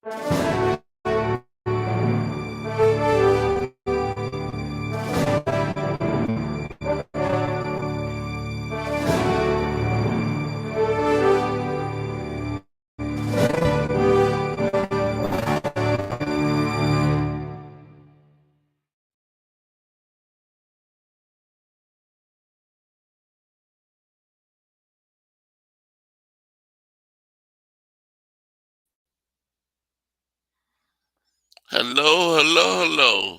Hello, hello, hello.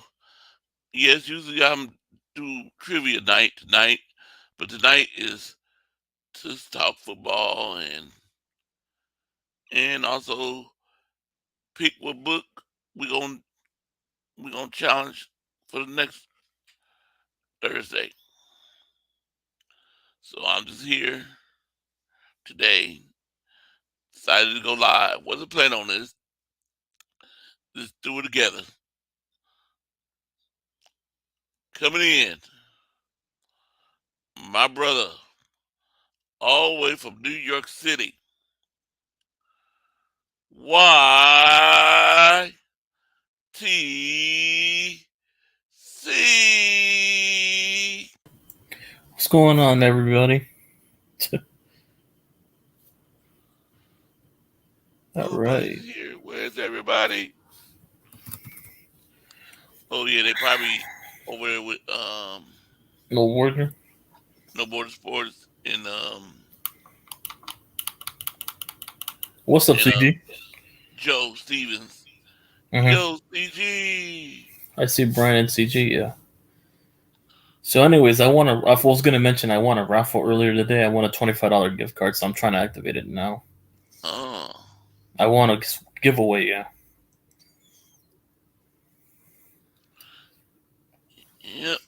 Yes, usually I'm do trivia night tonight, but tonight is to talk football and also pick what book we gon' we gonna challenge for the next Thursday. So I'm just here today, decided to go live. Wasn't planning on this. Just do it together. Coming in, my brother, all the way from New York City. YTC. What's going on, everybody? All Nobody's right. here. Where's everybody? Oh yeah, they probably over there with No Warden. No Border Sports What's up, and CG? Joe Stevens. Mm-hmm. Yo, CG. I see Brian and CG. Yeah. So, anyways, I was gonna mention I won a raffle earlier today. I won a $25 gift card, so I'm trying to activate it now. Oh, I want a giveaway. Yeah. yep.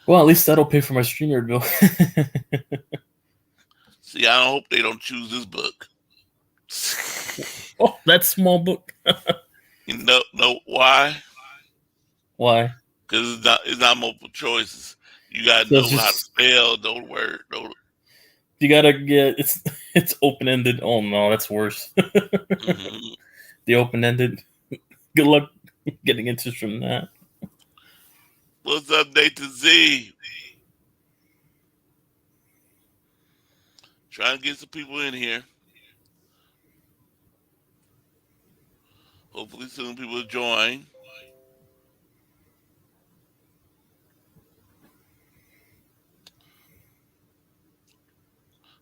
Well, at least that'll pay for my streamer bill. See, I hope they don't choose this book. Oh, that small book. You know why? Why? Because it's not multiple choices. You gotta So it's know how to just spell those words. Those, you gotta get it's open ended. Oh no, that's worse. mhm. The open ended. Good luck getting interest from that. What's up, Nathan Z? Trying to get some people in here. Hopefully soon people will join.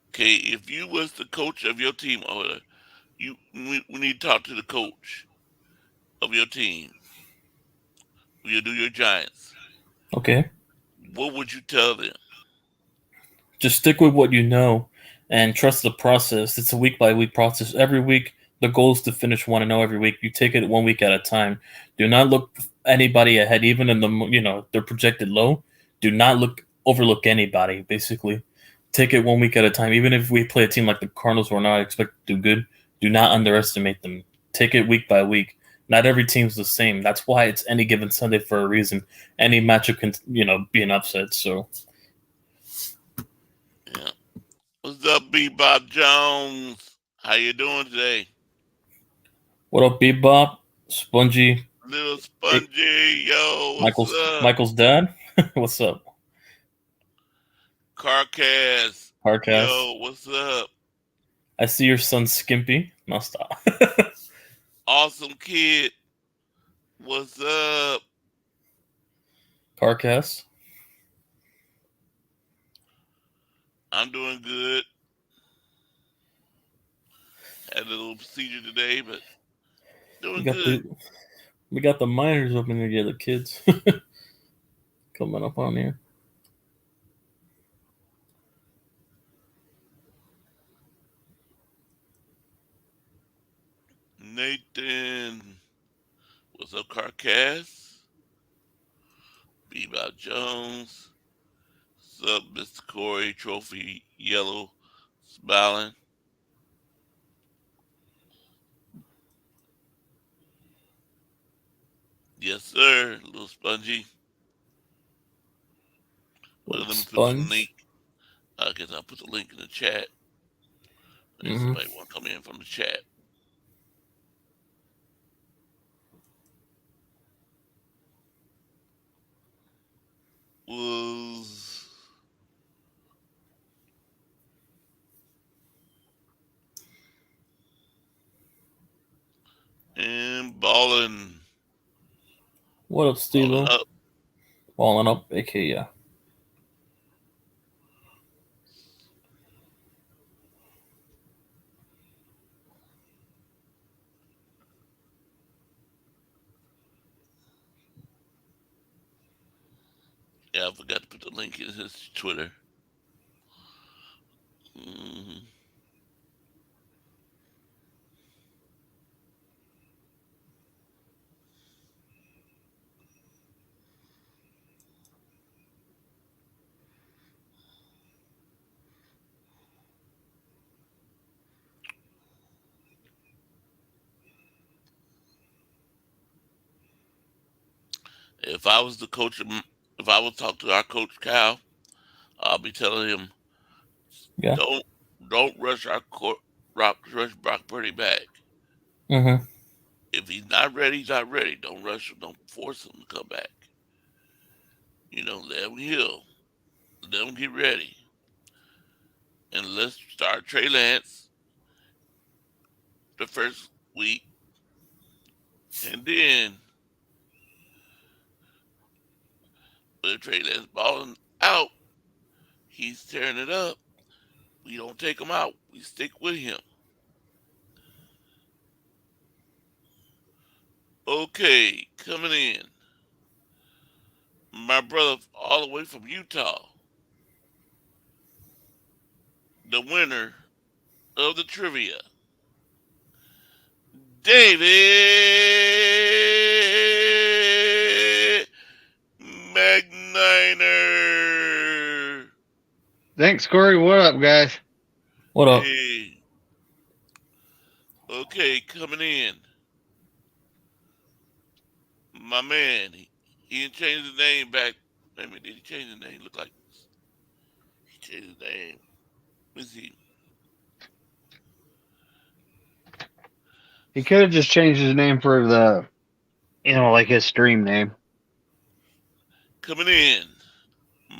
Okay, if you was the coach of your team, or we need to talk to the coach of your team. You do your Giants. Okay. What would you tell them? Just stick with what you know and trust the process. It's a week by week process. Every week, the goal is to finish 1-0 every week. You take it 1 week at a time. Do not look anybody ahead, even in the they're projected low. Do not overlook anybody. Basically, take it 1 week at a time. Even if we play a team like the Cardinals, who are not expected to do good, do not underestimate them. Take it week by week. Not every team's the same. That's why it's any given Sunday for a reason. Any matchup can be an upset. So Yeah. What's up, Bebop Jones? How you doing today? what up, Bebop, Spongy, Little hey, Spongy, yo, what's up? Michael's dad? What's up, Carcass, Carcass? yo, what's up? I see your son Skimpy. No, stop. Awesome kid, what's up? Carcass. I'm doing good. Had a little procedure today, but We doing got good. the we got the miners up in here, yeah, the kids coming up on here. Nathan, what's up, Carcass? Bebop Jones, what's up, Mr. Corey? Trophy Yellow, smiling. Yes, sir, little Spongy. Well, Little let me put the link. sponge. I guess I'll put the link in the chat. If Hmm. somebody want to come in from the chat. was and What up, balling Steve-O? up. Balling up, AK, yeah. Yeah, I forgot to put the link in his Twitter. Hmm. If I was the coach, if I would talk to our coach Cal, I'll be telling him Yeah. don't don't rush our court, rush Brock Purdy back. Mm-hmm. If he's not ready, he's not ready. Don't rush him. Don't force him to come back. Let him heal. Let him get ready, and let's start Trey Lance the first week, and then when Trey Lance balling out, he's tearing it up. We don't take him out. We stick with him. Okay, coming in, my brother all the way from Utah, the winner of the trivia, David McNiner. Thanks, Corey. What up, guys? What up? Hey, okay, coming in, my man. He didn't change his name back. Wait a minute, did he change his name? Look like he changed his name. Let me see. He could have just changed his name for like his stream name. Coming in,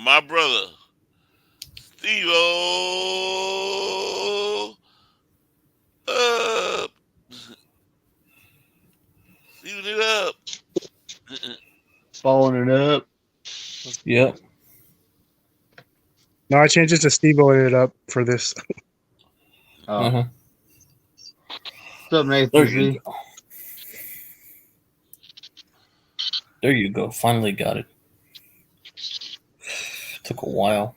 my brother, Steve up. Steven it up. Following it up. Yep. No, I changed it to Steve it up for this. Oh, Mm-hmm. what's up, There Nathan you Z? go. There you go. Finally got it. Took a while.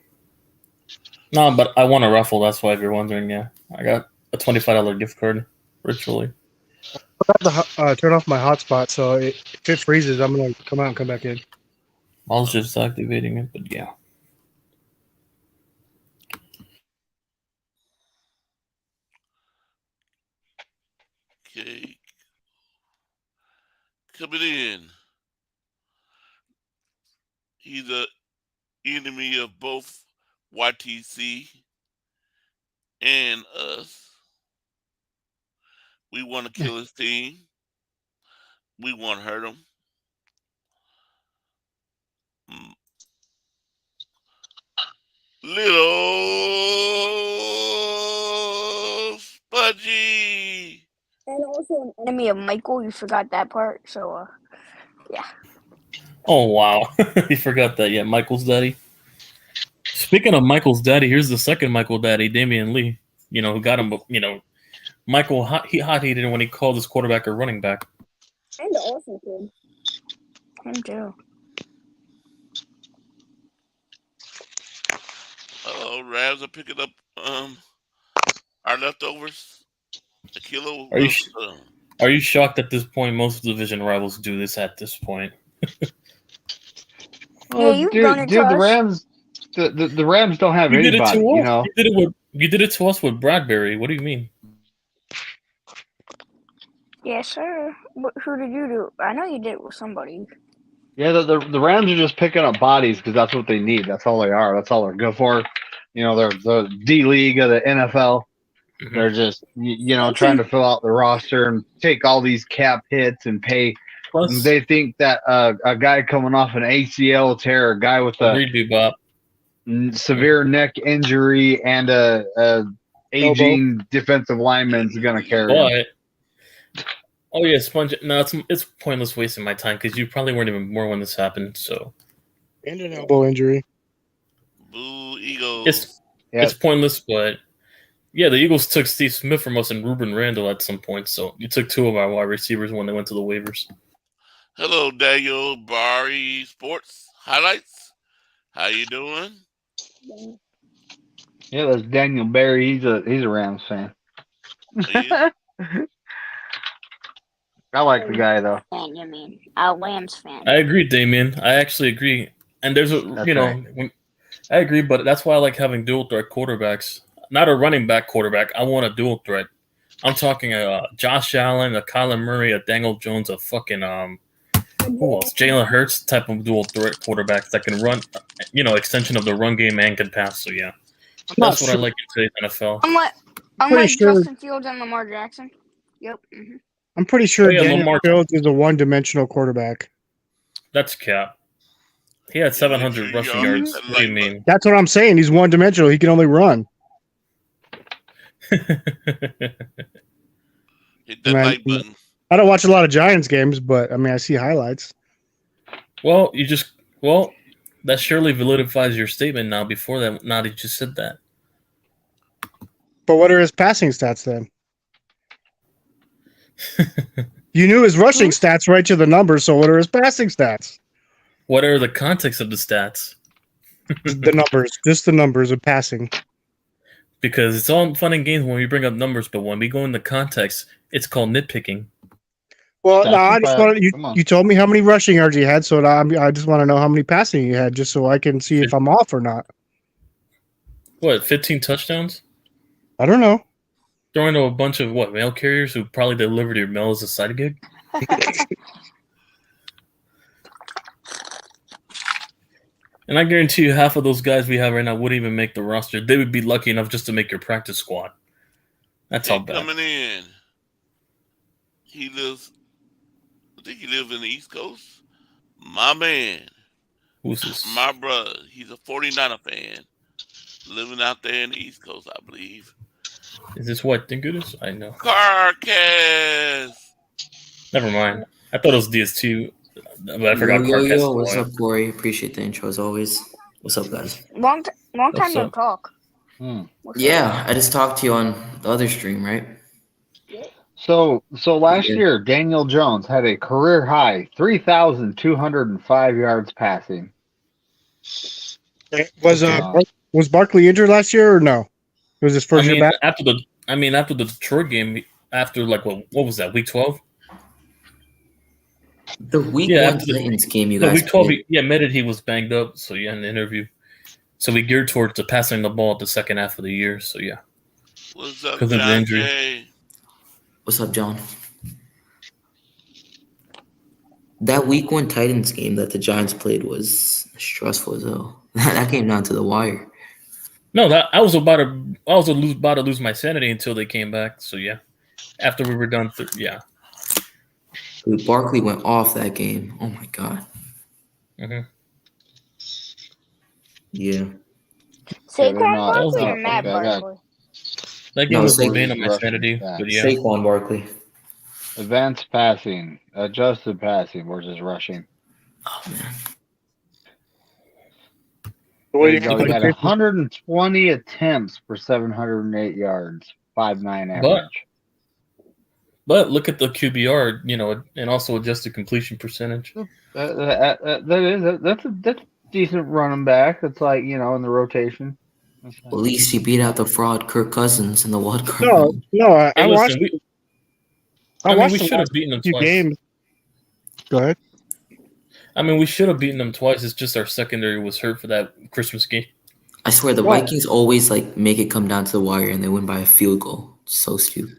No, but I won a raffle. That's why if you're wondering, yeah, I got a $25 gift card virtually. I forgot to turn off my hotspot, so if it freezes, I'm gonna come out and come back in. I was just activating it, but yeah. Okay, coming in. He's a enemy of both YTC and us. We want to kill his team. We want to hurt him. Mm, Little Spudgy. And also an enemy of Michael. You forgot that part. So, yeah. Oh wow, you forgot that. Yeah, Michael's daddy. Speaking of Michael's daddy, here's the second Michael daddy, Damian Lee. Who got him? Michael hot heated when he called his quarterback a running back. And the awesome kid. Him too. Rams are picking up our leftovers. A kilo Are you of are you shocked at this point? Most division rivals do this at this point. Yeah, Oh, you've done it to dude, the us. Rams, the Rams don't have You did it to anybody. us. You did it to us with Bradbury. What do you mean? Yes, sir. Who did you do? I know you did it with somebody. Yeah, the Rams are just picking up bodies because that's what they need. That's all they are. That's all they're good for. They're the D League of the NFL. Mm-hmm. They're just trying to fill out the roster and take all these cap hits and pay Plus, they think that a guy coming off an ACL tear, a guy with a agreed, Bebop. severe neck injury, and a aging defensive lineman is going to carry him. But oh yeah, Sponge. No, it's pointless wasting my time because you probably weren't even born when this happened. So And an elbow injury. Boo Eagles. it's pointless. But yeah, the Eagles took Steve Smith from us and Ruben Randall at some point. So you took two of our wide receivers when they went to the waivers. Hello, Daniel Barry Sports Highlights. How you doing? Yeah, that's Daniel Barry. He's a Rams fan. Are you? I like the guy though. Fan, you mean? A Lambs fan. I agree, Damien. I actually agree. And there's I agree, but that's why I like having dual threat quarterbacks. Not a running back quarterback. I want a dual threat. I'm talking a Josh Allen, a Kyler Murray, a Daniel Jones, a fucking who else? Jalen Hurts type of dual threat quarterbacks that can run, extension of the run game and can pass. So yeah, that's what I like in today's NFL. Unlike Justin Fields and Lamar Jackson. Yep. Mm-hmm. I'm pretty sure Daniel Lamar Fields is a one-dimensional quarterback. That's cap. He had 700 rushing yards. What do you mean? That's what I'm saying. He's one-dimensional. He can only run. Hit that like button. I don't watch a lot of Giants games, but I mean, I see highlights. Well, that surely validifies your statement now. Before that, now that you just said that. But what are his passing stats then? You knew his rushing stats right to the number, so what are his passing stats? What are the context of the stats? The numbers, just the numbers of passing. Because it's all fun and games when we bring up numbers, but when we go into context, it's called nitpicking. Well, no, I just wanted you told me how many rushing yards you had, so I just want to know how many passing you had, just so I can see if I'm off or not. What, 15 touchdowns? I don't know. Throwing to a bunch of mail carriers who probably delivered your mail as a side gig? And I guarantee you half of those guys we have right now wouldn't even make the roster. They would be lucky enough just to make your practice squad. That's how bad. Coming in. I think he lives in the East Coast. My man. Who's this? My brother. He's a 49er fan. Living out there in the East Coast, I believe. Is this what I think it is? I know. Carcass. Never mind. I thought it was DS2, but I forgot Carcass. Yo, what's up, Corey? Appreciate the intro as always. What's up, guys? Long time no talk. Yeah, I just talked to you on the other stream, right? So last year, Daniel Jones had a career high 3,205 yards passing. Was Barkley injured last year or no? It was his first year back. After the Detroit game, after what was that, week 12? The week 1 Titans game, you guys. Week 12, he admitted he was banged up. So yeah, in the interview, so we geared towards the passing the ball at the second half of the year. So yeah, what's up, because of the injury. Jay? What's up, John? That week 1 Titans game that the Giants played was stressful as hell. That came down to the wire. No, I was about to lose my sanity until they came back. So yeah, after we were done, yeah. Dude, Barkley went off that game. Oh my god. Mm-hmm. Yeah. Saquon Barkley or Matt Barkley? That game was the bane of my sanity. But yeah. Saquon Barkley. Advanced passing, adjusted passing versus rushing. Oh man. He had 120 attempts for 708 yards, 5.9 average. But look at the QBR, and also adjusted completion percentage. That's a decent running back. It's like, in the rotation. At least he beat out the fraud Kirk Cousins in the wild card. No, I watched. We should have beaten them twice. Games. Go ahead. We should have beaten them twice. It's just our secondary was hurt for that Christmas game. I swear, the Vikings always make it come down to the wire and they win by a field goal. It's so stupid.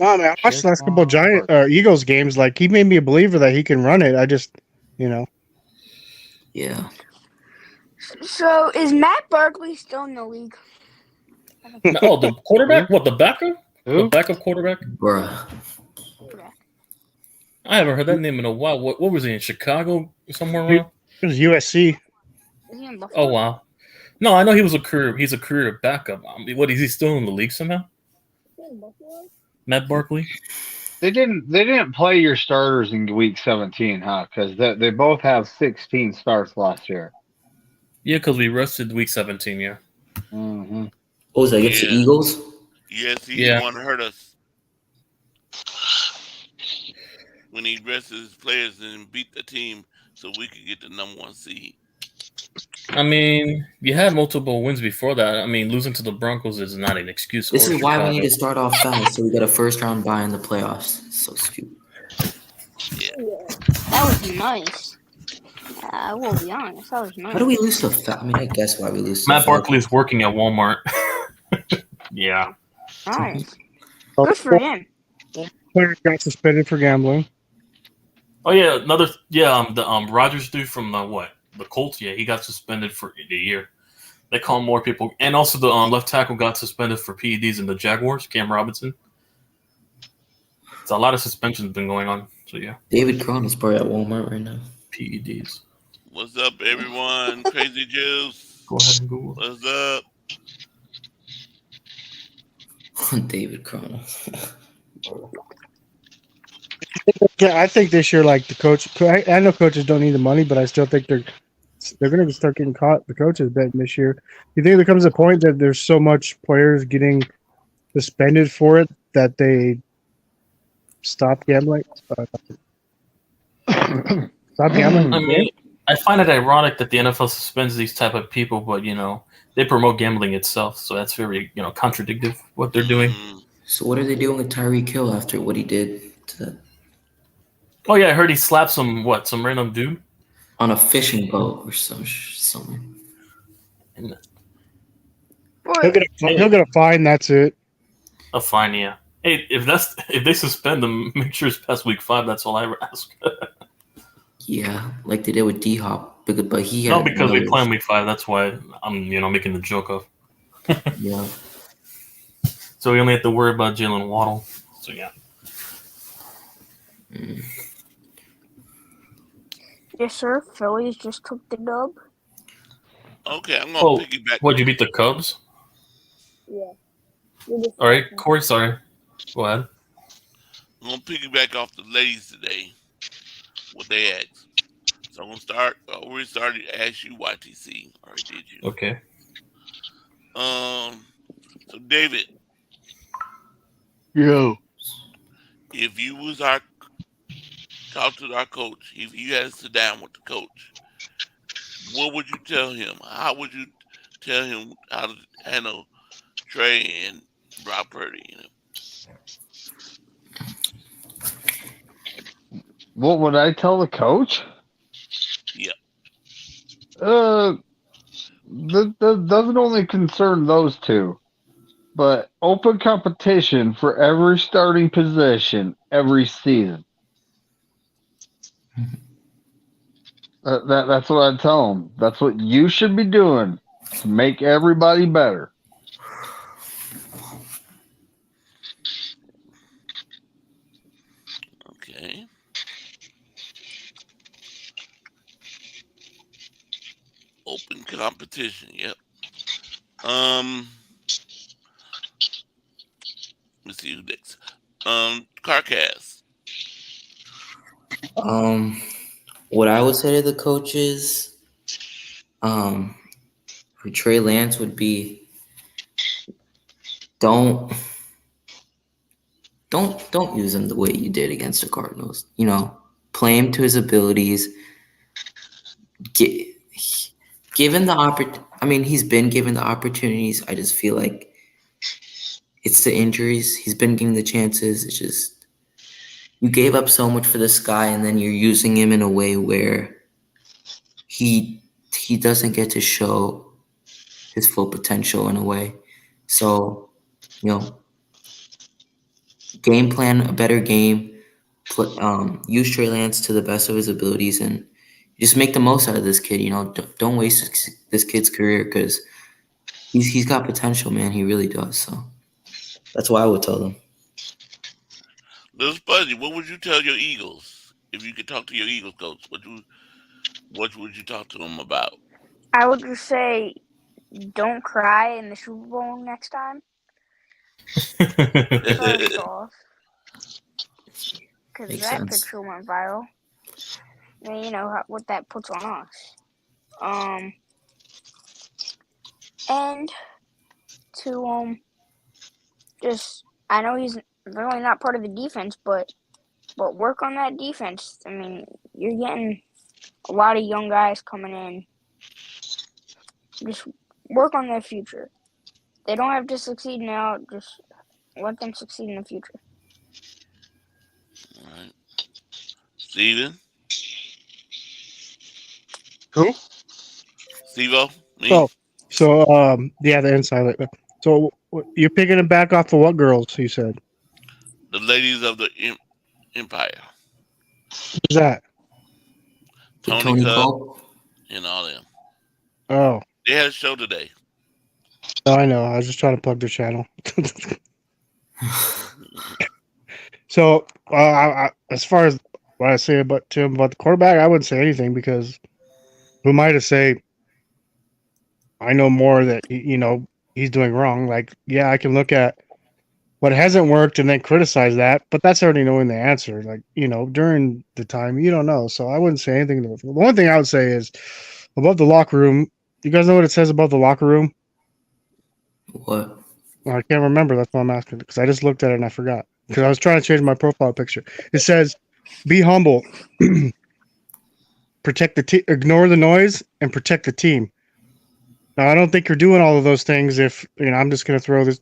No, man, I watched the last couple of Eagles games. He made me a believer that he can run it. I just, Yeah. So is Matt Barkley still in the league? Oh, the quarterback? What, the backup? Who? The backup quarterback? Bruh. I haven't heard that name in a while. What was he in Chicago somewhere It around? was USC. Is he in Oh Buffalo? wow. No, I know he was a career. He's a career backup. I mean, what is he still in the league somehow? Is he in Buffalo? Matt Barkley. They didn't play your starters in week 17, huh? Because they both have 16 starts last year. Yeah, because we rested week 17. Yeah. Mm-hmm. What was that against the Yeah. Eagles? Yes, he Yeah. didn't want to hurt us when he rested his players and beat the team so we could get the number 1 seed. I mean, you had multiple wins before that. I mean, losing to the Broncos is not an excuse. This Or is why we need Chicago. to start off fast so we get a first round bye in the playoffs. So stupid. Yeah. That was nice. I will be honest. That was nice. How do we lose to I mean, I guess why we lose to Matt Barkley is working at Walmart. Yeah. Nice. Good for him. Player got suspended for gambling. Oh yeah, another the Rogers dude from the Colts. Yeah, he got suspended for the year. They call more people, and also the left tackle got suspended for PEDs in the Jaguars. Cam Robinson. So a lot of suspensions been going on. So yeah, David Krohn is probably at Walmart right now. PEDs. What's up, everyone? Crazy Juice. Go ahead and Google. What's up? David Krohn. Yeah, I think this year, like the coach, I know coaches don't need the money, but I still think they're going to start getting caught. The coaches betting this year. You think there comes a point that there's so much players getting suspended for it that they stop gambling? Stop gambling. I mean, I find it ironic that the NFL suspends these type of people, but they promote gambling itself, so that's very contradictive what they're doing. So what are they doing with Tyreek Hill after what he did to that? Oh yeah, I heard he slapped some random dude On a fishing boat or something. He'll get a fine. That's it. A fine, yeah. Hey, if they suspend him, make sure it's past week 5. That's all I ask. Yeah, like they did with D Hop, but he had No, because we play in week 5. That's why I'm making the joke of. Yeah. So we only have to worry about Jalen Waddle. So yeah. Yes, sir. Phillies just took the dub. Okay, I'm gonna piggyback. What, you beat the Cubs? Yeah. All right, Corey. Sorry. Go ahead. I'm gonna piggyback off the ladies today. What they asked. So I'm gonna start. I already started to ask you YTC. Or did you? Okay. So David. Yo. If you was talk to our coach, if you had to sit down with the coach, what would you tell him? How would you tell him how to handle Trey and Brock Purdy? What would I tell the coach? Yeah. That doesn't only concern those two, but open competition for every starting position every season. That's what I'd tell them. That's what you should be doing to make everybody better. Okay. Open competition. Yep. Let's see who next. Carcass. What I would say to the coaches, for Trey Lance would be don't use him the way you did against the Cardinals. Play him to his abilities. Give him the opportunity. I mean, he's been given the opportunities. I just feel like it's the injuries. He's been getting the chances. It's just you gave up so much for this guy, and then you're using him in a way where he doesn't get to show his full potential in a way. So, game plan a better game. Use Trey Lance to the best of his abilities, and just make the most out of this kid. Don't waste this kid's career because he's got potential, man. He really does. So that's why I would tell them. Little Spudgy, what would you tell your Eagles? If you could talk to your Eagles coach, what would you talk to him about? I would just say, don't cry in the Super Bowl next time. First off, because Makes that sense. picture went viral. And you know what that puts on us. And to just, I know he's really not part of the defense, but work on that defense. I mean, you're getting a lot of young guys coming in. Just work on their future. They don't have to succeed now. Just let them succeed in the future. All right, Steven, Who? Stevo, me. Oh, so yeah, the inside. So you're picking it back off of what girls? You said. The ladies of the Empire, Who's that? With Tony Tony Cup, Cole. and all them. Oh, They had a show today. no, I know. I was just trying to plug the channel. So, as far as what I say about Tim about the quarterback, I wouldn't say anything because who am I to say I know more that he's doing wrong? Like, yeah, I can look at what hasn't worked and then criticize that, but that's already knowing the answer. Like, during the time, you don't know. So I wouldn't say anything. The one thing I would say is above the locker room. You guys know what it says above the locker room? What? Well, I can't remember. That's why I'm asking because I just looked at it and I forgot because I was trying to change my profile picture. It says, "Be humble, protect the ignore the noise, and protect the team." Now, I don't think you're doing all of those things. If I'm just going to throw this.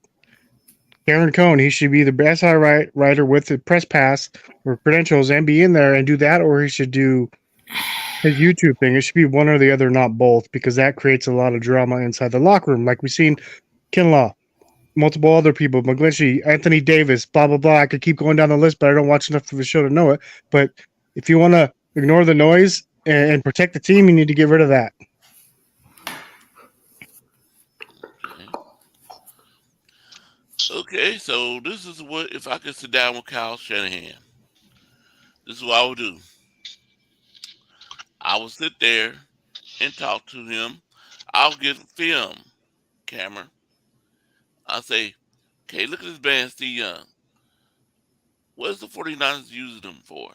Karen Cohn, he should be the best writer with the press pass or credentials and be in there and do that, or he should do his YouTube thing. It should be one or the other, not both, because that creates a lot of drama inside the locker room. Like we've seen Kinlaw, multiple other people, McGlinchey, Anthony Davis, blah, blah, blah. I could keep going down the list, but I don't watch enough of the show to know it. But if you want to ignore the noise and protect the team, you need to get rid of that. Okay. Okay, so this is what if I could sit down with Kyle Shanahan. This is what I would do. I would sit there and talk to him. I'll get film camera. I'll say, okay, look at this man, Steve Young. What's the 49ers using him for?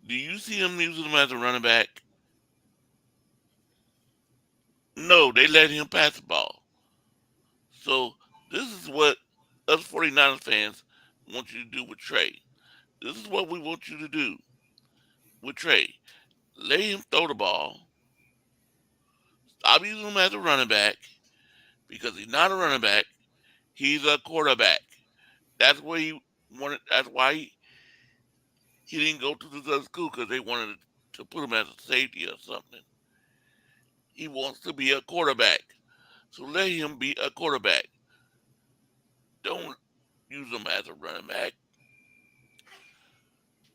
Do you see him using him as a running back? No, they let him pass the ball. So this is what us 49ers fans want you to do with Trey. This is what we want you to do with Trey. Let him throw the ball. Stop using him as a running back because he's not a running back. He's a quarterback. That's where he wanted. That's why he didn't go to this other school because they wanted to put him as a safety or something. He wants to be a quarterback. So let him be a quarterback. Don't use him as a running back.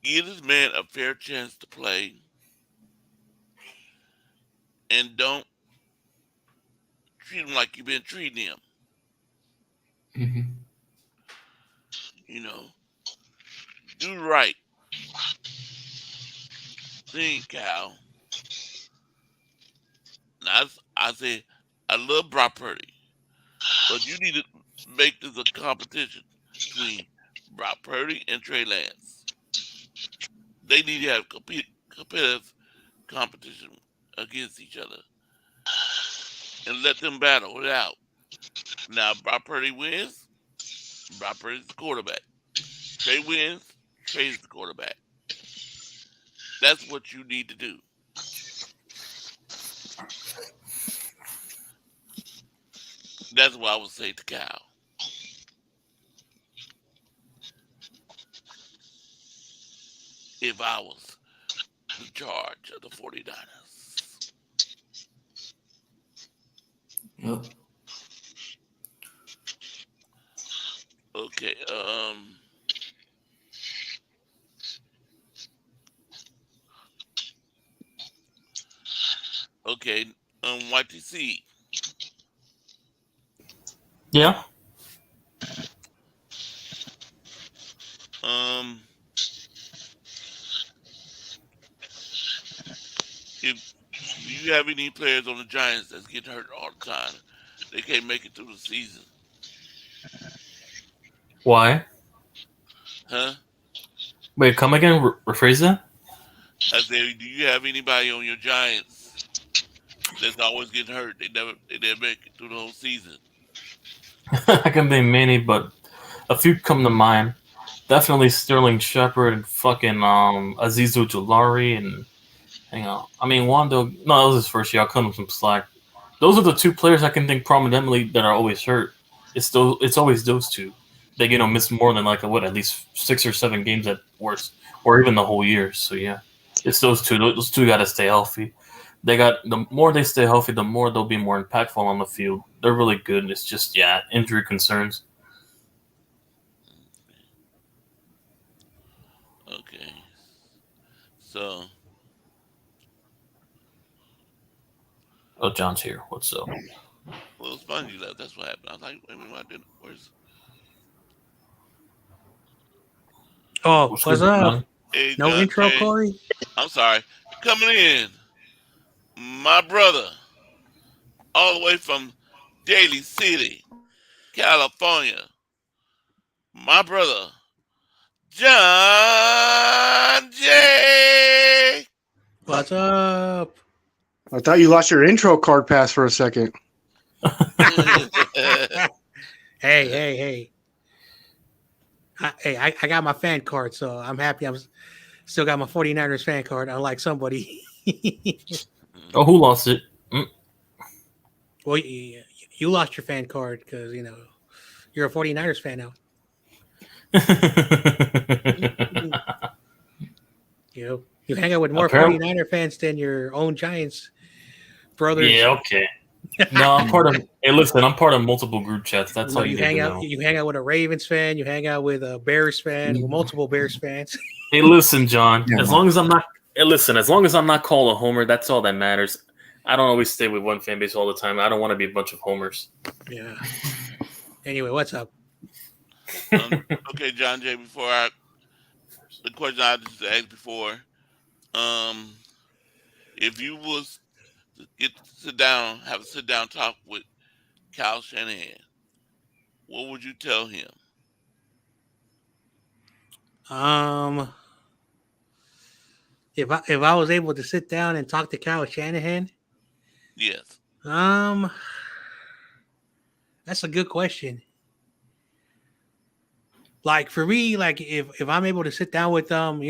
Give this man a fair chance to play and don't treat him like you've been treating him. Mm-hmm. You know, do right. Thing, Cal. Now, I say, I love Brock Purdy, but you need to make this a competition between Brock Purdy and Trey Lance. They need to have competitive competition against each other and let them battle it out. Now, Brock Purdy wins, Brock Purdy's the quarterback. Trey wins, Trey's the quarterback. That's what you need to do. That's what I would say to Cal. If I was in charge of the 49ers. Yep. Okay, okay, YTC. Yeah. Um, you have any players on the Giants that's getting hurt all the time? They can't make it through the season, Why? huh? Wait, come again. Rephrase that. I say, do you have anybody on your Giants that's always getting hurt? They never make it through the whole season. I can name many, but a few come to mind. Definitely Sterling Shepard and fucking Azizu Jalari and hang on. I mean Wando. No, that was his first year. I'll cut him some slack. Those are the two players I can think prominently that are always hurt. It's always those two. They miss more than like at least 6 or 7 games at worst, or even the whole year. So yeah, it's those two. Those two got to stay healthy. The more they stay healthy, the more they'll be more impactful on the field. They're really good. It's just injury concerns. Okay, so Oh, John's here. What's up? well, Spongy left. That's what happened. I was like, wait a minute, I didn't. Where's Oh, What's what's good, up? John? Hey No John intro, Jay? Corey? I'm sorry, coming in, my brother, all the way from Daly City, California. My brother, John Jay. What's up? I thought you lost your intro card pass for a second. Hey. I got my fan card, so I'm happy. I'm still got my 49ers fan card, unlike somebody. Oh, who lost it? Well, you lost your fan card because, you're a 49ers fan now. You hang out with more Apparently- 49er fans than your own Giants brothers. Yeah, okay. No, I'm part of. Hey, listen, I'm part of multiple group chats. That's all you need hang to out. know. You hang out with a Ravens fan. You hang out with a Bears fan. With multiple Bears fans. Hey, listen, John. Yeah. As long as I'm not. Hey, listen. As long as I'm not called a homer, that's all that matters. I don't always stay with one fan base all the time. I don't want to be a bunch of homers. Yeah. Anyway, what's up? Okay, John Jay. The question I just asked before, if you was to have a sit down talk with Kyle Shanahan, what would you tell him? If I was able to sit down and talk to Kyle Shanahan, Yes. that's a good question. Like for me, like if I'm able to sit down with them,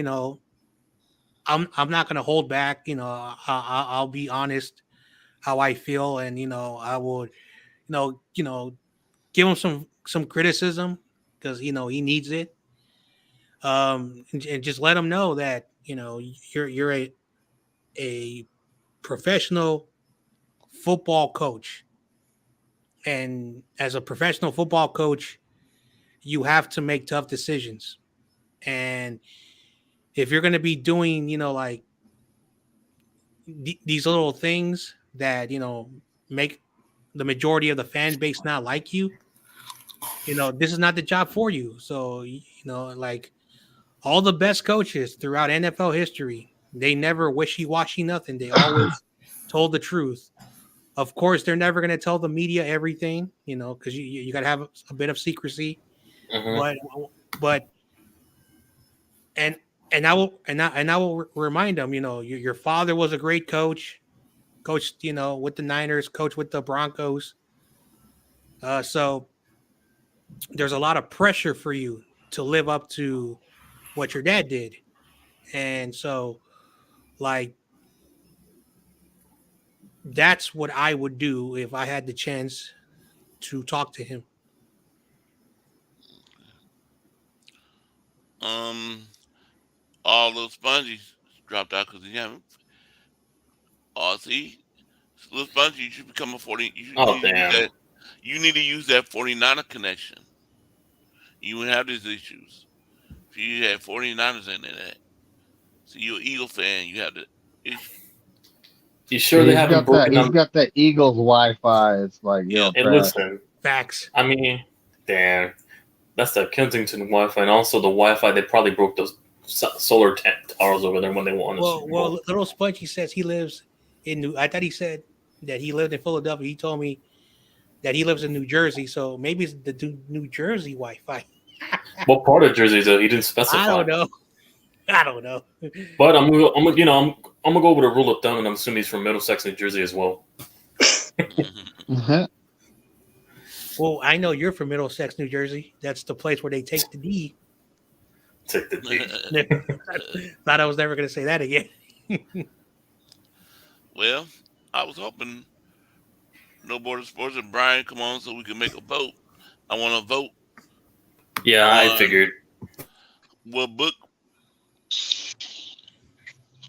I'm not gonna hold back. I'll be honest how I feel, and I would, give him some criticism because he needs it. And just let him know that you're a professional football coach, and as a professional football coach, you have to make tough decisions. And if you're going to be doing, like these little things that make the majority of the fan base not like you, this is not the job for you. So like all the best coaches throughout NFL history, they never wishy-washy nothing. They always told the truth. Of course, they're never going to tell the media everything, because you got to have a bit of secrecy. Mm-hmm. But and I will remind them, your father was a great coach, coached, with the Niners, coached with the Broncos. So there's a lot of pressure for you to live up to what your dad did. And so, like, that's what I would do if I had the chance to talk to him. All those sponges dropped out because he haven't. Oh, see, little spongy, you should become a 40. Oh, Use damn. that. You need to use that 49er connection. You wouldn't have these issues. If you had 49ers in there, so you're an Eagle fan, you have the issue. You sure they He's haven't got broken He's down? got that Eagles Wi-Fi. It's like Yeah. Hey, trash. listen. Facts. I mean, damn. That's the Kensington Wi-Fi, and also the Wi-Fi. They probably broke those solar towers over there when they won the Super Bowl. Well, Little Spongy says he lives in New. I thought he said that he lived in Philadelphia. He told me that he lives in New Jersey, so maybe it's the New Jersey Wi-Fi. What part of Jersey though? He didn't I specify. don't know. I don't know. But I'm gonna go with a rule of thumb, and I'm assuming he's from Middlesex, New Jersey as well. Uh-huh. Well, I know you're from Middlesex, New Jersey. That's the place where they take the D. Take the D. Thought I was never going to say that again. Well, I was hoping No Border Sports and Brian come on so we can make a vote. I want to vote Yeah, I on figured. what book.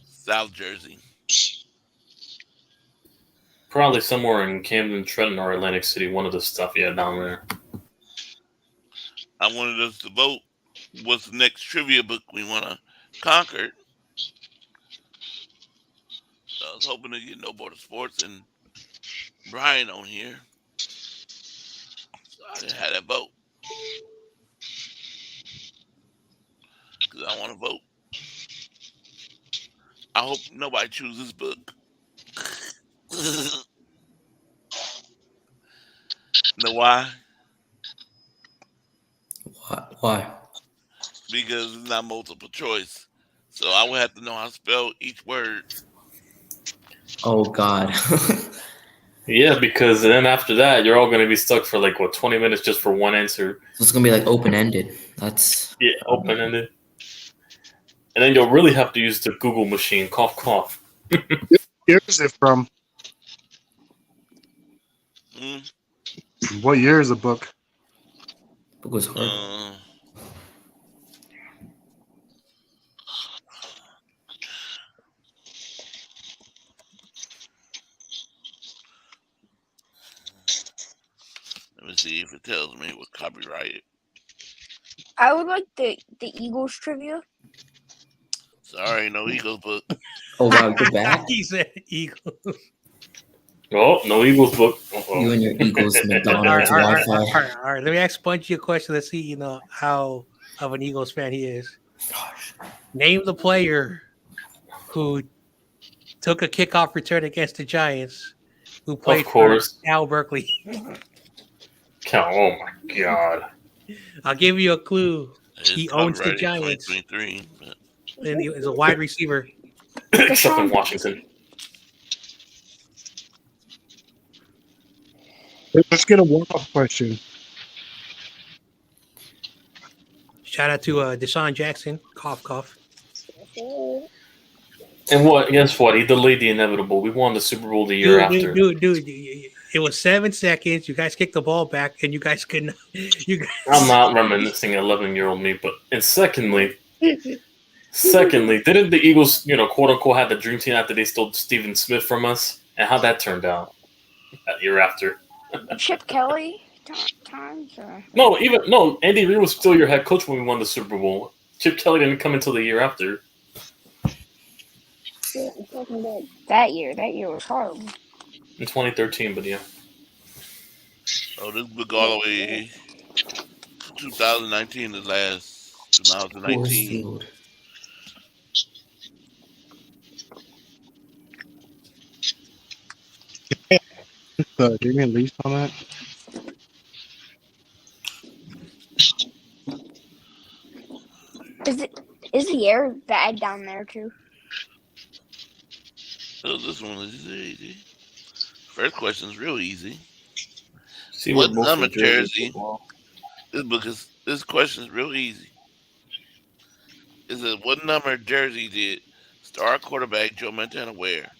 South Jersey. Probably somewhere in Camden, Trenton, or Atlantic City. One of the stuff you had down there. I wanted us to vote what's the next trivia book we want to conquer. So I was hoping to get No Border Sports and Brian on here. So I can have that vote. Because I want to vote. I hope nobody chooses book. Know why? Why? Because it's not multiple choice. So I would have to know how to spell each word. Oh God. Yeah, because then after that, you're all going to be stuck for 20 minutes just for one answer. So it's gonna be like open ended. That's Yeah, open ended. And then you'll really have to use the Google machine. Cough, cough. Where is it from? Hmm? What year is the book? book was hard. Let me see if it tells me what copyright. I would like the Eagles trivia. Sorry, no Eagles book. Oh wow, you're back. He said Eagles. Oh, no Eagles book. Uh-oh. You and your Eagles All right, McDonald's all right, Wi-Fi. all right. Let me ask Spongy a question. Let's see, how of an Eagles fan he is. Name the player who took a kickoff return against the Giants, who played Of course. for Al Berkeley. Oh my God. I'll give you a clue. It's He owns the copyrighted Giants, 2023. But and he is a wide receiver. Except in Washington. Let's get a warm-up question. Shout out to Deshaun Jackson. Cough, cough. And what? Guess what? He delayed the inevitable. We won the Super Bowl the year after. Dude. It was 7 seconds. You guys kicked the ball back, and you guys couldn't. You guys. I'm not reminiscing 11-year-old me, but and secondly, didn't the Eagles, quote unquote, have the dream team after they stole Steven Smith from us, and how that turned out that year after? Chip Kelly times. No, Andy Reid was still your head coach when we won the Super Bowl. Chip Kelly didn't come until the year after. That year was horrible. In 2013, but yeah. oh, this book all the way 2019 is last 2019. Field. Give me a lease on that. Is the air bad down there too? So this one is easy. First question is real easy. See What most number of Jersey jersey? football. This question is real easy. Is it what number jersey did star quarterback Joe Montana wear?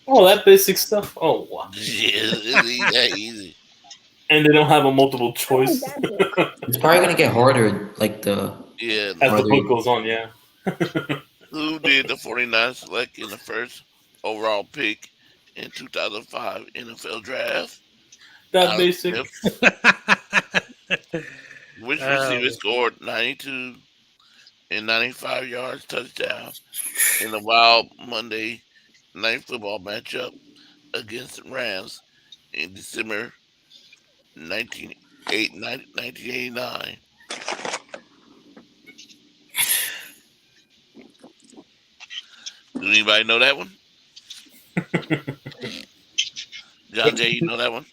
Oh, that basic stuff. Oh, wow. Yeah, it's that easy. And they don't have a multiple choice It's probably gonna get harder, like the Yeah. as the Harder. book goes on. Yeah. Who did the 49ers select in the first overall pick in 2005 NFL draft? That Alex basic. Smith. Which receiver scored 92 and 95 yards touchdown in the wild Monday night football matchup against the Rams in December 1989? Do anybody know that one? John Jay, you know that one?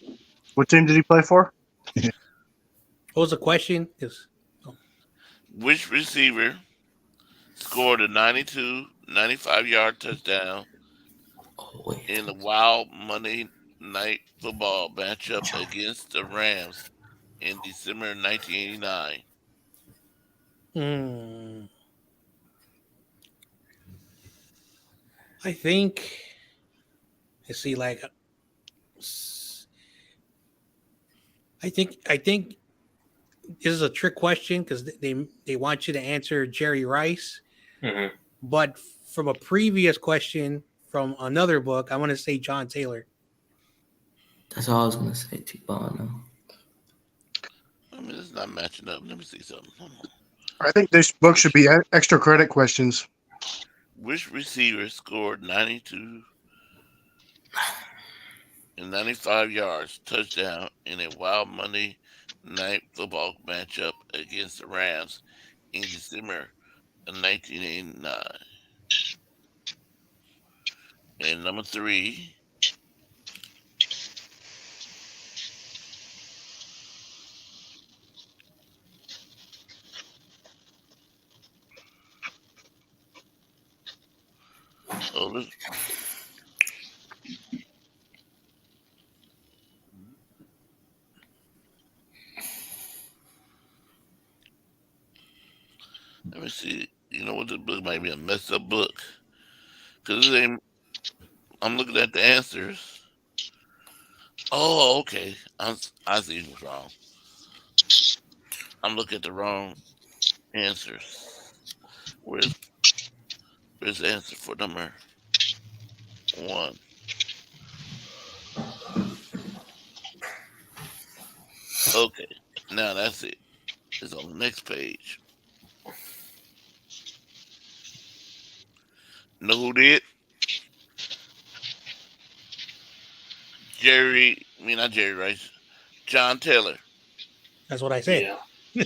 What team did he play for? What was the question? Which receiver scored a 95-yard touchdown Oh wait. in the wild Monday night football matchup against the Rams in December 1989? I think. Let's see. Like, I think this is a trick question because they want you to answer Jerry Rice, Mhm. but from a previous question from another book, I want to say John Taylor. That's all I was gonna say too. No. I mean, it's not matching up. Let me see something. Hold on. I think this book should be extra credit questions. Which receiver scored 95 yards touchdown in a wild Monday night football matchup against the Rams in December of 1989? And number 3, oh, let me see. You know what? This book might be a messed up book because I'm looking at the answers. Oh, okay. I see what's wrong. I'm looking at the wrong answers. Where's the answer for number 1? Okay, now that's it. It's on the next page. Know who did? Not Jerry Rice. John Taylor. That's what I said. Yeah.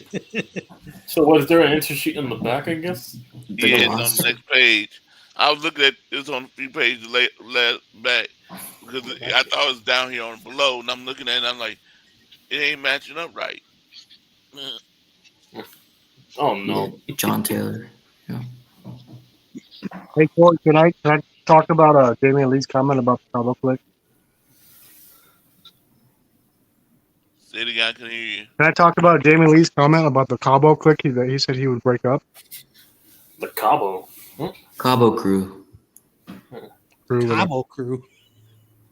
So was there an answer sheet in the back? I guess. Yeah, it's on the next page. I was looking at it's on a few pages back because I thought it was down here on below, and I'm looking at it and I'm like, it ain't matching up right. Oh no. Yeah, John Taylor. Yeah. Hey, Court, can I talk about Damian Lee's comment about the Cabo click? Say the guy can hear you. Can I talk about Damian Lee's comment about the Cabo click that he said he would break up? The Cabo. Cabo crew. Cabo crew.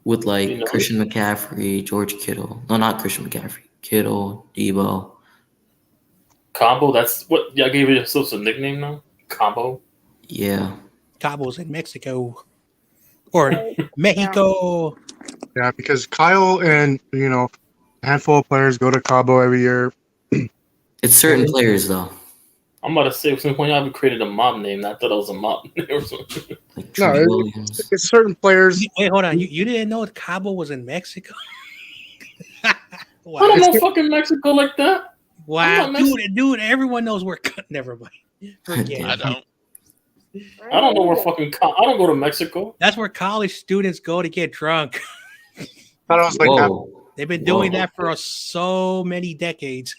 With like You know, Christian McCaffrey, George Kittle. No, not Christian McCaffrey. Kittle, Debo. Cabo. That's what y'all gave yourselves a nickname now. Cabo. Yeah. Cabo's in Mexico or Mexico. Yeah, because Kyle and a handful of players go to Cabo every year. It's certain players though. I'm about to say since when y'all created a mob name, I thought it was a mob name or something. Like No, Trey Williams. it's certain players. Wait, hold on. You didn't know Cabo was in Mexico? Wow. I don't know fucking Mexico like that. Wow, dude, everyone knows where. Never mind. Forget I it. don't. I don't know where fucking. I don't go to Mexico. That's where college students go to get drunk. I was like, Whoa. They've been doing Whoa. that for so many decades.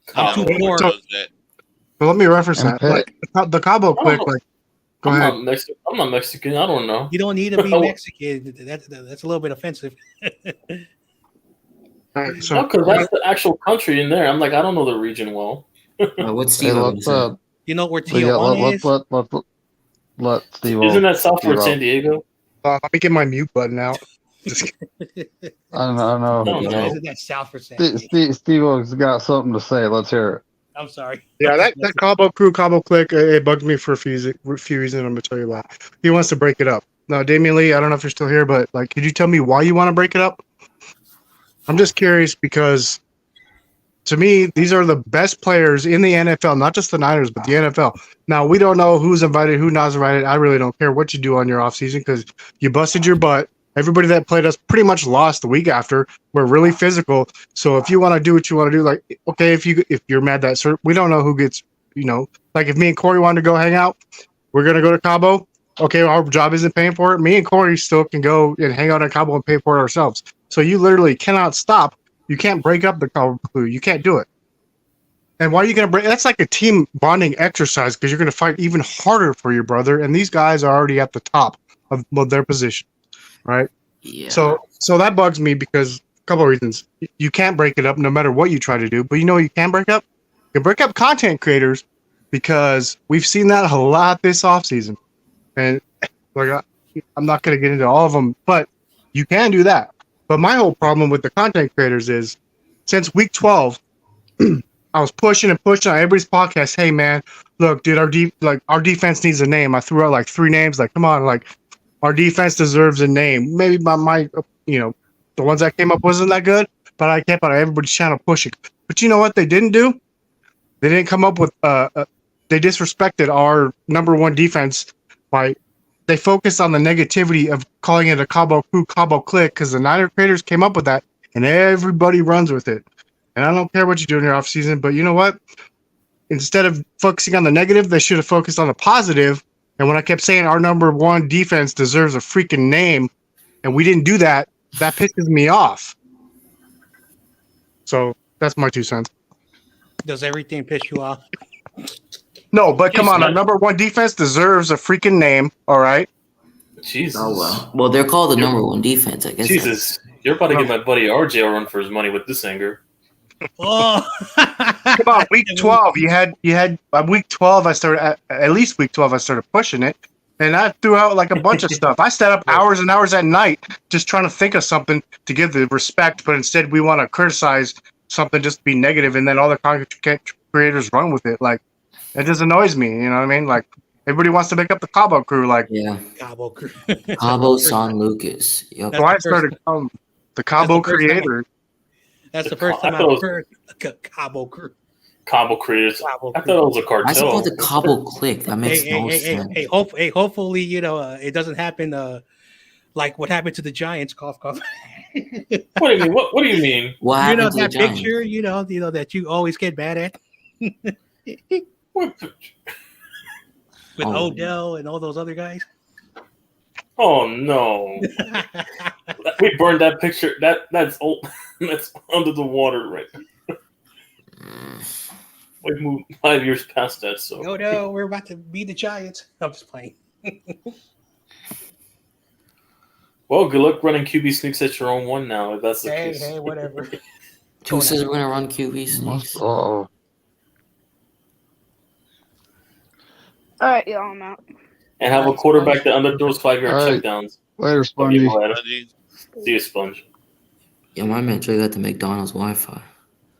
Cabo Too poor. does that. but let me reference And that. Pitt. Like the Cabo click. know. Like, go I'm ahead. not Mexican. I'm not Mexican. I don't know. You don't need to be Mexican. That's a little bit offensive. All right, so No, because that's the actual country in there. I'm like, I don't know the region well. What's Hey, Steve let's You know where yeah, Tijuana is? let Steve. Isn't that Southward Steve San out. Diego? let me get my mute button out. Just I know. No, no. Isn't that South for San Diego? Steve's got something to say. Let's hear it. I'm sorry. Yeah, that Cabo crew, Cabo click, it bugged me for a few reasons. I'm gonna tell you why. He wants to break it up. Now, Damian Lee, I don't know if you're still here, but like, could you tell me why you want to break it up? I'm just curious because, to me, these are the best players in the NFL, not just the Niners, but the NFL. Now, we don't know who's invited, who's not invited. I really don't care what you do on your offseason because you busted your butt. Everybody that played us pretty much lost the week after. We're really physical. So if you want to do what you want to do, like, okay, if you're mad that we don't know who gets, like if me and Corey wanted to go hang out, we're going to go to Cabo. okay, our job isn't paying for it. Me and Corey still can go and hang out on Cabo and pay for it ourselves. So you literally cannot stop. You can't break up the Cabo crew. You can't do it. And why are you going to break? That's like a team bonding exercise because you're going to fight even harder for your brother. And these guys are already at the top of their position, right? Yeah. So that bugs me because a couple of reasons. You can't break it up no matter what you try to do. But you know what you can break up? You can break up content creators because we've seen that a lot this offseason. And like I'm not going to get into all of them, but you can do that. But my whole problem with the content creators is since week 12, I was pushing and pushing on everybody's podcast. Hey man, look, dude, our defense needs a name. I threw out like 3 names. Like, come on, like our defense deserves a name. Maybe my the ones I came up wasn't that good, but I kept on everybody's channel pushing. But you know what they didn't do? They didn't come up with they disrespected our number 1 defense by they focused on the negativity of calling it a Cabo crew, Cabo click, because the Niner creators came up with that, and everybody runs with it. And I don't care what you do in your off season, but you know what? Instead of focusing on the negative, they should have focused on the positive. And when I kept saying our number 1 defense deserves a freaking name, and we didn't do that, that pisses me off. So that's my 2 cents. Does everything piss you off? No, but come on, our man. number 1 defense deserves a freaking name. All right. Jesus. Oh well. Well, they're called the number 1 defense, I guess. Jesus. You're about to give my buddy RJ a run for his money with this anger. Oh, Come on, week 12. You had week 12. I started at least week 12. I started pushing it, and I threw out like a bunch of stuff. I stayed up hours and hours at night just trying to think of something to give the respect, but instead we want to criticize something just to be negative, and then all the content creators run with it. Like it just annoys me. You know what I mean? Like everybody wants to make up the Cabo crew. Like Yeah. Cabo crew. Cabo San Lucas. Yep. That's so I the first started the Cabo That's the first time. creator. That's the first I time thought it I've was- heard Cabo crew. Cabo creators. Cabo I crew. thought it was a I cartel. suppose the Cabo click. That makes no sense. Hopefully, it doesn't happen. Like what happened to the Giants. Cough, cough. What do you mean? What do you mean? What You happened know to the that Giants? picture. You know that you always get mad at What? with Oh. Odell and all those other guys. Oh no! We burned that picture. That's old. That's under the water right now. We moved 5 years past that. So Oh no, we're about to beat the Giants. I'm just playing. well, good luck running QB sneaks at your own one now. If that's the case. Hey, whatever. Who says we're gonna run QB sneaks? Oh, All right, y'all, I'm out. And have a quarterback that underthrows 5-yard All right. checkdowns. later, Love Spongy. you, Vlad. Buddy. See you, Sponge. Yeah, my man Trey got the McDonald's Wi-Fi.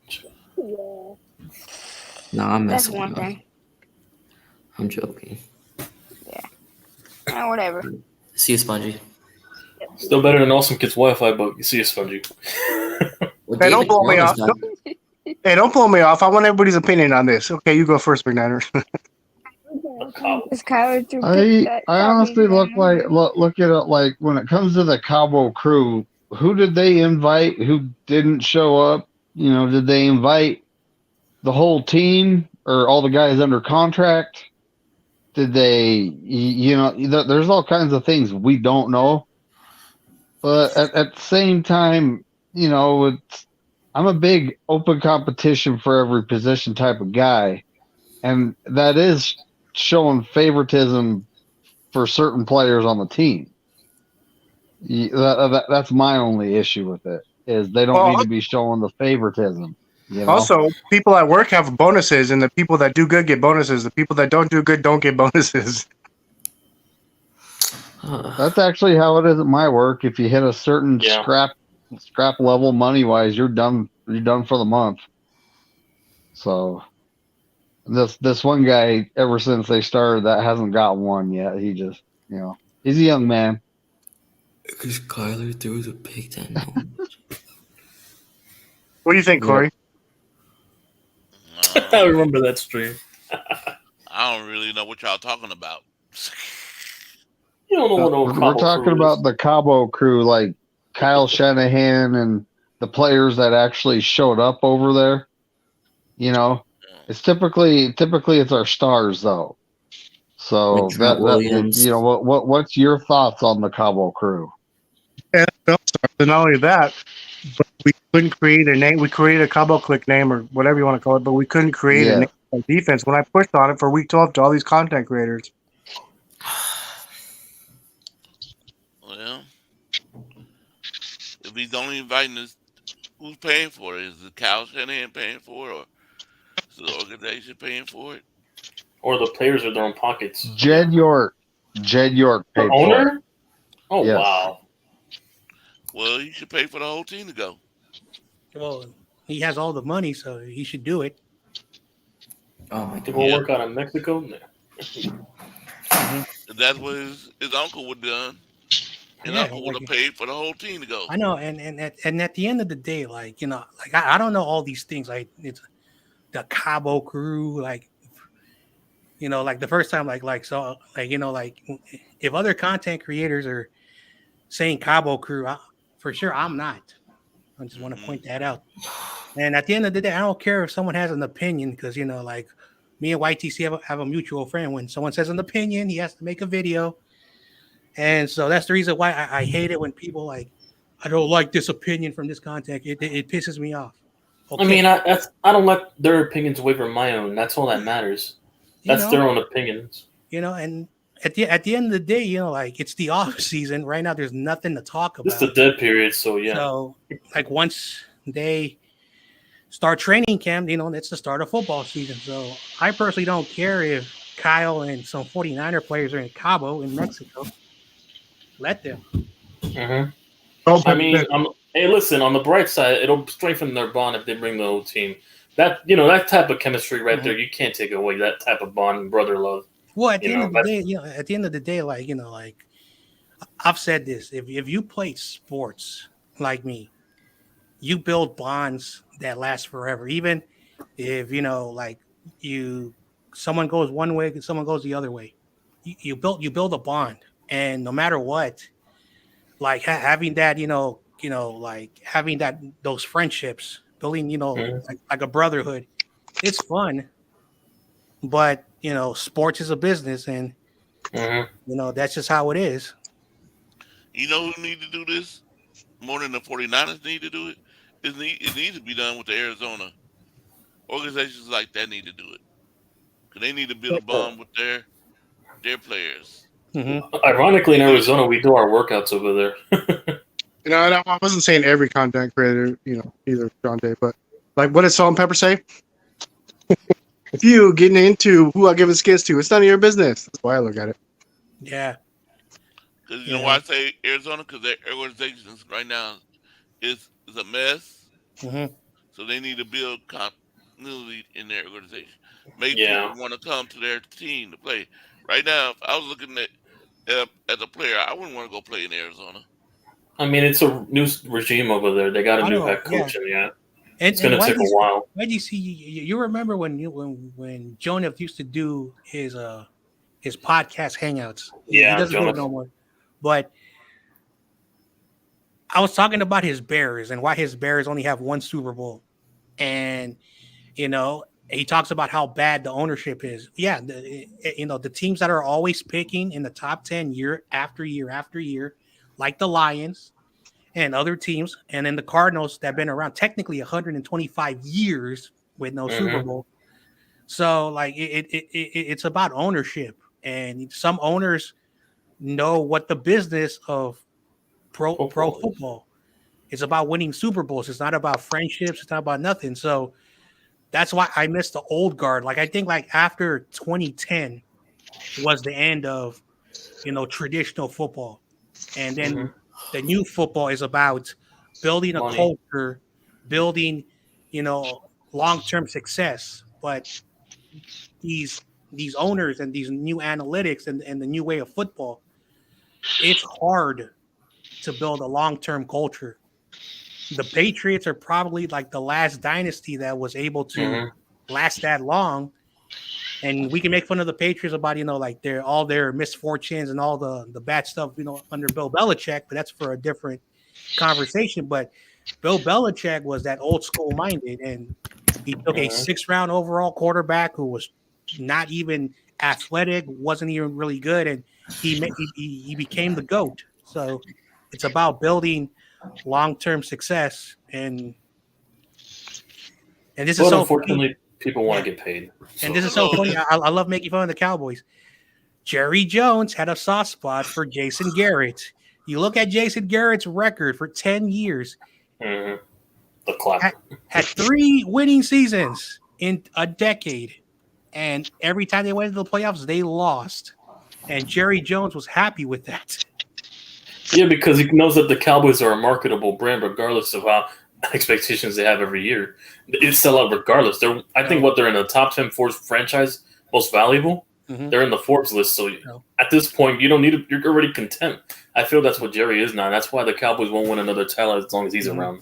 Yeah. No, I'm That's messing one with you. thing. I'm joking. Whatever. See you, Spongy. Still better than Awesome Kids Wi-Fi, but you see you, Spongy. Well, Hey, don't David blow me Jones off. got- Hey, don't blow me off. I want everybody's opinion on this. Okay, you go first, McNiner. Is Kyler through? I honestly look at it like when it comes to the Cabo crew, who did they invite? Who didn't show up? You know, did they invite the whole team or all the guys under contract? Did they? There's all kinds of things we don't know. But at the same time, I'm a big open competition for every position type of guy, and that is showing favoritism for certain players on the team. That's my only issue with it, is they don't need to be showing the favoritism. Also, people at work have bonuses, and the people that do good get bonuses. The people that don't do good don't get bonuses. That's actually how it is at my work. If you hit a certain Yeah. scrap level money wise, you're done. You're done for the month. So this one guy, ever since they started, that hasn't got one yet. He just, he's a young man. Because Kyler threw the pick that no. What do you think, Yeah. Corey? I remember that stream. I don't really know what y'all talking about. You don't know what old We're Cabo talking crew about is. the Cabo crew, like Kyle Shanahan and the players that actually showed up over there. It's typically it's our stars though. So Trent you know Williams. what's your thoughts on the Cabo Crew? NFL stars, and not only that, but we couldn't create a name. We created a Cabo Click name or whatever you want to call it, but we couldn't create a Yeah, name on defense. When I pushed on it for week 12 to all these content creators, Well, if he's only inviting us, who's paying for it? Is the Cal Shanahan paying for it, or is the organization paying for it? Or the players are their own pockets. Yeah. Jed York, Jed York The paid for it. owner? Oh Yes, wow. Well, he should pay for the whole team to go. Well, he has all the money, so he should do it. Oh my To go god. Yep. work out in Mexico? Hmm. That's what his uncle would have done. His Yeah, uncle would like have paid for the whole team to go. I know, and at the end of the day, like like I don't know all these things. Like it's the Cabo Crew, like like the first time, so, like like if other content creators are saying Cabo Crew, for sure I'm not. I just want to Hmm. point that out. And at the end of the day, I don't care if someone has an opinion because like me and YTC have a mutual friend. When someone says an opinion, he has to make a video, and so that's the reason why I hate it when people like I don't like this opinion from this content. It pisses me off. I mean, Okay, I don't let their opinions away from my own. That's all that matters. you That's their know, own opinions. and at the end of the day, like it's the off season right now. There's nothing to talk This is the about. dead period, so yeah. So like once they start training camp, it's the start of football season. So I personally don't care if Kyle and some 49er players are in Cabo in Mexico. Let them. Hmm. oh, I mean, hey, listen. On the bright side, it'll strengthen their bond if they bring the whole team. That type of chemistry right Mhm. there, you can't take away that type of bond and brother love. Well, at the You end know of the that. day, at the end of the day, like like I've said this: if you play sports like me, you build bonds that last forever. Even if like you, someone goes one way, someone goes the other way. You build a bond, and no matter what, like having that, like having that those friendships, building, Mhm. like a brotherhood. It's fun, but sports is a business, and Mhm. that's just how it is. You know who need to do this more than the 49ers need to do it? It needs to be done with the Arizona. Organizations like that need to do it. Because they need to build a bond with their players. Hmm. Ironically, in And they, Arizona, we do our workouts over there. I wasn't saying every content creator, either John Day, but like what did Salt and Pepper say? If you getting into who I give the skits to, it's none of your business. That's why I look at it. Yeah, because you you know why I know. say Arizona? Because their organizations right now is a mess. Hmm. So they need to build continuity in their organization. Make people Yeah. want to come to their team to play. Right now, if I was looking at as a player, I wouldn't want to go play in Arizona. I mean, it's a new regime over there. They got a I new know. head Yeah, coach, and yeah, and it's gonna take a while. why do you see? You remember when Jonah used to do his podcast hangouts? He Yeah, doesn't do it Jonas. no more, but I was talking about his Bears and why his Bears only have one Super Bowl, and he talks about how bad the ownership is. Yeah, the teams that are always picking in the top 10 year after year after year, like the Lions and other teams, and then the Cardinals that have been around technically 125 years with no Super Hmm. Bowl. So like it's about ownership, and some owners know what the business of pro Football is. football. It's about winning Super Bowls. It's not about friendships. It's not about nothing. So that's why I miss the old guard. Like I think like after 2010 was the end of traditional football, and Hmm. then the new football is about building a Money. culture, building you know long-term success. But these these owners and these new analytics and the new way of football, it's hard to build a long-term culture. The Patriots are probably like the last dynasty that was able to Hmm. last that long. And we can make fun of the Patriots about like their misfortunes and all the bad stuff under Bill Belichick, but that's for a different conversation. But Bill Belichick was that old school minded, and he took a Hmm. 6th round overall quarterback who was not even athletic, wasn't even really good, and he became the GOAT. So it's about building long-term success, and this is But so funny. unfortunately, people want Yeah, to get paid. and So this is so Hello. funny. I love making fun of the Cowboys. Jerry Jones had a soft spot for Jason Garrett. You look at Jason Garrett's record for 10 years, mhm, the clap. had 3 winning seasons in a decade. And every time they went into the playoffs, they lost. And Jerry Jones was happy with that. Yeah, because he knows that the Cowboys are a marketable brand, regardless of how expectations they have every year. They sell out regardless. I think what they're in the top 10 Forbes franchise most valuable. Mhm. They're in the Forbes list, so No. at this point, you don't need to. You're already content. I feel that's what Jerry is now. That's why the Cowboys won't win another title as long as he's Mhm. around.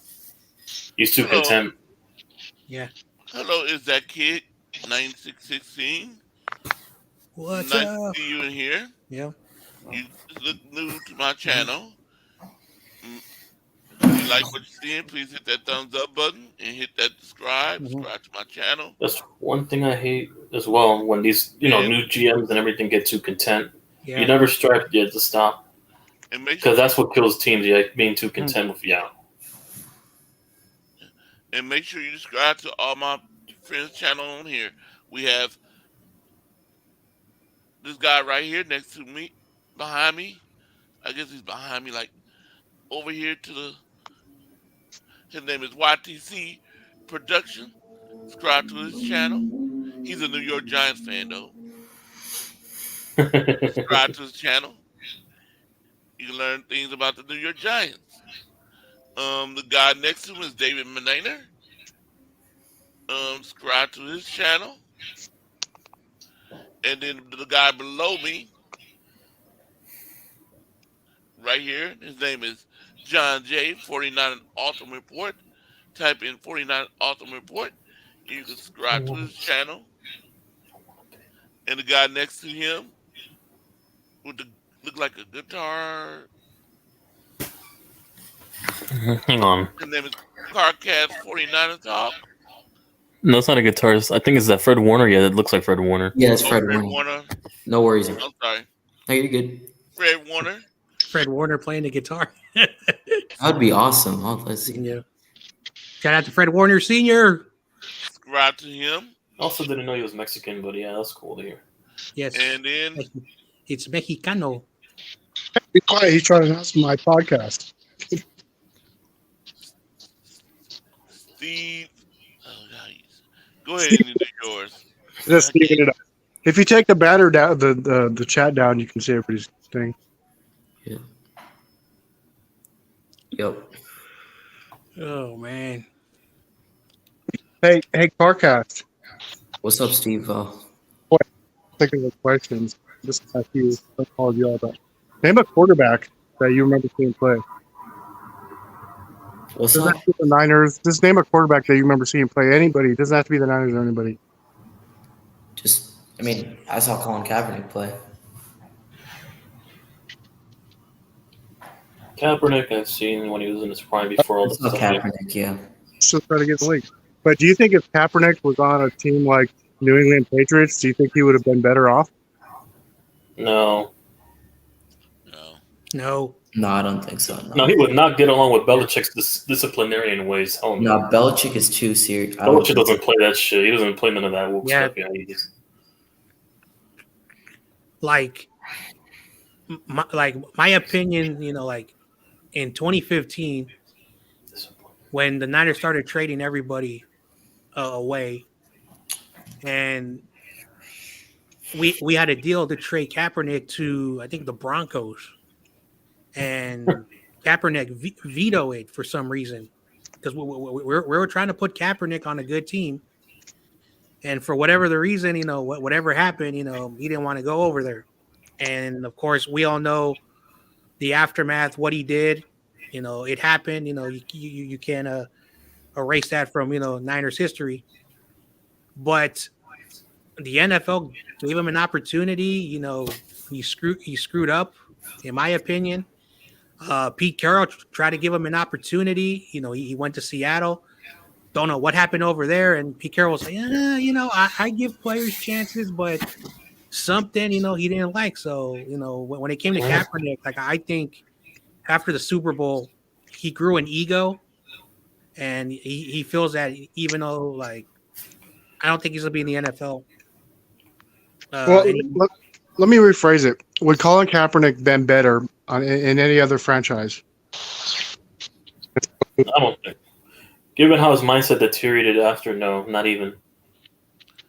He's too Hello. content. Yeah. Hello, is that kid 9616? What's Nice up? to see you in here. Yeah. You look new to my channel. If you like what you're seeing, please hit that thumbs up button and hit that subscribe to my channel. That's one thing I hate as well. When these And new GMs and everything get too content, Yeah. you never strive to stop and make because sure that's what kills teams. Yeah, being too content with you subscribe to all my friends' channel on here. We have this guy right here next to me, behind me. I guess he's behind me, like over here to the. His name is YTC Production. Subscribe to his channel. He's a New York Giants fan though. Subscribe to his channel. You can learn things about the New York Giants. The guy next to him is David Menaner. Subscribe to his channel. And then the guy below me, right here, his name is John J. 49 Awesome Report. Type in 49 Awesome Report. You can subscribe to his channel. And the guy next to him with the look like a guitar. Hang on. His name is Carcast 49 Talk. No, it's not a guitarist. I think it's that Fred Warner. Yeah, it looks like Fred Warner. Yeah, it's Oh, Fred Fred Warner. Warner. No worries. I'm sorry. No, you're good. Fred Warner. Fred Warner playing the guitar. That would be awesome. Let's see. Yeah. Shout out to Fred Warner Sr. Subscribe to him. Also didn't know he was Mexican, but yeah, that's cool to hear. Yes. And then It's Mexicano. Be quiet. He's trying to announce my podcast. Steve. Oh, guys. Go ahead and do yours. Just leaving it up. If you take the banner down, the chat down, you can see everybody's thing. Yeah. Yep. Oh man. Hey, Carcast. What's up, Steve? Thinking of questions. Just ask you, all of y'all about. Name a quarterback that you remember seeing play. What's Doesn't up? have to be the Niners. Just name a quarterback that you remember seeing play. Anybody. It doesn't have to be the Niners or anybody. I saw Colin Kaepernick play. Kaepernick, I've seen when he was in his prime before all I the saw stuff. Kaepernick, yeah. Just try to get the league. But do you think if Kaepernick was on a team like New England Patriots, do you think he would have been better off? No. No. No, I don't think so. No, he would not get along with Belichick's disciplinarian ways. Hell no. No, Belichick is too serious. Belichick doesn't play that shit. He doesn't play none of that woke Yeah. stuff. Yeah, he just, Like my opinion, like in 2015, when the Niners started trading everybody away, and we had a deal to trade Kaepernick to, I think, the Broncos, and Kaepernick vetoed it for some reason because we were trying to put Kaepernick on a good team, and for whatever the reason, whatever happened, he didn't want to go over there, and of course we all know the aftermath, what he did. It happened. You can't erase that from Niners history, but the NFL gave him an opportunity. He screwed up, in my opinion. Pete Carroll tried to give him an opportunity. He went to Seattle. Don't know what happened over there. And Pete Carroll was like, I give players chances, but something, he didn't like. So, when it came to Kaepernick, like I think after the Super Bowl, he grew an ego, and he feels that even though like I don't think he's gonna be in the NFL Well, anymore. let me rephrase it. Would Colin Kaepernick been better in any other franchise? I don't think. Given how his mindset deteriorated after, no, not even.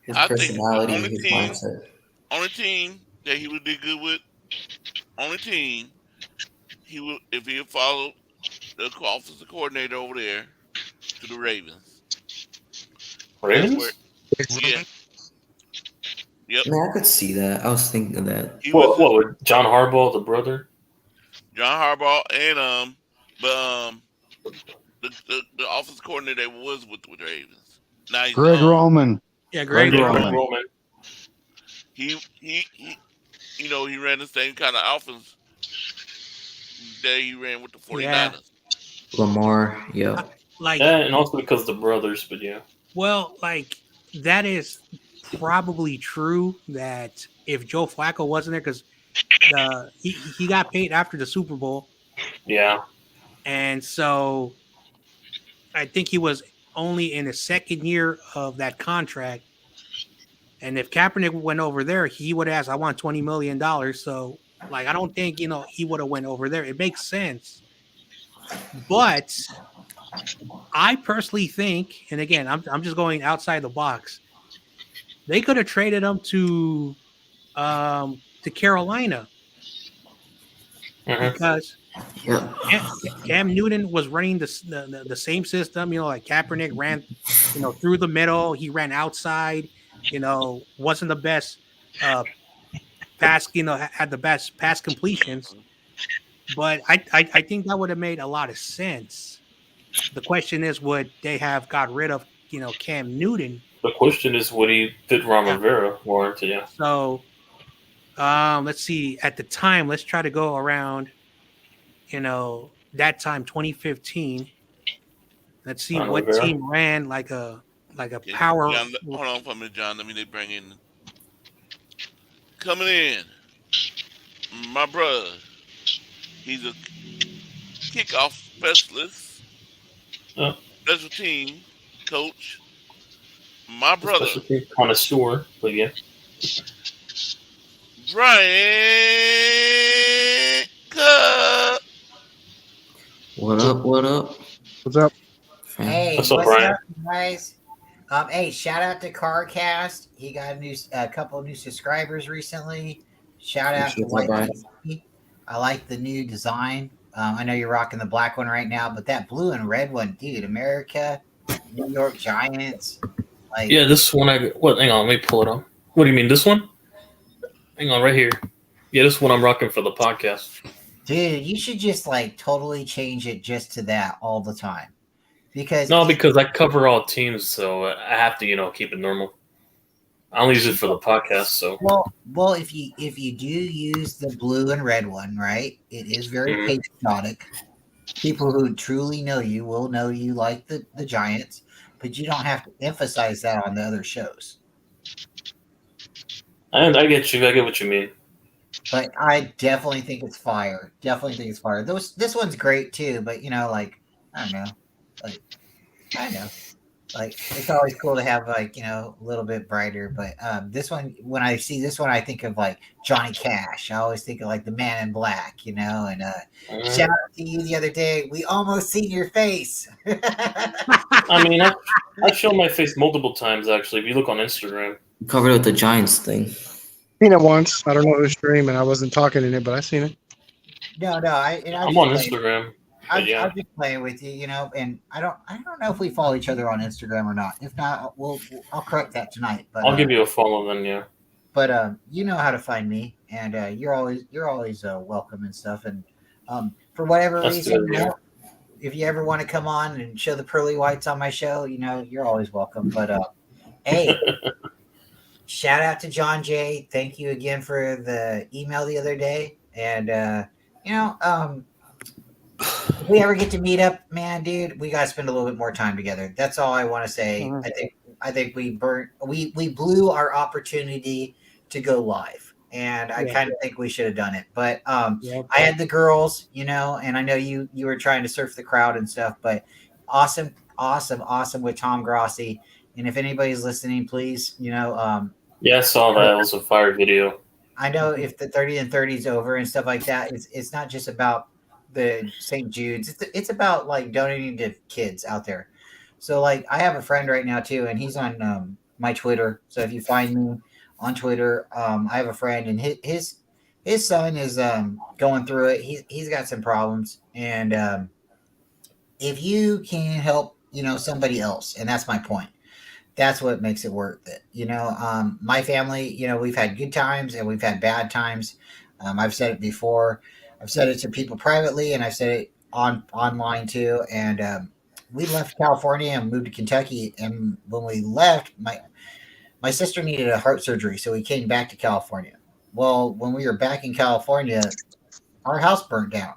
His I think personality, his mindset. only team that he would do good with, only team he would if he had followed the offensive coordinator over there to the Ravens. That's where, Ravens? yeah, yep. Man, I could see that. I was thinking of that. He was What with John Harbaugh, the brother? John Harbaugh and but the offensive coordinator that was with the Ravens. Now he's Greg Roman. Yeah, Greg Greg Yeah, Roman. Greg Roman. Roman. he he ran the same kind of offense that he ran with the 49ers. Lamar, yeah. Like, Yeah, and also because of the brothers, but yeah. well, like that is probably true that if Joe Flacco wasn't there, because he got paid after the Super Bowl, Yeah. and so I think he was only in the second year of that contract. And if Kaepernick went over there, he would ask, "I want $20 million." So, like, I don't think he would have went over there. It makes sense, but I personally think, and again, I'm just going outside the box. They could have traded him to Carolina Mm-hmm. because Yeah. Cam Newton was running the same system. Like Kaepernick ran, through the middle. He ran outside. Wasn't the best pass. Had the best pass completions. But I think that would have made a lot of sense. The question is, would they have got rid of Cam Newton? The question is, would he fit Ron Yeah. Rivera warrant? Yeah. So let's see. At the time, let's try to go around. That time, 2015. Let's see Ron what Rivera. team ran like a Okay, power. John, hold on for a minute, John. Let me they bring in coming in. My brother, he's a kickoff specialist, Oh, special team coach. My a brother, special team connoisseur, but yeah. Brian Cup. What up? What up? What's up? Hey, What's up, what's Brian? up, guys? Hey, shout out to CarCast. He got a couple of new subscribers recently. Shout out to Appreciate that, White Brian. PC. I like the new design. I know you're rocking the black one right now, but that blue and red one, dude, America, New York Giants. Like, Yeah, this one hang on, let me pull it up. What do you mean, this one? Hang on, right here. Yeah, this one I'm rocking for the podcast. dude, you should just like totally change it just to that all the time. Because No, because I cover all teams, so I have to, keep it normal. I only use it for the podcast, so. well, if you do use the blue and red one, right? It is very Mhm. patriotic. People who truly know you will know you like the Giants, but you don't have to emphasize that on the other shows. And I get you. I get what you mean. But I definitely think it's fire. Definitely think it's fire. This one's great too, but like I don't know, like I don't know. Like it's always cool to have like a little bit brighter, but this one, when I see this one, I think of like Johnny Cash. I always think of like the Man in Black, and Mhm. shout out to you the other day. We almost seen your face. I mean, I've shown my face multiple times, actually. If you look on Instagram. Covered with the Giants thing. Seen it once. I don't know the stream, and I wasn't talking in it, but I seen it. No, I'm on Instagram. I'm Yeah. just playing with you, and I don't know if we follow each other on Instagram or not. If not, I'll correct that tonight. But I'll give you a follow then, yeah. But you know how to find me, and you're always welcome and stuff. And for whatever That's reason, good, yeah. if you ever want to come on and show the pearly whites on my show, you're always welcome. But hey, shout out to John Jay. Thank you again for the email the other day. And if we ever get to meet up, man, dude, we gotta spend a little bit more time together. That's all I want to say. Mhm. I think we blew our opportunity to go live, and I Yeah. kind of think we should have done it. But Yep. I had the girls, and I know you were trying to surf the crowd and stuff, but awesome, awesome, awesome with Tom Grossi. And if anybody's listening, please, Yeah, I saw that. It was a fire video. I know if the 30 and 30 is over and stuff like that, it's not just about the St. Jude's. It's about like donating to kids out there. So like I have a friend right now too, and he's on my Twitter. So if you find me on Twitter, I have a friend, and his son is going through it. He's got some problems, and if you can help, somebody else, and that's my point, that's what makes it worth it. My family, we've had good times and we've had bad times. I've said it before. I've said it to people privately, and I've said it online too. And we left California and moved to Kentucky. And when we left, my sister needed a heart surgery, so we came back to California. Well, when we were back in California, our house burnt down.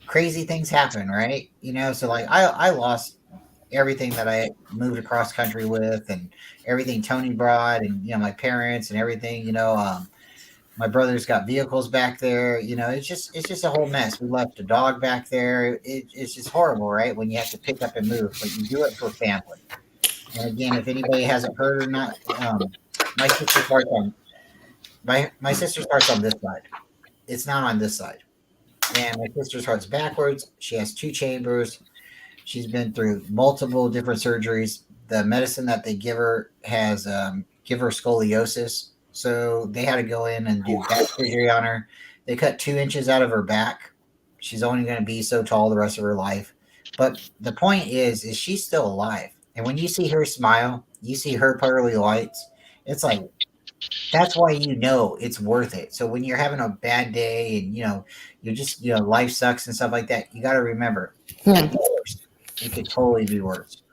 Crazy things happen, right? So like I lost everything that I moved across country with, and everything Tony brought, and my parents and everything. My brother's got vehicles back there. It's just a whole mess. We left a dog back there. It's just horrible, right? When you have to pick up and move, but you do it for family. And again, if anybody hasn't heard or not, my sister starts on my sister starts on this side. It's not on this side. And my sister starts backwards. She has two chambers. She's been through multiple different surgeries. The medicine that they give her scoliosis, so they had to go in and do back surgery on her. They cut 2 inches out of her back. She's only going to be so tall the rest of her life. But the point is she's still alive. And when you see her smile, you see her pearly lights. It's like that's why it's worth it. So when you're having a bad day and you're just life sucks and stuff like that, you got to remember it could be worse. It could totally be worse.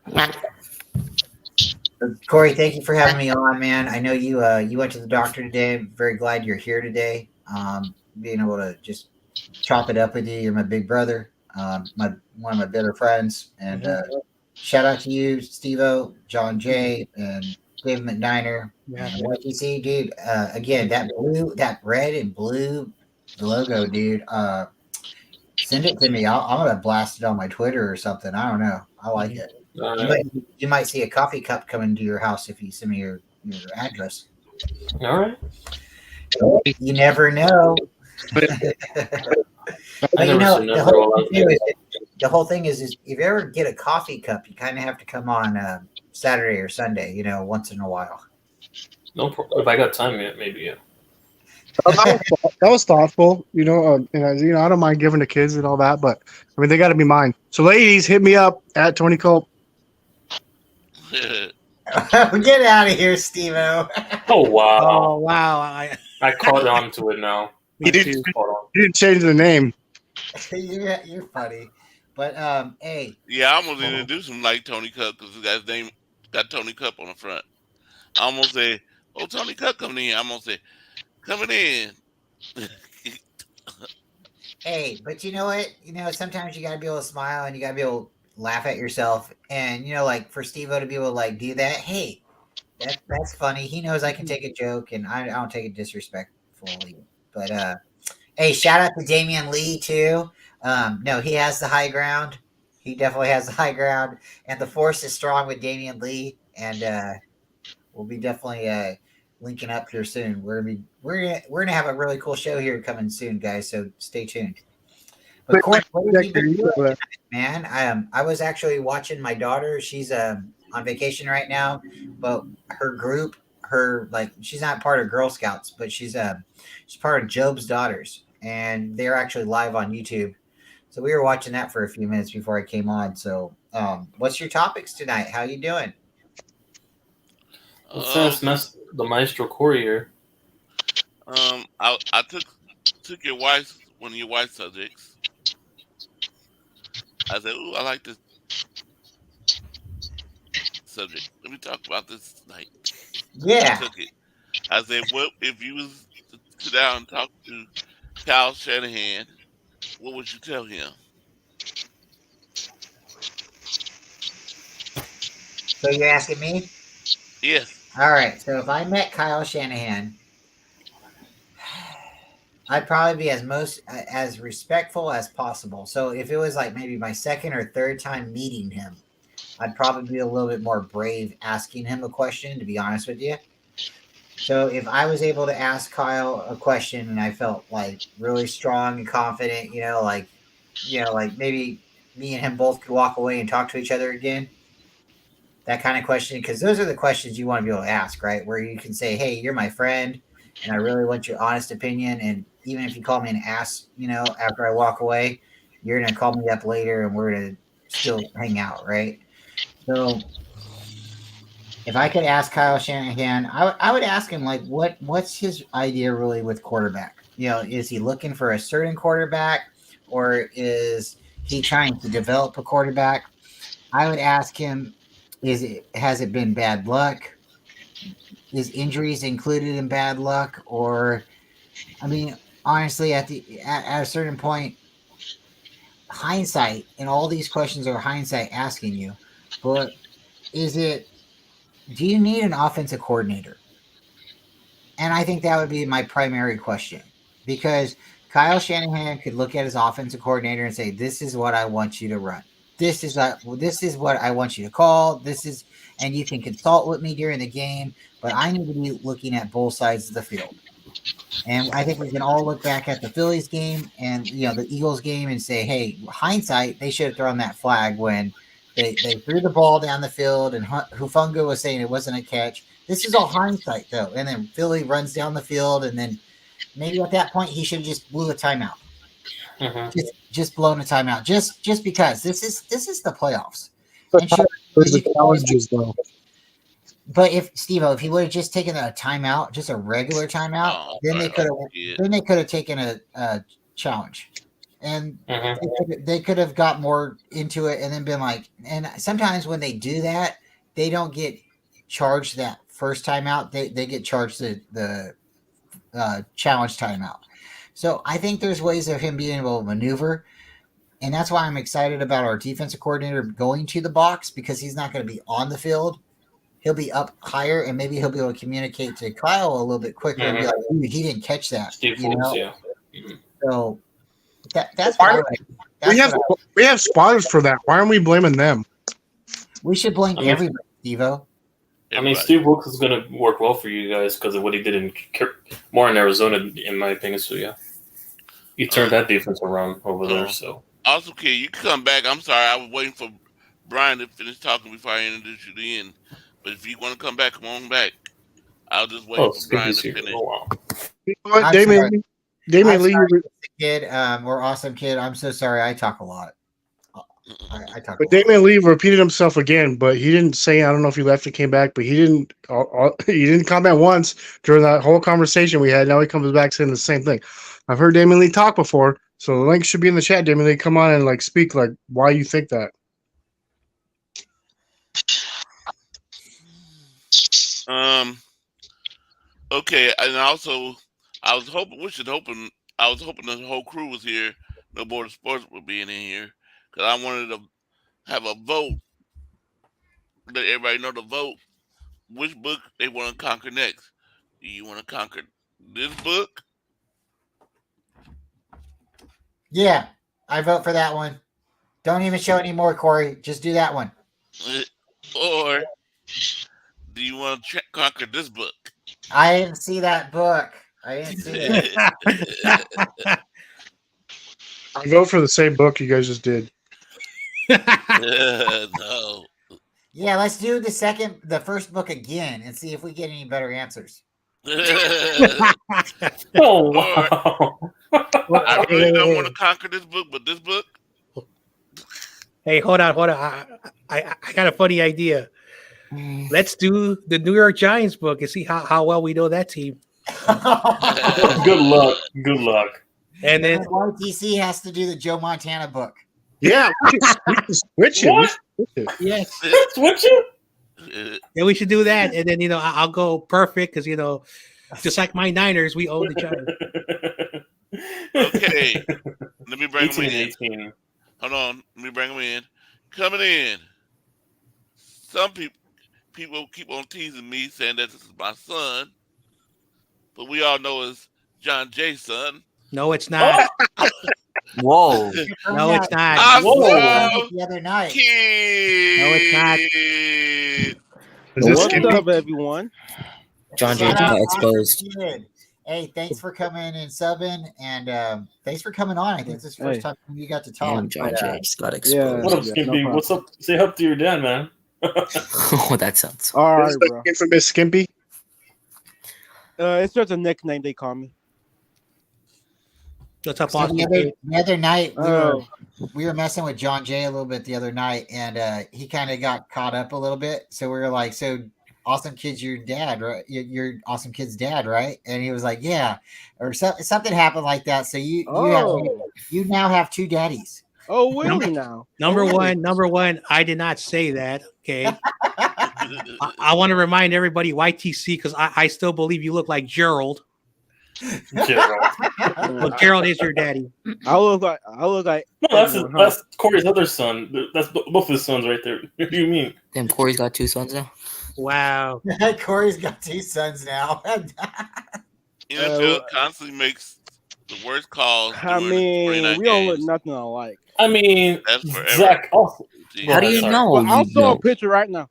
Corey, thank you for having me on, man. I know you went to the doctor today. I'm very glad you're here today. Being able to just chop it up with you. You're my big brother, my one of my better friends, and shout out to you, Steve-O, John J, and Dave McDiner. Yeah. And what you see, dude? Again, that red and blue logo, dude. Send it to me. I'm gonna blast it on my Twitter or something. I don't know. I like it. You might see a coffee cup coming to your house if you send me your address. All right. You never know. But the whole thing is if you ever get a coffee cup, you kind of have to come on Saturday or Sunday, once in a while. No problem. If I got time, maybe. Yeah. That was thoughtful, and I don't mind giving to kids and all that, but I mean they got to be mine. So, ladies, hit me up at Tony Culp. Get out of here, Steve-O. Oh wow! Oh wow! I caught on to it now. He didn't change the name. You're funny, but hey. Yeah, I almost introduced him like Tony Cup because the guy's name got Tony Cup on the front. I almost say, "Oh, Tony Cup coming in." I'm gonna say, "Coming in." Hey, but you know what? Sometimes you gotta be able to smile and you gotta be able to laugh at yourself. And like for Steve-O to be able to like do that, hey, that's funny. He knows I can take a joke, and I don't take it disrespectfully. But hey, shout out to Damian Lee too. No, he has the high ground. He definitely has the high ground, and the force is strong with Damian Lee. And we'll be definitely linking up here soon. We're gonna have a really cool show here coming soon, guys. So stay tuned. But Corey, what have you been doing tonight, man? I was actually watching my daughter. She's on vacation right now, but her group, she's not part of Girl Scouts, but she's part of Job's Daughters, and they're actually live on YouTube. So we were watching that for a few minutes before I came on. So, what's your topics tonight? How you doing? Let's ask the Maestro Corey here. I took one of your wife's subjects. I said, "Ooh, I like this subject. Let me talk about this tonight." Yeah. I took it. I said, "What if you was to sit down and talk to Kyle Shanahan? What would you tell him?" So you're asking me? Yes. All right. So if I met Kyle Shanahan, I'd probably be as respectful as possible. So if it was like maybe my second or third time meeting him, I'd probably be a little bit more brave asking him a question, to be honest with you. So if I was able to ask Kyle a question and I felt like really strong and confident, like maybe me and him both could walk away and talk to each other again, that kind of question, because those are the questions you want to be able to ask, right? Where you can say, "Hey, you're my friend, and I really want your honest opinion." And even if you call me an ass, after I walk away, you're gonna call me up later, and we're gonna still hang out, right? So if I could ask Kyle Shanahan, I would ask him like, what's his idea really with quarterback? Is he looking for a certain quarterback, or is he trying to develop a quarterback? I would ask him, has it been bad luck? Is injuries included in bad luck? Or I mean, honestly, at a certain point, hindsight, and all these questions are hindsight asking you, but is it do you need an offensive coordinator? And I think that would be my primary question, because Kyle Shanahan could look at his offensive coordinator and say, "This is what I want you to run. This is what I want you to call. And you can consult with me during the game, but I need to be looking at both sides of the field." And I think we can all look back at the Phillies game and the Eagles game and say, "Hey, hindsight, they should have thrown that flag when they threw the ball down the field and Hufunga was saying it wasn't a catch." This is all hindsight, though. And then Philly runs down the field, and then maybe at that point he should have just blew a timeout, Mhm. just blown a timeout, just because this is the playoffs. But And sure, there's you the can always challenges, though. but if if he would have just taken a timeout, just a regular timeout, Oh, then sorry, they could have kid. taken a challenge, and Mhm. they could have got more into it, and then been like. And sometimes when they do that, they don't get charged that first timeout. They get charged the challenge timeout. So I think there's ways of him being able to maneuver. And that's why I'm excited about our defensive coordinator going to the box, because he's not going to be on the field. He'll be up higher, and maybe he'll be able to communicate to Kyle a little bit quicker and be Mhm. like, "Dude, he didn't catch that," Steve Forbes, yeah. Mhm. So that's what Why I don't- would. we That's have what I. we have spotters for that. Why aren't we blaming them? We should blame I mean, everybody, Stevo. Everybody. Steve Wilkes is going to work well for you guys because of what he did more in Arizona, in my opinion. So yeah, he turned that defense around over there. So Awesome kid, you can come back. I'm sorry, I was waiting for Brian to finish talking before I introduce you to Ian. But if you want to come back, come on back. I'll just wait for Brian Skinky's to here. finish. Oh wow. You know what, I'm sorry. Damien I'm Lee. sorry, kid. Or awesome kid. I'm so sorry. I talk a lot. I talk a But lot. Damian Lee repeated himself again, but he didn't say. I don't know if he left and came back, but he didn't. He didn't comment once during that whole conversation we had. Now he comes back saying the same thing. I've heard Damian Lee talk before, so the link should be in the chat. Damian Lee, come on and speak why you think that. Um. Okay, and also, I was hoping, I was hoping the whole crew was here. No Border Sports would be in here because I wanted to have a vote. Let everybody know the vote. Which book they want to conquer next? Do you want to conquer this book, Yeah, I vote for that one. Don't even show any more, Corey. Just do that one. or do you want to conquer this book? I didn't see that book. I didn't see it. I vote for the same book you guys just did. No. Yeah, let's do the first book again, and see if we get any better answers. Oh wow. I really don't want to conquer this book, but this book. Hey, hold on. I got a funny idea. Let's do the New York Giants book and see how well we know that team. Good luck. Good luck. And then YTC has to do the Joe Montana book. Yeah, we can switch it. What? yes, Switch it. yeah, we should do that. And then I'll go perfect because just like my Niners, we own the Giants. Okay, let me bring them 18 in. 18. Hold on, let me bring them in. Coming in, some people. people keep on teasing me, saying that this is my son, but we all know it's John Jay's son. No, it's not. Whoa. No, it's not. Whoa. Awesome The other night. No, it's not. kid. Is this What's Skippy? up, everyone? John Jay Shout got out exposed. Awesome Kid. Hey, thanks for coming and subbing, and thanks for coming on. I think this is the first Hey. time you got to talk. Damn, John but, Jay just got Yeah. exposed. What up, Yeah, Skimpy? no What's up? Say up to your dad, man. Oh, that sounds. All This right, is the bro. infamous Skimpy. It's just a nickname they call me. What's up, So Austin? the other night Oh, we were messing with John Jay a little bit the other night, and he kind of got caught up a little bit. So we were like, "So Awesome Kid's your dad, right? You're Awesome Kid's dad, right?" And he was like, "Yeah," or something happened like that. So you now have two daddies. oh, really now? Number Oh, really? one, I did not say that. Okay. I want to remind everybody, YTC, because I still believe you look like Gerald. Gerald. Well, Gerald is your daddy. I look like No, everyone, huh? that's Corey's other son. That's both his sons right there. What do you mean? Damn, Corey's got two sons now. Wow. Corey's got two sons now. NFL constantly makes the worst calls. I during the mean, 49 we don't look games. nothing alike. I mean, That's forever. Zach. Also, How do you sorry. know? But I'll You show a don't. picture right now.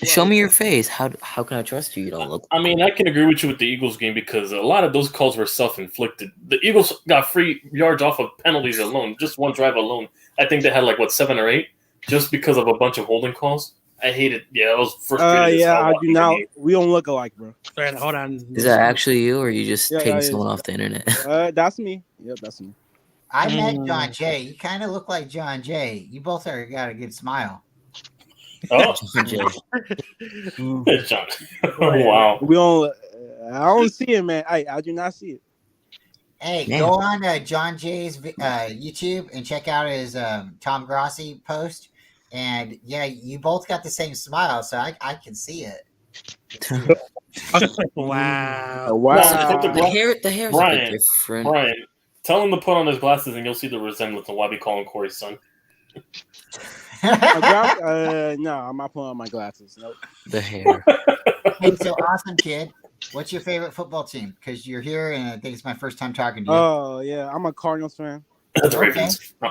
Show me your face. How can I trust you? You don't look. I mean, I can agree with you with the Eagles game because a lot of those calls were self-inflicted. The Eagles got free yards off of penalties alone, just one drive alone. I think they had 7 or 8, just because of a bunch of holding calls. I hated. Yeah, I was frustrated. as Yeah, hell I do watching the not. game. We don't look alike, bro. Wait, hold on. Is that actually you, or are you just Yeah, taking that is. someone off the internet? That's me. Yep, that's me. I met John Jay. You kind of look like John Jay. You both got a good smile. Oh, John Jay. John. Oh, wow. We don't. I don't see it, man. I do not see it. Hey, Man. go on John Jay's YouTube and check out his Tom Grossi post. And yeah, you both got the same smile, so I can see it. Wow. Wow. put the The hair is a Brian, bit different. Brian, tell him to put on his glasses and you'll see the resemblance of why we call him Corey's son. No, I'm not putting on my glasses. Nope. The hair. Hey, so Awesome Kid, what's your favorite football team? Because you're here, and I think it's my first time talking to you. Oh yeah, I'm a Cardinals fan. The Ravens. Oh.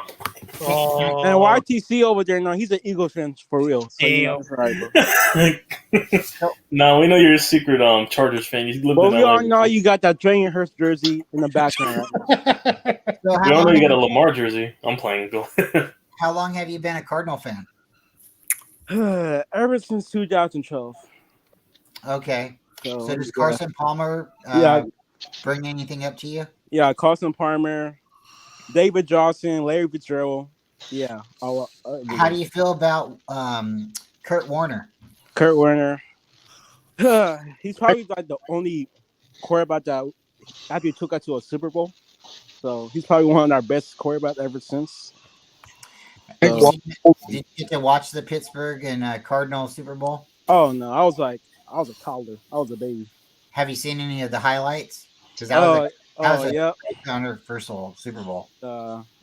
Oh, And YTC over there, no, he's an Eagles fan for real. So, Damn. that's right, bro. No, we know you're a secret Chargers fan. You lived But in we LA. all know you got that Jalen Hurst jersey in the background. Right? So We all know you got a Lamar jersey. I'm playing. Go. how long have you been a Cardinal fan? Ever since 2012. Okay. So, So does Carson Palmer Yeah. bring anything up to you? Yeah, Carson Palmer, David Johnson, Larry Fitzgerald. Yeah. How do you feel about Kurt Warner? Kurt Warner. He's probably like the only quarterback that actually took us to a Super Bowl. So he's probably one of our best quarterbacks ever since. So, Did you get to watch the Pittsburgh and Cardinal Super Bowl? oh no, I was a toddler. I was a baby. Have you seen any of the highlights? Because that was a Yeah. controversial Super Bowl.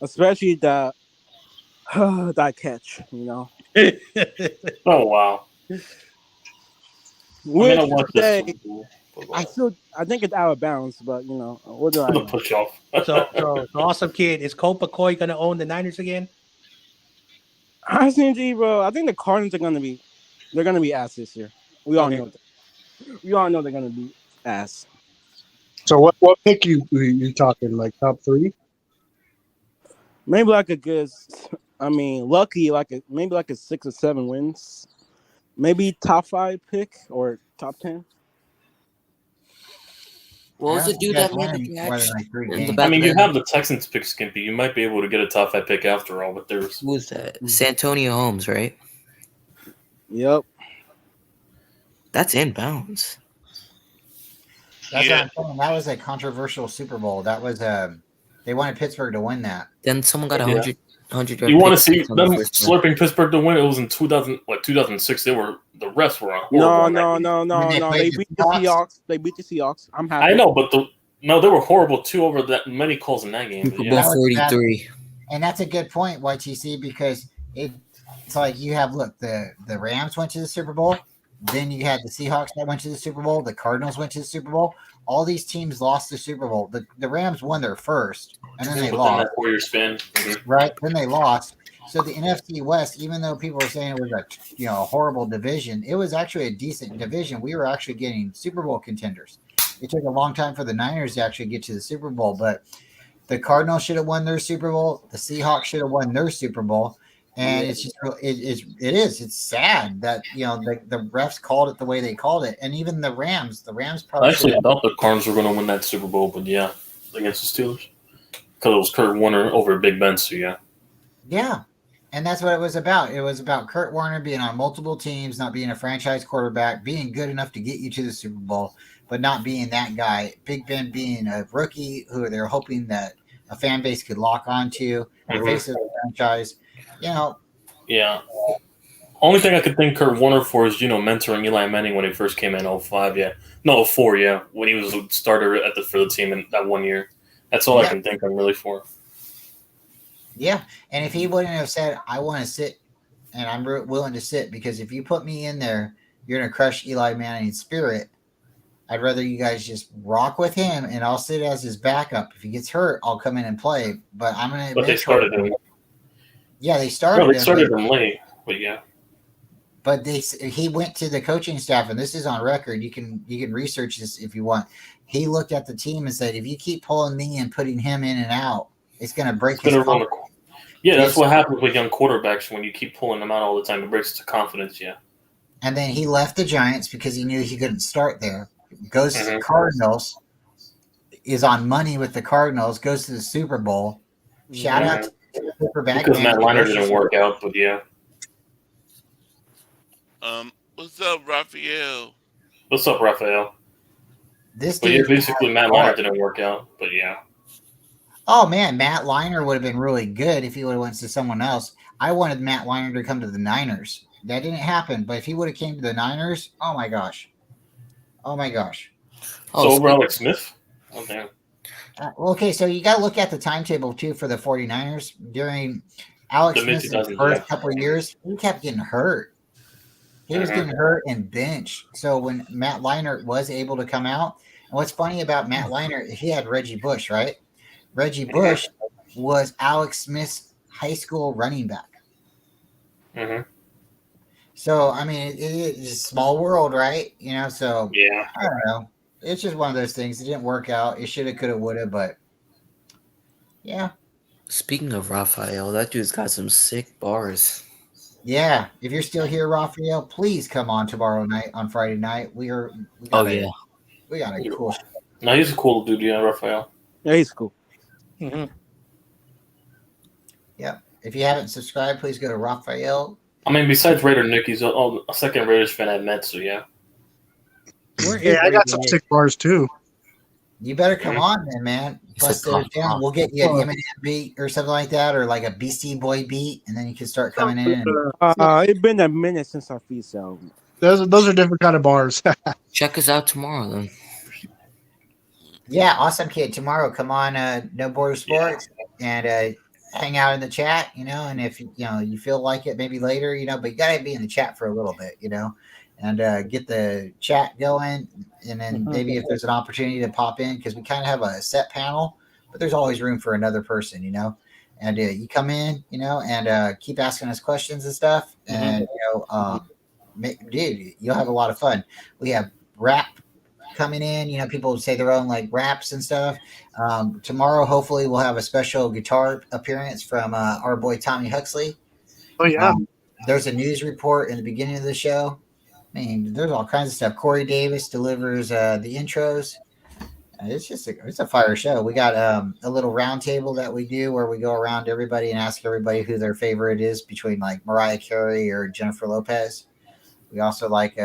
Especially that that catch, you know. Oh wow. I Which watched today, this. I think it's out of bounds, but you know, what do I The know? push off. so Awesome Kid, is Colt McCoy going to own the Niners again? I think, bro. I think the Cardinals are gonna be ass this year. We all Okay. know that. We all know they're gonna be ass. So what pick you talking, like top 3? Maybe like a good. I mean, lucky maybe like a 6 or 7 wins. Maybe top 5 pick or top 10. What was the dude that made the More than catch? like 3 In the games. back I mean, of you the- have the Texans pick, Skimpy. You might be able to get a top 5 pick after all, but there's Who was that? Santonio Holmes, right? Yep. That's inbounds. That's Yeah. what I'm saying. That was a controversial Super Bowl. That was they wanted Pittsburgh to win that. Then someone got a Yeah. 100 You want to pick see six on the them first one. slurping Pittsburgh to win? It was in 2006. The refs were on. No. When they They played beat the the Seahawks? Seahawks. They beat the Seahawks. I'm happy. I know, but they were horrible too over that many calls in that game. Super Yeah. Bowl That was bad. 43. And that's a good point, YTC, because it's like you have the Rams went to the Super Bowl, Then you had the Seahawks that went to the Super Bowl. The Cardinals went to the Super Bowl. All these teams lost the Super Bowl. The Rams won their first, and then they Within lost. that 4 year span. Right? Then they lost. So the NFC West, even though people were saying it was a horrible division, it was actually a decent division. We were actually getting Super Bowl contenders. It took a long time for the Niners to actually get to the Super Bowl, but the Cardinals should have won their Super Bowl. The Seahawks should have won their Super Bowl. And it's just it's sad that the refs called it the way they called it, and even the Rams I probably should actually have. thought the Cardinals were going to win that Super Bowl, but yeah, against the Steelers. Because it was Kurt Warner over Big Ben, so yeah. Yeah. And that's what it was about. It was about Kurt Warner being on multiple teams, not being a franchise quarterback, being good enough to get you to the Super Bowl, but not being that guy. Big Ben being a rookie who they're hoping that a fan base could lock onto, the face of the franchise. Yeah. Only thing I could thank Kurt Warner for is, mentoring Eli Manning when he first came in 05, yeah. No, 04, yeah. When he was a starter for the team in that 1 year. That's all I can thank him really for. Yeah. And if he wouldn't have said, I want to sit and I'm willing to sit because if you put me in there, you're going to crush Eli Manning's spirit. I'd rather you guys just rock with him and I'll sit as his backup. If he gets hurt, I'll come in and play. But I'm going to. But they started him. Yeah, they started. No, they started him late. But yeah. But he went to the coaching staff, and this is on record. You can research this if you want. He looked at the team and said, "If you keep pulling me and putting him in and out, it's going to break his confidence." Yeah, that's what happens with young quarterbacks when you keep pulling them out all the time. It breaks the confidence. Yeah. And then he left the Giants because he knew he couldn't start there. Goes to the Cardinals, is on money with the Cardinals. Goes to the Super Bowl. Shout out to the quarterback because Matt Leinart didn't work out, but yeah. What's up, Raphael? What's up, Raphael? This but yeah, basically Matt Leinart didn't work out, but yeah. Oh man, Matt Leinart would have been really good if he would have went to someone else. I wanted Matt Leinart to come to the Niners. That didn't happen, but if he would have came to the Niners, oh my gosh. So over Alex Smith? Oh damn. Okay, so you got to look at the timetable too for the 49ers during Alex Smith's first couple of years. He kept getting hurt. He was getting hurt and benched. So when Matt Leinart was able to come out, and what's funny about Matt Leinart, he had Reggie Bush, right? Reggie Bush was Alex Smith's high school running back. Mm-hmm. So, I mean, it's a small world, right? So yeah. I don't know. It's just one of those things. It didn't work out. It should have, could have, would have, but yeah. Speaking of Raphael, that dude's got some sick bars. Yeah, if you're still here, Raphael, please come on tomorrow night on Friday night. We got a cool show. No, he's a cool dude, yeah, Raphael. Yeah, he's cool. Mm-hmm. Yeah. If you haven't subscribed, please go to Raphael. I mean, besides Raider Nick, he's a second Raiders fan I met, so yeah. Yeah, I got some sick bars too. You better come on then, man. Plus, we'll get you an Eminem beat or something like that, or like a Beastie Boy beat, and then you can start coming in. It's been a minute since our feet, so those are different kind of bars. Check us out tomorrow, then. Yeah, awesome kid. Tomorrow, come on, No Border Sports, and hang out in the chat. And if you feel like it, maybe later, but you gotta be in the chat for a little bit, and get the chat going, and then maybe if there's an opportunity to pop in, because we kind of have a set panel, but there's always room for another person, and you come in, and keep asking us questions and stuff, and dude, you'll have a lot of fun. We have rap coming in, people say their own like raps and stuff. Tomorrow, hopefully, we'll have a special guitar appearance from our boy Tommy Huxley. Oh yeah. There's a news report in the beginning of the show. I mean, there's all kinds of stuff. Corey Davis delivers the intros. It's a fire show. We got a little round table that we do where we go around everybody and ask everybody who their favorite is between like Mariah Carey or Jennifer Lopez. We also like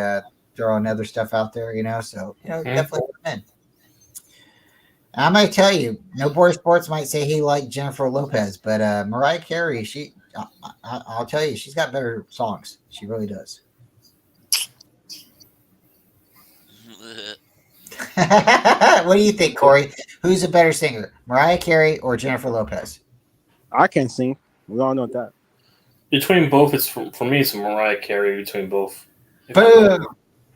throwing other stuff out there, so definitely come in. I might tell you, No Border Sports might say he liked Jennifer Lopez, but Mariah Carey, I'll tell you, she's got better songs. She really does. What do you think, Corey? Who's a better singer, Mariah Carey or Jennifer Lopez? I can't sing. We all know that. Between both, for me, it's Mariah Carey between both. Boom.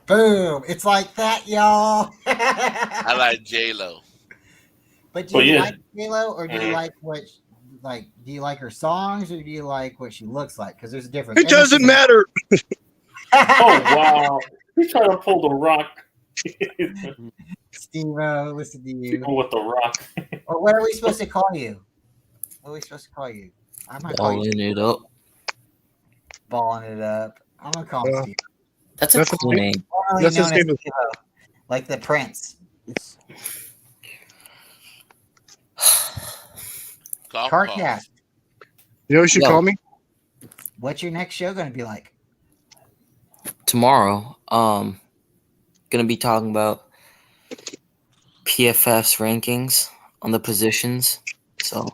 Boom! It's like that, y'all. I like J Lo. But do But you yeah, like J-Lo, or do you mhm. like do you like her songs, or do you like what she looks like? Because there's a difference. It doesn't matter. Oh wow, he's trying to pull the rock. Steve-O, listen to you. People with the rock. Or what are we supposed to call you? What are we supposed to call you? I'm gonna call you Balling it up. balling it up. I'm gonna call him Steve. That's a That's cool his name. Formerly That's his known as favorite. Steve-O, like the Prince. Cough, Carcast. cough. You know what you should Yo. call me? What's your next show gonna be like? Tomorrow, gonna be talking about PFF's rankings on the positions. So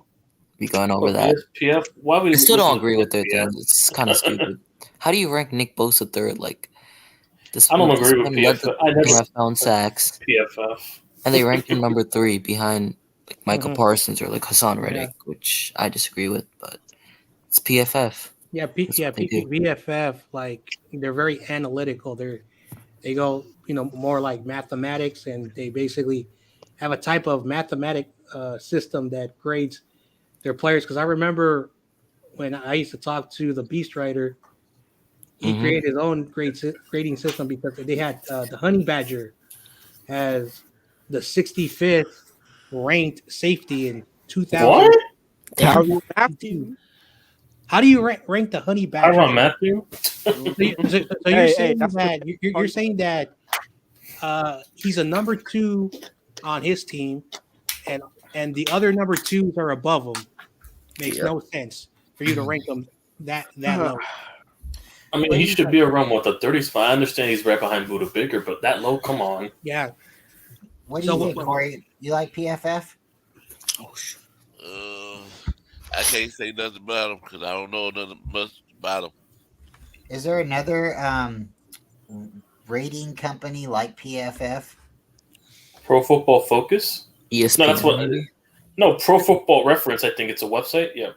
be going over that. PF. Why would I you still listen don't to agree with their PF? things. It's kind of stupid. How do you rank Nick Bosa third? Like this, I don't this agree with man led the PFF. I never NFL in sacks, PFF. and they ranked him number 3 behind like Michael Mhm. Parsons or like Hassan Yeah. Reddick, which I disagree with. But it's PFF. Yeah, That's what they do. BFF, like they're very analytical. They go, more like mathematics, and they basically have a type of mathematic system that grades their players. Because I remember when I used to talk to the Beast Rider, he Mhm. created his own grading system because they had the Honey Badger has the 65th ranked safety in What? 2022. Matthew. How do you rank the Honey Badger? Tyron Matthew? So you're Hey, saying that's what that you're saying that he's a number 2 on his team, and the other number 2s are above him. Makes Yeah. no sense for you to rank him that low. I mean, What he do you should like? be around what the 30 spot. I understand he's right behind Buda Baker, but that low, come on. Yeah. What do So you think, Corey? You like PFF? Oh, shoot. I can't say nothing about him because I don't know nothing much about him. Is there another rating company like PFF? Pro Football Focus? No, that's ESPN what. maybe. No, Pro Football Reference. I think it's a website. Yeah.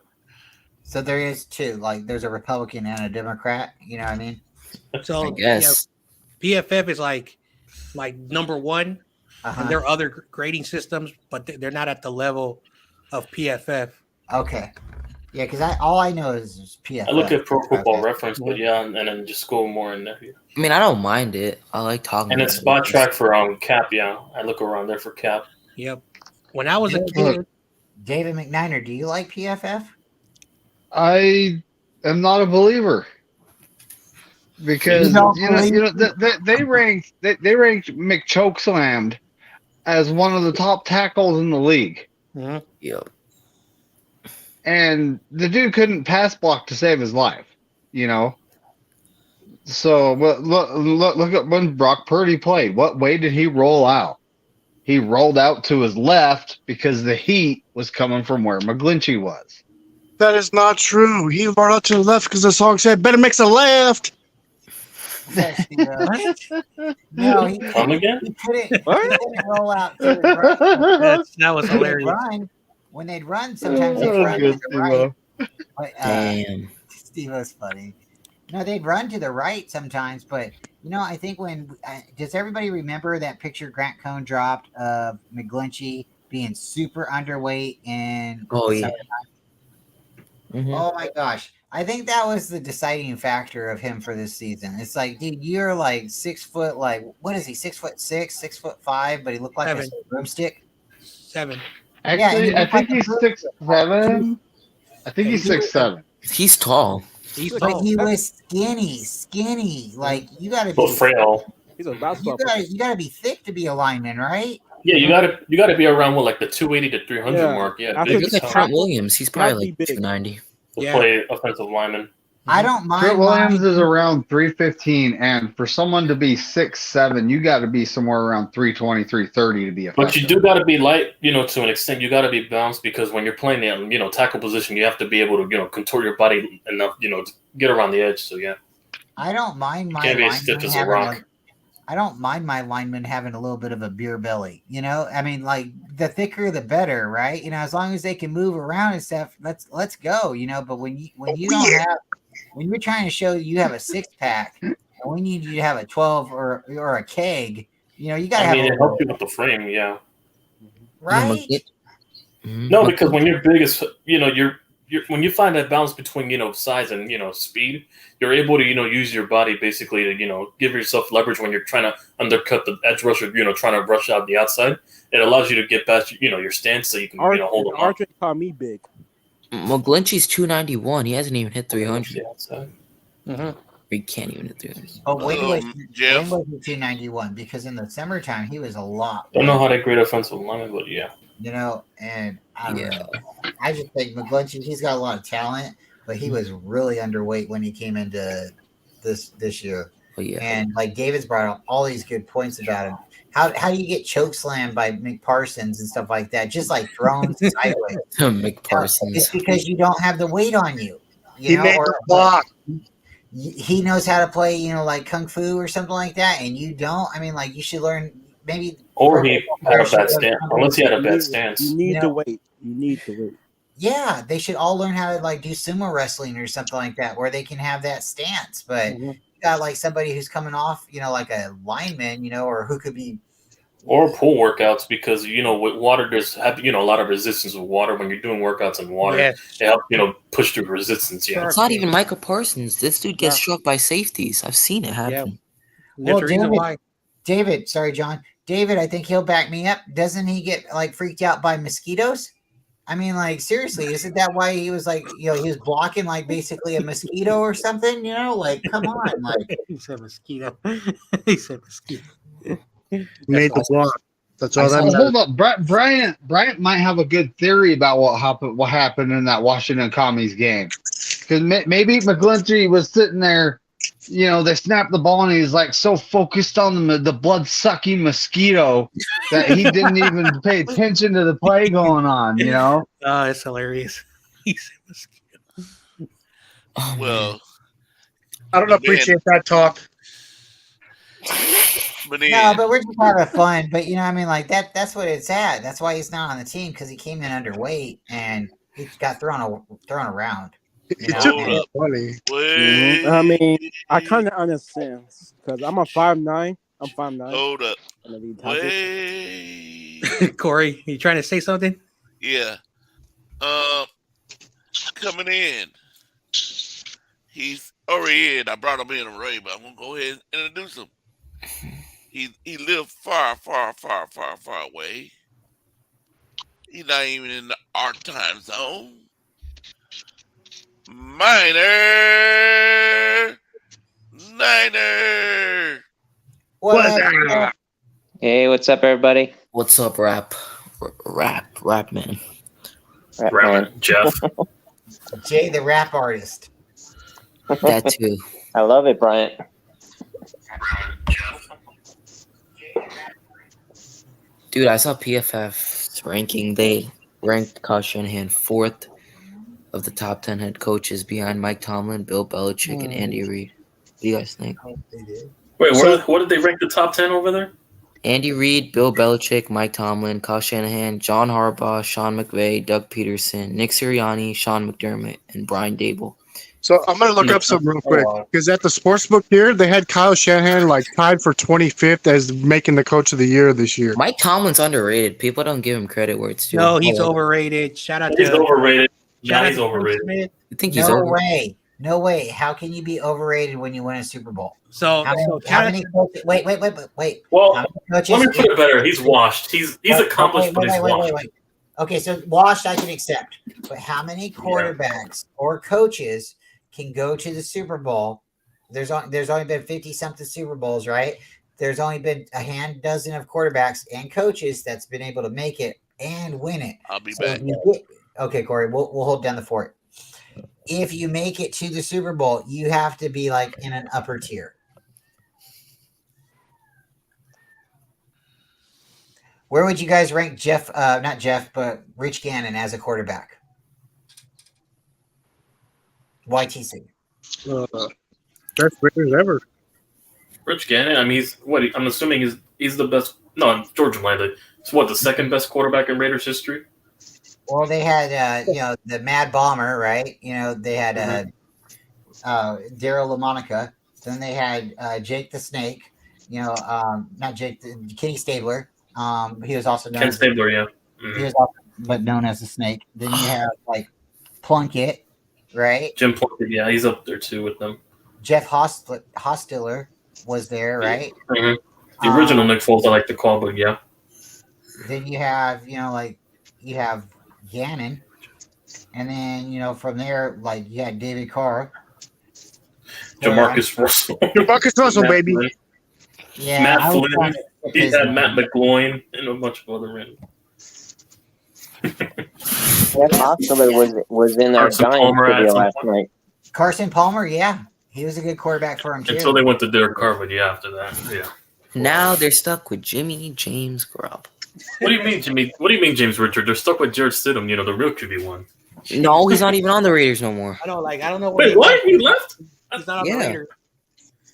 So there is two. Like there's a Republican and a Democrat. You know what I mean? So I guess. PFF is like number 1, and Uh-huh. there are other grading systems, but they're not at the level of PFF. Okay. Yeah, because all I know is PFF. I look at Pro Football Okay. Reference, but yeah, and then just go more in there. Yeah. I mean, I don't mind it. I like talking And about it's it. Spot Track for Cap. Yeah, I look around there for Cap. Yep. When I was a Look. kid, David McNiner, do you like PFF? I am not a believer because You don't they ranked McChokeslammed as one of the top tackles in the league, Mhm. Yep. and the dude couldn't pass block to save his life. You know. So look at when Brock Purdy played. What way did he roll out? He rolled out to his left because the heat was coming from where McGlinchey was. That is not true. He rolled out to the left because the song said "better makes a left." No, he Come again? couldn't roll out to his right. that was hilarious. When they'd run, sometimes they'd That was run good, to the right. But, Damn. Steve-O's funny. No, they'd run to the right sometimes, but I think does everybody remember that picture Grant Cohn dropped of McGlinchey being super underweight in Oh yeah. Mhm. Oh my gosh. I think that was the deciding factor of him for this season. It's like, dude, you're like 6 foot, like, what is he, 6'6", 6'5", but he looked like a 7. broomstick. 7. Actually, I think he's 6'7". I think he's 6'7". He's tall. He's But tall. he was skinny. Like, you got to But be frail. He's a basketball player. you gotta be thick to be a lineman, right? Yeah, you gotta be around what, like the 280 to 300 Yeah. mark. Yeah, After big Look as at hell Trent Williams. He's probably Might be like big. 290. to Yeah. play offensive lineman. I don't mind. Trent Williams is around 315, and for someone to be 6'7", you got to be somewhere around 320, 330 to be effective. But you do got to be light, to an extent. You got to be balanced because when you're playing the, tackle position, you have to be able to, contort your body enough, to get around the edge. So yeah, I don't mind my can't be as lineman stiff as a having rock. I don't mind my lineman having a little bit of a beer belly. I mean, like the thicker the better, right? As long as they can move around and stuff, let's go. But when you don't have, when you're trying to show you have a 6-pack And we need you to have a 12 or a keg. You know, you got to I have mean, a it little, helps you with the frame, yeah. right? No, because when you're big as you're when you find that balance between size and speed, you're able to use your body basically to give yourself leverage when you're trying to undercut the edge rusher, trying to rush out the outside. It allows you to get past your stance so you can hold them up. RJ called me big. McGlinchey's 291. He hasn't even hit 300. Mhm. He can't even hit 300. Oh, when was Jeff? 291? Because in the summertime he was a lot. Don't know how to grade offensive line, but yeah. You know, and I don't know. I just think McGlinchey, he's got a lot of talent, but he was really underweight when he came into this year. Oh, yeah. And like David's brought up all these good points about him. How do you get choke slammed by McParsons and stuff like that? Just like thrown sideways. McParsons. It's because you don't have the weight on you. He made the block. He knows how to play, like kung fu or something like that, and you don't. I mean, like you should learn maybe. Or he had a bad stance. Unless he had a bad stance. You need the weight. You need the weight. Yeah, they should all learn how to like do sumo wrestling or something like that, where they can have that stance. But you got like somebody who's coming off, like a lineman, or who could be. Or pull workouts because with water there's a lot of resistance with water when you're doing workouts in water. Yeah. It helps push through resistance. Yeah, It's not even Micah Parsons. This dude gets struck by safeties. I've seen it happen. That's the reason why. David, sorry, John. David, I think he'll back me up. Doesn't he get like freaked out by mosquitoes? I mean, like seriously, isn't that why he was like, he was blocking like basically a mosquito or something? Like come on, like He said mosquito. He said mosquito. Made the block. That's all that Hold matters. up, Bryant might have a good theory about what happened in that Washington Commies game. Because maybe McGlinchey was sitting there, they snapped the ball and he's like so focused on the blood sucking mosquito that he didn't even pay attention to the play going on. Oh, it's hilarious. He said mosquito. Well, I don't appreciate that talk. but no, but we're just having fun. But I mean, like that's what it's at. That's why he's not on the team because he came in underweight and he got thrown around. It's just funny. I mean, I kind of understand because I'm a 5'9". I'm 5'9". Hold up. Corey, you trying to say something? Yeah. Coming in. He's already in. I brought him in already, but I'm gonna go ahead and introduce him. He lived far, far, far, far, far away. He's not even in our time zone. Niner. Hey, what's up, everybody? What's up, rap man? Rap man. Jeff. Jay, the rap artist. That too. I love it, Bryant. Dude, I saw PFF's ranking. They ranked Kyle Shanahan 4th of the top 10 head coaches behind Mike Tomlin, Bill Belichick, and Andy Reid. What do you guys think? Wait, what did they rank the top 10 over there? Andy Reid, Bill Belichick, Mike Tomlin, Kyle Shanahan, John Harbaugh, Sean McVay, Doug Peterson, Nick Sirianni, Sean McDermott, and Brian Dable. So I'm going to look up something real quick because at the sportsbook here, they had Kyle Shanahan like tied for 25th as making the coach of the year this year. Mike Tomlin's underrated. People don't give him credit where it's due. No, he's overrated. Shout out He's to overrated. shout out He's to overrated. Smith. I think he's No way. How can you be overrated when you win a Super Bowl? So, How shout out many to- coaches, wait. Well, How many coaches let me put it better. He's washed. He's accomplished, but he's washed. wait. Okay, so washed I can accept. But how many quarterbacks or coaches can go to the Super Bowl? There's only been 50-something Super Bowls, right? There's only been a dozen of quarterbacks and coaches that's been able to make it and win it. I'll be back. Okay, Corey, we'll hold down the fort. If you make it to the Super Bowl, you have to be like in an upper tier. Where would you guys rank not Jeff, but Rich Gannon as a quarterback? YTC. Best Raiders ever. Rich Gannon. I mean, I'm assuming he's the best. No, George Landry. It's the second best quarterback in Raiders history. Well, they had the Mad Bomber, right? They had Daryl LaMonica, Then they had Jake the Snake. Not Jake, Kenny Stabler. He was also known Ken as Stabler, yeah. he was also, but known as the Snake. Then you have like Plunkett, right? Jim Plunkett, yeah, he's up there too with them. Jeff Hostiller was there, right? Mhm. The original Nick Foles, I like to call, but yeah. Then you have, you have Gannon, and then from there, like you had David Carr, Jamarcus Russell. Jamarcus Russell, baby. Flynn. yeah, Matt I was trying Flynn. to skip He his had name. Matt McGloin and a bunch of other random. Jeff Hostler was in our Carson Giants Palmer at trivia some last point. night. Carson Palmer, yeah, he was a good quarterback for him too. Until they went to Derek Carr, but yeah, after that, yeah. Now they're stuck with Jimmy James Garoppolo. What do you mean, Jimmy? What do you mean, James Richard? They're stuck with Jared Stidham, the real QB1. No, he's not even on the Raiders no more. I don't know where Wait, what? He left? He's not on Yeah. the Raiders.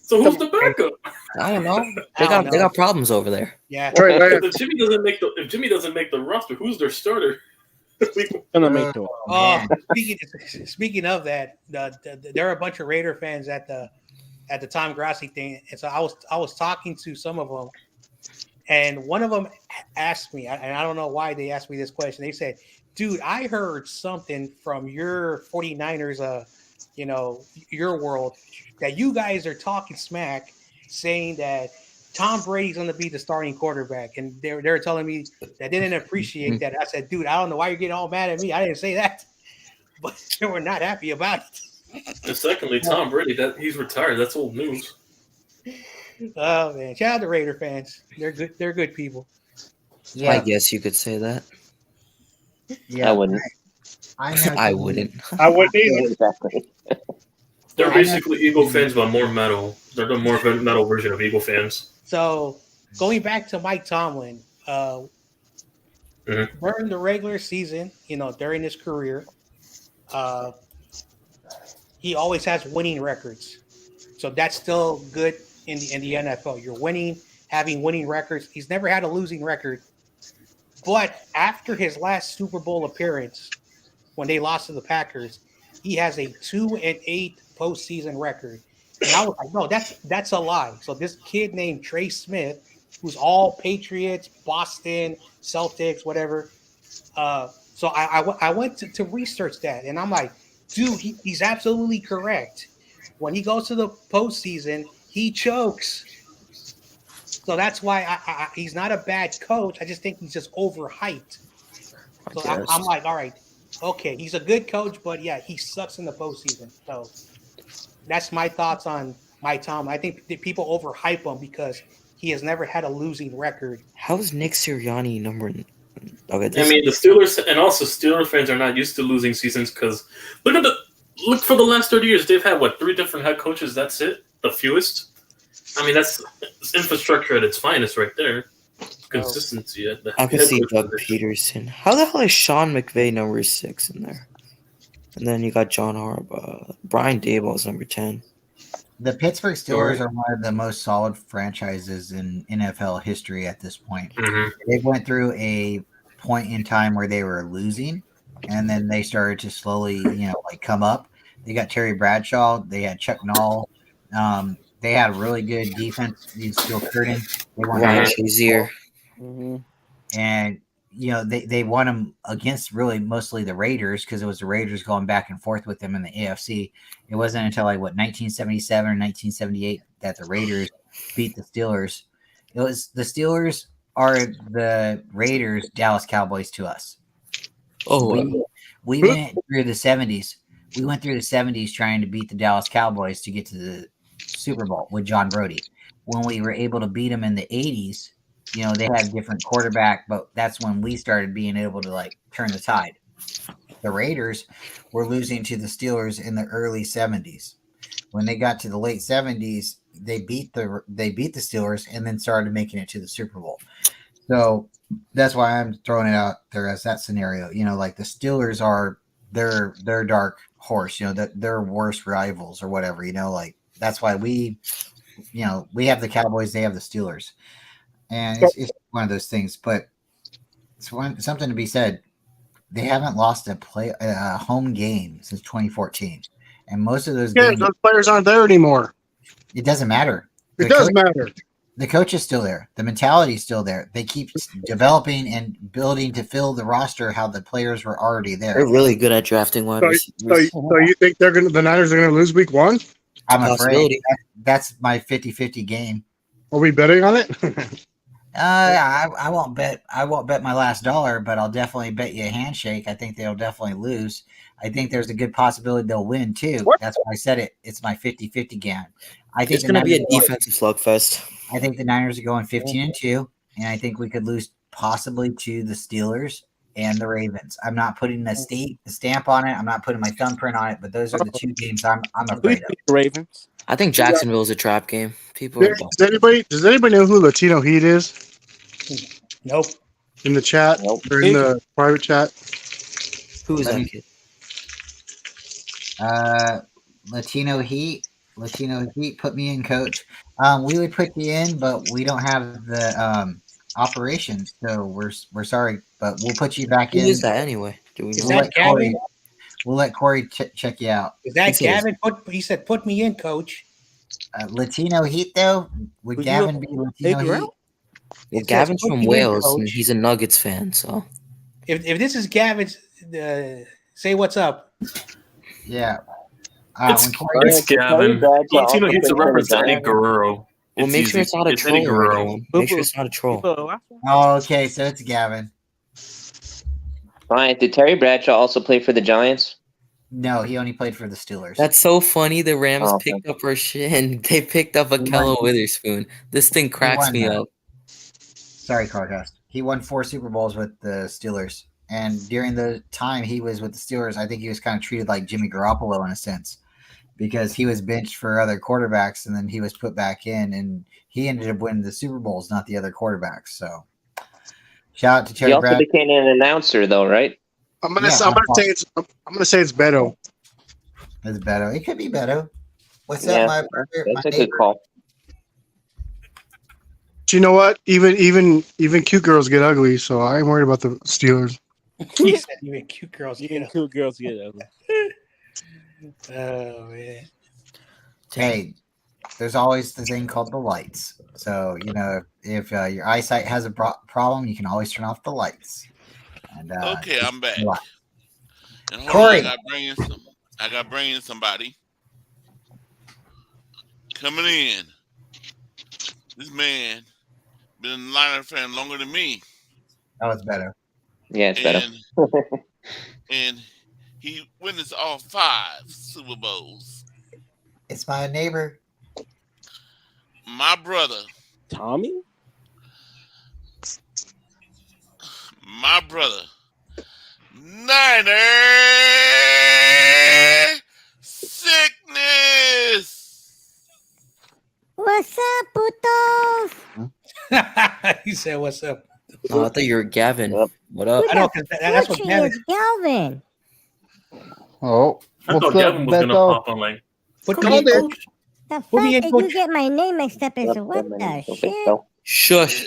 So who's the backup? I don't know. I don't They know. got problems over there. Yeah. If Jimmy doesn't make the roster, who's their starter? Gonna make the Oh, speaking of that, there are a bunch of Raider fans at the Tom Grassi thing, and so I was talking to some of them, and one of them asked me, and I don't know why they asked me this question. They said, "Dude, I heard something from your 49ers, your world, that you guys are talking smack, saying that Tom Brady's going to be the starting quarterback," and they were telling me that they didn't appreciate that. I said, "Dude, I don't know why you're getting all mad at me. I didn't say that," but they were not happy about it. And secondly, Tom Brady, he's retired. That's old news. Oh man, shout out to Raider fans. They're good. They're good people. Yeah, I guess you could say that. yeah, I wouldn't. I know. I wouldn't. I wouldn't either. Exactly. They're basically Eagle fans, but more metal. They're the more metal version of Eagle fans. So going back to Mike Tomlin, during the regular season, during his career, he always has winning records. So that's still good in the NFL. You're winning, having winning records. He's never had a losing record. But after his last Super Bowl appearance, when they lost to the Packers, he has a 2-8 postseason record. And I was like, no, that's a lie. So this kid named Trey Smith, who's all Patriots, Boston, Celtics, whatever. So I went to research that, and I'm like, dude, he's absolutely correct. When he goes to the postseason, he chokes. So that's why he's not a bad coach. I just think he's just overhyped. So I'm like, all right, okay, he's a good coach, but yeah, he sucks in the postseason. So that's my thoughts on Mike Tomlin. I think that people overhype him because he has never had a losing record. How's Nick Sirianni number? Okay, I mean, the Steelers and also Steelers fans are not used to losing seasons because look for the last 30 years. They've had 3 different head coaches. That's it, the fewest. I mean, that's infrastructure at its finest, right there. Consistency at the I could head see coach Doug position. Peterson. How the hell is Sean McVay number 6 in there? And then you got John Harbaugh. Brian Daboll's number 10. The Pittsburgh Steelers are one of the most solid franchises in NFL history at this point. Mhm. They went through a point in time where they were losing, and then they started to slowly, come up. They got Terry Bradshaw. They had Chuck Noll. They had a really good defense. Steel Curtin. They won Ryan Shazier. and they won them against really mostly the Raiders because it was the Raiders going back and forth with them in the AFC. It wasn't until 1977 or 1978 that the Raiders beat the Steelers. It was the Steelers are the Raiders, Dallas Cowboys to us. Oh, We went through the 70s. We went through the 70s trying to beat the Dallas Cowboys to get to the Super Bowl with John Brody. When we were able to beat them in the 80s, they had a different quarterback, but that's when we started being able to turn the tide. The Raiders were losing to the Steelers in the early 70s. When they got to the late 70s, they beat the Steelers and then started making it to the Super Bowl. So that's why I'm throwing it out there as that scenario. The Steelers are their dark horse. Their worst rivals or whatever. That's why we have the Cowboys, they have the Steelers, and it's one of those things. But it's something to be said. They haven't lost a home game since 2014, and most of those games, those players aren't there anymore. It doesn't matter. It does matter. The coach is still there. The mentality is still there. They keep developing and building to fill the roster how the players were already there. They're really good at drafting wide receivers. So you think the Niners are going to lose week 1? I'm afraid that's my 50-50 game. Are we betting on it? I won't bet. I won't bet my last dollar, but I'll definitely bet you a handshake. I think they'll definitely lose. I think there's a good possibility they'll win too. What? That's why I said it. It's my 50-50 game. I think It's going to be a defensive slugfest. I think the Niners are going 15-2, and I think we could lose possibly to the Steelers and the Ravens. I'm not putting the stamp on it. I'm not putting my thumbprint on it, but those are the two games I'm afraid of. The Ravens. I think Jacksonville is a trap game. People are dumb. Does anybody know who Latino Heat is? Nope. In the chat or in the private chat? Who is that kid? Latino Heat. Put me in, coach. We would put you in, but we don't have the operations, so we're sorry, but we'll put you back in. Who is that anyway? Do we know? Is that Gavin? We'll let Corey check you out. Is that Gavin? He said, "Put me in, coach." Latino Heat, though. Would Gavin be Latino Heat? Yeah, Gavin's from Wales, and he's a Nuggets fan. So, if this is Gavin's, say what's up. Yeah. It's Gavin. Latino Heat's a reference to Eddie Guerrero. Well, make sure it's not a troll. Make sure it's not a troll. Oh, okay, so it's Gavin. Ryan, did Terry Bradshaw also play for the Giants? No, he only played for the Steelers. That's so funny. The Rams picked up our shit, and they picked up Akello Witherspoon. This thing cracks me up. Sorry, Carcast. He won 4 Super Bowls with the Steelers. And during the time he was with the Steelers, I think he was kind of treated like Jimmy Garoppolo in a sense. Because he was benched for other quarterbacks, and then he was put back in, and he ended up winning the Super Bowls, not the other quarterbacks. So, shout out to Terry. He also became an announcer, though, right? I'm gonna say it's Beto. It's Beto. It could be Beto. What's up, my brother? That's a good call. But you know what? Even cute girls get ugly, so I ain't worried about the Steelers. He said even cute girls get ugly. Cute girls get ugly. Oh man. Hey, there's always the thing called the lights. So if your eyesight has a problem, you can always turn off the lights. And, okay, I'm back. And Corey, I got to bring in somebody coming in. This man been a Niner fan longer than me. Oh, it's better. Yeah, it's better. And he witnessed all 5 Super Bowls. It's my neighbor. My brother. Tommy? My brother. Niner sickness. What's up, putos? He said, "What's up?" Oh, I thought you were Gavin. What up? I know, 'cause that's what Gavin. Is Galvin. Oh, I thought Gavin was gonna pop on like. Put Come me in, here. coach. The fact Put me in, that coach. you get my name mixed up is what the shit? Shush.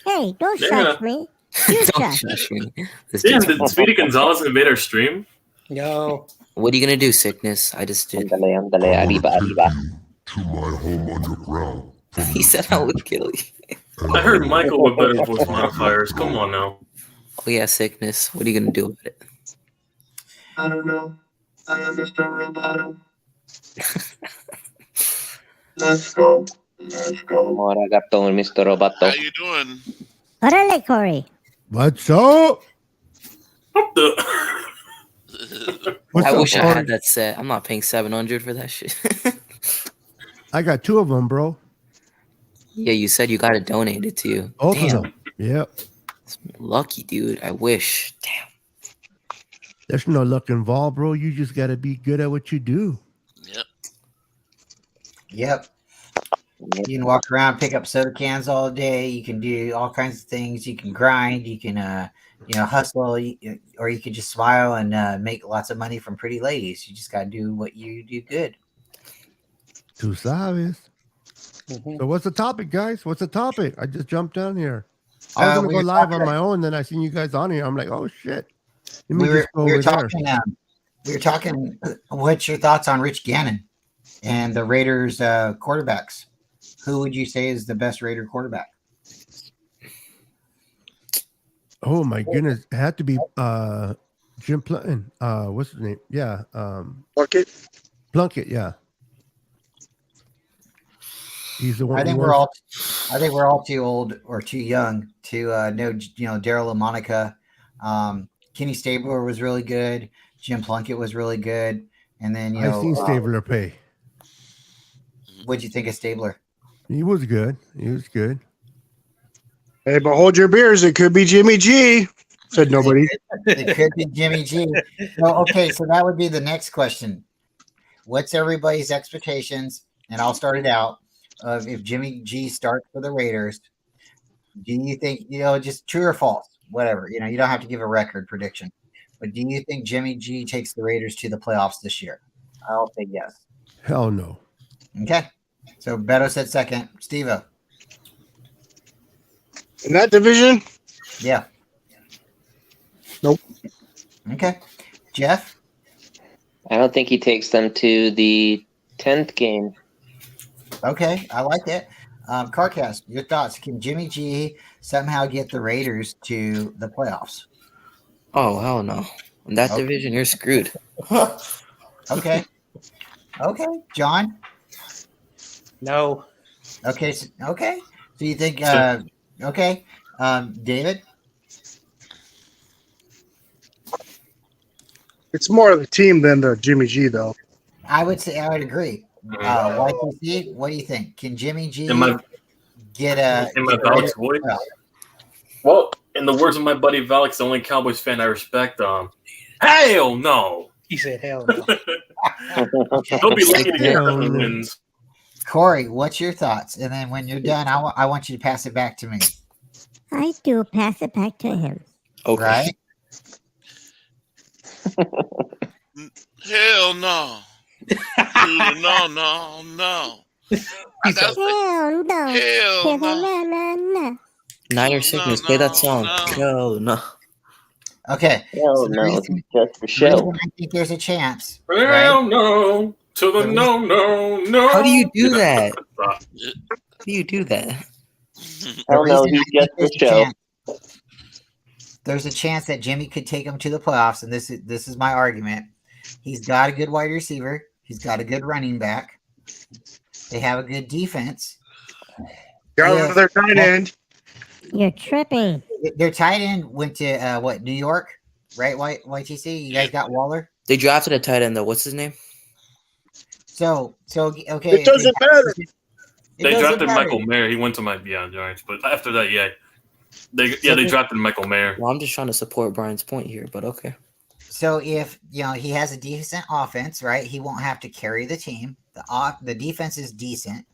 Hey, don't Yeah. shush me. You Don't shush. shush me. This Damn, dude's- did Speedy Gonzalez invade our stream? Yo. What are you gonna do, Sickness? I just did. Ándale, arriba, arriba. To my home underground. He said I would kill you. I heard Michael with better voice modifiers. Come on now. Oh yeah, Sickness. What are you gonna do with it? I don't know. I am Mr. Roboto. Let's go. Let's go. Ahora gato, Mr. How Roboto. you doing? Órale, Corey. What's up? What the? What's I up, wish I Corey? had that set. I'm not paying $700 for that shit. I got 2 of them, bro. Yeah, you said you got it donated to you. Both Damn, of them. Yep. lucky dude. I wish. Damn. There's no luck involved, bro. You just got to be good at what you do. Yep. You can walk around, pick up soda cans all day. You can do all kinds of things. You can grind. You can, hustle, or you can just smile and make lots of money from pretty ladies. You just got to do what you do good. Tú sabes. Mhm. So what's the topic, guys? What's the topic? I just jumped down here. I was gonna we go were live talking- on my own, then I seen you guys on here. I'm like, oh shit. Let me We were just go over there. talking. We were talking. What's your thoughts on Rich Gannon? And the Raiders quarterbacks. Who would you say is the best Raider quarterback? Oh my goodness, it had to be Jim Plunkett. What's his name? Yeah, Bucket. Plunkett. Yeah, he's the one. I think we're all too old or too young to know. Daryl LaMonica, Kenny Stabler was really good. Jim Plunkett was really good. And then I've seen Stabler play. What'd you think of Stabler? He was good. He was good. Hey, but hold your beers. It could be Jimmy G. Said nobody. It could be Jimmy G. Okay, so that would be the next question. What's everybody's expectations? And I'll start it out. Of if Jimmy G starts for the Raiders, do you think, just true or false, whatever, you don't have to give a record prediction, but do you think Jimmy G takes the Raiders to the playoffs this year? I'll say yes. Hell no. Okay. So Beto said second. Steve-O. In that division? Yeah. Nope. Okay. Jeff? I don't think he takes them to the 10th game. Okay, I like that. Carcast, your thoughts. Can Jimmy G somehow get the Raiders to the playoffs? Oh, hell no. In that division, you're screwed. Okay. Okay. John? No. Okay. So you think, okay. David? It's more of the team than the Jimmy G, though. I would agree. YTC, what do you think? Can Jimmy G get in my Valix voice? Well, in the words of my buddy Valix, the only Cowboys fan I respect, hell no. He said hell no. He'll be lucky to get 7 wins. Corey, what's your thoughts? And then when you're done, I want you to pass it back to me. I do pass it back to him. Okay. Right? Hell no. No. Hell no. Hell no. No. Niner Sickness, play that song. Hell no. Okay. Hell no. Just for show. I think there's a chance. Hell no. To the no. How do you do that? How do you do that? Hell no, he's just for show. There's a chance that Jimmy could take him to the playoffs, and this is my argument. He's got a good wide receiver. He's got a good running back. They have a good defense. Got their tight end. You're tripping. Their tight end went to New York, right? YTC. You guys got Waller. They drafted a tight end though. What's his name? So okay. It doesn't matter. They drafted Michael Mayer. He went to my Giants, but after that, they drafted Michael Mayer. Well, I'm just trying to support Brian's point here, but okay. So if he has a decent offense, right, he won't have to carry the team. The defense is decent.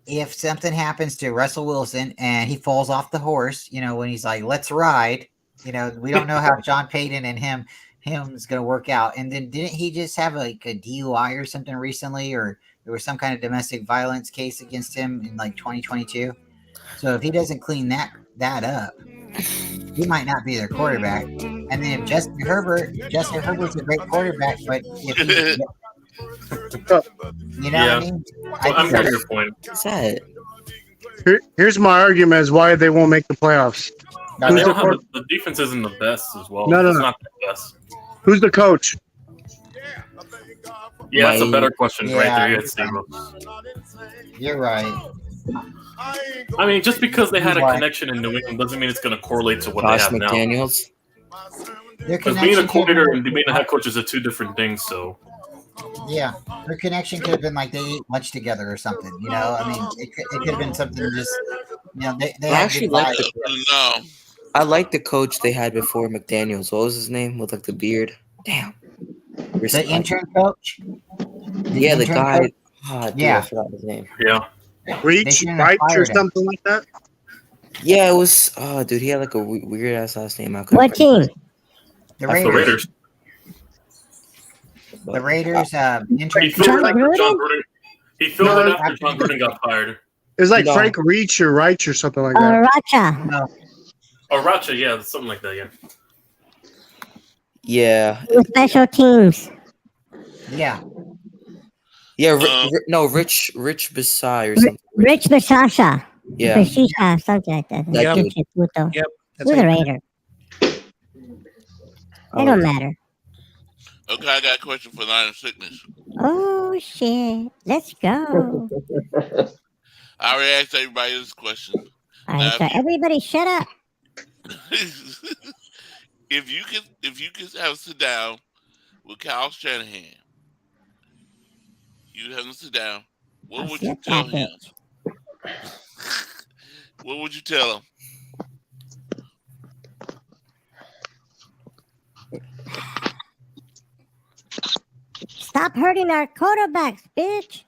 If something happens to Russell Wilson and he falls off the horse, when he's like, "Let's ride," we don't know how John Payton and him is going to work out. And then didn't he just have like a DUI or something recently, or there was some kind of domestic violence case against him in like 2022? So if he doesn't clean that up, he might not be their quarterback. And then if Justin Herbert's a great quarterback, but if he, what I mean? I'm getting your point. What's that? Here's my argument as why they won't make the playoffs. No, they don't have the defense isn't the best as well. No. It's not the best. Who's the coach? Yeah, that's a better question right there. You're right. I mean, just because they had a connection in New England doesn't mean it's going to correlate to what they have McDaniels. now. Because being a coordinator and being a head coach is two different things. So. Yeah, their connection could have been like they ate lunch together or something. I mean, it could have been something just. They I actually like No. I like the coach they had before McDaniels. What was his name with like the beard? Damn. The intern coach. The guy. Coach? Dude, I forgot his name. Yeah. Reach or something like that. Yeah, it was. Oh, dude, he had like a weird ass last name. What team? The Raiders. The Raiders. Intern. He filled it after John Gruden. He filled it after John Gruden got fired. It was like Frank Reach or Reich or something like that. Racha. No. Oh, Racha, yeah, something like that, yeah. Yeah. Special teams. Yeah. Yeah, Rich Basai or R- something. Rich Bashasha. Yeah, Bashisha, something like that. that dude. Stupid puto. Yep. That's Who's a right. Raider? I It like don't matter. Okay, I got a question for Line of Sickness. Oh shit! Let's go. I already asked everybody this question. All right, Now, so everybody, shut up. if you could have a sit down with Kyle Shanahan, you have him sit down. What I'll would you slip tell that him? bitch. What would you tell him? Stop hurting our quarterbacks, bitch.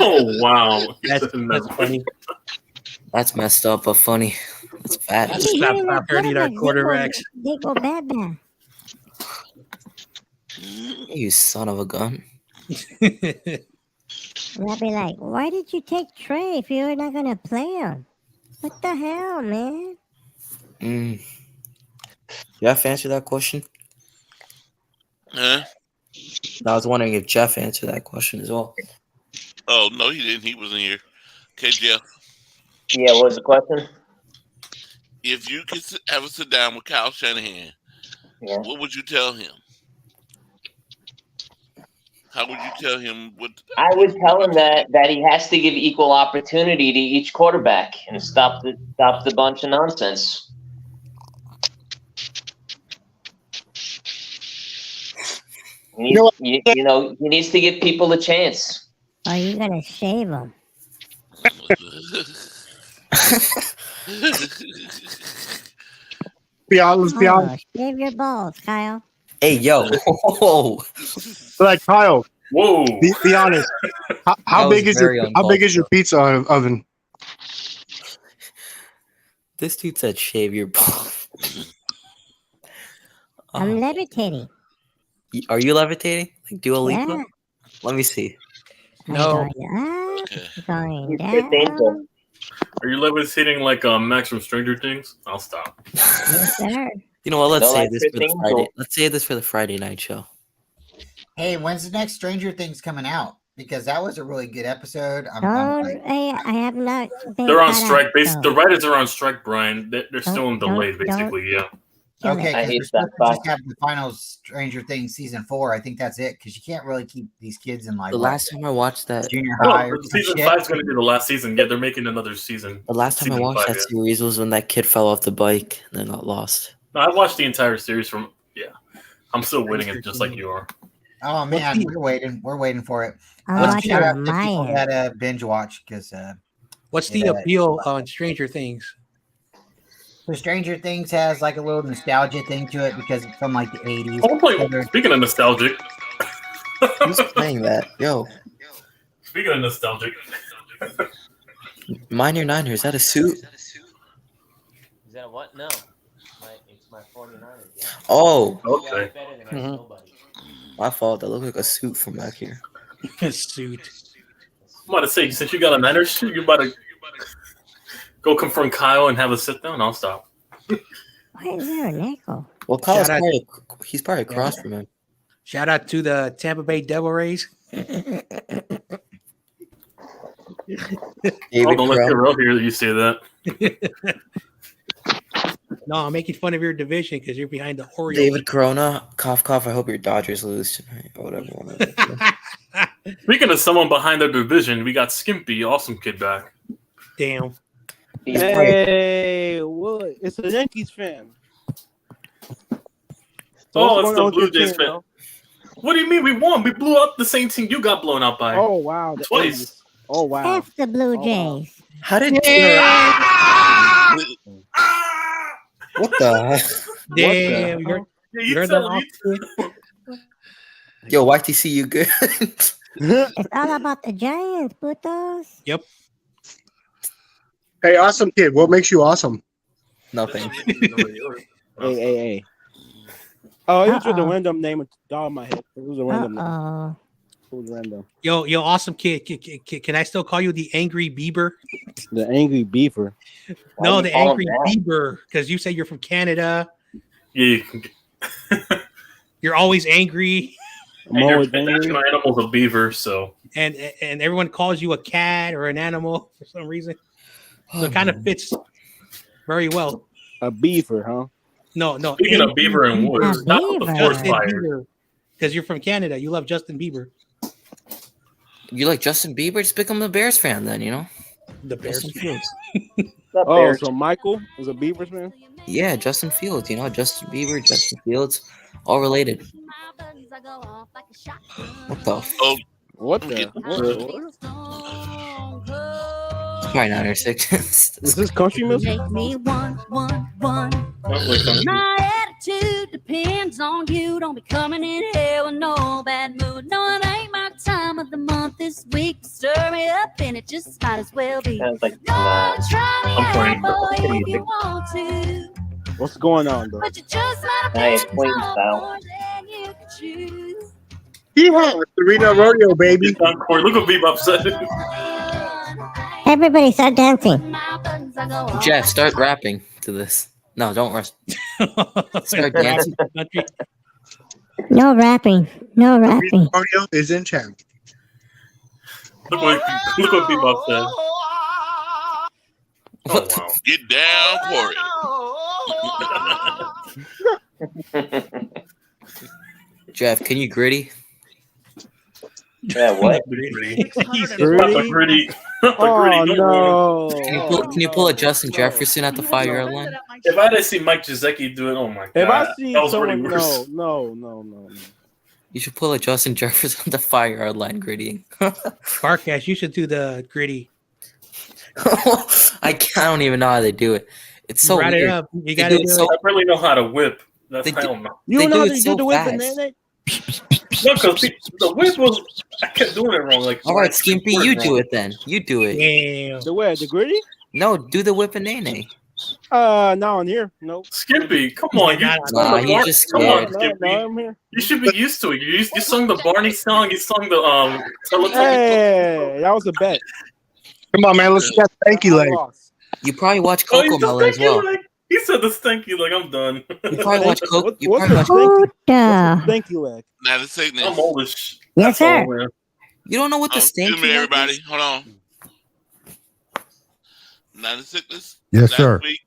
Oh wow, That's funny. That's messed up, but funny. That's fat. Keep hitting our hurting our quarterbacks. quarterbacks. They go bad, bad. You son of a gun. And I'll be like, why did you take Trey if you were not gonna play him? What the hell, man? Mm. Jeff answer that question? Huh? I was wondering if Jeff answered that question as well. Oh no, he didn't. He wasn't here. Okay, Jeff. Yeah, what was the question? If you could have a sit down with Kyle Shanahan, Yeah. what would you tell him? How would you tell him what? I would tell him that he has to give equal opportunity to each quarterback and stop the bunch of nonsense. He needs to give people a chance. Are you gonna shave him? Be honest, be honest. Shave your balls, Kyle. Hey, yo. Whoa. Like Kyle, whoa. be honest. How That big was is your very how big is uncalled your pizza oven? This dude said shave your balls. I'm levitating. Are you levitating? Like Dua Lipa? Yeah. Let me see. No. I'm going up, going It's painful. down. Are you levitating like Max from Stranger Things? I'll stop. Yes, sir. You know what? Let's No, say like this for the Christine, Friday. cool. Let's say this for the Friday night show. Hey, when's the next Stranger Things coming out? Because that was a really good episode. Hey, I have not been They're on caught strike. up, The so writers are on strike, Brian. They're still in don't- delayed, basically. Yeah. kill Okay, it. I because hate we're supposed that to just have the final Stranger Things season 4. I think that's it because you can't really keep these kids in like The last time I watched that, junior No, high. or some season shit. 5 is going to be the last season. Yeah, they're making another season. the last time I Season watched 5, that yeah. series was when that kid fell off the bike and then got lost. No, I watched the entire series from. Yeah, I'm still waiting it just like you are. Oh man, we're waiting. We're waiting for it. I'll watch Shout it out on to my people end. that binge watch because What's the appeal on Stranger Things? so Stranger Things has like a little nostalgia thing to it because it's from like the 80s. Oh, speaking of nostalgic, Who's playing that? Yo, speaking of nostalgic, Minor Niner, is that a suit? Is that a what? No. It's my 49ers. Oh, okay. My fault. That looked like a suit from back here. Suit. I'm about to say, since you got a Niners suit, you about to go confront Kyle and have a sit down. I'll stop. Why is there an echo? Well, Kyle's Shout out- he's probably across from him. Shout out to the Tampa Bay Devil Rays. Oh, don't let Terrell hear that you say that. No, I'm making fun of your division because you're behind the Orioles. David Corona, cough, cough. I hope your Dodgers lose tonight or whatever. Speaking of someone behind their division, we got Skimpy, awesome kid back. Damn. Hey, what? It's a Yankees fan. Oh, it's the Blue Jays fan. What do you mean we won? We blew up the same team you got blown out by. Oh wow, the Twice. A's. Oh wow. F the Blue Jays. How did what the heck? Damn, you're the off. Yo, YTC, you good? It's all about the Giants, putos. Yep. Hey, awesome kid. What makes you awesome? Nothing. Hey. Oh, it was just a Uh-oh. random name dog in my head. It was a random name. Uh-oh. It was random. Yo, awesome kid. Can I still call you the Angry Bieber? The Angry Beaver. No, the Angry Bieber, because you say you're from Canada. Yeah, you can You're always angry, I'm always Your national angry. animal's a beaver, so and everyone calls you a cat or an animal for some reason. So it kind of fits very well. A beaver, huh? No, speaking of beaver and A woods, stop with the beaver. forest Justin fires. Bieber, because you're from Canada. You love Justin Bieber. You like Justin Bieber? Just become a Bears fan then, you know? The Bears. Justin Fields. The Oh, Bears. so Michael is a Beavers fan? Yeah, Justin Fields. You know, Justin Bieber, Justin Fields, all related. What the? Oh, What I'm the? getting What? Probably not or six. Is this country music? Make me one. Sounds like something. My attitude depends on you. Don't be coming in here with no bad mood. No, it ain't my time of the month this week. Stir me up and it just might as well be. Sounds like Try me I'm out, playing. boy, if you want to. What's going on, though? But you just might Nice have Queen been style. more than you could choose. Yeehaw! Serena Rodeo, baby. Corey, look at Bebop said. Everybody start dancing. Jeff, start rapping to this. No, don't rush. Start dancing. Country. No rapping. No rapping. Rodeo is in town. Look what Bebop said. Oh wow. get down for it. Jeff, can you gritty? Yeah, what? Gritty. He's- Not the gritty. Not the Oh, gritty. Don't worry. Can you pull a Justin Jefferson at the 5-yard line? If I didn't see Mike Gisecki do it, oh my god. If I see that was pretty someone, worse. no. You should pull a Justin Jefferson at the 5-yard line grittying. Barcash, you should do the gritty. I don't even know how they do it. It's so Write it weird. up. You They gotta do it do so- it. I really know how to whip. That's They I do- don't know. You They know do how it to so do the whip fast. and then No, because the whip was. I kept doing it wrong. Like, All right, Skimpy, you do it then. You do it. Damn. the way the gritty? No, do the whip and nene. Not on here. Nope. Skimpy, come on, you. Nah, you just come on, scared. No, Skimpy. I'm here. You should be used to it. You sung the Barney song. You sung the Teletubby. Hey, that was a bet. Come on, man. Let's see that stanky I leg. lost. You probably watch Oh, Coco he's the Melon as well. stinky leg. He said the stinky leg. I'm done. You probably watch Coco. What- You what's probably the watch. stanky? What's the stanky leg? Now the sickness. I'm old as sh- Yes, that's all, sir. man. You don't know what the Excuse stanky me, leg everybody. is? Hold on. Now the sickness. Yes, last sir. Week,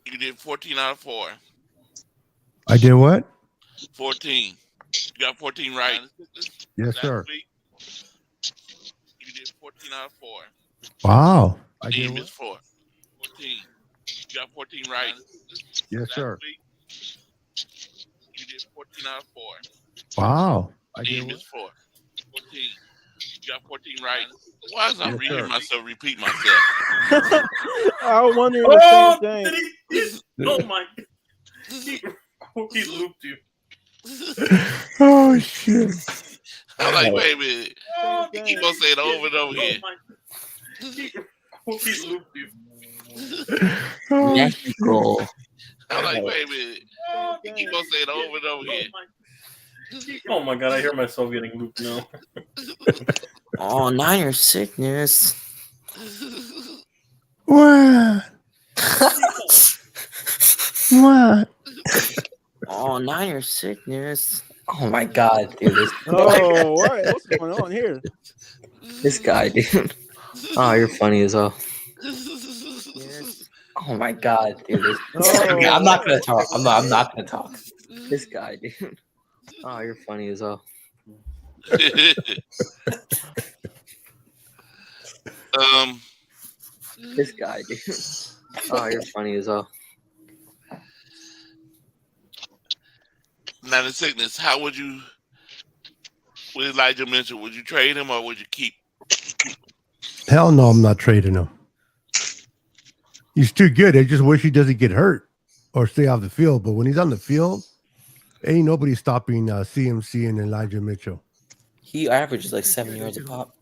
you did 14 out of 4. I did what? 14. You got 14 right. Yes, Last sir. week, you did 14 out of 4. Wow. I You did missed what? 4. 14. You got 14 right. Yes, Last sir. week, you did 14 out of 4. Wow. I You did what? missed 4. 14. You got 14 right. Why is I Yes, reading sir. myself repeat myself? I was wondering the Oh, same did thing. he? Oh my! He looped you. Oh shit. I'm like, wait a minute. Oh, You keep on saying it over and over again. He looped you. Oh, Mexico. I'm like, wait a minute. You keep on saying it over and over again. Oh my god! I hear myself getting looped now. Oh, Niner sickness. what? What? Oh, Niner sickness. Oh my god, dude. Oh, what? What's going on here? This guy, dude. Oh, you're funny as hell. Oh my god, dude. I'm not gonna talk. I'm not gonna talk. This guy, dude. Oh, you're funny as hell. This guy, dude. Oh, you're funny as hell. Now the sickness. How would you? With Elijah Mitchell, would you trade him or would you keep? Hell no, I'm not trading him. He's too good. I just wish he doesn't get hurt or stay off the field. But when he's on the field, ain't nobody stopping CMC and Elijah Mitchell. He averages like 7 yards a pop.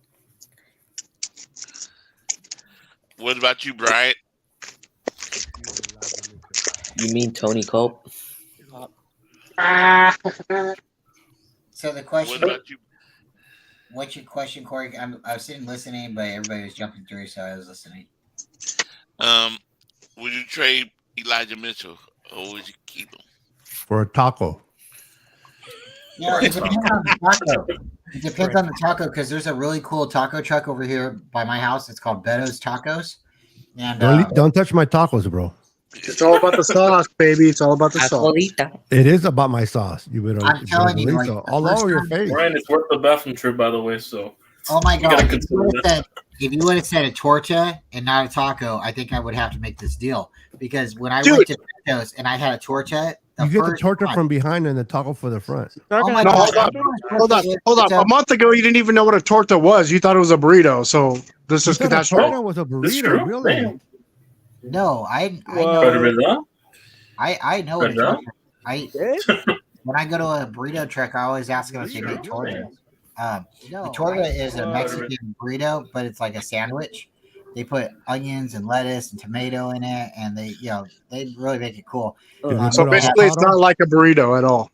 What about you, Bryant? You mean Tony Cope? So the What question, about you? what's your question, Corey? I was sitting listening, but everybody was jumping through, so I was listening. Would you trade Elijah Mitchell or would you keep him? For a taco. It depends on the taco. It depends on the taco because there's a really cool taco truck over here by my house. It's called Beto's Tacos. And Don't touch my tacos, bro. It's all about the sauce, baby. It's all about the sauce. Acolita. It is about my sauce. You better. I'm telling you, believe like, so. the All first over your time- face. Ryan, it's worth the bathroom trip, by the way. So oh my you gotta god! If consider that. you would have said a torta and not a taco, I think I would have to make this deal because when I Dude. went to Beto's and I had a torta, You get the first torta time- from behind and the taco for the front. Oh my No, god! hold on. A month ago, you didn't even know what a torta was. You thought it was a burrito. So this You is thought a that's torta wrong. was a That's burrito, true. really? Damn. No, I Well, know. I know what a Verdad? torta. When I go to a burrito truck, I always ask them if they make tortas. The torta is a Mexican burrito, but it's like a sandwich. They put onions and lettuce and tomato in it, and they really make it cool. So basically, it's not like a burrito at all.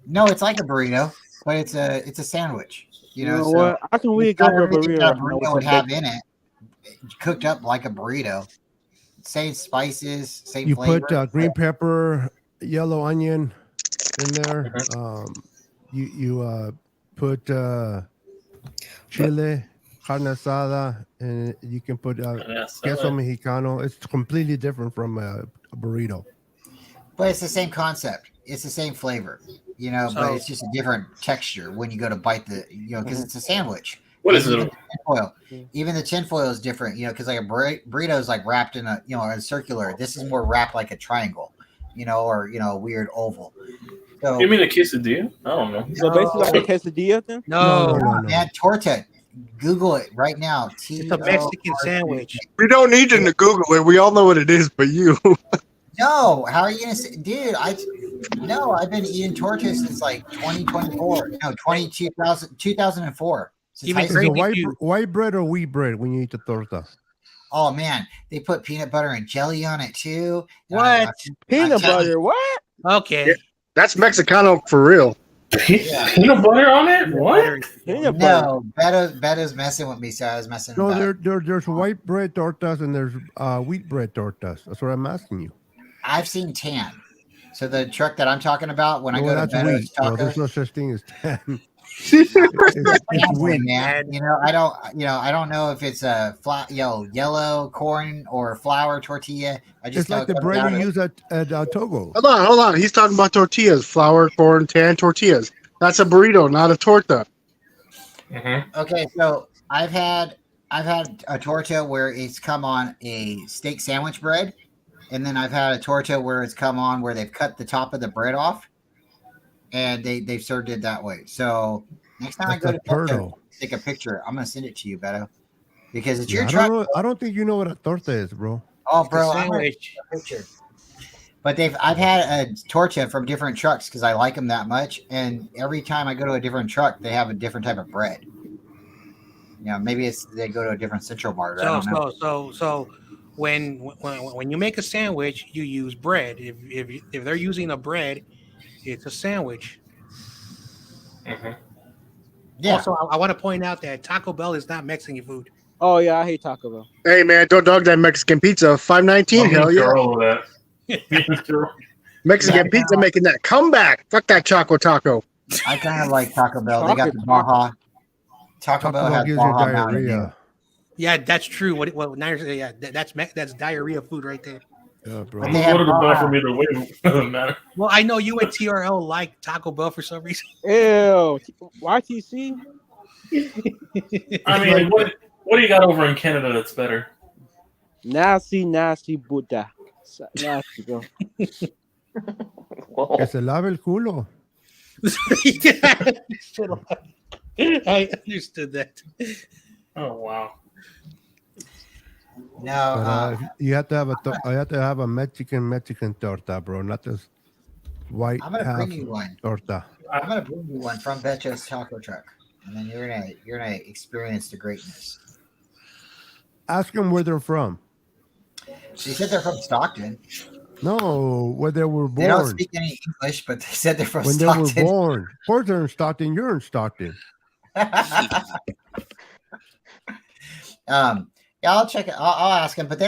No, it's like a burrito, but it's a sandwich. You know, so what? I can really it's go got for a everything burrito. that right a now with burrito some would have bacon. in it, cooked up like a burrito. Same spices, same You flavor. put green pepper, yellow onion in there. You put chile, carne asada, and you can put queso mexicano. It's completely different from a burrito. But it's the same concept. It's the same flavor, you know, but it's just a different texture when you go to bite because it's a sandwich. What is it? Even the tinfoil is different, because like a burrito is like wrapped in a circular. This is more wrapped like a triangle, or a weird oval. So You mean a quesadilla? I don't know. So basically, like a quesadilla then? No, man, torta. Google it right now. It's a Mexican sandwich. We don't need you to Google it. We all know what it is, but you. No, how are you gonna say, dude? I've been eating tortas since like 2024. No, 2004. Is it white bread or wheat bread when you eat the torta? Oh man, they put peanut butter and jelly on it too. What? Peanut butter? What? Okay. That's Mexicano for real. Peanut butter on it? What? No, Beto's messing with me, so I was messing. No, there's white bread tortas and there's wheat bread tortas. That's what I'm asking you. I've seen tan. So the truck that I'm talking about when I go to that's Beto's wheat, bro. Taco. There's no such thing as tan. It's wheat, man. I don't know if it's a yellow corn or flour tortilla. I just It's like the bread you use at Togo. Hold on. He's talking about tortillas, flour, corn, tan tortillas. That's a burrito, not a torta. Okay, so I've had a torta where it's come on a steak sandwich bread, and then I've had a torta where it's come on where they've cut the top of the bread off, and they've served it that way. So next time I go to Torta, take a picture. I'm gonna send it to you, Beto, because it's your truck. I don't think you know what a torta is, bro. Oh, bro, I'm gonna take a picture. But I've had a torta from different trucks because I like them that much, and every time I go to a different truck, they have a different type of bread. Maybe they go to a different Central Mart. I don't know. So when you make a sandwich, you use bread. If they're using a bread, it's a sandwich. Yeah. Also, I want to point out that Taco Bell is not Mexican food. Oh yeah, I hate Taco Bell. Hey man, don't dog that Mexican pizza. $5.19. Hell yeah. Mexican pizza making that comeback. Fuck that Choco Taco. I kind of like Taco Bell. They got the Baja. Taco Bell has gives you Baja Mountain Dew. diarrhea. Yeah, that's true. That's diarrhea food right there. Yeah, bro. But I'm going to the bathroom either way. It doesn't matter. Well, I know you and TRL like Taco Bell for some reason. Ew. YTC? I mean, what do you got over in Canada that's better? Nasty Buddha. Nasty, bro. Que se lave el culo. I understood that. Oh wow. No, But, you have to have a Mexican torta, bro, not this white I'm gonna half bring you one. torta. I'm gonna bring you one from Betcha's Taco Truck, and then you're gonna experience the greatness. Ask them where they're from. They said they're from Stockton. No, where they were born. They don't speak any English, but they said they're from when Stockton. they were born. Of course, they're in Stockton. You're in Stockton. Yeah, I'll check it. I'll ask them, but they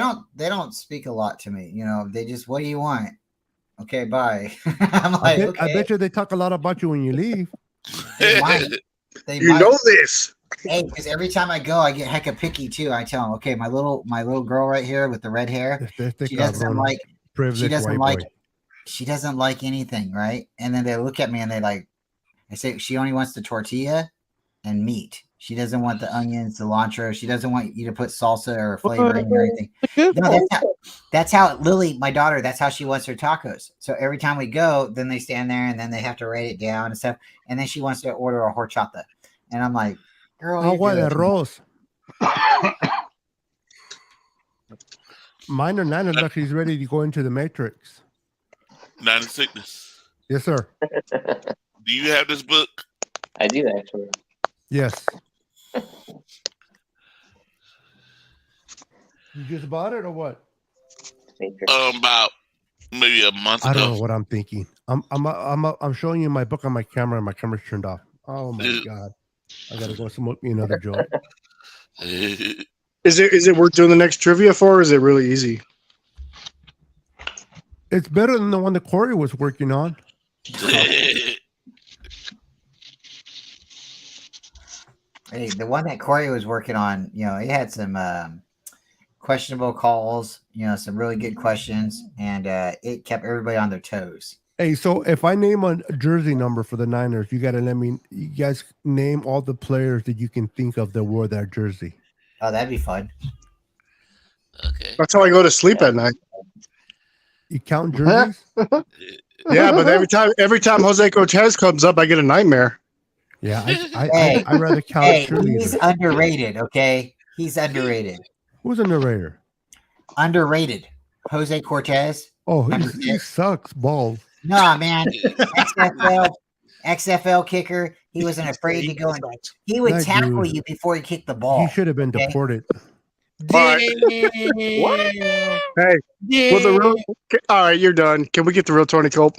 don't speak a lot to me. They just, what do you want? Okay, bye. I'm like, I bet you they talk a lot about you when you leave. They might. You know this. Hey, because every time I go, I get hecka picky too. I tell them, okay, my little girl right here with the red hair, she doesn't like she doesn't like anything, right? And then they look at me and I say she only wants the tortilla and meat. She doesn't want the onions, cilantro. She doesn't want you to put salsa or flavoring or anything. No, that's how Lily, my daughter, that's how she wants her tacos. So every time we go, then they stand there and then they have to write it down and stuff. And then she wants to order a horchata. And I'm like, girl, arroz. Minor Nana looks he's ready to go into the Matrix. Nine of Sickness. Yes, sir. Do you have this book? I do actually. Yes. You just bought it or what? About maybe a month ago. I don't know what I'm thinking. I'm showing you my book on my camera, and my camera's turned off. Oh my god! I gotta go smoke me another joint. Is it worth doing the next trivia for? Or is it really easy? It's better than the one that Corey was working on. Hey, the one that Corey was working on, it had some questionable calls, some really good questions, and it kept everybody on their toes. Hey, so if I name a jersey number for the Niners, you guys name all the players that you can think of that wore that jersey. Oh, that'd be fun. Okay. That's how I go to sleep at night. You count jerseys? Yeah, but every time Jose Cortez comes up, I get a nightmare. Yeah, I'd rather count cheerleaders. He's underrated, okay? He's underrated. Who's a narrator? Underrated. Jose Cortez. Oh, he sucks balls. Nah, man. XFL kicker. He wasn't afraid to go. He would tackle you before he kicked the ball. He should have been deported. What? Hey, all right, you're done. Can we get the real Tony Cope?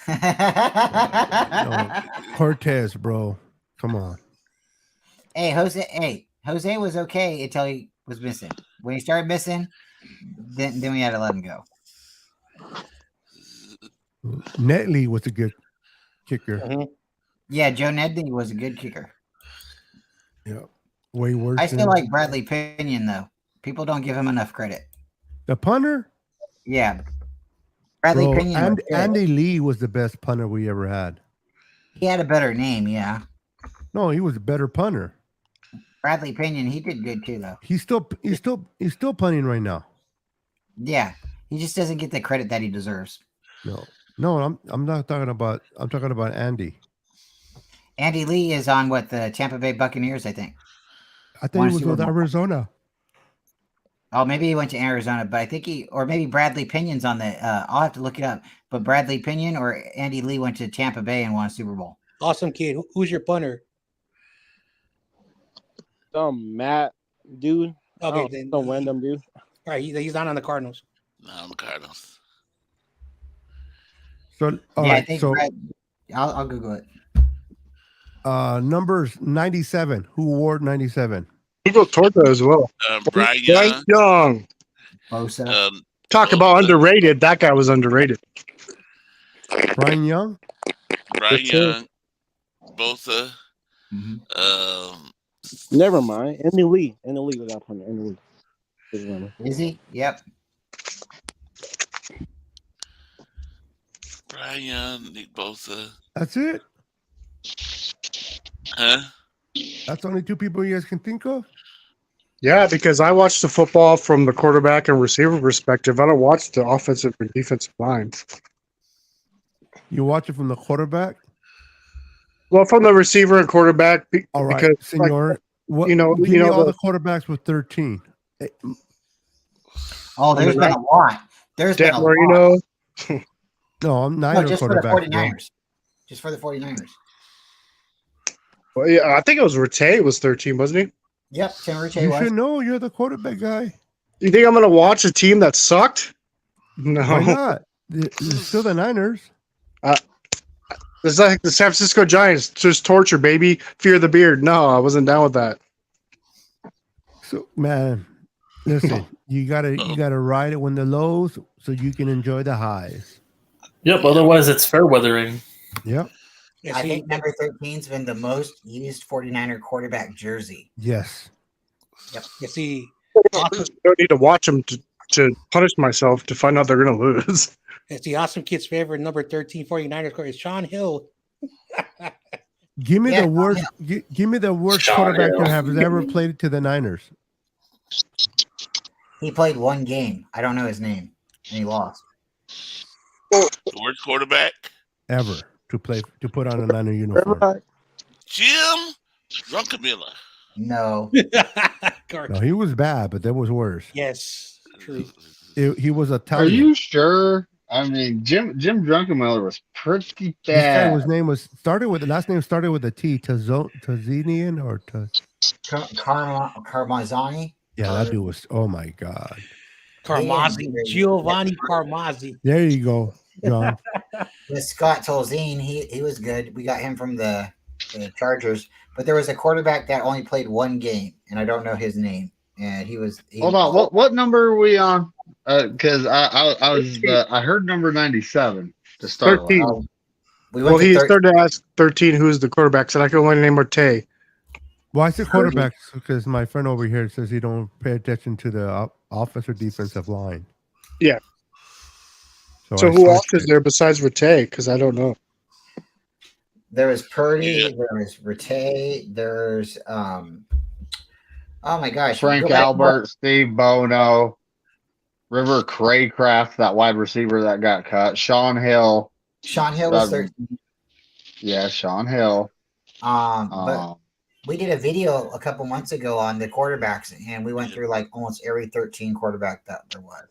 No, Cortez, bro. Come on. Hey, Jose was okay until he was missing. When he started missing, then we had to let him go. Netley was a good kicker. Mm-hmm. Yeah, Joe Nedley was a good kicker. Yeah, way worse. I still like Bradley Pinion though. People don't give him enough credit. The punter? Yeah, Bradley Pinion. And Andy Lee was the best punter we ever had. He had a better name, yeah. No, he was a better punter. Bradley Pinion, he did good too though. He's still punting right now. Yeah, he just doesn't get the credit that he deserves. No, I'm not talking about. I'm talking about Andy. Andy Lee is on the Tampa Bay Buccaneers, I think. I think he was with Arizona. Oh, maybe he went to Arizona, but I think maybe Bradley Pinion's on the. I'll have to look it up. But Bradley Pinion or Andy Lee went to Tampa Bay and won a Super Bowl. Awesome kid. Who's your punter? Some Matt dude. Okay, then some random dude. All right, he's not on the Cardinals. No, on the Cardinals. So I think I'll Google it. Numbers 97. Who wore 97? Google Torta as well. Brian Young. Bosa. Talk about underrated. That guy was underrated. Brian Young. Brian Young. Bosa. Mm-hmm. Never mind. Andy Lee was out from Andy Lee. Is he? Yep. Brian Young, Nick Bosa. That's it? Huh? That's only two people you guys can think of? Yeah, because I watch the football from the quarterback and receiver perspective. I don't watch the offensive and defensive lines. You watch it from the quarterback? Well, from the receiver and quarterback. All right, because, senor. Give me all the quarterbacks with 13. Oh, there's been a lot. There's been a Marino. lot. No, I'm not just for the 49ers. Bro. Just for the 49ers. Well, yeah, I think it was Rattay was 13, wasn't he? Yep, Tim Rattay You was. should know. You're the quarterback guy. You think I'm going to watch a team that sucked? No. Why not? It's still the Niners. It's like the San Francisco Giants. Just torture, baby. Fear the beard. No, I wasn't down with that. So, man, listen. You gotta ride it when the lows, so you can enjoy the highs. Yep. Otherwise, it's fair weathering. Yep. Yeah, I see, think number 13's been the most used 49er quarterback jersey. Yes. Yep. you see, I awesome, don't need to watch them to punish myself to find out they're going to lose. it's the awesome kid's favorite number 13 49ers quarterback is Sean Hill. Give me Yeah, the worst. Give me the worst Sean quarterback Hill. that has ever played to the Niners. he played one game. I don't know his name, and he lost. The worst quarterback, Ever to put on a Niner uniform. Jim Druckenmiller. No, No, he was bad, but that was worse. Yes, true. He was Are Italian. you sure? I mean, Jim Druckenmiller was pretty bad. This guy, his name was the last name started with a T. Tazinian or Carmazzani. yeah, that dude was. Oh my god. Carmazzi, Giovanni Carmazzi. There you go, John. With Scott Tolzien, he was good. We got him from the Chargers, but there was a quarterback that only played one game, and I don't know his name. And Hold on, what number are we on? Because I heard number 97 to start 13. with. He started to ask 13 who's the quarterback, and I can only name Orte. Well, I said quarterbacks because my friend over here says he don't pay attention to the offense or defensive line. Yeah. So who else is there besides Orte? Because I don't know. There was Purdy. There was Rattay. There's oh my gosh, Frank Albert, Steve Bono, River Craycraft, that wide receiver that got cut. Sean Hill. Sean Hill was 13. Yeah, Sean Hill. But we did a video a couple months ago on the quarterbacks, and we went through like almost every 13 quarterback that there was.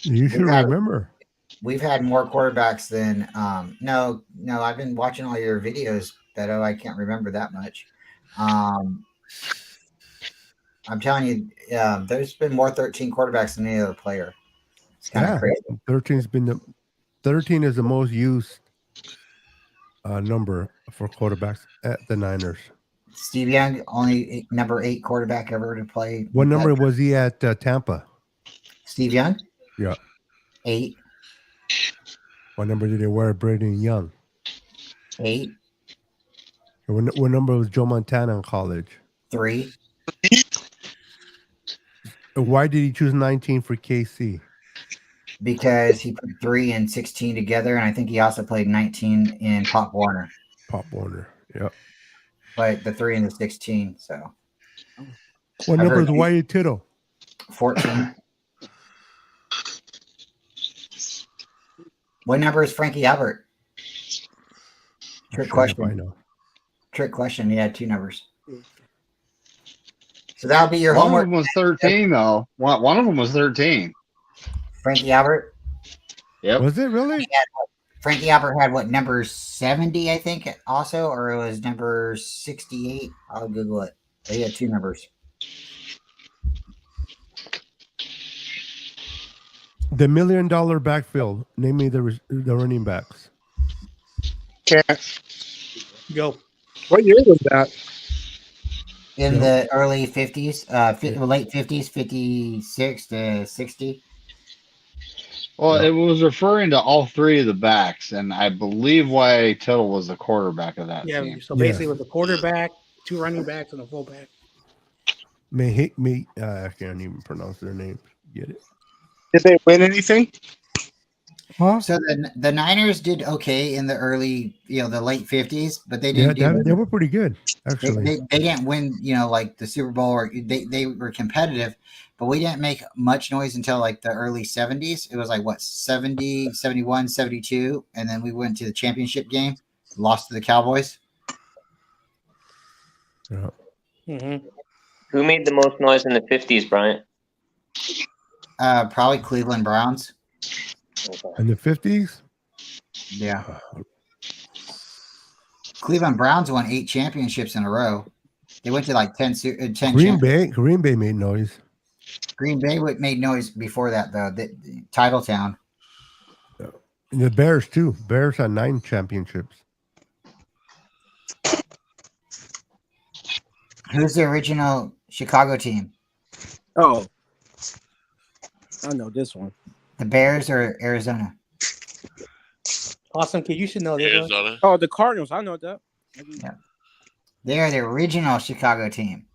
You should remember. We've had more quarterbacks than no. I've been watching all your videos, Beto. I can't remember that much. I'm telling you, there's been more 13 quarterbacks than any other player. It's kind of crazy. 13 is the most used number for quarterbacks at the Niners. Steve Young, only number 8 quarterback ever to play. What number was he at Tampa? Steve Young? Yeah. 8. What number did they wear Brady Young? 8. What number was Joe Montana in college? 3. Why did he choose 19 for KC? Because he put 3 and 16 together, and I think he also played 19 in Pop Warner. Pop Warner, yep. But the 3 and the 16, so. What number is Wyatt Tittle? 14. What number is Frankie Albert? Trick question. I know. Trick question. He had 2 numbers. So that'll be your One homework. of them was 13, though. One of them was 13. Frankie Albert? Yep. Was it really? Frankie Albert had what, number 70, I think, also, or it was number 68? I'll Google it. But he had 2 numbers. The $1 million backfield. Name me the running backs. Can't. Go. What year was that? In the early 50s, late 50s, 56 to 60. Well, it was referring to all 3 of the backs, and I believe Wyatt Tittle was the quarterback of that team. So basically, with the quarterback, 2 running backs, and a fullback. I can't even pronounce their names. Get it? Did they win anything? Huh? So the Niners did okay in the early, the late 50s, but they didn't. They were pretty good, actually. They didn't win, like the Super Bowl, or they were competitive, but we didn't make much noise until like the early 70s. It was like what, 70, 71, 72, and then we went to the championship game, lost to the Cowboys. Yeah. Mm-hmm. Who made the most noise in the 50s, Bryant? Probably Cleveland Browns. In the 50s? Yeah. Cleveland Browns won 8 championships in a row. They went to like 10 Green Bay made noise. Green Bay made noise before that, though. The Titletown. And the Bears, too. Bears had 9 championships. Who's the original Chicago team? Oh, I know this one. The Bears or Arizona? Awesome kid, you should know this. One. Arizona. Oh, the Cardinals. I know that. Yeah. They are the original Chicago team.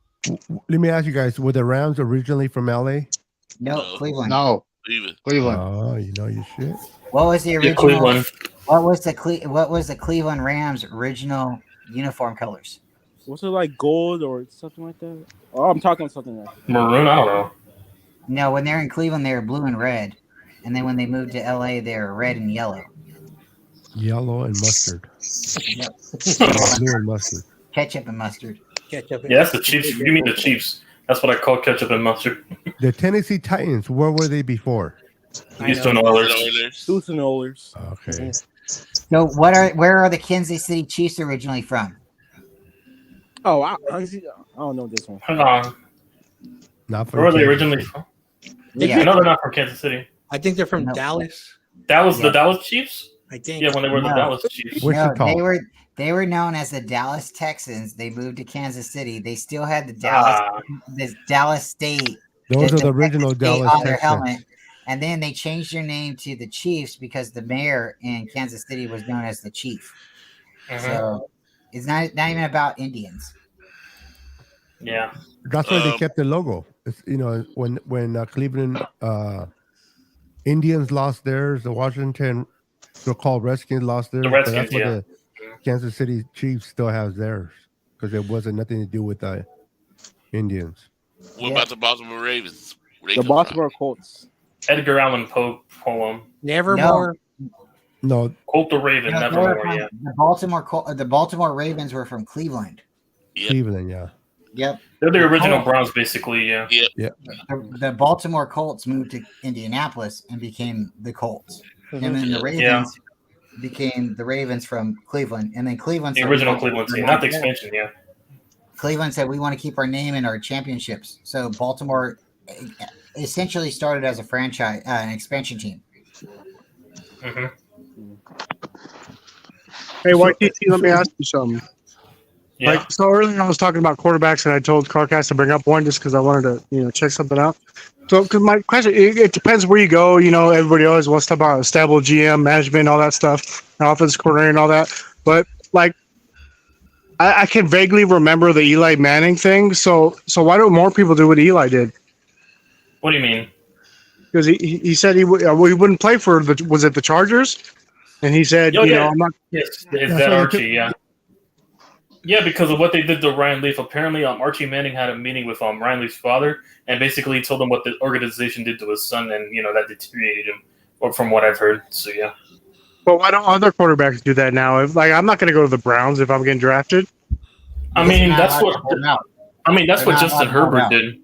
Let me ask you guys: were the Rams originally from LA? No, Cleveland. No, Cleveland. Cleveland. Oh, you know your shit. What was the Yeah, original? Cleveland. What was the Cleveland Rams original uniform colors? Was it like gold or something like that? Oh, I'm talking something like that. Maroon. I don't know. No, when they're in Cleveland, they were blue and red, and then when they moved to LA, they were red and yellow. Yellow and mustard. Yep. Blue and mustard. Ketchup and mustard. Ketchup. Yeah, that's the Chiefs. You mean the Chiefs? That's what I call ketchup and mustard. The Tennessee Titans. Where were they before? Houston Oilers. Houston Oilers. Okay. So, where are the Kansas City Chiefs originally from? Oh, I don't know this one. Hang on. Not from Where were they Kansas originally City. from? Yeah. I know they're not from Kansas City. I think they're from No. Dallas. That was Yeah. the Dallas Chiefs? I think. Yeah, when they were the No. Dallas Chiefs. No, Wichita. they were known as the Dallas Texans. They moved to Kansas City. They still had the Dallas State. Those are the original State Dallas on their Texans. helmet. And then they changed their name to the Chiefs because the mayor in Kansas City was known as the Chief. Mhm. So it's not even about Indians. Yeah. That's why they kept the logo. It's, when Cleveland Indians lost theirs, the Washington so-called Redskins lost theirs. The but Redskins, that's why yeah. the Kansas City Chiefs still has theirs because it wasn't nothing to do with the Indians. What about the Baltimore Ravens? Where they The come Baltimore Colts. Edgar Allan Poe poem. Nevermore. No, Quote the Raven, No, they were nevermore, from- yeah. the Baltimore Ravens were from Cleveland. Yep. Cleveland, yeah. Yep. They're the original Colts- Browns, basically, yeah. The Baltimore Colts moved to Indianapolis and became the Colts. And then the Ravens Yeah. became the Ravens from Cleveland. And then Cleveland The said, original Cleveland team, not the expansion, yeah. Cleveland said, we want to keep our name and our championships. So Baltimore essentially started as a franchise, an expansion team. hmm Hey, YTT, let me ask you something. Yeah. Like, so earlier I was talking about quarterbacks, and I told Carcast to bring up one just because I wanted to, check something out. So, because my question, it depends where you go. Everybody always wants to talk about stable GM, management, all that stuff, offense coordinator, and all that. But like, I can vaguely remember the Eli Manning thing. So why don't more people do what Eli did? What do you mean? Because he said he wouldn't play for was it the Chargers? And he said, Oh, yeah. I'm not. Yes, is That's that why they Archie, took- yeah. Yeah, because of what they did to Ryan Leaf. Apparently, Archie Manning had a meeting with Ryan Leaf's father and basically told him what the organization did to his son, and, that deteriorated him, or from what I've heard. So, yeah. Well, why don't other quarterbacks do that now? I'm not going to go to the Browns if I'm getting drafted. I mean, They're not that's allowed what to hold out. that's They're what not Justin allowed to hold Herbert out. did.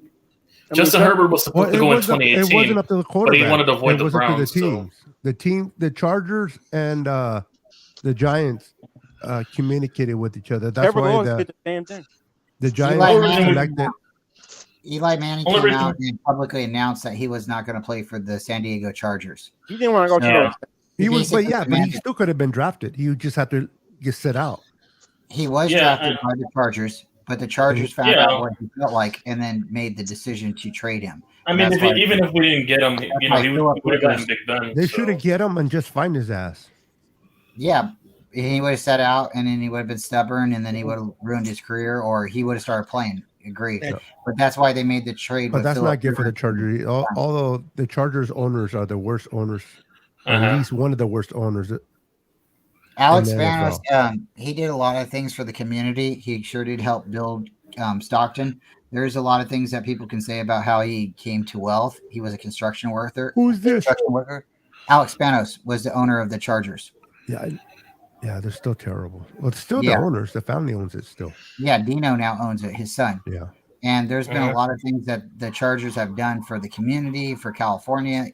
Justin Herbert was supposed to go in 2018. It wasn't up to the quarterback. wanted to avoid it the was Browns, up to the teams. The Chargers and the Giants communicated with each other. That's Everyone why always did the same thing. the Eli Giants Manning- selected. Eli Manning Only came reason- out and publicly announced that he was not going to play for the San Diego Chargers. He didn't want to go to Yeah. He was, but basically he demanded- still could have been drafted. He would just have to get set out. He was Yeah, drafted by the Chargers, but the Chargers found Yeah. out what he felt like and then made the decision to trade him. I mean, That's why- even if we didn't get him, why he Philip would have gotten Rivers- Big Ben. They so. should have get him and just find his ass. Yeah, he would have sat out and then he would have been stubborn and then he would have ruined his career or he would have started playing. Agree. Yeah. But that's why they made the trade. But with that's Phillip not good for the Rivers. Chargers. Although the Chargers owners are the worst owners, Uh-huh. at least one of the worst owners. Alex in the Vanos, NFL. he did a lot of things for the community. He sure did help build Stockton. There's a lot of things that people can say about how he came to wealth. He was a construction worker. Who's this? Alex Vanos was the owner of the Chargers. Yeah, they're still terrible. Well, it's still Yeah. the owners. The family owns it still. Yeah, Dino now owns it, his son. Yeah. And there's been Mhm. a lot of things that the Chargers have done for the community, for California,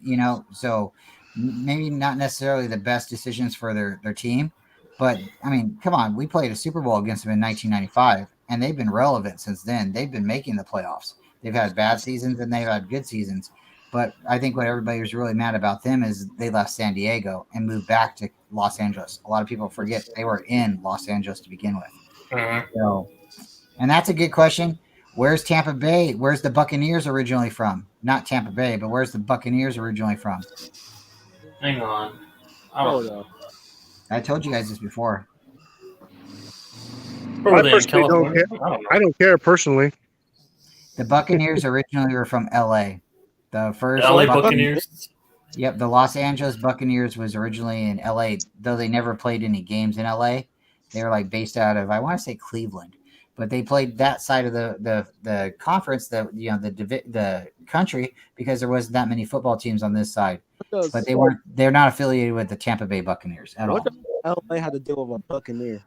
so maybe not necessarily the best decisions for their team. But, I mean, come on. We played a Super Bowl against them in 1995, and they've been relevant since then. They've been making the playoffs. They've had bad seasons, and they've had good seasons. But I think what everybody was really mad about them is they left San Diego and moved back to Los Angeles. A lot of people forget they were in Los Angeles to begin with. Mhm. So, and that's a good question. Where's Tampa Bay? Where's the Buccaneers originally from? Not Tampa Bay, but where's the Buccaneers originally from? Hang on. I don't Hold know. up. I told you guys this before. Where I were they in personally don't California? care. I don't know. I don't care personally. The Buccaneers originally were from L.A. The The first LA Buccaneers. Buccaneers. Yep, the Los Angeles Buccaneers was originally in LA, though they never played any games in LA. They were like based out of, I want to say, Cleveland, but they played that side of the conference, the country, because there wasn't that many football teams on this side. But they're not affiliated with the Tampa Bay Buccaneers at What all. does LA have to deal with a Buccaneer?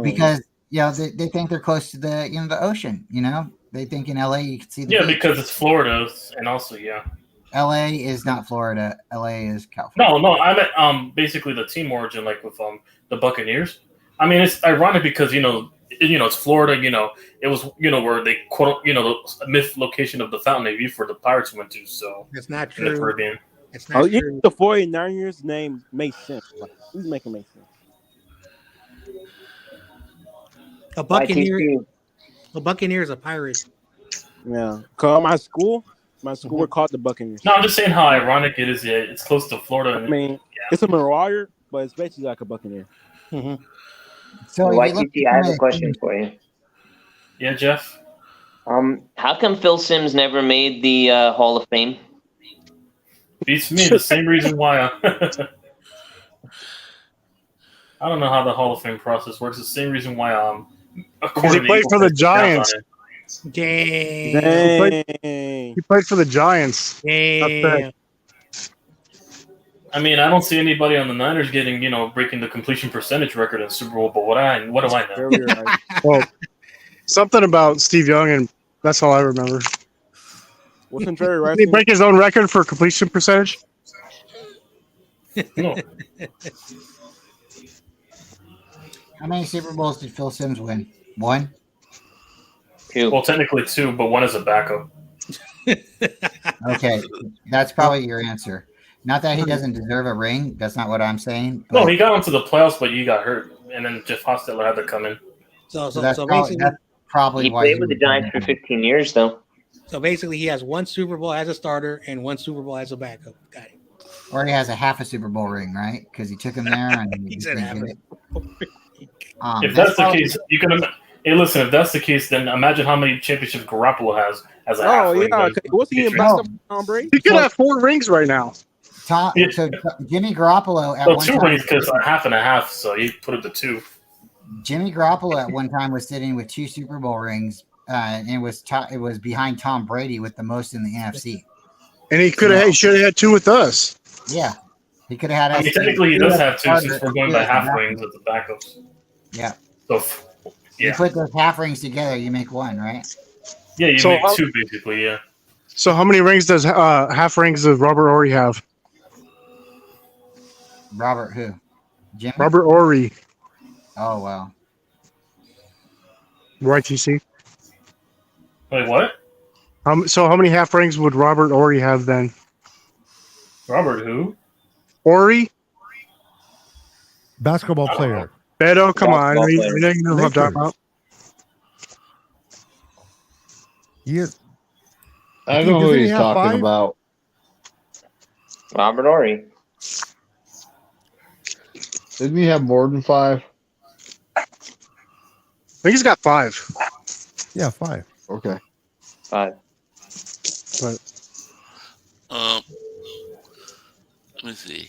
Because they think they're close to the ocean. They think in LA you can see the Yeah, beach. because it's Florida, and also LA is not Florida. LA is California. No, I meant basically the team origin, like with the Buccaneers. I mean, it's ironic because it's Florida. It was where they quote the myth location of the fountain they for the Pirates went to. So It's not in the true. Caribbean. It's not Yeah, true. the 49ers name makes sense. Like, who's making make sense? A Buccaneer. YTC. A Buccaneer is a pirate. Yeah, cause my school we're called the Buccaneers. No, I'm just saying how ironic it is. Yeah, it's close to Florida. I mean, it's a Marauder, but it's basically like a Buccaneer. Mm-hmm. So YTC, I have a question for you. Yeah, Jeff. How come Phil Simms never made the Hall of Fame? Beats me. The same reason why. I don't know how the Hall of Fame process works. The same reason why Because he played for the Giants. Dang. He played for the Giants. Damn. I mean, I don't see anybody on the Niners getting, breaking the completion percentage record in the Super Bowl. But what do I know? Right. Well, something about Steve Young, and that's all I remember. Wasn't Jerry Rice? Did he break his own record for completion percentage? No. How many Super Bowls did Phil Simms win? One? Two. Well, technically two, but one is a backup. Okay, that's probably your answer. Not that he doesn't deserve a ring. That's not what I'm saying. No, he got into the playoffs, but he got hurt, and then Jeff Hostetler had to come in. So that's probably he why played with the Giants for 15 years, though. So basically, he has one Super Bowl as a starter and one Super Bowl as a backup. Got it. Or he has a half a Super Bowl ring, right? Because he took him there and He said half it. If that's the case, you can. Hey, listen. If that's the case, then imagine how many championships Garoppolo has as a half ring. What's he in basketball, Tom Brady? He could have 4 rings right now. So Jimmy Garoppolo at Well, one 2 time, rings because half and a half, so you put it to 2. Jimmy Garoppolo at one time was sitting with 2 Super Bowl rings, and it was behind Tom Brady with the most in the NFC. And he should have had 2 with us. Yeah, he could have had. I mean, technically, he does have 2 since we're going by half rings at the backups. Yeah. So, yeah. You put those half rings together, you make one, right? Yeah, you make 2 basically. Yeah. So how many rings does half rings does Robert Ory have? Robert who? Jimmy? Robert Ory. Oh wow. YTC. Wait, what? So how many half rings would Robert Ory have then? Robert who? Ory? Basketball player. Beto, come on. Basketball We player. know you know who I'm talking about. Yes. I know who Doesn't he he's have talking 5? about. Robert Ory. Didn't he have more than 5? I think he's got 5. Yeah, 5. Okay. 5. But Let me see.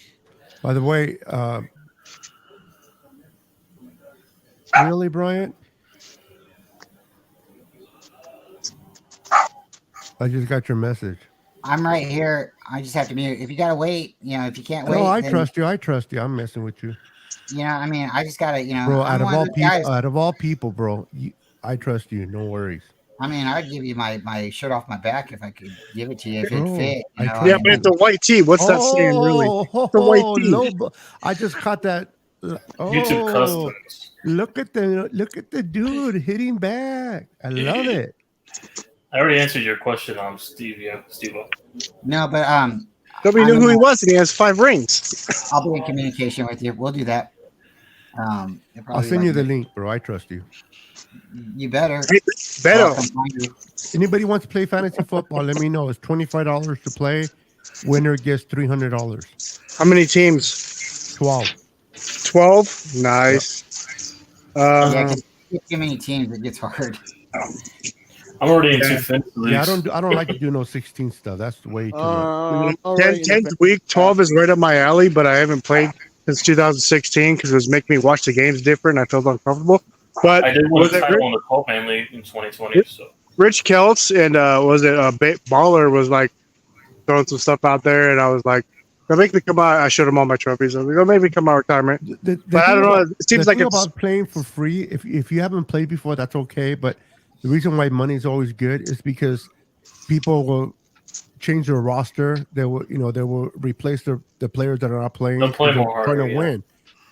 By the way, really, Bryant? I just got your message. I'm right here. I just have to mute. If you gotta wait, if you can't wait. No, I then, trust you. I trust you. I'm messing with you, I mean, I just gotta, bro. I'm one of those guys. Out of all people, bro, I trust you. No worries. I mean, I'd give you my shirt off my back if I could give it to you if it Bro, fit. yeah, but it's a white tee. What's that saying, really? It's a white tee. I just caught that. YouTube customs. Look at the dude hitting back. I love it. I already answered your question, Steve. Yeah, Steve. No, but Nobody knew who he was, and he has 5 rings. I'll be in communication with you. We'll do that. I'll send you the link, bro. I trust you. You better. Beto. Anybody wants to play fantasy football? Let me know. It's $25 to play. Winner gets $300. How many teams? 12. 12. Nice. Yeah, Uh, because too many teams, it gets hard. I'm already in Yeah. two fantasy Yeah, leagues. I don't like to do no 16 stuff. That's way too much. Already in the 10th week, 12 is right up my alley, but I haven't played since 2016 because it was making me watch the games different. I felt uncomfortable. But I did win was a it title in the 12 man league in 2020. So Rich Kelts and was it Baller was like throwing some stuff out there, and I was like, "They'll make me come out." I showed him all my trophies. I was like, "They'll make me come out retirement." The But I thing don't know. about It seems like it's playing for free, if you haven't played before, that's okay. But the reason why money is always good is because people will change their roster. They will, they will replace the players that are not playing they'll play because they're more trying harder. to Yeah. win.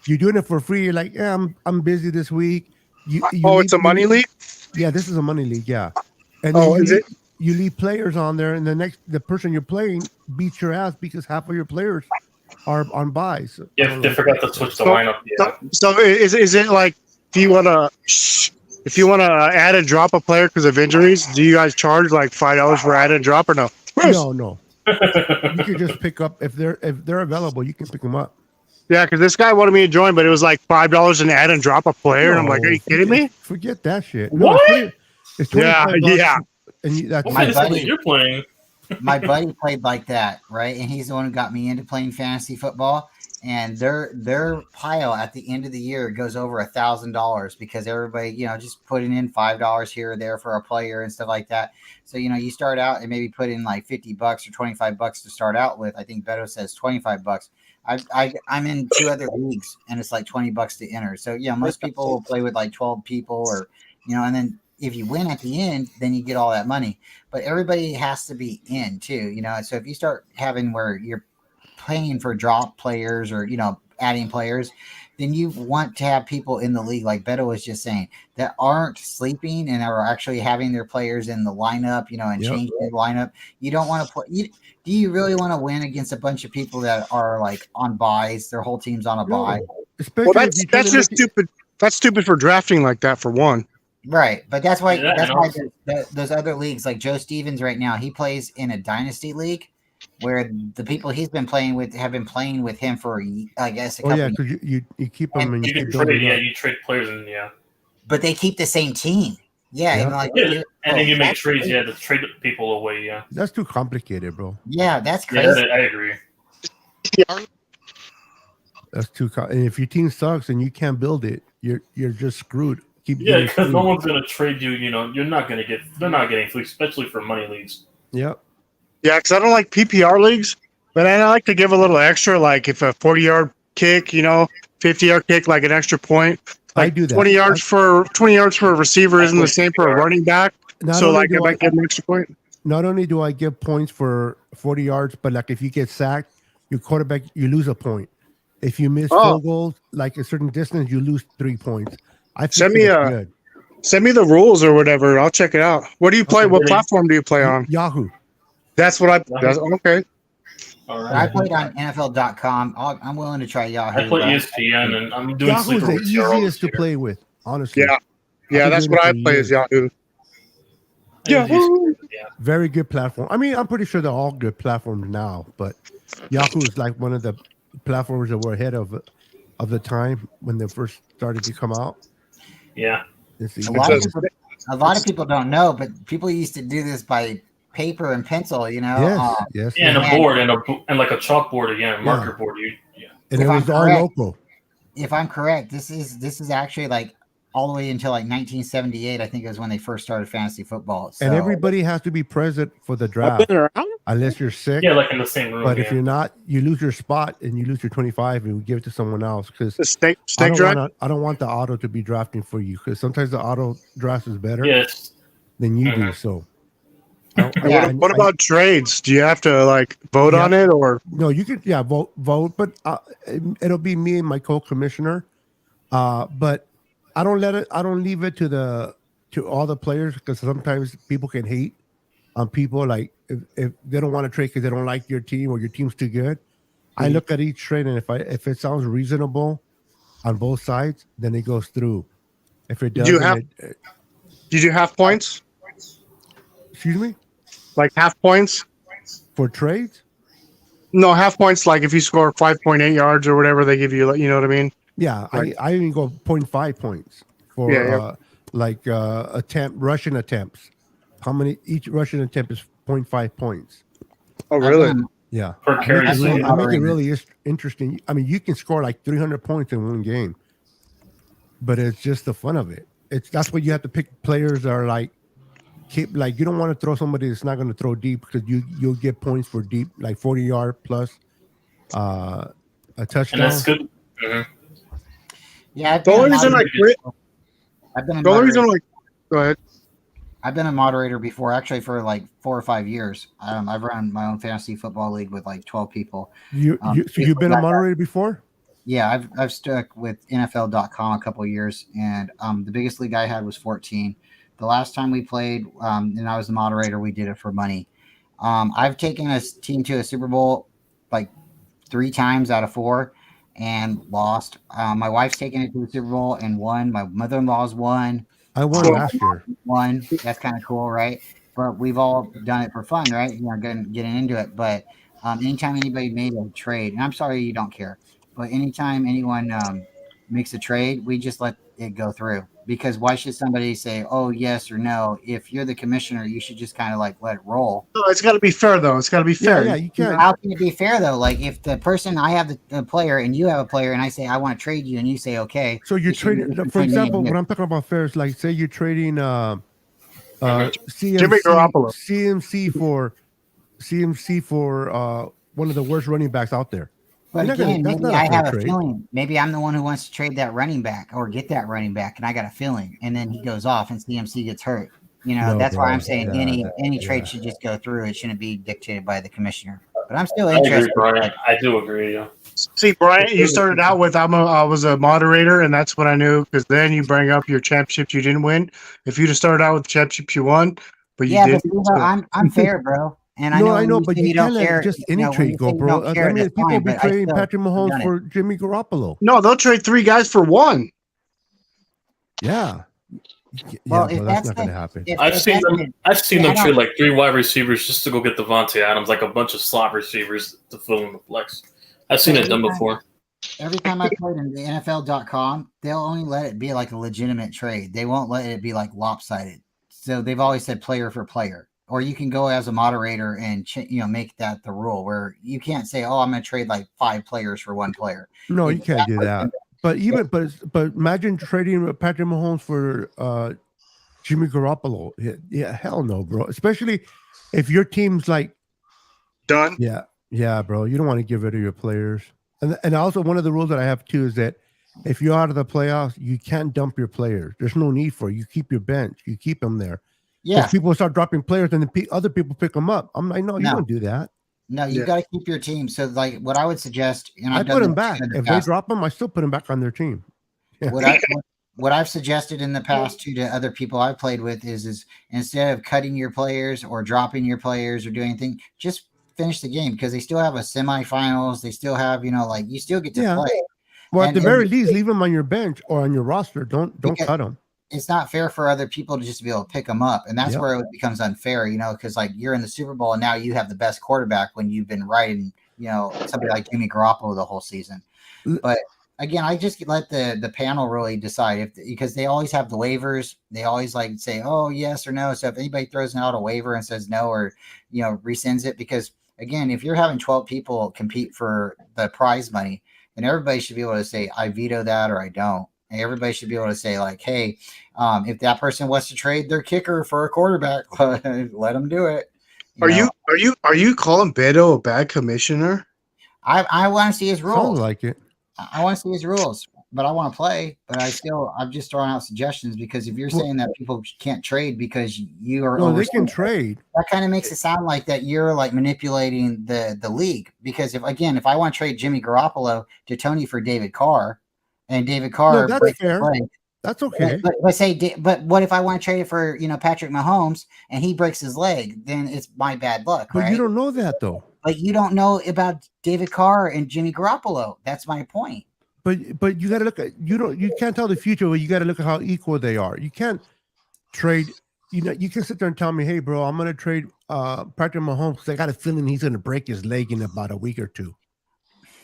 You're doing it for free. You're like, yeah, I'm busy this week. it's a money league. Yeah, this is a money league. Yeah, and then Oh, is it? you leave players on there, and the person you're playing beats your ass because half of your players are on buys. So I Yeah, don't they like forgot that. to switch the So, lineup. Yeah. so is it like if you want to add and drop a player because of injuries, do you guys charge like $5 for add and drop or no? No. You can just pick up if they're available. You can pick them up. Yeah, because this guy wanted me to join, but it was like $5 an add and drop a player, and I'm like, "Are you kidding me?" Forget that shit. What? No, it's $25. Yeah. And that's What My fantasy buddy- league you're playing? My buddy played like that, right? And he's the one who got me into playing fantasy football. And their pile at the end of the year goes over $1,000 because everybody, just putting in $5 here or there for a player and stuff like that. So you start out and maybe put in like $50 or $25 to start out with. I think Beto says $25. I'm in 2 other leagues and it's like $20 to enter. So yeah, most people will play with like 12 people or and then if you win at the end, then you get all that money. But everybody has to be in too, So if you start having where you're paying for drop players or adding players, then you want to have people in the league, like Beto was just saying, that aren't sleeping and are actually having their players in the lineup, and changing the lineup. You don't want to play. Do you really want to win against a bunch of people that are like on buys? Their whole team's on a buy. Especially Well, if you try that's to just make it- stupid. That's stupid for drafting like that. For one, Right, but that's why Yeah, and also- those other leagues, like Joe Stevens right now, he plays in a dynasty league where the people he's been playing with have been playing with him for, I guess, a Oh couple yeah, years. because you keep them and You you can keep trade. building Yeah, up. you trade players and yeah. But they keep the same team. Yeah, Yeah. and like Yeah, and then you make that's trades. crazy. Yeah, to trade people away. Yeah. That's too complicated, bro. Yeah, that's Yeah, crazy. I agree. That's and if your team sucks and you can't build it, you're just screwed. Keep Yeah, getting because no screwed. one's gonna trade you. You're not gonna get. They're not getting fleeced, especially for money leagues. Yep. yeah, because I don't like PPR leagues, but I like to give a little extra. Like if a 40-yard kick, 50-yard kick, like an extra point. I Like do that. 20 yards for a receiver isn't the same for a running back. Not So only like, do if I get an extra point. Not only do I give points for 40 yards, but like if you get sacked, your quarterback, you lose a point. If you miss Oh. field goals, like a certain distance, you lose 3 points. I think Send me that's a- good. Send me the rules or whatever. I'll check it out. What do you play? What platform do you play on? Yahoo. That's what I. That's, okay. All I right. played on NFL.com. I'm willing to try Yahoo. I play but- ESPN, and I'm doing Yahoo is sleeper the with CRO easiest to this year. play with, honestly. Yeah. Yeah, been that's doing what it I for play is years. Yahoo. Yeah. Yeah. Very good platform. I mean, I'm pretty sure they're all good platforms now, but Yahoo is like one of the platforms that were ahead of the time when they first started to come out. Yeah. It's A the lot, of easiest. people, a lot of people don't know, but people used to do this by paper and pencil. Yes, yes. Yeah, and yes. a board and like a chalkboard again, a marker board. Yeah. And If it I'm was all correct- local. If I'm correct, this is actually like all the way until like 1978. I think is when they first started fantasy football. So, And everybody has to be present for the I've draft, been around. unless you're sick. Yeah, like in the same room. But yeah. if you're not, you lose your spot and you lose your 25 and we give it to someone else because The snake I draft. don't want the auto to be drafting for you because sometimes the auto draft is better Yes. than you do. Mhm. So, Yeah. What about trades? Do you have to like vote Yeah. on it or? no, you can vote, but it'll be me and my co-commissioner. But I don't leave it to all the players because sometimes people can hate on people like if they don't want to trade because they don't like your team or your team's too good. I look at each trade and if it sounds reasonable on both sides, then it goes through. If it Did you doesn't, have- Did you have points? excuse me, Like half points? for trades, No, half points like if you score 5.8 yards or whatever they give you. You know what I mean? Yeah, Right. I even go 0.5 points for Yeah. Russian attempts. How many each Russian attempt is 0.5 points. Oh, I've really? been Yeah, Per I make carry. it I've been a really moderator. interesting. I mean, you can score like 300 points in one game, but it's just the fun of it. That's what you have to pick players that are like keep like you don't want to throw somebody that's not going to throw deep because you'll get points for deep like 40-yard plus uh, a And that's touchdown. good. Mhm. Yeah, I've The been a only reason I moderator. quit. I've been a The only reason moderator. go ahead. I've been a moderator before, actually, for like 4 or 5 years. I've run my own fantasy football league with like 12 people. So you've been a moderator before? Yeah, I've stuck with NFL.com a couple of years, and the biggest league I had was 14. The last time we played, and I was the moderator, we did it for money. I've taken a team to a Super Bowl like 3 times out of 4 and lost. My wife's taken it to the Super Bowl and won. My mother-in-law's won. I won last year. One, that's kind of cool, right? But we've all done it for fun, right? You know, getting into it. But anytime anybody made a trade, and I'm sorry you don't care, but anytime anyone makes a trade, we just let it go through. Because why should somebody say, "Oh, yes" or "no"? If you're the commissioner, you should just kind of like let it roll. No, it's got to be fair, though. It's got to be fair. Yeah, you can't. How can it be fair though? Like if the person I have the player and you have a player, and I say I want to trade you, and you say okay. So you're it should be trading, different for between me and example, you. what I'm talking about fair is like, say you're trading Jimmy Garoppolo. CMC for one of the worst running backs out there. But You're not gonna. again, That's maybe not a I fair have a trade. feeling. Maybe I'm the one who wants to trade that running back or get that running back, and I got a feeling. And then he goes off, and CMC gets hurt. You know, No, that's why I'm bro. saying Yeah, any yeah. trade should just go through. It shouldn't be dictated by the commissioner. But I'm still I agree, interested. Brian. I do agree. Yeah. See, Brian, you started out with I was a moderator, and that's what I knew. Because then you bring up your championships you didn't win. If you'd have started out with the championships you won, but you Yeah, but didn't. see, So. I'm fair, bro. And I No, know I when know, you but say you you don't can't let care, just any when trade you go, say you bro. don't care, I mean, that's people fine. be But I trading still Patrick have Mahomes done it. for Jimmy Garoppolo. No, they'll trade 3 guys for 1. Yeah, Well, bro. That's not gonna happen. I've seen them. I've seen I them don't. trade like 3 wide receivers just to go get Devontae Adams, like a bunch of slot receivers to fill in the flex. I've seen But it done before. every time I played in the NFL.com, they'll only let it be like a legitimate trade. They won't let it be like lopsided. So they've always said player for player. Or you can go as a moderator and make that the rule where you can't say, "Oh, I'm going to trade like 5 players for 1 player." No, If you can't do that. But imagine trading Patrick Mahomes for Jimmy Garoppolo. Yeah, hell no, bro. Especially if your team's like Done. Yeah, bro. You don't want to get rid of your players. And also one of the rules that I have too is that if you're out of the playoffs, you can't dump your players. There's no need for it. You keep your bench. You keep them there. Yeah. Because people start dropping players and then other people pick them up. I'm like, no, you No. don't do that. No, you got to keep your team. So, like, what I would suggest, and I I've done put them this back. in the If they past, drop them, I still put them back on their team. Yeah. what I've suggested in the past too to other people I've played with is instead of cutting your players or dropping your players or doing anything, just finish the game because they still have a semifinals. They still have, like you still get to play. Well, at the very least, leave them on your bench or on your roster. Don't cut them. It's not fair for other people to just be able to pick them up. And that's where it becomes unfair, because like you're in the Super Bowl and now you have the best quarterback when you've been riding, somebody like Jimmy Garoppolo the whole season. But again, I just let the panel really decide because they always have the waivers. They always like say, oh, yes or no. So if anybody throws out a waiver and says no, or, rescinds it, because again, if you're having 12 people compete for the prize money, then everybody should be able to say, I veto that or I don't. And everybody should be able to say like, hey, if that person wants to trade their kicker for a quarterback, let them do it. Are you calling Beto a bad commissioner? I want to see his rules. Sounds like it. I want to see his rules, but I want to play. But I'm just throwing out suggestions because if you're saying that people can't trade because you are, no, they can trade. That kind of makes it sound like that you're like manipulating the league. Because if I want to trade Jimmy Garoppolo to Tony for David Carr, and David Carr, no, that's fair. That's okay. But what if I want to trade it for Patrick Mahomes and he breaks his leg? Then it's my bad luck. But right? you don't know that though. But you don't know about David Carr and Jimmy Garoppolo. That's my point. But you got to look at you can't tell the future, but you got to look at how equal they are. You can't trade. You can sit there and tell me, hey, bro, I'm gonna trade Patrick Mahomes because I got a feeling he's going to break his leg in about a week or two.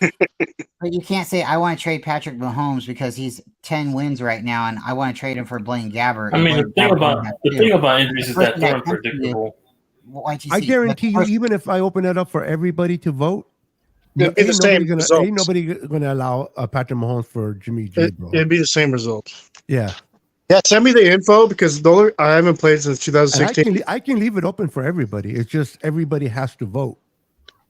But you can't say I want to trade Patrick Mahomes because he's 10 wins right now, and I want to trade him for Blaine Gabbert. I mean, Blaine the Gabbert thing about injuries is that person they're that comes to you, unpredictable. YTC, I guarantee you, person- even if I open it up for everybody to vote, It'd be the same ain't results. nobody gonna allow Patrick Mahomes for Jimmy G, bro. It'd be the same results. Yeah, Yeah, send me the info because I haven't played since and 2016. I can leave it open for everybody. It's just everybody has to vote.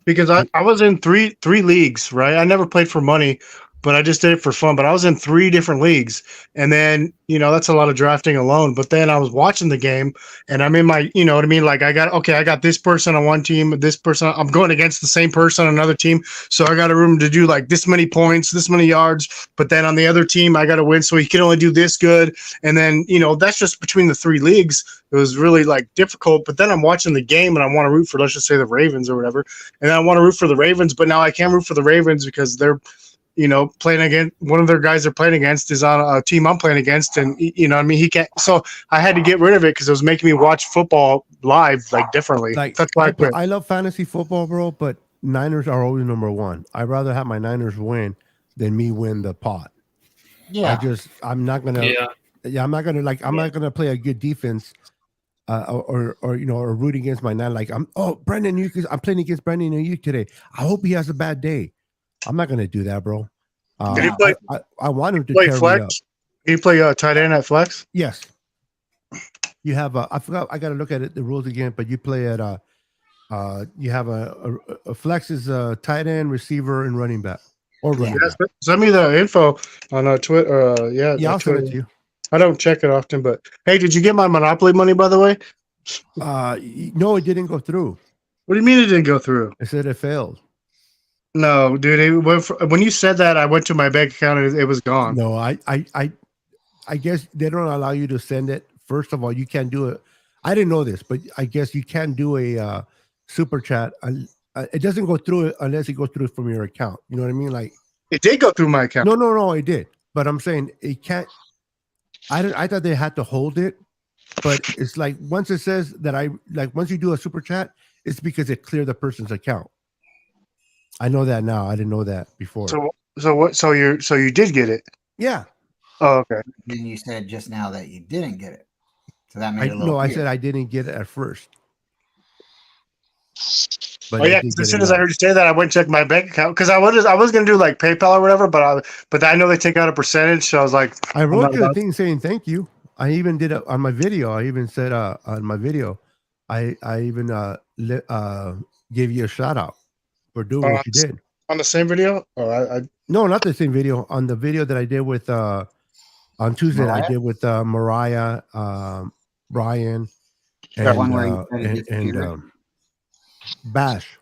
Because I was in three leagues, right? I never played for money, but I just did it for fun. But I was in 3 different leagues, and then that's a lot of drafting alone. But then I was watching the game, and I'm in my, you know what I mean? Like I got this person on one team, this person. I'm going against the same person on another team, so I got a room to do like this many points, this many yards. But then on the other team, I got to win, so he can only do this good. And then that's just between the 3 leagues. It was really like difficult. But then I'm watching the game, and I want to root for, let's just say, the Ravens or whatever. And I want to root for the Ravens, but now I can't root for the Ravens because they're, playing against one of their guys they're playing against is on a team I'm playing against. And, I mean, he can't. So I had to get rid of it because it was making me watch football live, like differently. Like That's why I quit. I love fantasy football, bro, but Niners are always number one. I'd rather have my Niners win than me win the pot. Yeah. I'm not gonna. Yeah. I'm not gonna I'm not gonna play a good defense. Or root against my nine. Like Brandon Ayuk, I'm playing against Brandon Ayuk today. I hope he has a bad day. I'm not gonna do that, bro. Did he play? I want him to Play carry flex? up. Did he play tight end at flex? Yes. You have I forgot. I got to look at the rules again. But you play at you have a flex is a tight end, receiver, and running back or running back. Send me the info on Twitter. Yeah, I'll Twitter. send it to you. I don't check it often, but hey, did you get my Monopoly money, by the way? No, it didn't go through. What do you mean it didn't go through? I said it failed. No, dude. When you said that, I went to my bank account and it was gone. No, I guess they don't allow you to send it. First of all, you can't do it. I didn't know this, but I guess you can do a super chat. It doesn't go through unless it goes through from your account. You know what I mean? Like it did go through my account. No, it did. But I'm saying it can't. I thought they had to hold it, but it's like once it says that once you do a super chat, it's because it cleared the person's account. I know that now. I didn't know that before. So what? So you did get it? Yeah. Oh, okay. Then you said just now that you didn't get it, so that made it a little. No, weird. I said I didn't get it at first. But as soon as I heard you say that, I went and checked my bank account because I was gonna do like PayPal or whatever, but I know they take out a percentage, so I was like, I wrote you a thing saying thank you. I even did it on my video. I even said on my video, I even gave you a shout out for doing what you did on the same video. Oh, no, not the same video. On the video that I did with on Tuesday, Mariah? I did with Mariah, Brian, That one where you and Bash.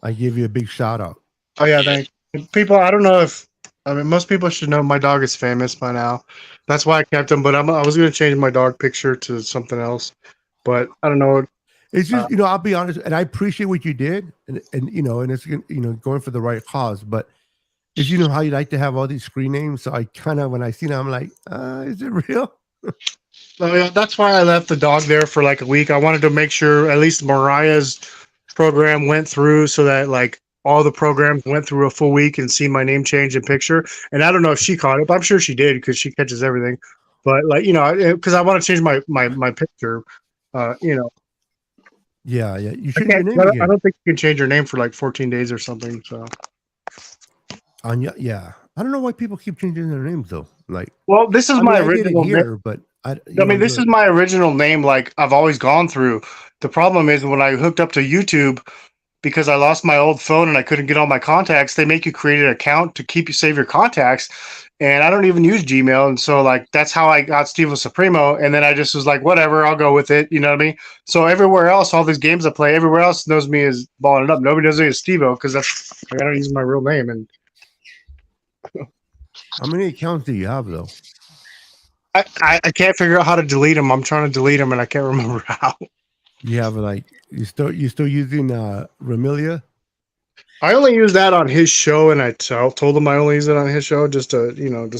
I give you a big shout out. Oh yeah, thank people. I don't know if most people should know my dog is famous by now. That's why I kept him. But I was going to change my dog picture to something else. But I don't know. It's just I'll be honest, and I appreciate what you did, and it's going for the right cause. But is how you like to have all these screen names. So I kind of when I see them, I'm like, is it real? Oh yeah, that's why I left the dog there for like a week. I wanted to make sure at least Mariah's program went through so that like all the programs went through a full week and see my name change and picture. And I don't know if she caught it, but I'm sure she did because she catches everything. But like, because I want to change my picture, Yeah. You should I don't think you can change your name for like 14 days or something. So. Yeah. I don't know why people keep changing their names though. Like, well, this is my original name, but this is my original name. Like I've always gone through. The problem is when I hooked up to YouTube, because I lost my old phone and I couldn't get all my contacts, they make you create an account to save your contacts. And I don't even use Gmail. And so like, that's how I got Steven Supremo. And then I just was like, whatever, I'll go with it. You know what I mean? So everywhere else, all these games I play, everywhere else knows me as Balling It Up. Nobody knows me as Stevo because I gotta use my real name. And how many accounts do you have though? I can't figure out how to delete them. I'm trying to delete them and I can't remember how. You have you still using Ramilia? I only use that on his show, and I told him I only use it on his show just to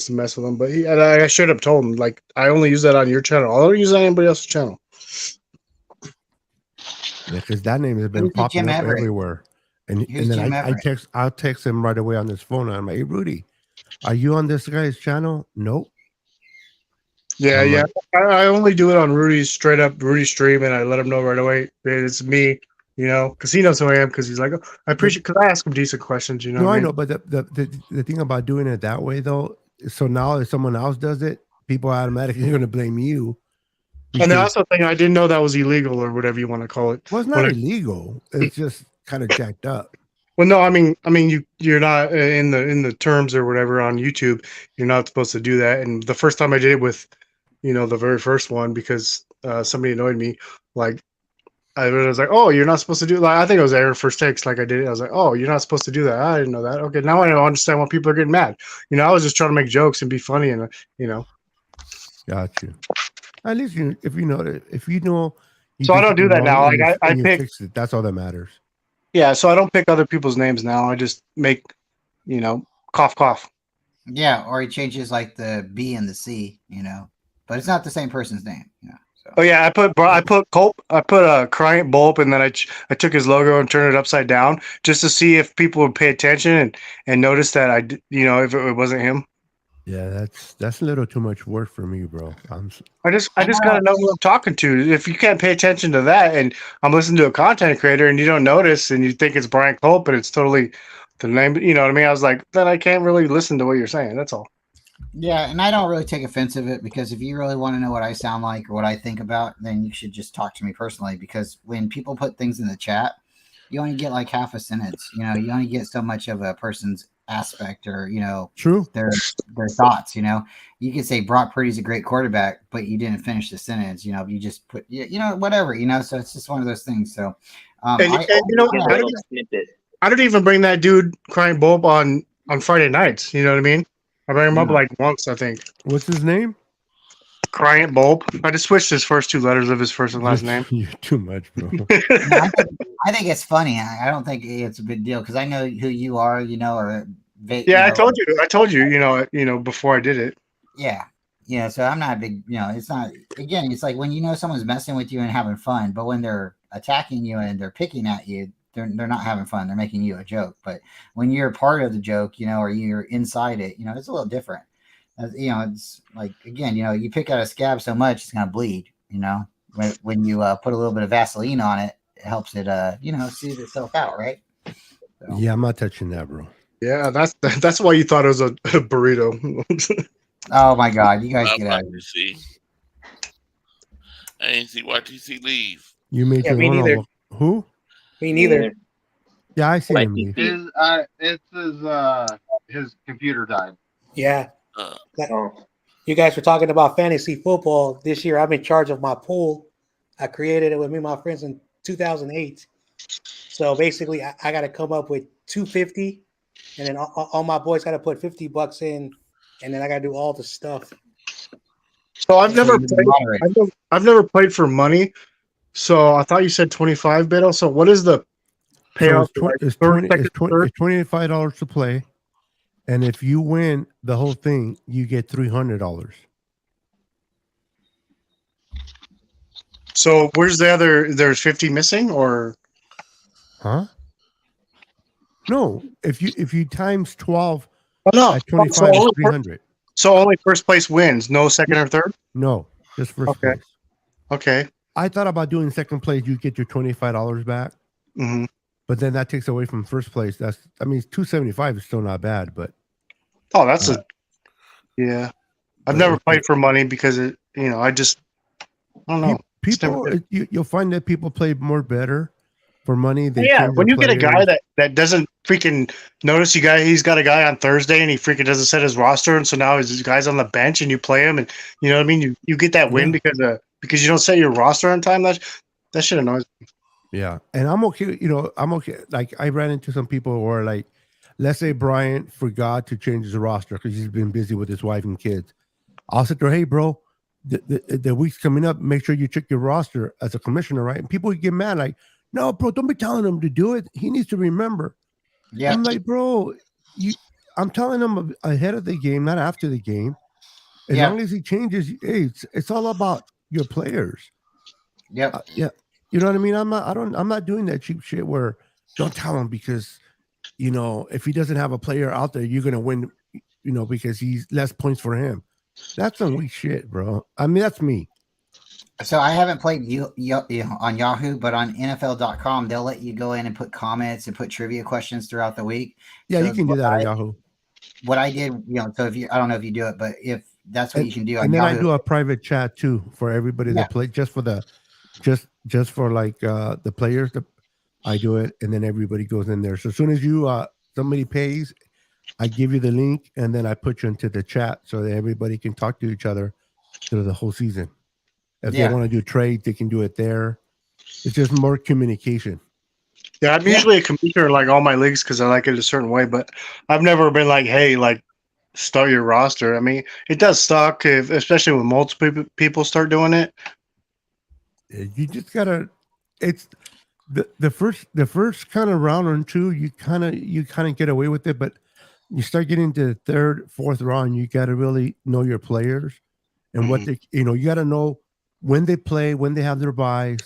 mess with him. But I should have told him like I only use that on your channel. I don't use it on anybody else's channel. Yeah, because that name has been Who's the popping Jim up Everett? everywhere. And Who's then Jim I Everett? I'll text him right away on his phone. I'm like, hey Rudy, are you on this guy's channel? Nope. Yeah, I'm yeah. like, I only do it on Rudy's straight up Rudy stream, and I let him know right away that it's me. You know, because he knows who I am. Because he's like, oh, I but appreciate. Because I ask him decent questions. You know no, what I I mean? know, but the thing about doing it that way though, so now if someone else does it, people are automatically going to blame you And the because also thing, I didn't know that was illegal or whatever you want to call it. well, it's When not I, illegal. It's just kind of jacked up. well, no, you're not in the terms or whatever on YouTube. You're not supposed to do that. And the first time I did it with, the very first one, because somebody annoyed me, like I was like, oh, you're not supposed to do like I think it was Aaron first takes. Like I did it. I was like, oh, you're not supposed to do that. I didn't know that. Okay, now I don't understand why people are getting mad. I was just trying to make jokes and be funny, and Got you. At least if you know you So I did don't do something that wrong now. and Like I you pick, fixed it. That's all that matters. yeah. So I don't pick other people's names now. I just make, cough cough. Yeah, or he changes like the B and the C, but it's not the same person's name. So Oh yeah, I put Culp, I put a Cryant Bulb, and then I took his logo and turned it upside down just to see if people would pay attention and notice that if it wasn't him. Yeah, that's a little too much work for me, bro. I I just know. gotta know who I'm talking to. If you can't pay attention to that, and I'm listening to a content creator, and you don't notice, and you think it's Brian Culp, but it's totally the name. You know what I mean? I was like, then I can't really listen to what you're saying. That's all. Yeah, and I don't really take offense of it because if you really want to know what I sound like or what I think about, then you should just talk to me personally. Because when people put things in the chat, you only get like half a sentence. You only get so much of a person's aspect or True. their thoughts. You could say Brock Purdy's a great quarterback, but you didn't finish the sentence. You just put whatever. So it's just one of those things. So Snippet. I don't even bring that dude Crying Bulb on Friday nights. You know what I mean? I bring him up like once, I think. What's his name? Cryant Bulb. I just switched his first two letters of his first and last name. You're too much, bro. I think it's funny. I don't think it's a big deal because I know who you are. Or I told you. Before I did it. Yeah. So I'm not a big. It's not. Again, it's like when someone's messing with you and having fun, but when they're attacking you and they're picking at you, they're not having fun. They're making you a joke. But when you're part of the joke, or you're inside it, it's a little different. It's like again, you pick out a scab so much it's gonna bleed. When you put a little bit of Vaseline on it, it helps it soothe itself out, right? So. Yeah, I'm not touching that, bro. Yeah, that's why you thought it was a burrito. Oh my God, you guys get out of here. I ain't see YTC leave. You made your own. Who? Me neither. Yeah, I see him leave. His computer died. Yeah. You guys were talking about fantasy football this year. I'm in charge of my pool. I created it with me and my friends in 2008. So basically, I got to come up with 250, and then all my boys got to put $50 in, and then I got to do all the stuff. So I've never played for money. So I thought you said 25, Beto. So what is the payoff? So it's $25 to play. And if you win the whole thing, you get $300. So where's the other? There's 50 missing, or? Huh? No. If you times 12 at 25 is 300. So only first place wins, no second or third? No, just first place. Okay. I thought about doing second place. You get your $25 back. Mm-hmm. But then that takes away from first place. $275 is still not bad, but yeah. I've never played for money because I don't know. You'll find that people play more better for money. When you get a guy that doesn't freaking notice he's got a guy on Thursday and he freaking doesn't set his roster, and so now his guy's on the bench and you play him, and you know what I mean. You get that win because you don't set your roster on time. That shit annoys me. Yeah, and I'm okay. I'm okay. Like I ran into some people who are like, let's say Brian forgot to change his roster because he's been busy with his wife and kids. I'll sit there, hey, bro, the week's coming up. Make sure you check your roster as a commissioner, right? And people get mad, like, no, bro, don't be telling him to do it. He needs to remember. Yeah. I'm like, bro, I'm telling him ahead of the game, not after the game. As long as he changes, hey, it's all about your players. Yep. You know what I mean? I'm not doing that cheap shit where don't tell him because if he doesn't have a player out there, you're gonna win. Because he's less points for him. That's some weak shit, bro. I mean, that's me. So I haven't played on Yahoo, but on NFL.com, they'll let you go in and put comments and put trivia questions throughout the week. Yeah, So you can do that on Yahoo. What I did, so if I don't know if you do it, but if that's what you can do on and then Yahoo. I do a private chat too for everybody that play just for like the players. I do it, and then everybody goes in there. So as soon as somebody pays, I give you the link, and then I put you into the chat so that everybody can talk to each other through the whole season. If they want to do trades, they can do it there. It's just more communication. Yeah, I'm usually a commissioner in like all my leagues because I like it a certain way, but I've never been like, hey, like start your roster. I mean, it does suck especially when multiple people start doing it. You just gotta. It's the first kind of round or two. You kind of get away with it, but you start getting to the third, fourth round. You got to really know your players and what they. You got to know when they play, when they have their buys.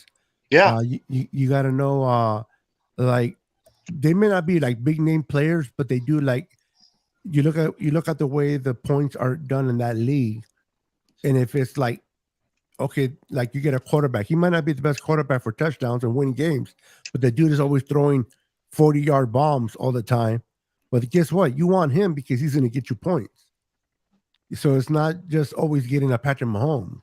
Yeah. You got to know. Like they may not be like big name players, but they do like. You look at the way the points are done in that league, and if it's like. Okay, like you get a quarterback. He might not be the best quarterback for touchdowns and win games, but the dude is always throwing 40-yard bombs all the time. But guess what? You want him because he's going to get you points. So it's not just always getting a Patrick Mahomes.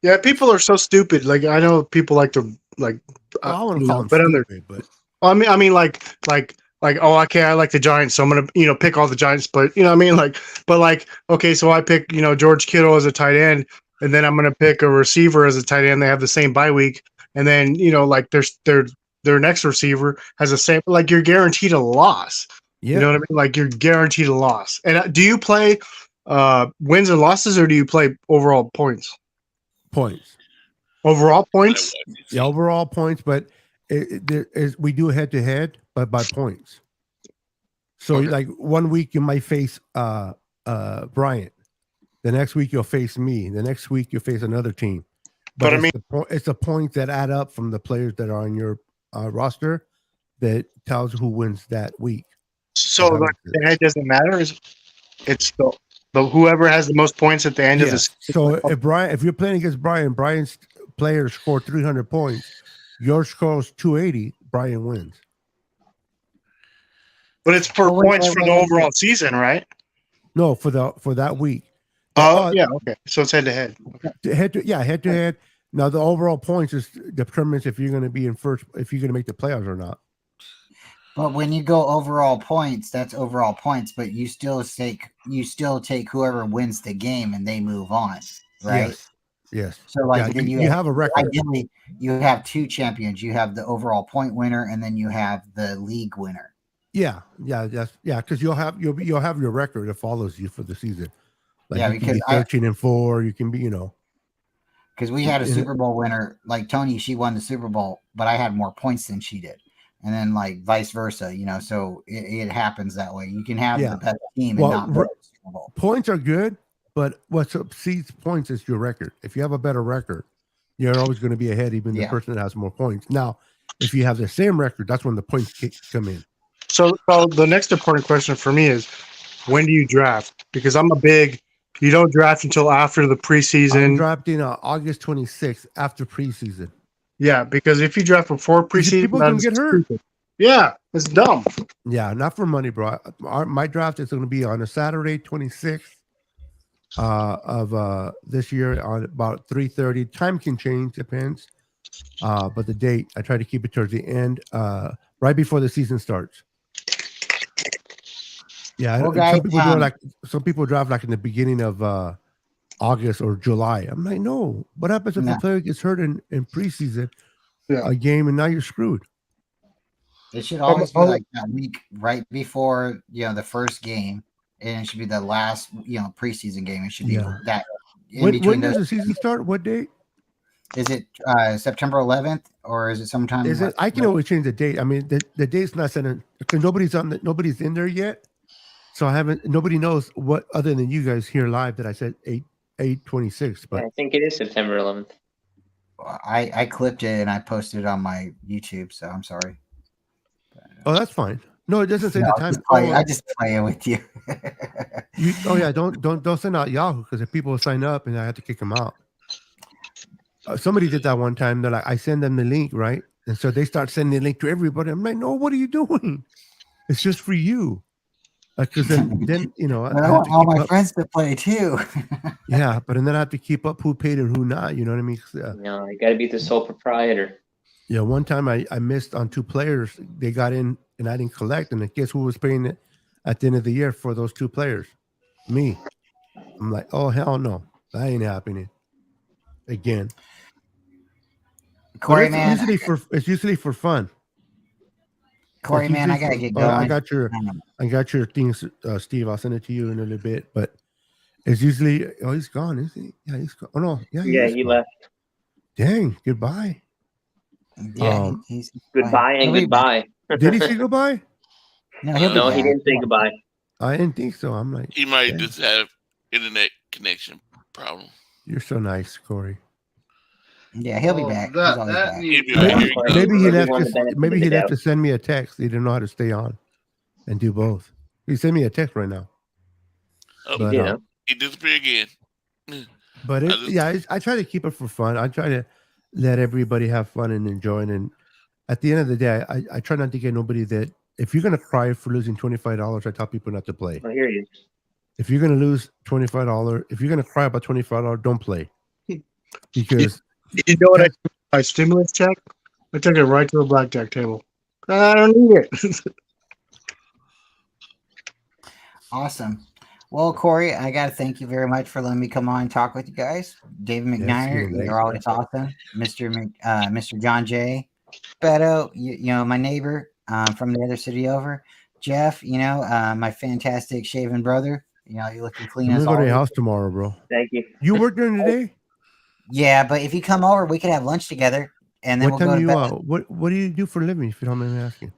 Yeah, people are so stupid. Like I know people like to like. I wouldn't call him stupid, but I mean, like, oh, okay, I like the Giants, so I'm gonna, pick all the Giants. But you know what I mean, like, but like, okay, so I pick, George Kittle as a tight end. And then I'm going to pick a receiver as a tight end. They have the same bye week. And then, like their next receiver has the same, like you're guaranteed a loss. Yeah. You know what I mean? Like you're guaranteed a loss. And do you play wins and losses or do you play overall points? Points. Overall points? Yeah, overall points. But we do head to head, but by points. So like 1 week you might face Bryant. The next week you'll face me. The next week you'll face another team. But it's the points that add up from the players that are on your roster that tells who wins that week. So the head doesn't matter. It's the whoever has the most points at the end of the season. So if you're playing against Brian's players score 300 points, yours scores 280. Brian wins. But it's per points for the overall season, right? No, for that week. Oh, yeah, okay. So it's head to head. Head to head. Now the overall points determines if you're going to be in first, if you're going to make the playoffs or not. But when you go overall points, that's overall points. But you still take whoever wins the game and they move on, right? Yes. So then you have a record. Ideally, you have two champions. You have the overall point winner, and then you have the league winner. Yeah, because you'll have your record that follows you for the season. Like you because can be 13-4, you can be, because we had a Super Bowl winner, like Tony, she won the Super Bowl, but I had more points than she did. And then like vice versa, so it happens that way. You can have the best team and not win the Super Bowl. Points are good, but what succeeds points is your record. If you have a better record, you're always going to be ahead, even the person that has more points. Now, if you have the same record, that's when the points come in. So the next important question for me is, when do you draft? Because you don't draft until after the preseason. I'm drafting August 26th after preseason. Yeah, because if you draft before preseason, people can get hurt. Yeah, it's dumb. Yeah, not for money, bro. My draft is going to be on a Saturday, 26th of this year on about 3:30. Time can change, depends. But the date, I try to keep it towards the end, right before the season starts. Yeah, well, guys, some people draft like in the beginning of August or July. I'm like, no. What happens if the player gets hurt in preseason a game and now you're screwed? It should always be like that week right before the first game, and it should be the last preseason game. It should be that. When does the season start? What date? Is it September 11th or is it sometime? Is it? I can always change the date. I mean, the date's not set in because nobody's in there yet. So nobody knows what other than you guys here live that I said 8/26. But I think it is September 11th. I clipped it and I posted it on my YouTube, so I'm sorry. Oh, that's fine. No, it doesn't say No, the I'm time. just playing, Oh, I just playing with you. oh yeah, don't send out Yahoo because if people sign up and I have to kick them out. Somebody did that one time. They're like, I send them the link, right? And so they start sending the link to everybody. I'm like, no, what are you doing? It's just for you. Because then you know But I I have want to all keep my up. friends to play too. Yeah, but and then I have to keep up who paid and who not. You know what I mean? No, you got to be the sole proprietor. Yeah, one time I missed on 2 players. They got in and I didn't collect. And then guess who was paying it at the end of the year for those 2 players? Me. I'm like, oh hell no, that ain't happening again. But Corey, man, it's usually for fun. Corey, man, I gotta get going. I got your things, Steve. I'll send it to you in a little bit. But it's usually he's gone, is he? Yeah, he's gone. Oh no, yeah, Yeah, is he gone. left. Dang, goodbye. Yeah, he's Goodbye and goodbye. Did he say goodbye? No, he'll be No, back. he didn't say goodbye. I didn't think so. I'm like, He might dang, just have internet connection problem. you're so nice, Corey. Yeah, he'll be back. He's always back. Maybe he left. Everyone the benefit Maybe of he the left doubt. to send me a text. He didn't know how to stay on and do both. He sent me a text right now. Oh, But, did, huh? he disappeared again. But I try to keep it for fun. I try to let everybody have fun and enjoy it. And at the end of the day, I try not to get nobody that if you're gonna cry for losing $25, I tell people not to play. Oh, here he is. If you're gonna lose $25, if you're gonna cry about $25, don't play. Because you know what I do? My stimulus check, I took it right to the blackjack table. I don't need it. Awesome. Well, Corey, I got to thank you very much for letting me come on and talk with you guys. David McNair, you're always awesome. Mr. John J. Beto, you know, my neighbor from the other city over. Jeff, you know, my fantastic shaven brother. You know, you're looking clean I'm as gonna go to your always. house tomorrow, bro. Thank you. You work during the day? Yeah, but if you come over, we could have lunch together, and then What we'll time go do to you bed. what do you do for a living, if you don't mind me asking?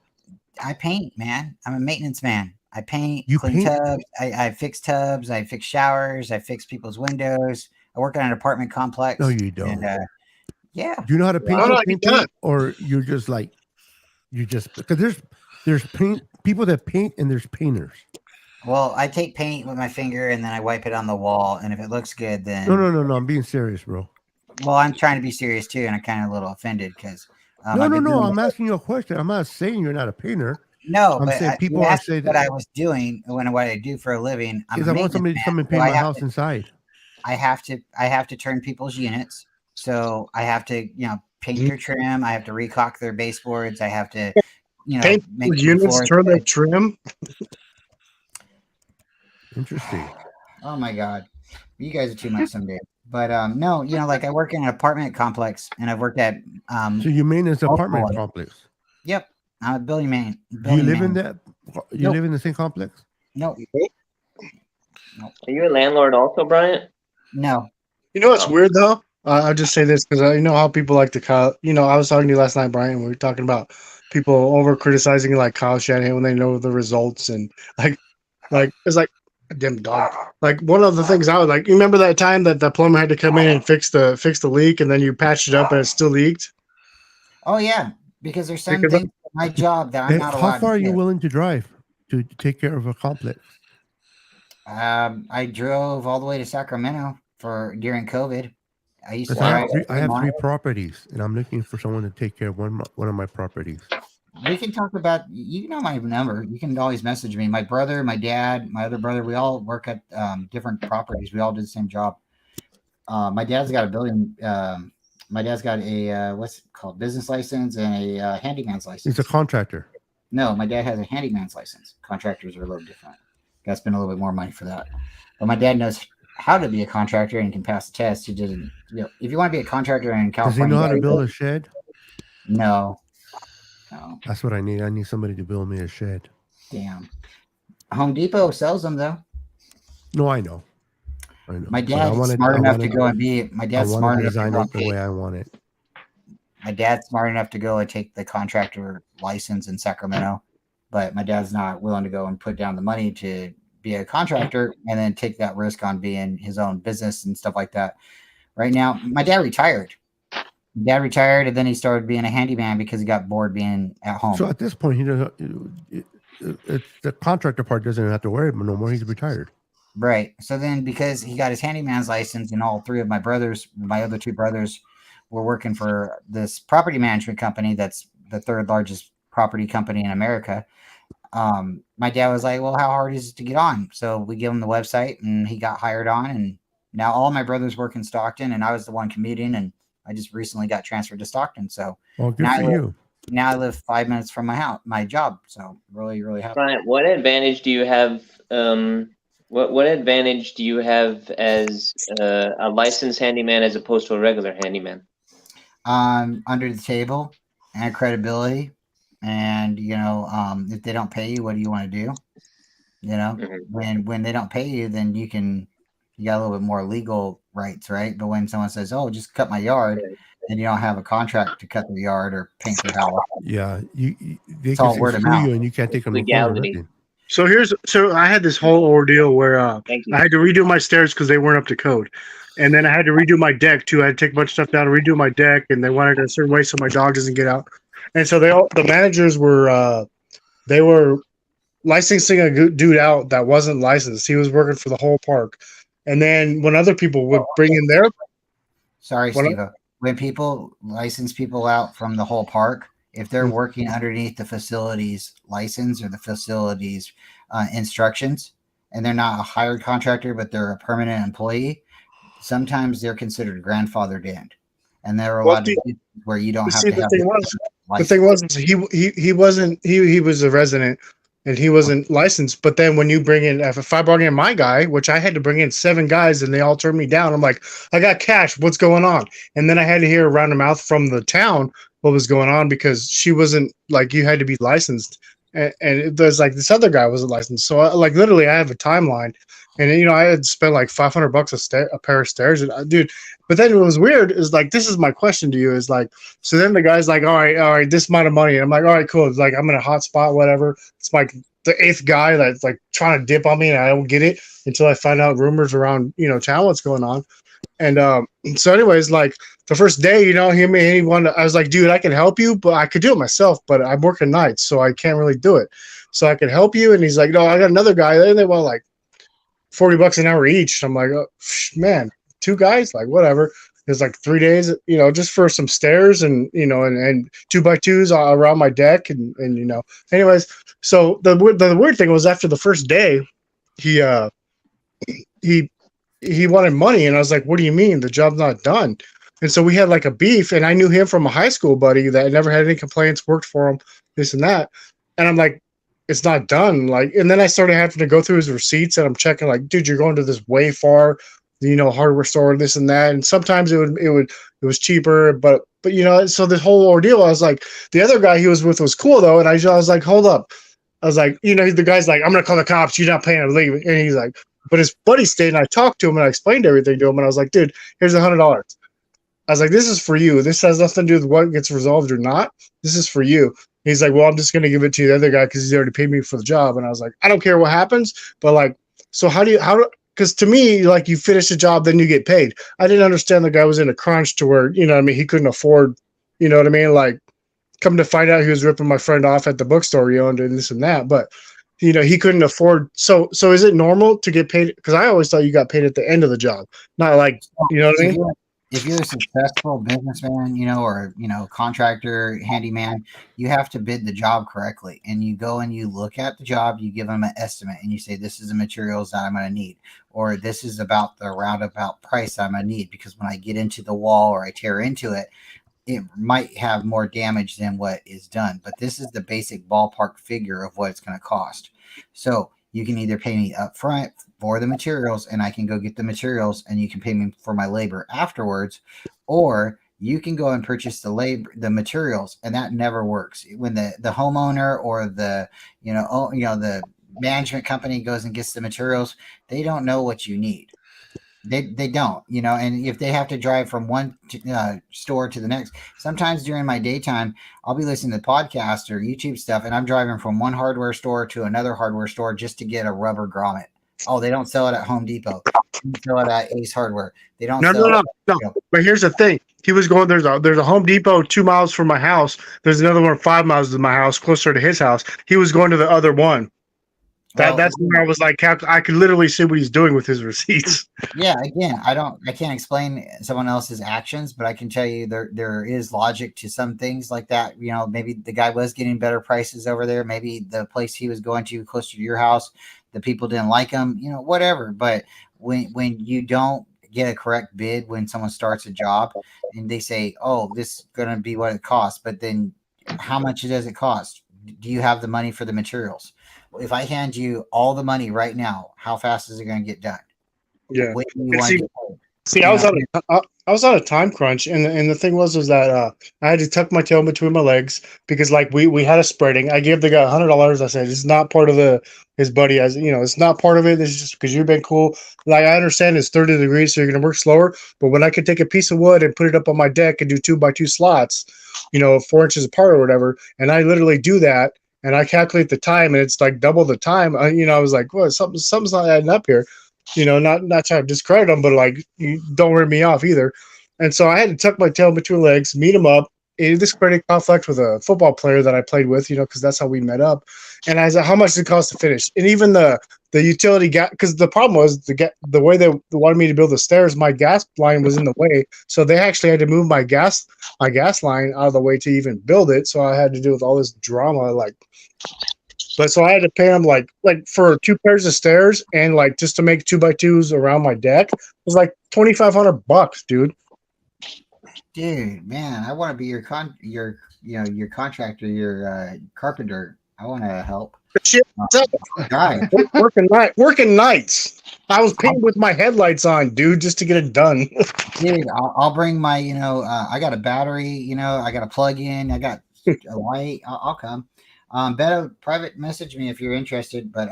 I paint, man. I'm a maintenance man. I paint, You clean paint? tubs. I fix tubs. I fix showers. I fix people's windows. I work on an apartment complex. No, you don't. And, yeah. Do you know how to paint? No, Go you paint, don't. or you're just like because there's paint people that paint and there's painters. Well, I take paint with my finger and then I wipe it on the wall. And if it looks good, then No. I'm being serious, bro. well, I'm trying to be serious too, and I'm kind of a little offended because No. doing I'm asking you a question. I'm not saying you're not a painter. no, I'm but saying people you are asked saying what that I was doing when what I do for a living. I'm is a I want maintenance somebody to man, come and so paint I my have house to- inside. I have to turn people's units. So I have to, you know, paint their trim. I have to recock their baseboards. I have to, you know, Paint make the the units, floors turn their good. trim. Interesting. Oh my God, you guys are too much someday. But no, you know, like I work in an apartment complex, and I've worked at So you mean this apartment multiple- complex? Yep, I'm a building man. Do you live in manager. that? You Nope. live in the same complex? No, Are you a landlord also, Bryant? no. You know what's Oh. weird though? I'll just say this because you know how people like to Kyle. You know, I was talking to you last night, Brian. We were talking about people over criticizing like Kyle Shanahan when they know the results and like it's like a damn dog. Like one of the things I was like, you remember that time that the plumber had to come in and fix the leak, and then you patched it up and it still leaked. Oh yeah, because there's some Because things in my job that I'm not How allowed far are to you do. willing to drive to take care of a complex? I drove all the way to Sacramento during COVID. I used to Because drive. I have 3 properties, and I'm looking for someone to take care of one of my properties. We can talk about. You know my number. You can always message me. My brother, my dad, my other brother. We all work at different properties. We all do the same job. My dad's got a building. My dad's got a what's it called, business license and a handyman's license. He's a contractor. No, my dad has a handyman's license. Contractors are a little different. Got to spend a little bit more money for that. But my dad knows how to be a contractor and can pass the test. He didn't. You know, if you want to be a contractor in Does California, he know how to you build gotta- a shed? No. That's what I need. I need somebody to build me a shed. Damn. Home Depot sells them though. No, I know. My dad's smart enough to go and be. My dad's smart enough to design go it the way I want it. My dad's smart enough to go and take the contractor license in Sacramento, but my dad's not willing to go and put down the money to be a contractor and then take that risk on being his own business and stuff like that. Right now, my dad retired. Dad retired, and then he started being a handyman because he got bored being at home. So at this point, he doesn't. It's the contractor part doesn't have to worry no more. He's retired. Right. So then, because he got his handyman's license, and all three of my brothers, my other two brothers, were working for this property management company that's the third largest property company in America. My dad was like, "Well, how hard is it to get on?" So we give him the website, and he got hired on. And now all my brothers work in Stockton, and I was the one commuting, and I just recently got transferred to Stockton. So Well, good now for you. now I live 5 minutes from my house, my job. So really, really happy. Brian, what advantage do you have? What advantage do you have as a licensed handyman as opposed to a regular handyman? Under the table and credibility, and if they don't pay you, what do you want to do? When they don't pay you, then you got a little bit more legal rights, right? But when someone says, "Oh, just cut my yard," and you don't have a contract to cut the yard or paint their house, Yeah, they it's all can word of screw mouth. you, and you can't take them to court or Legality. nothing. So I had this whole ordeal where Thank you. I had to redo my stairs because they weren't up to code, and then I had to redo my deck too. I had to take a bunch of stuff down, redo my deck, and they wanted it a certain way so my dog doesn't get out. And so the managers were they were licensing a dude out that wasn't licensed. He was working for the whole park, and then when other people would bring in their Sorry, Steve. When people license people out from the whole park, if they're working underneath the facility's license or the facility's instructions, and they're not a hired contractor, but they're a permanent employee, sometimes they're considered grandfathered in, and they're allowed to do where you don't have to have the thing was he wasn't he was a resident and he wasn't licensed. But then when you bring in, if I brought in my guy, which I had to bring in 7 guys and they all turned me down, I'm like, I got cash, what's going on? And then I had to hear around the mouth from the town what was going on, because she wasn't, like, you had to be licensed, and it was like this other guy wasn't licensed. So like literally I have a timeline, and I had spent like $500 a pair of stairs, and dude. But then what was weird is, like, this is my question to you, is like, so then the guy's like, all right, this amount of money. And I'm like, all right, cool. It's like, I'm in a hot spot, whatever. It's like the 8th guy that's like trying to dip on me, and I don't get it until I find out rumors around, town, what's going on. And so anyways, like the first day, I was like, dude, I can help you, but I could do it myself, but I'm working nights, so I can't really do it. So I could help you. And he's like, no, I got another guy. And they want like $40 an hour each. I'm like, oh, man, 2 guys, like, whatever. It's like 3 days, just for some stairs and 2x2s around my deck. And anyways, so the weird thing was, after the first day, he wanted money. And I was like, what do you mean? The job's not done. And so we had like a beef, and I knew him from a high school buddy that never had any complaints, worked for him, this and that. And I'm like, it's not done. Like, and then I started having to go through his receipts, and I'm checking, like, dude, you're going to this way far, hardware store, this and that. And sometimes it was cheaper, but so this whole ordeal, I was like, the other guy he was with was cool though. And I was like, hold up. I was like, the guy's like, I'm going to call the cops. You're not paying, I'm leaving. And he's like, but his buddy stayed, and I talked to him, and I explained everything to him. And I was like, dude, here's $100. I was like, this is for you. This has nothing to do with what gets resolved or not. This is for you. He's like, well, I'm just going to give it to the other guy because he's already paid me for the job. And I was like, I don't care what happens, but like, so because to me, like, you finish the job, then you get paid. I didn't understand the guy was in a crunch to where, he couldn't afford, like, come to find out he was ripping my friend off at the bookstore he owned and this and that. But, he couldn't afford. So is it normal to get paid? Because I always thought you got paid at the end of the job, not like, what I mean? If you're a successful businessman, or contractor, handyman, you have to bid the job correctly. And you go and you look at the job, you give them an estimate, and you say, this is the materials that I'm going to need, or this is about the roundabout price I'm going to need, because when I get into the wall or I tear into it, it might have more damage than what is done. But this is the basic ballpark figure of what it's going to cost. So you can either pay me up front for the materials, and I can go get the materials, and you can pay me for my labor afterwards, or you can go and purchase the materials, and that never works. When the homeowner or the the management company goes and gets the materials, they don't know what you need. They don't, and if they have to drive from one store to the next, sometimes during my daytime, I'll be listening to podcasts or YouTube stuff, and I'm driving from one hardware store to another hardware store just to get a rubber grommet. Oh, they don't sell it at Home Depot. They sell it at Ace Hardware. They don't No. But here's the thing. He was going. There's a Home Depot 2 miles from my house. There's another one 5 miles to my house, closer to his house. He was going to the other one. That's where I was like, I could literally see what he's doing with his receipts. Yeah, again, I can't explain someone else's actions, but I can tell you there is logic to some things like that. You know, maybe the guy was getting better prices over there. Maybe the place he was going to closer to your house, the people didn't like him. You know, whatever. But when you don't get a correct bid when someone starts a job and they say, "Oh, this is going to be what it costs," but then how much does it cost? Do you have the money for the materials? If I hand you all the money right now, how fast is it going to get done? Yeah. When do you want to get paid? See, I was on a time crunch, and the thing was that I had to tuck my tail between my legs because like we had a spreading. I gave the guy $100. I said it's not part of his buddy, as you know, it's not part of it. It's just because you've been cool. Like I understand it's 30 degrees, so you're gonna work slower. But when I could take a piece of wood and put it up on my deck and do 2x2 slots, 4 inches apart or whatever, and I literally do that. And I calculate the time, and it's like double the time. I was like, "Well, something's not adding up here." Not trying to discredit him, but like, you don't rip me off either. And so I had to tuck my tail between legs, meet him up. This created conflict with a football player that I played with, because that's how we met up. And I said, "How much does it cost to finish?" And even the utility gas, because the problem was the way they wanted me to build the stairs, my gas line was in the way, so they actually had to move my gas line out of the way to even build it. So I had to deal with all this drama, But so I had to pay him like for 2 pairs of stairs and like just to make 2x2s around my deck. It was like $2,500, dude. Dude, man, I want to be your contractor, your carpenter. I want to help. Shit, Guy, working nights. I was painting with my headlights on, dude, just to get it done. dude, I'll bring my, I got a battery, I got a plug in, I got a light. I'll come. Better private message me if you're interested. But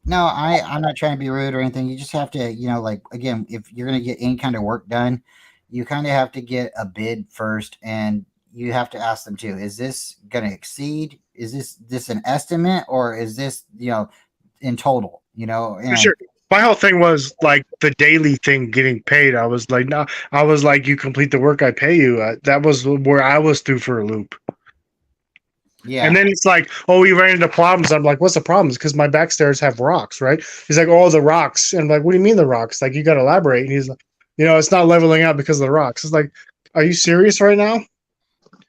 no, I'm not trying to be rude or anything. You just have to, again, if you're gonna get any kind of work done, you kind of have to get a bid first, and you have to ask them too. Is this gonna exceed? Is this an estimate, or is this in total? For sure. My whole thing was like the daily thing getting paid. I was like, no, I was like, you complete the work, I pay you. That was where I was through for a loop. Yeah. And then it's like, oh, we ran into problems. I'm like, what's the problem? Because my back stairs have rocks, right? He's like, oh, the rocks. And I'm like, what do you mean the rocks? Like, you got to elaborate. And he's like, it's not leveling out because of the rocks. It's like, are you serious right now?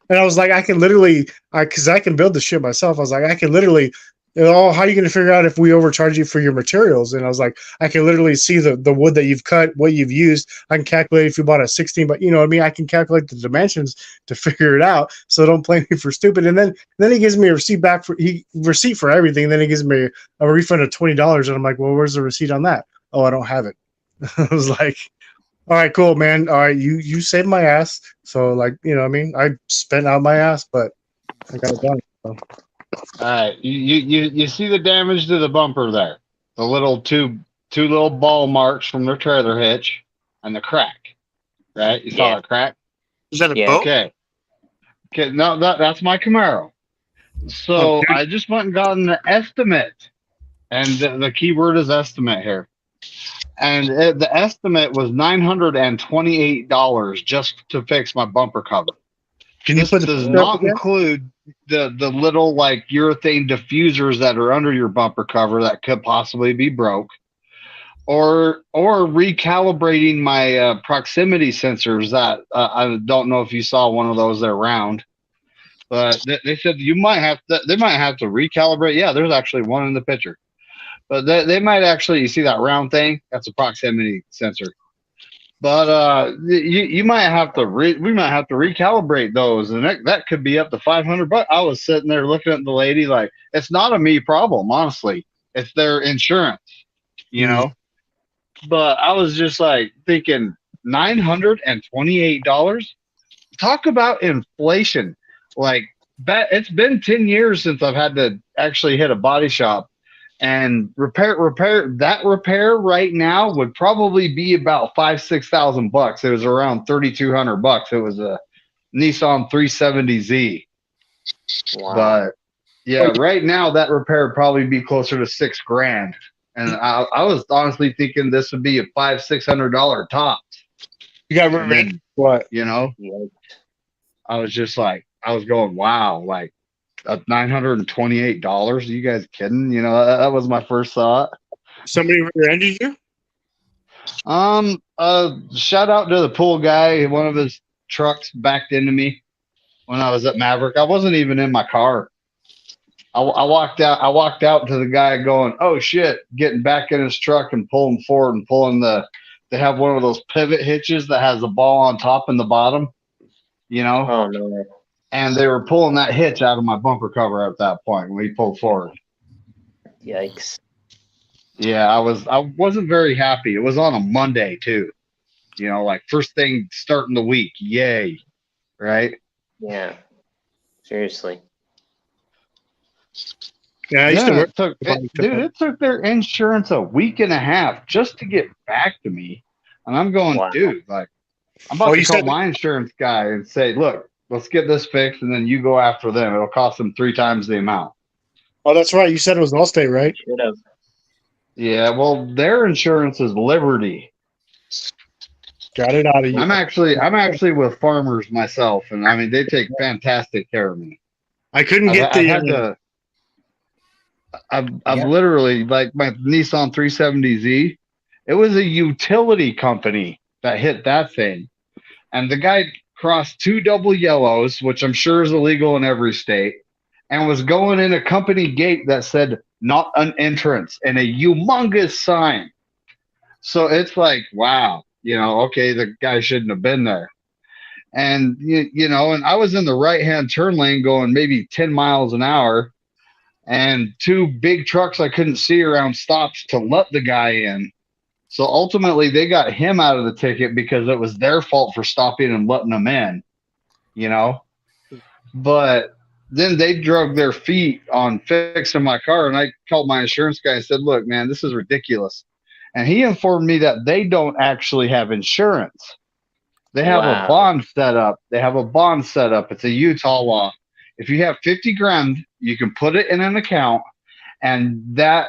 And I was like, I can literally, because I can build the shit myself. I was like, I can literally, how are you going to figure out if we overcharge you for your materials? And I was like, I can literally see the wood that you've cut, what you've used. I can calculate if you bought a 16, but I can calculate the dimensions to figure it out. So don't blame me for stupid. And then he gives me a receipt for everything. And then he gives me a refund of $20. And I'm like, well, where's the receipt on that? Oh, I don't have it. I was like, all right, cool, man. All right, you saved my ass. So I spent out my ass, but I got it done. So. All right, you see the damage to the bumper there, the little two little ball marks from the trailer hitch, and the crack, right? You saw the crack. Is that a boat? Okay. No, that's my Camaro. So I just went and got an estimate, and the key word is estimate here. And the estimate was $928 just to fix my bumper cover. This does not include the little urethane diffusers that are under your bumper cover that could possibly be broke, or recalibrating my proximity sensors that I don't know if you saw one of those there around, but they said they might have to recalibrate. Yeah, there's actually one in the picture. But they might actually, you see that round thing? That's a proximity sensor. But we might have to recalibrate those, and that could be up to $500. I was sitting there looking at the lady like, it's not a me problem, honestly. It's their insurance, But I was just like thinking $928. Talk about inflation. It's been 10 years since I've had to actually hit a body shop. And repair right now would probably be about $5,000-6,000. It was around $3,200. It was a Nissan 370Z. Wow. But yeah, right now that repair would probably be closer to $6,000. And I was honestly thinking this would be a $500-600 top. You got rear end What? You know, Yikes. I was just like, I was going, wow, like $928. You guys kidding? You know, that was my first thought. Somebody rear-ended you? Shout out to the pool guy. One of his trucks backed into me when I was at Maverick. I wasn't even in my car. I walked out. I walked out to the guy going, "Oh shit!" Getting back in his truck and pulling forward and pulling the. They have one of those pivot hitches that has the ball on top and the bottom, you know. Oh no. And they were pulling that hitch out of my bumper cover at that point when we pulled forward. Yikes. Yeah, I wasn't very happy. It was on a Monday too. You know, like first thing starting the week. Yay. Right? Yeah. Seriously. Yeah, I used to Yeah, work. it took their insurance a week and a half just to get back to me. And I'm going, Wow. dude, like I'm about Oh, to you call said my insurance guy and say, look, let's get this fixed and then you go after them. It'll cost them 3 times the amount. Oh, that's right. You said it was Allstate, right? Should have. Yeah, well, their insurance is Liberty. Got it out of you. I'm actually with Farmers myself, and I mean they take fantastic care of me. I couldn't I've, get I've the. had to. I've Yep. literally like my Nissan 370Z. It was a utility company that hit that thing, and the guy crossed 2 double yellows, which I'm sure is illegal in every state, and was going in a company gate that said "not an entrance" and a humongous sign. So it's like, wow, you know, okay, the guy shouldn't have been there. And you know, and I was in the right hand turn lane going maybe 10 miles an hour, and 2 big trucks I couldn't see around stops to let the guy in. So ultimately, they got him out of the ticket because it was their fault for stopping and letting him in, you know. But then they drug their feet on fixing my car, and I called my insurance guy and said, "Look, man, this is ridiculous." And he informed me that they don't actually have insurance. They have a Wow. bond set up. They have a bond set up. It's a Utah law. If you have 50 grand, you can put it in an account, and that's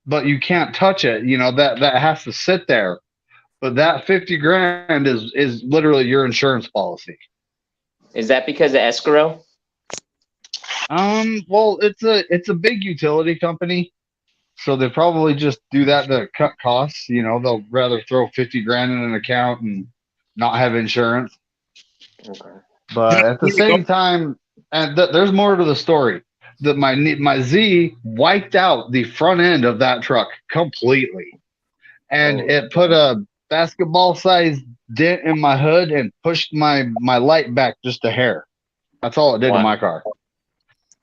but you can't touch it. You know that has to sit there. But that 50 grand is literally your insurance policy. Is that because of escrow? Well, it's a big utility company, so they probably just do that to cut costs. You know, they'll rather throw 50 grand in an account and not have insurance. Okay. But at the same time, and there's more to the story. That my Z wiped out the front end of that truck completely, and Oh, it put a basketball sized dent in my hood and pushed my light back just a hair. That's all it did to wow. my car.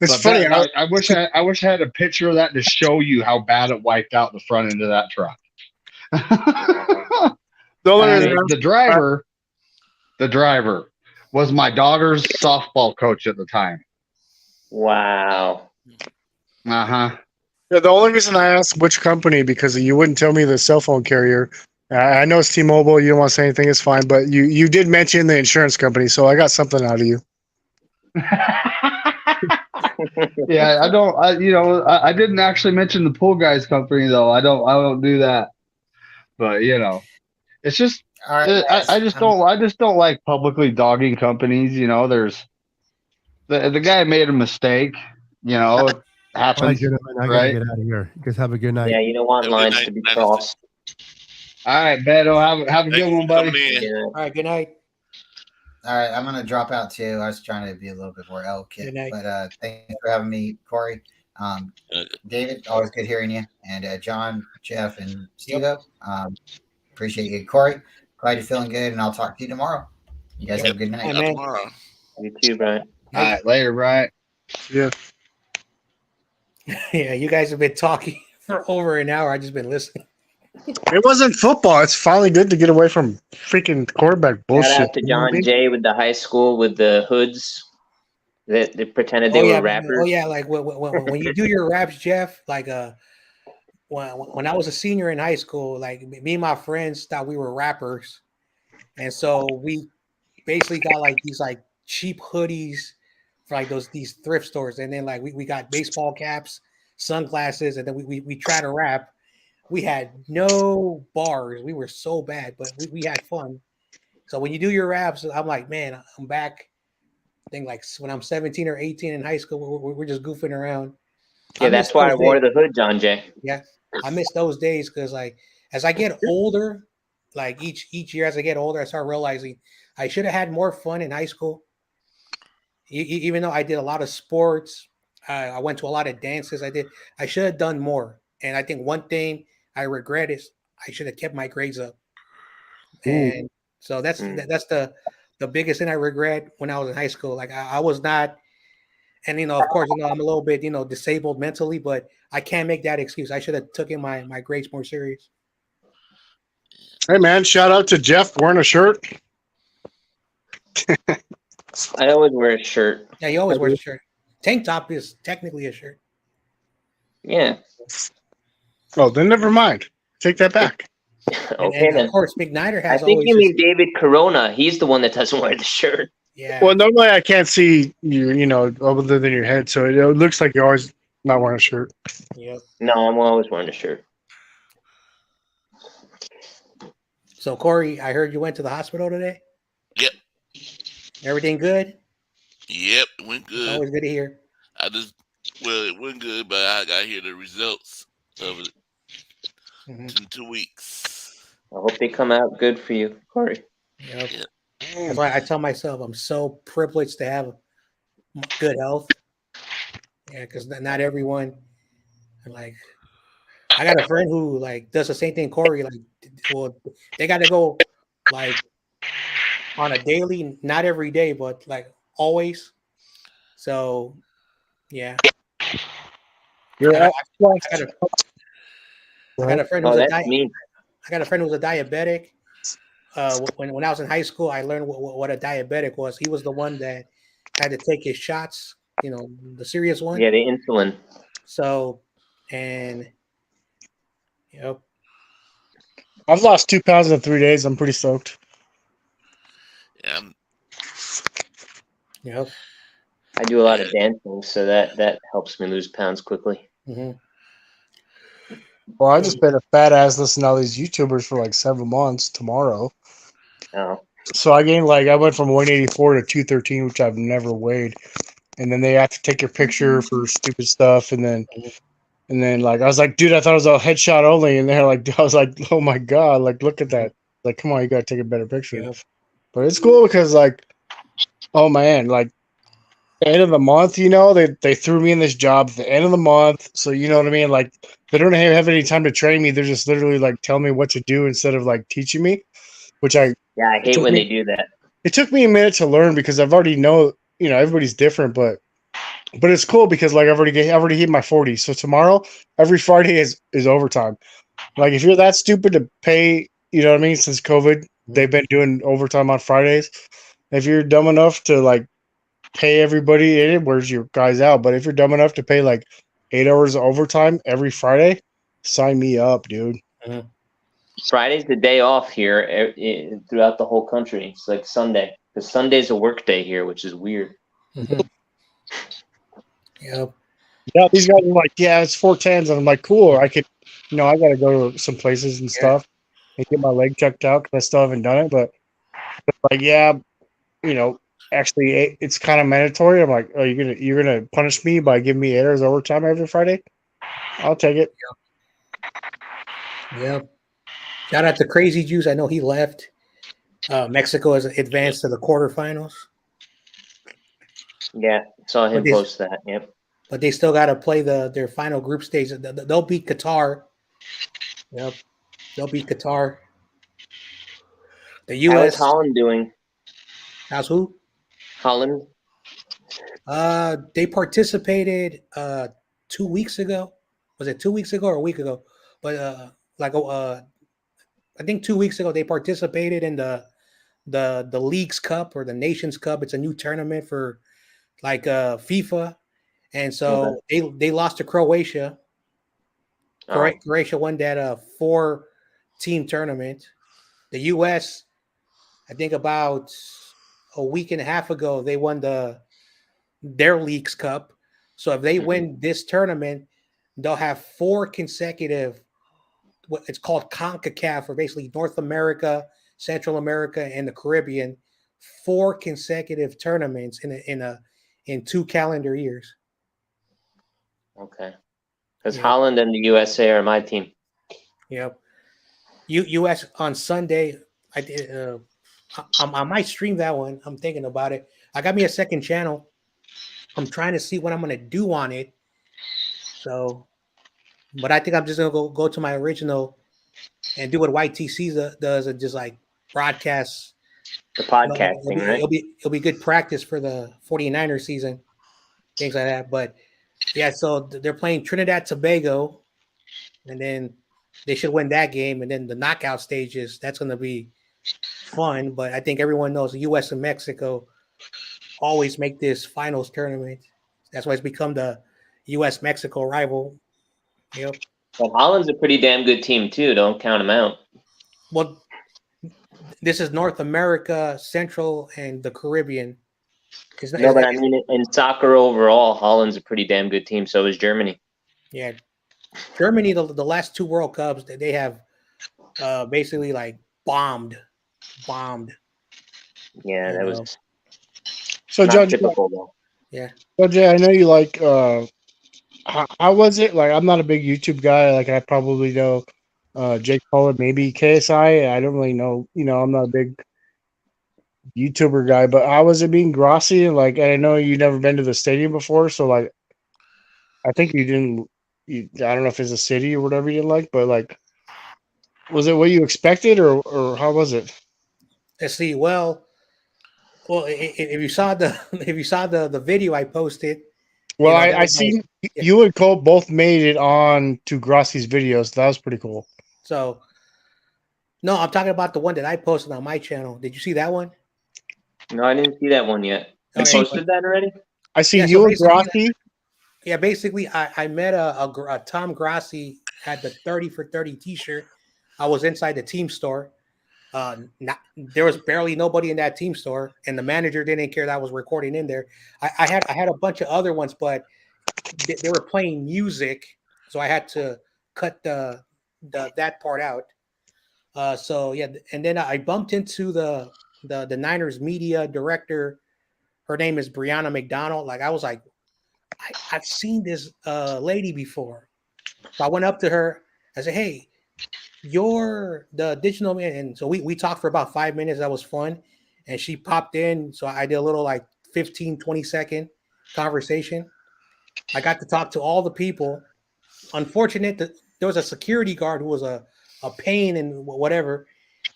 It's But funny. I wish I wish I had a picture of that to show you how bad it wiped out the front end of that truck. The only reason And the driver was my daughter's softball coach at the time. Wow. Yeah, the only reason I asked which company because you wouldn't tell me the cell phone carrier. I know it's T-Mobile. You don't want to say anything. It's fine. But you did mention the insurance company, so I got something out of you. Yeah, I didn't actually mention the pool guys company though. I don't do that. But you know, it's just All right, guys. I just don't like publicly dogging companies. You know, there's the guy made a mistake. You know, it All right, happens, gentlemen, I gotta right? get out of here. You guys have a good night. Yeah, you don't want Have a good lines night. to be Night, crossed. All right, Beto, have a Thank good you one, for coming buddy. in. Yeah. All right, good night. All right, I'm gonna drop out too. I was trying to be a little bit more eloquent, Good night. but thanks for having me, Corey. Uh, David, always good hearing you, and John, Jeff, and Steve. Appreciate you, Corey. Glad you're feeling good, and I'll talk to you tomorrow. You guys have a good night. Hey, Not man. tomorrow. You too, Brian. All right, later, Brian. Yeah. Yeah, you guys have been talking for over an hour. I've just been listening. It wasn't football. It's finally good to get away from freaking quarterback bullshit. Shout out to You know what I John mean? Jay with the high school with the hoods that they pretended they Oh were yeah, rappers. oh yeah. Like when you do your raps, Jeff. Like when I was a senior in high school, like me and my friends thought we were rappers, and so we basically got like these like cheap hoodies for like these thrift stores, and then like we got baseball caps, sunglasses, and then we tried to rap. We had no bars. We were so bad, but we had fun. So when you do your raps, I'm like, man, I'm back. I think like when I'm 17 or 18 in high school, we're just goofing around. Yeah, I miss that's why I those wore days. the hood, John Jay. Yeah, I miss those days because like as I get older, like each year as I get older, I start realizing I should have had more fun in high school. Even though I did a lot of sports, I went to a lot of dances. I should have done more. And I think one thing I regret is I should have kept my grades up. Ooh. And so that's Mm. that's the biggest thing I regret when I was in high school. Like I was not, and of course, I'm a little bit, disabled mentally, but I can't make that excuse. I should have taken my grades more serious. Hey man, shout out to Jeff wearing a shirt. I always wear a shirt. Yeah, he always wears a shirt. Tank top is technically a shirt. Yeah. Oh, then never mind. Take that back. Okay And of then. course, McNider I has think always you his, mean David Corona. He's the one that doesn't wear the shirt. yeah. Well, normally I can't see you, other than your head, so it looks like you're always not wearing a shirt. Yep. No, I'm always wearing a shirt. So Corey, I heard you went to the hospital today. Yep. Everything good? Yep. It went It's good. always good to hear. It went good, but I got to hear the results of it Mhm. in 2 weeks. I hope they come out good for you, Corey. Yep. Yep. That's why I tell myself I'm so privileged to have good health. Yeah, because not everyone, like, I got a friend who like does the same thing Corey. Like, well, they got to go like on a daily, not every day, but like always. So, yeah, Yeah, I got a I got a friend Oh, who's a that's me. I got a friend who's a diabetic. When I was in high school, I learned what a diabetic was. He was the one that had to take his shots, the serious one. Yeah, the insulin. So, and yep, I've lost 2 pounds in 3 days. I'm pretty stoked. Yeah, yep. I do a lot of dancing, so that helps me lose pounds quickly. Mm-hmm. Well, I just been a fat ass listening to all these YouTubers for like 7 months tomorrow. Oh, So I went from 184 to 213, which I've never weighed. And then they have to take your picture for stupid stuff. And then like, I was like, dude, I thought it was a headshot only. And they're like, I was like, oh my God, like, look at that. Like, come on, you got to take a better picture. Yep. But it's cool because like, oh man, like, end of the month, they threw me in this job at the end of the month. So you know what I mean? Like they don't have any time to train me. They're just literally like telling me what to do instead of like teaching me, which yeah, I hate when they do that. it took me a minute to learn because I've already everybody's different, but it's cool because like I've already hit my 40. So tomorrow, every Friday is overtime. Like if you're that stupid to pay, you know what I mean? Since COVID, they've been doing overtime on Fridays. If you're dumb enough to like pay everybody in it, where's your guys out? But if you're dumb enough to pay like 8 hours of overtime every Friday, sign me up, dude. Mm-hmm. Friday's the day off here throughout the whole country. It's like Sunday because Sunday's a work day here, which is weird. Mm-hmm. Yep. Yeah, these guys are like, yeah, it's 410s, and I'm like, cool. I could, I got to go to some places and stuff and get my leg checked out because I still haven't done it. But like, yeah, actually, it's kind of mandatory. I'm like, oh, you're gonna punish me by giving me 8 hours overtime every Friday? I'll take it. Yep. Shout out to Crazy Juice. I know he left. Mexico has advanced to the quarterfinals. Yeah, saw him post that. Yep. But they still got to play their final group stage. They'll beat Qatar. Yep. They'll beat Qatar. The U.S. How's Holland doing? How's who? Holland. They participated 2 weeks ago. Was it 2 weeks ago or a week ago? But I think 2 weeks ago they participated in the Leagues Cup or the Nations Cup. It's a new tournament for like FIFA, and so they lost to Croatia. Croatia won that 4-team tournament. The U.S. I think about a week and a half ago they won their Leagues Cup. So if they win this tournament, they'll have 4 consecutive. It's called CONCACAF, or basically North America, Central America, and the Caribbean 4 consecutive tournaments in 2 calendar years. Okay. Because Yeah. Holland and the USA are my team. Yep. U.S. on Sunday. I did. I might stream that one. I'm thinking about it. I got me a second channel. I'm trying to see what I'm gonna do on it. So, but I think I'm just gonna go to my original and do what YTC does and just like broadcast. The You know, podcasting, right? it'll be good practice for the 49er season, things like that. But yeah, so they're playing Trinidad Tobago, and then they should win that game, and then the knockout stages. That's gonna be fun. But I think everyone knows the U.S. and Mexico always make this finals tournament. That's why it's become the U.S. Mexico rival. Yep. But Holland's a pretty damn good team too. Don't count them out. Well, this is North America, Central, and the Caribbean. No, but I mean, in soccer overall, Holland's a pretty damn good team. So is Germany. Yeah, Germany. The last 2 World Cups that they have basically like bombed. Yeah, that was So, not Judge, typical though. Yeah. Judge, I know you like. How was it? Like, I'm not a big YouTube guy. Like, I probably know Jake Paul, maybe KSI. I don't really know. You know, I'm not a big YouTuber guy. But how was it being Grossi? Like, and I know you never been to the stadium before, so like, I think you didn't. I don't know if it's a city or whatever you like, but like, was it what you expected, or how was it? Let's see. Well, if you saw the video I posted. Well, that I was seen you and Cole both made it on to Grossi's videos. That was pretty cool. So, no, I'm talking about the one that I posted on my channel. Did you see that one? No, I didn't see that one yet. You Okay, posted that already? I see Yeah, you so and basically- Grossi. Yeah, basically, I met a Tom Grassi had the 30 for 30 T-shirt. I was inside the team store. There was barely nobody in that team store, and the manager didn't care that I was recording in there. I had a bunch of other ones, but they were playing music, so I had to cut that part out. So yeah, and then I bumped into the Niners media director. Her name is Brianna McDonald. Like I was like, I've seen this lady before. So I went up to her. I said, "Hey, you're the digital man." And so we talked for about 5 minutes. That was fun. And she popped in. So I did a little like 15, 20-second conversation. I got to talk to all the people. Unfortunate that there was a security guard who was a pain and whatever.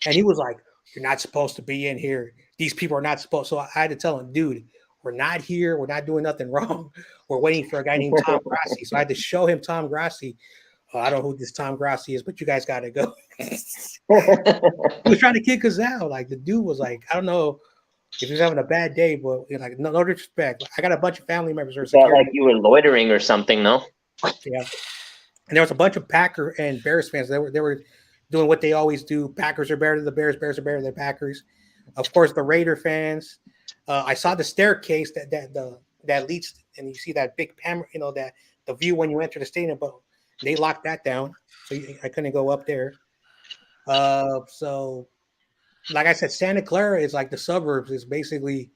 And he was like, "You're not supposed to be in here. These people are not supposed." So I had to tell him, "Dude, we're not here. We're not doing nothing wrong. We're waiting for a guy named Tom Grassi." So I had to show him Tom Grassi. I don't know who this Tom Grassi is, but you guys got to go. He was trying to kick us out. Like the dude was like, I don't know if he was having a bad day, but you know, like no disrespect. I got a bunch of family members who are Felt security. like you were loitering or something, no? Yeah. And there was a bunch of Packer and Bears fans. They were doing what they always do. Packers are better than the Bears. Bears are better than the Packers. Of course, the Raider fans. I saw the staircase that leads, and you see that big panel, you know, that the view when you enter the stadium, but they locked that down, so I couldn't go up there. So, like I said, Santa Clara is like the suburbs. It's basically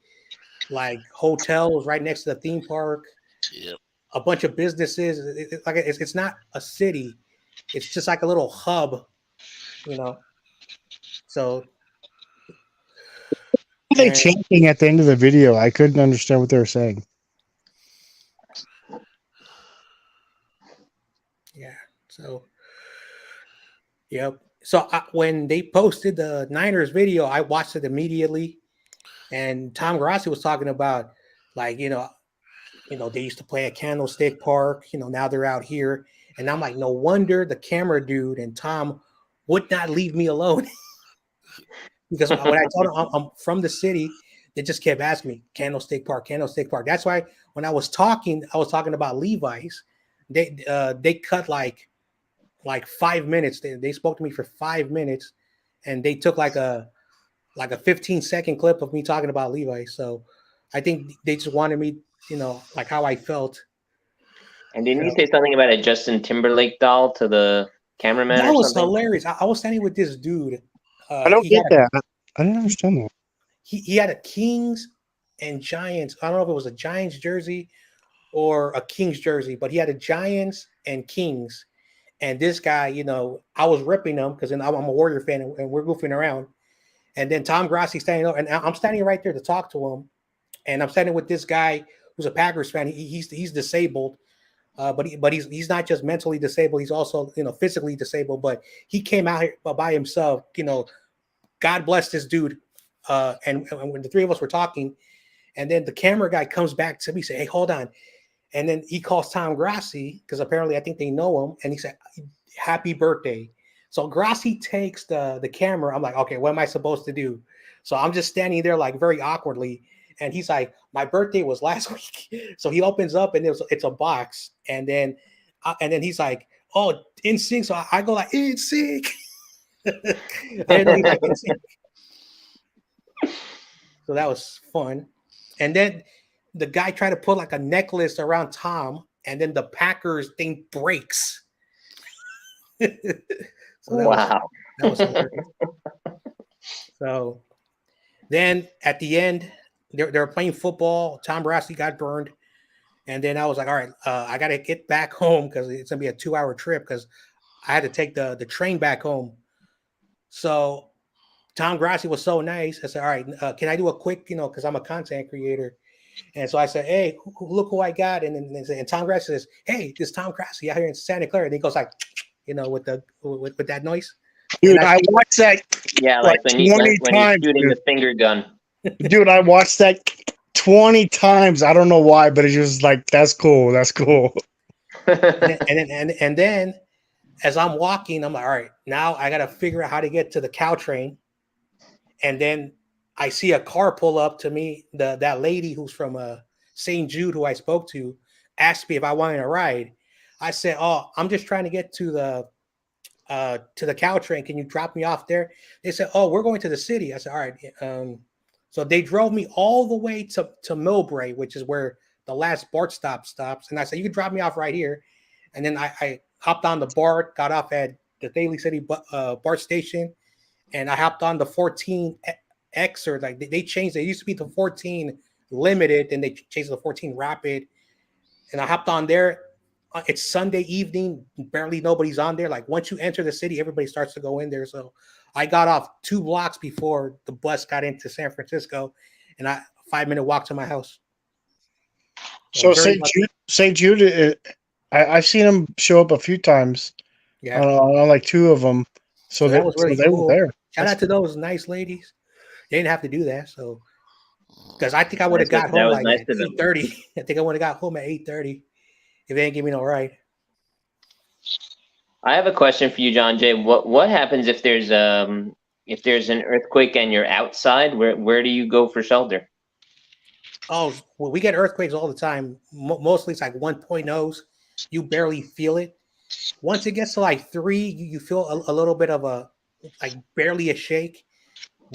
like hotels right next to the theme park. Yep. A bunch of businesses. It's not a city. It's just like a little hub, you know. So What were they chanting at the end of the video? I couldn't understand what they were saying. yeah. So yep. So when they posted the Niners video, I watched it immediately, and Tom Grassi was talking about like you know they used to play at Candlestick Park. You know, now they're out here, and I'm like, no wonder the camera dude and Tom would not leave me alone. Because when I told them I'm from the city, they just kept asking me Candlestick Park, Candlestick Park. That's why when I was talking about Levi's. They cut like 5 minutes. They spoke to me for 5 minutes, and they took like a 15-second clip of me talking about Levi's. So I think they just wanted me, you know, like how I felt. And didn't you say something about a Justin Timberlake doll to the cameraman That or was something? hilarious. I was standing with this dude. I don't He get had that. I didn't understand that. he had a Kings and Giants. I don't know if it was a Giants jersey or a Kings jersey, but he had a Giants and Kings. And this guy, I was ripping him because I'm a Warrior fan and we're goofing around. And then Tom Grassi standing up, and I'm standing right there to talk to him. And I'm standing with this guy who's a Packers fan. He's disabled, but he's not just mentally disabled. He's also physically disabled. But he came out here by himself. God bless this dude. And when the three of us were talking, and then the camera guy comes back to me, say, "Hey, hold on." And then he calls Tom Grassi because apparently I think they know him, and he said, "Happy birthday." So Grassi takes the camera. I'm like, okay, what am I supposed to do? So I'm just standing there like very awkwardly, and he's like, "My birthday was last week." So he opens up and it's a box, and then he's like, "Oh, in sync." So I go like, "In sync." I didn't know he liked in sync. So that was fun. And then the guy tried to put like a necklace around Tom, and then the Packers thing breaks. So that was hilarious. So then at the end, they were playing football. Tom Brassi got burned. And then I was like, all right, I got to get back home because it's going to be a 2-hour trip because I had to take the train back home. So Tom Grassi was so nice. I said, all right, can I do a quick, because I'm a content creator. And so I said, hey, look who I got. And Tom Grassi says, hey, this Tom Grassi out here in Santa Clara. And he goes like, with that noise. Dude, I watched that like when 20 when times. he's shooting Dude. the finger gun. Dude, I watched that 20 times. I don't know why, but it's just like, that's cool. That's cool. and then as I'm walking, I'm like, all right, now I got to figure out how to get to the cow train. And then I see a car pull up to me. That lady who's from St. Jude, who I spoke to, asked me if I wanted a ride. I said, "Oh, I'm just trying to get to the cow train. Can you drop me off there?" They said, "Oh, we're going to the city." I said, "All right." So they drove me all the way to Millbrae, which is where the last BART stop stops. And I said, "You can drop me off right here." And then I hopped on the BART, got off at the Daly City BART station, and I hopped on the 14X, or like they changed. It used to be the 14 Limited, then they changed to the 14 Rapid, and I hopped on there. It's Sunday evening, barely nobody's on there. Like once you enter the city, everybody starts to go in there. So I got off 2 blocks before the bus got into San Francisco, and 5-minute walk to my house. So St. Jude, I've seen him show up a few times. Yeah, on like 2 of them. So that was really cool. They were there. Shout out to those nice ladies. They didn't have to do that. So because I think I would have got home like at 8:30. I think I would have got home at 8:30 if they didn't give me no ride. I have a question for you, John Jay. What happens if there's an earthquake and you're outside? Where do you go for shelter? Oh, well, we get earthquakes all the time. Mostly it's like 1.0s. You barely feel it. Once it gets to like 3, you feel a little bit of like barely a shake.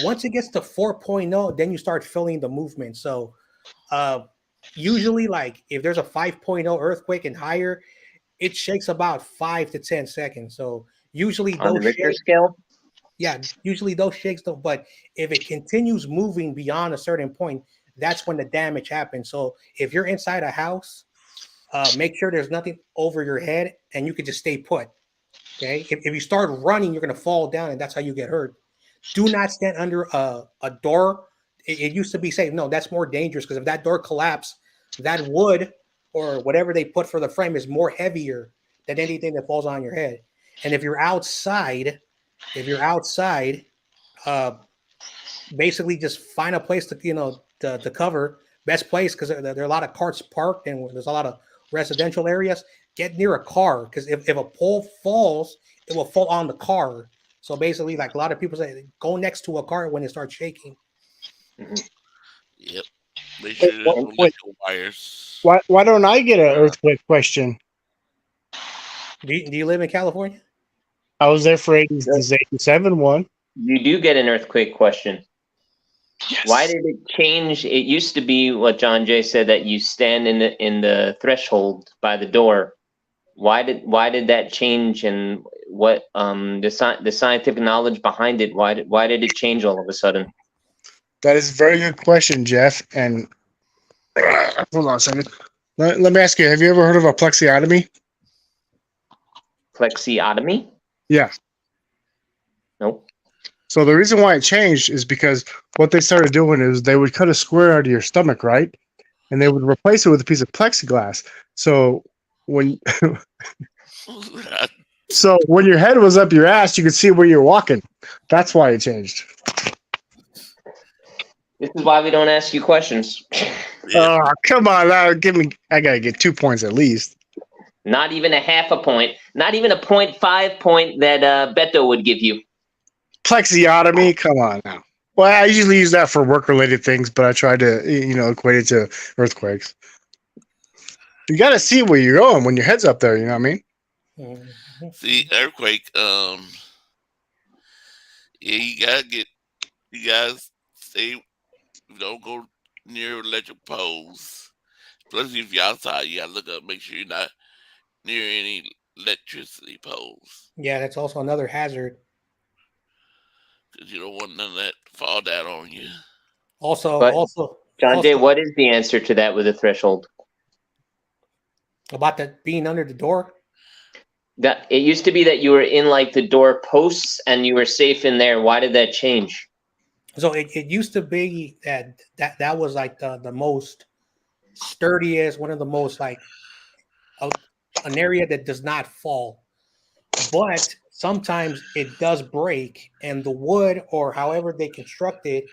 Once it gets to 4.0, then you start feeling the movement. So usually like if there's a 5.0 earthquake and higher, it shakes about 5 to 10 seconds. So usually on the Richter scale. Yeah, usually those shakes don't. But if it continues moving beyond a certain point, that's when the damage happens. So if you're inside a house, make sure there's nothing over your head, and you can just stay put. Okay. If you start running, you're gonna fall down, and that's how you get hurt. Do not stand under a door. It used to be safe. No, that's more dangerous because if that door collapses, that wood or whatever they put for the frame is more heavier than anything that falls on your head. And if you're outside, basically just find a place to cover. Best place because there are a lot of cars parked and there's a lot of residential areas. Get near a car because if a pole falls, it will fall on the car. So basically, like a lot of people say, go next to a car when it starts shaking. Mm-hmm. Yep. Make sure there's no electrical wires. Why don't I get an earthquake question? Do you live in California? I was there for 87 one. You do get an earthquake question. Yes. Why did it change? It used to be what John Jay said, that you stand in the threshold by the door, Why did that change, and what the scientific knowledge behind it? Why did it change all of a sudden? That is a very good question, Jeff. And hold on a second. Let me ask you: have you ever heard of a plexiotomy? Plexiotomy? Yeah. Nope. So the reason why it changed is because what they started doing is they would cut a square out of your stomach, right? And they would replace it with a piece of plexiglass. So when when your head was up your ass, you could see where you're walking. That's why it changed. This is why we don't ask you questions. Oh, come on, now give me. I gotta get 2 points at least. Not even a half a point. Not even a 0.5 point that Beto would give you. Plexiotomy, come on now. Well, I usually use that for work-related things, but I try to, equate it to earthquakes. You got to see where you're going when your head's up there. You know what I mean? See, earthquake. Yeah, you gotta stay. Don't go near electric poles. Especially if you're outside, you gotta look up, make sure you're not near any electricity poles. Yeah, that's also another hazard. Because you don't want none of that to fall down on you. Also, John Jay, what is the answer to that with a threshold? About that being under the door? That it used to be that you were in like the door posts and you were safe in there. Why did that change? So it used to be that was like the most sturdiest, one of the most like an area that does not fall. But sometimes it does break, and the wood or however they construct it,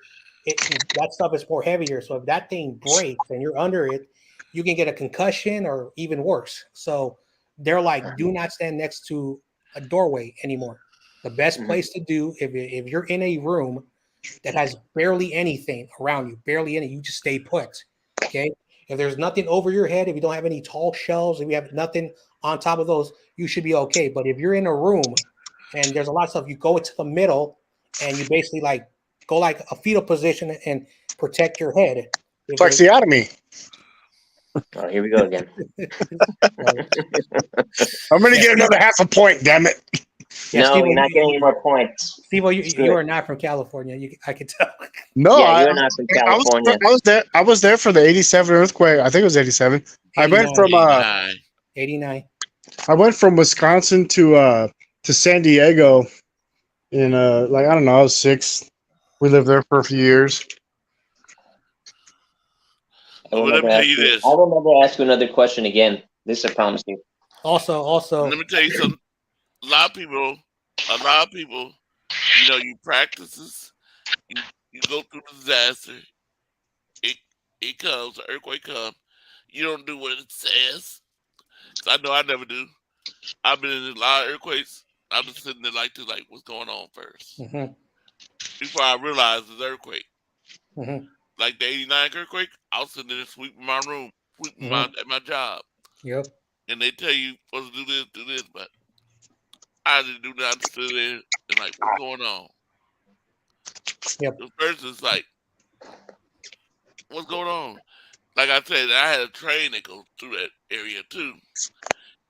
that stuff is more heavier. So if that thing breaks and you're under it, you can get a concussion or even worse. So they're like, do not stand next to a doorway anymore. The best place to do if you're in a room that has barely anything around you, barely any, you just stay put. Okay. If there's nothing over your head, if you don't have any tall shelves, if you have nothing on top of those, you should be okay. But if you're in a room and there's a lot of stuff, you go into the middle and you basically like go like a fetal position and protect your head. Plexiotomy. Oh, here we go again. I'm going to get another half a point, damn it. Yeah, no, Steve, you're not getting any more points. Steve, you are not from California. I can tell. No, yeah, you're not from California. I was there for the '87 earthquake. I think it was '87. I went from 89. I went from Wisconsin to San Diego in like I don't know, I was 6. We lived there for a few years. I will never ask you another question again. This I promise you. Also, let me tell you something. A lot of people, you practices, you go through the disaster. It comes, the earthquake comes. You don't do what it says. I know I never do. I've been in a lot of earthquakes. I'm just sitting there like what's going on 1st before I realize it's earthquake. Like the '89 earthquake, I was sitting there sweeping my room, at my job. Yep. And they tell you supposed to do this, but I didn't do nothing. Stood there and like, what's going on? Yep. The first is like, what's going on? Like I said, I had a train that goes through that area too,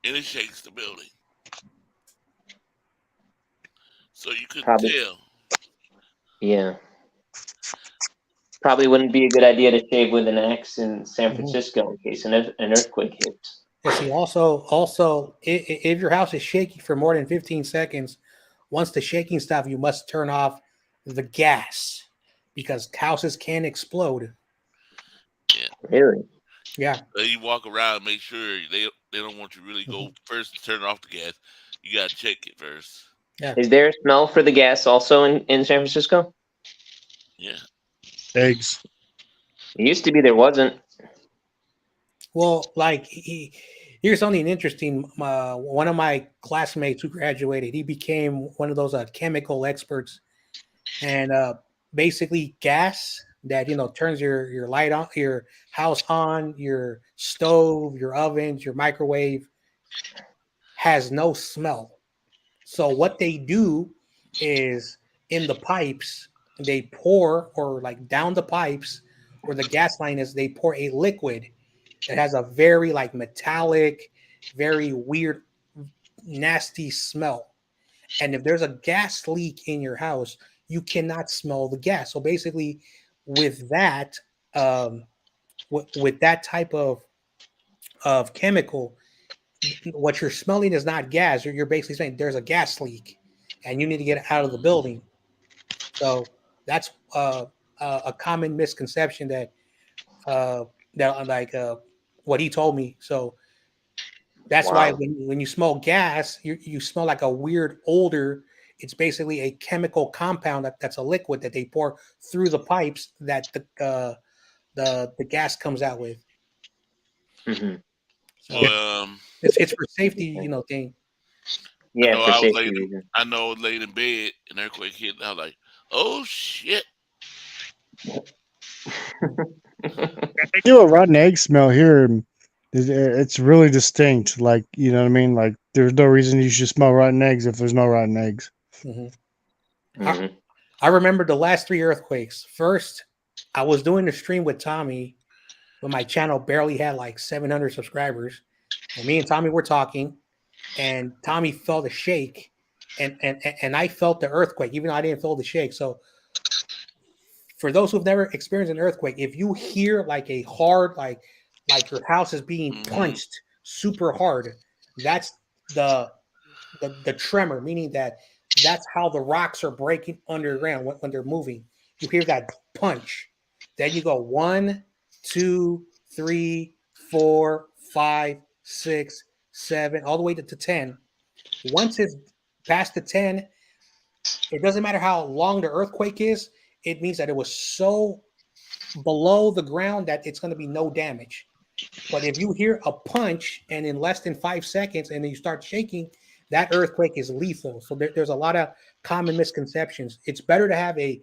and it shakes the building. So you couldn't tell. Yeah. Probably wouldn't be a good idea to shave with an axe in San Francisco in case an earthquake hits. Yeah, see, also, if your house is shaking for more than 15 seconds, once the shaking stops, you must turn off the gas because houses can explode. Yeah. Really? Yeah. So you walk around and make sure they don't want you to really go first to turn off the gas. You gotta check it first. Yeah. Is there a smell for the gas also in San Francisco? Yeah. Eggs. It used to be there wasn't. Well, like here's something interesting. One of my classmates who graduated, he became one of those chemical experts, and basically gas that turns your light on, your house on, your stove, your ovens, your microwave has no smell. So what they do is in the pipes they pour or like down the pipes where the gas line is, they pour a liquid that has a very like metallic, very weird, nasty smell. And if there's a gas leak in your house, you cannot smell the gas. So basically, with that, with that type of chemical, what you're smelling is not gas. You're basically saying there's a gas leak, and you need to get out of the building. So that's a common misconception that what he told me. So that's why Wow. when you smell gas, you smell like a weird odor. It's basically a chemical compound that's a liquid that they pour through the pipes that the gas comes out with. Hmm. So Well, it's for safety, thing. Yeah, for I was safety laying. reasons. I know I was laying in bed, and an earthquake hit, and I was like, "Oh shit!" They do a rotten egg smell here. And it's really distinct. Like, you know what I mean? Like, there's no reason you should smell rotten eggs if there's no rotten eggs. Hmm. I remember the last 3 earthquakes. First, I was doing the stream with Tommy when my channel barely had like 700 subscribers, and me and Tommy were talking, and Tommy felt a shake, and I felt the earthquake, even though I didn't feel the shake. So for those who've never experienced an earthquake, if you hear like a hard, like your house is being punched super hard, that's the the tremor, meaning that that's how the rocks are breaking underground when they're moving. You hear that punch. Then you go 1, 2, 3, 4, 5, 6, 7, all the way to 10. Once it's past the 10, it doesn't matter how long the earthquake is, it means that it was so below the ground that it's going to be no damage. But if you hear a punch and in less than 5 seconds and then you start shaking, that earthquake is lethal. So there's a lot of common misconceptions. It's better to have a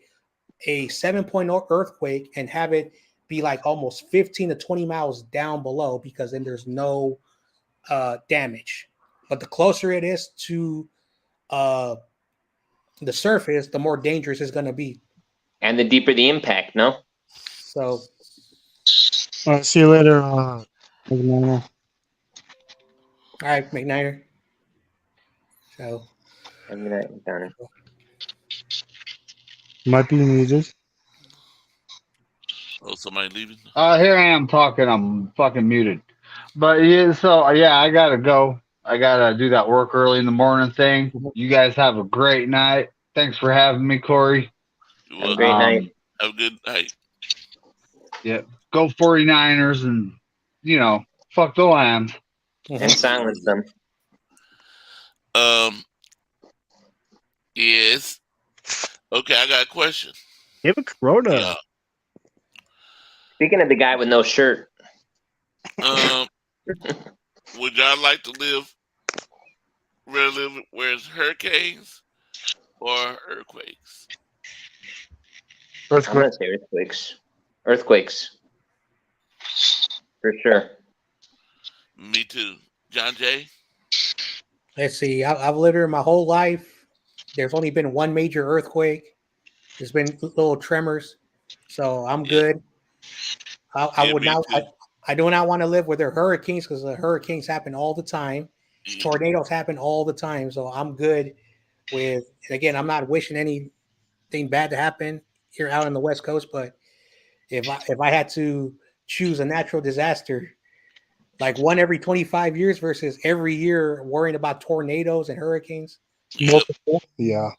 7.0 earthquake and have it be like almost 15 to 20 miles down below, because then there's no damage. But the closer it is to the surface, the more dangerous it's going to be. And the deeper the impact, no? So, All right, see you later. all right, McNiner. So, I'm gonna done. Might be muted. Oh, somebody leaving. Here I am talking. I'm fucking muted. But yeah, so yeah, I gotta go. I gotta do that work early in the morning thing. You guys have a great night. Thanks for having me, Corey. You're Have a welcome. great night. Have a good night. Yeah, go 49ers and, fuck the Lambs. And silence them. Yes. Okay, I got a question. You have a Corona. Yeah. Speaking of the guy with no shirt, Would y'all like to live where it's hurricanes or earthquakes? I'm gonna say earthquakes. Earthquakes. For sure. Me too. John Jay? let's see. I've lived here my whole life. There's only been one major earthquake. There's been little tremors, so I'm good. I would not. I do not want to live where there are hurricanes, because the hurricanes happen all the time. Tornadoes happen all the time, so I'm good with. And again, I'm not wishing anything bad to happen here out on the West Coast, but if I had to choose a natural disaster, like one every 25 years versus every year worrying about tornadoes and hurricanes. Yep. Yeah.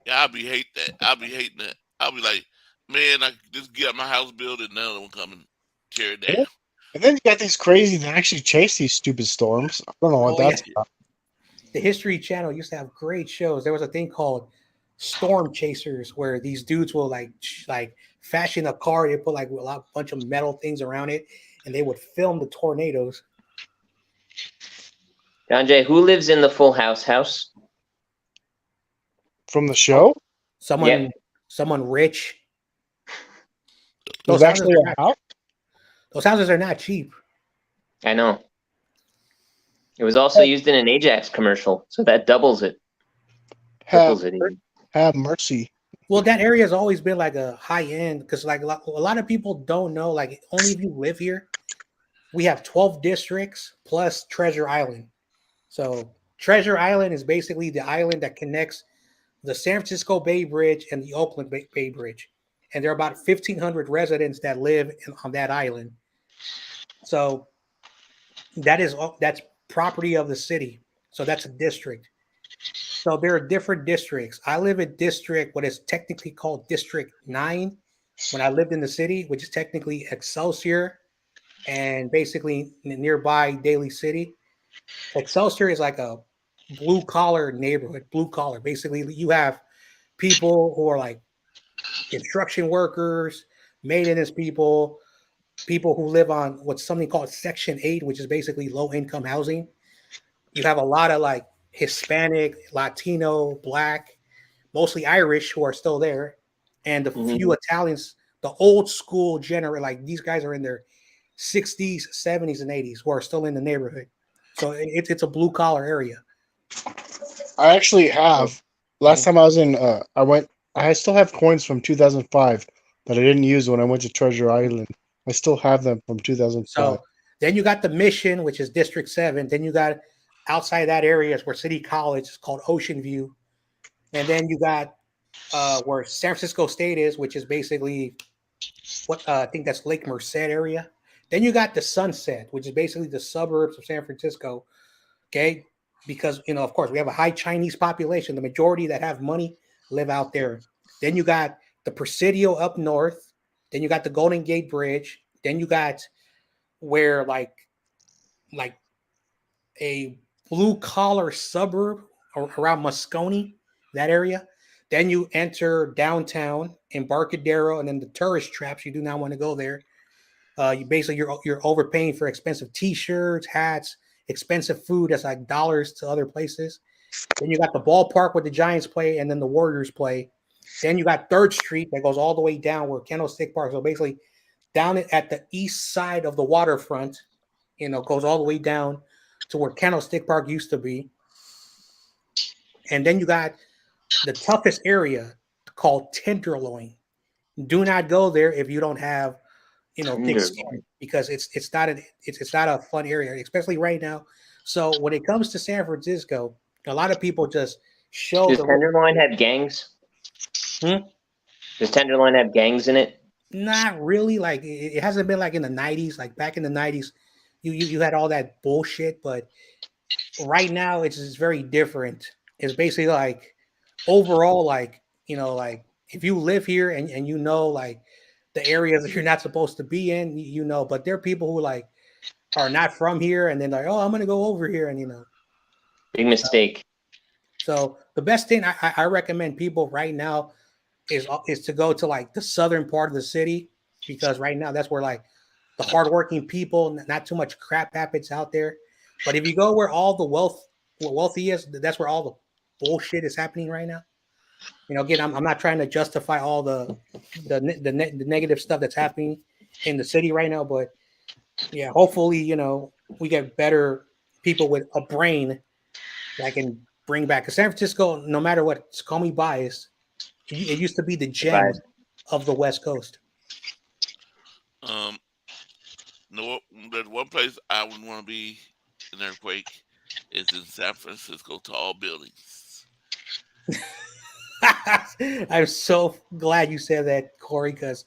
Yeah, I'll be hating that. I'll be like, man, I just get my house built and none of them come and tear it down. And then you got these crazy that actually chase these stupid storms. I don't know what that's about. The History Channel used to have great shows. There was a thing called Storm Chasers, where these dudes will like fashion a car. They put like a bunch of metal things around it, and they would film the tornadoes. John Jay, who lives in the Full House house? From the show? Someone rich. Those actually a house? Those houses are not cheap. I know. It was also used in an Ajax commercial, so that doubles it. Triples it even. Have mercy. Well, that area has always been like a high end, because like a lot of people don't know. Like only if you live here, we have 12 districts plus Treasure Island. So Treasure Island is basically the island that connects the San Francisco Bay Bridge and the Oakland Bay Bridge. And there are about 1,500 residents that live on that island. So that's property of the city. So that's a district. So there are different districts. I live in district what is technically called District 9 when I lived in the city, which is technically Excelsior and basically nearby Daly City. Excelsior is like a blue collar neighborhood, blue collar. Basically, you have people who are like construction workers, maintenance people, people who live on what's something called Section 8, which is basically low income housing. You have a lot of like Hispanic, Latino, Black, mostly Irish who are still there, and the few Italians, the old school generation, like these guys are in their 60s, 70s, and 80s who are still in the neighborhood. So it's a blue collar area. I actually have. Last time I was in, I still have coins from 2005 that I didn't use when I went to Treasure Island. I still have them from 2005. So then you got the Mission, which is District 7. Then you got outside that area is where City College is called Ocean View. And then you got where San Francisco State is, which is basically what I think that's Lake Merced area. Then you got the Sunset, which is basically the suburbs of San Francisco. Okay. Because, of course, we have a high Chinese population. The majority that have money live out there. Then you got the Presidio up north. Then you got the Golden Gate Bridge. Then you got where like a blue collar suburb around Moscone, that area. Then you enter downtown, Embarcadero, and then the tourist traps. You do not want to go there. You're overpaying for expensive T-shirts, hats, expensive food that's like dollars to other places. Then you got the ballpark where the Giants play, and then the Warriors play. Then you got 3rd Street that goes all the way down where Candlestick Park. So basically, down at the east side of the waterfront, goes all the way down to where Candlestick Park used to be. And then you got the toughest area called Tenderloin. Do not go there if you don't have thick skin, because it's not a fun area, especially right now. So when it comes to San Francisco, a lot of people just show. Does Tenderloin have gangs? Does Tenderloin have gangs in it? Not really. Like it hasn't been like in the 90s. Like back in the 90s, you had all that bullshit, but right now it's just very different. It's basically like overall, like if you live here and like the areas that you're not supposed to be in, but there are people who like are not from here and then like, oh, I'm gonna go over here, and big mistake. So the best thing I recommend people right now is to go to like the southern part of the city, because right now that's where like the hardworking people, not too much crap happens out there. But if you go where all the wealthy is, that's where all the bullshit is happening right now. Again, I'm not trying to justify all the negative stuff that's happening in the city right now, but yeah, hopefully, we get better people with a brain that can bring back. Because San Francisco, no matter what, call me biased, it used to be the gem of the West Coast. There's one place I would want to be in an earthquake is in San Francisco, tall buildings. I'm so glad you said that, Corey, because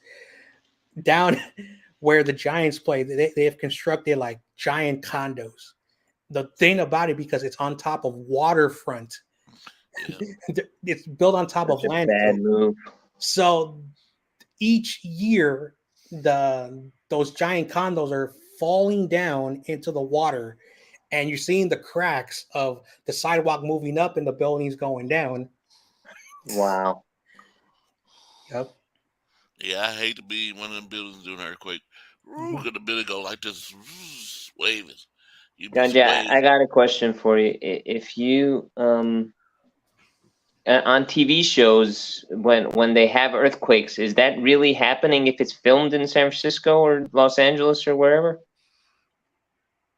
down where the Giants play, they have constructed like giant condos. The thing about it, because it's on top of waterfront, it's built on top of land. Bad move. So each year, those giant condos are falling down into the water, and you're seeing the cracks of the sidewalk moving up and the buildings going down. Wow. Yep. Yeah, I hate to be one of them buildings doing an earthquake. Look at the building go like this, waving. Ganja, I got a question for you. If you on TV shows when they have earthquakes, is that really happening if it's filmed in San Francisco or Los Angeles or wherever?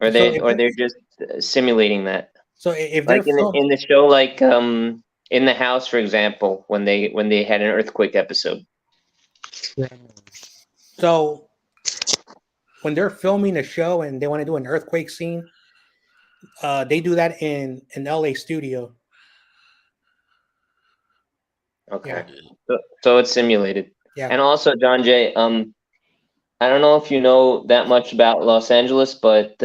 Or they're just simulating that? So if like in the show, like In the House, for example, when they had an earthquake episode. So when they're filming a show and they want to do an earthquake scene, they do that in an LA studio. Okay. Yeah. So it's simulated. Yeah. And also, John Jay, I don't know if you know that much about Los Angeles, but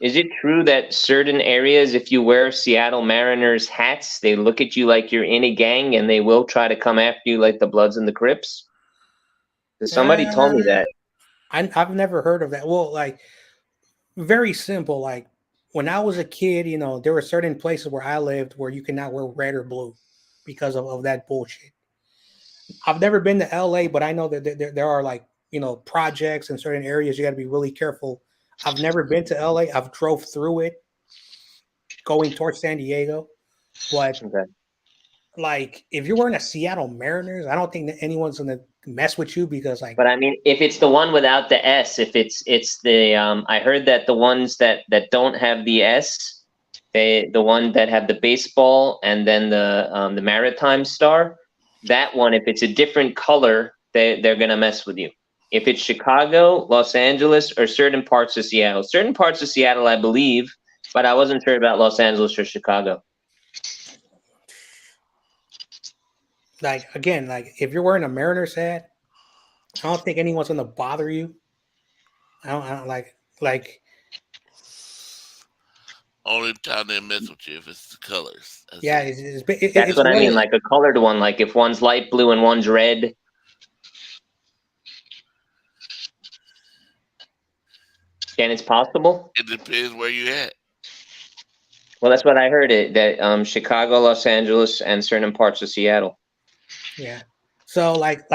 is it true that certain areas, if you wear Seattle Mariners hats, they look at you like you're in a gang and they will try to come after you like the Bloods and the Crips? 'Cause somebody told me that. I've never heard of that. Well, like very simple. Like when I was a kid, there were certain places where I lived where you cannot wear red or blue because of that bullshit. I've never been to LA, but I know that there are like, projects in certain areas you got to be really careful. I've never been to LA. I've drove through it going towards San Diego, but like if you're wearing a Seattle Mariners, I don't think that anyone's gonna mess with you because like. But I mean, if it's the one without the S, if it's the I heard that the ones that don't have the S, the one that have the baseball and then the maritime star, that one, if it's a different color, they're gonna mess with you. If it's Chicago, Los Angeles, or certain parts of Seattle, I believe, but I wasn't sure about Los Angeles or Chicago. Like again, like if you're wearing a Mariners hat, I don't think anyone's gonna bother you. I don't like. Only time they mess with you if it's the colors. That's what I mean, like a colored one. Like if one's light blue and one's red. And it's possible. It depends where you at. Well, that's what I heard. That Chicago, Los Angeles, and certain parts of Seattle. Yeah. So like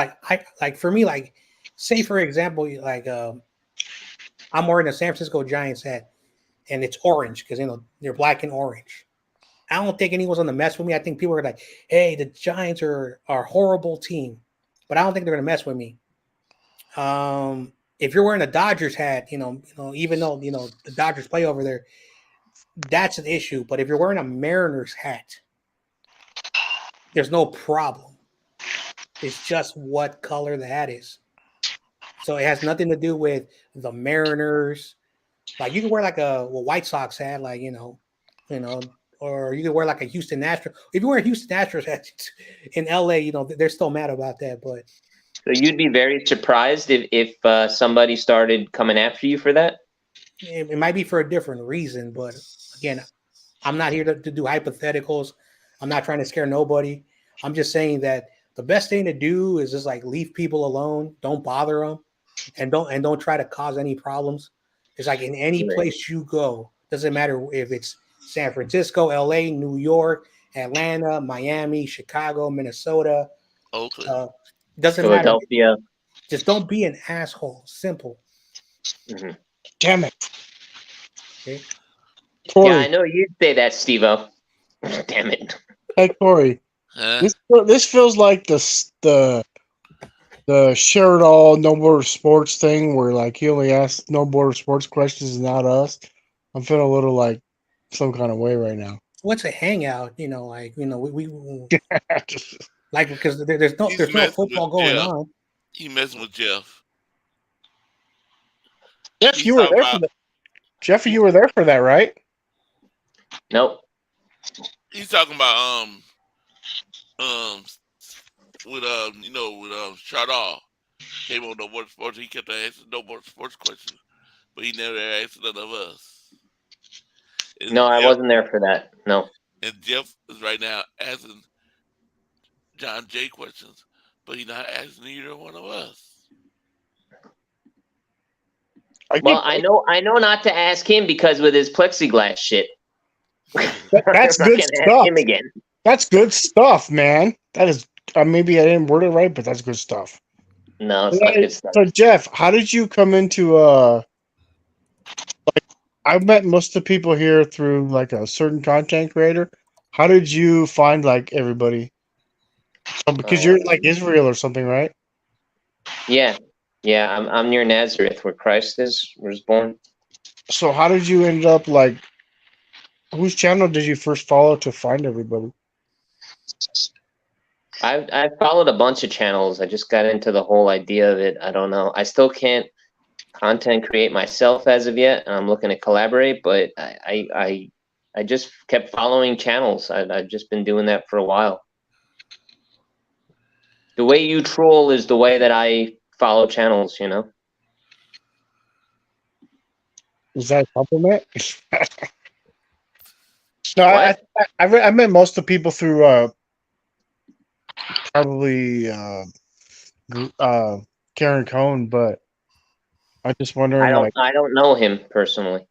for me, like say for example, like I'm wearing a San Francisco Giants hat, and it's orange because they're black and orange. I don't think anyone's gonna mess with me. I think people are like, "Hey, the Giants are a horrible team," but I don't think they're gonna mess with me. If you're wearing a Dodgers hat, even though the Dodgers play over there, that's an issue. But if you're wearing a Mariners hat, there's no problem. It's just what color the hat is. So it has nothing to do with the Mariners. Like you can wear like a White Sox hat, like or you can wear like a Houston Astros. If you wear a Houston Astros hat in LA, they're still mad about that. But so you'd be very surprised if somebody started coming after you for that. It might be for a different reason, but again, I'm not here to do hypotheticals. I'm not trying to scare nobody. I'm just saying that the best thing to do is just like leave people alone. Don't bother them, and don't try to cause any problems. It's like in any place you go, doesn't matter if it's San Francisco, LA, New York, Atlanta, Miami, Chicago, Minnesota. Oakland. Doesn't Philadelphia. matter. Just don't be an asshole. Simple. Mm-hmm. Damn it. Okay. Corey. Yeah, I know you'd say that, Steve-O. Damn it. Hey, Corey. This feels like the share it all no border sports thing where like he only asks no border sports questions and not us. I'm feeling a little like some kind of way right now. What's a hangout? We like because there's no football going on. He messing with Jeff. Jeff, you were there for that. Jeff, you were there for that, right? Nope. He's talking about with Chardall came on No More Sports. He kept asking No More Sports questions, but he never asked none of us. And no, I wasn't there for that. No. And Jeff is right now asking John Jay questions, but he's not asking either one of us. Well, I know not to ask him because with his plexiglass shit. That's good stuff. Him again. That's good stuff, man. That is maybe I didn't word it right, but that's good stuff. No, it's not good stuff. So Jeff, how did you come into like I've met most of the people here through like a certain content creator. How did you find like everybody? Because you're like Israel or something, right? Yeah. Yeah, I'm near Nazareth where Christ was born. So how did you end up like whose channel did you first follow to find everybody? I followed a bunch of channels. I just got into the whole idea of it. I don't know. I still can't content create myself as of yet. I'm looking to collaborate, but I just kept following channels. I've just been doing that for a while. The way you troll is the way that I follow channels, you know? Is that a compliment? No, What? I met most of the people through probably Karen Cohn, but I'm just wondering, like, I don't know him personally.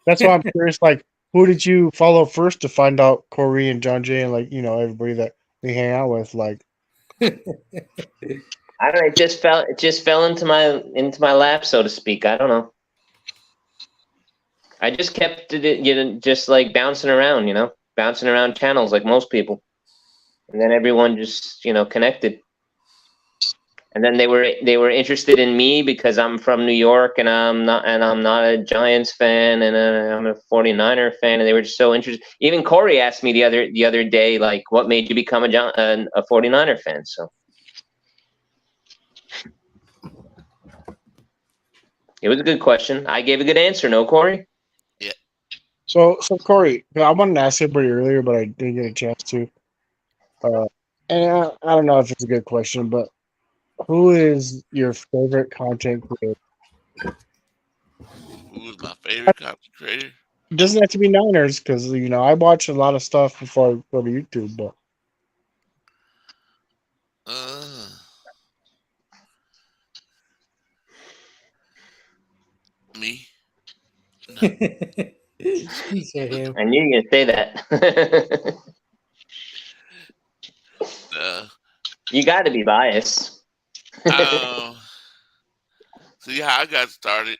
that's why I'm curious, like, who did you follow first to find out Corey and John Jay and, like, you know, everybody that we hang out with, like. I don't know, it just fell into my lap, so to speak. I don't know. I just kept it, you know, just like bouncing around, you know, bouncing around channels like most people. And then everyone just, you know, connected. And then they were interested in me because I'm from New York and I'm not a Giants fan and I'm a 49er fan, and they were just so interested. Even Corey asked me the other day, like, what made you become a 49er fan? So it was a good question. I gave a good answer, no, Corey? Yeah. So Corey, I wanted to ask everybody earlier, but I didn't get a chance to. And I don't know if it's a good question, but who is your favorite content creator? Who is my favorite content creator? It doesn't have to be Niners because you know I watch a lot of stuff before I go to YouTube. But Uh, me? No. He said him. I knew you were gonna say that. Uh, You got to be biased. um, see how I got started?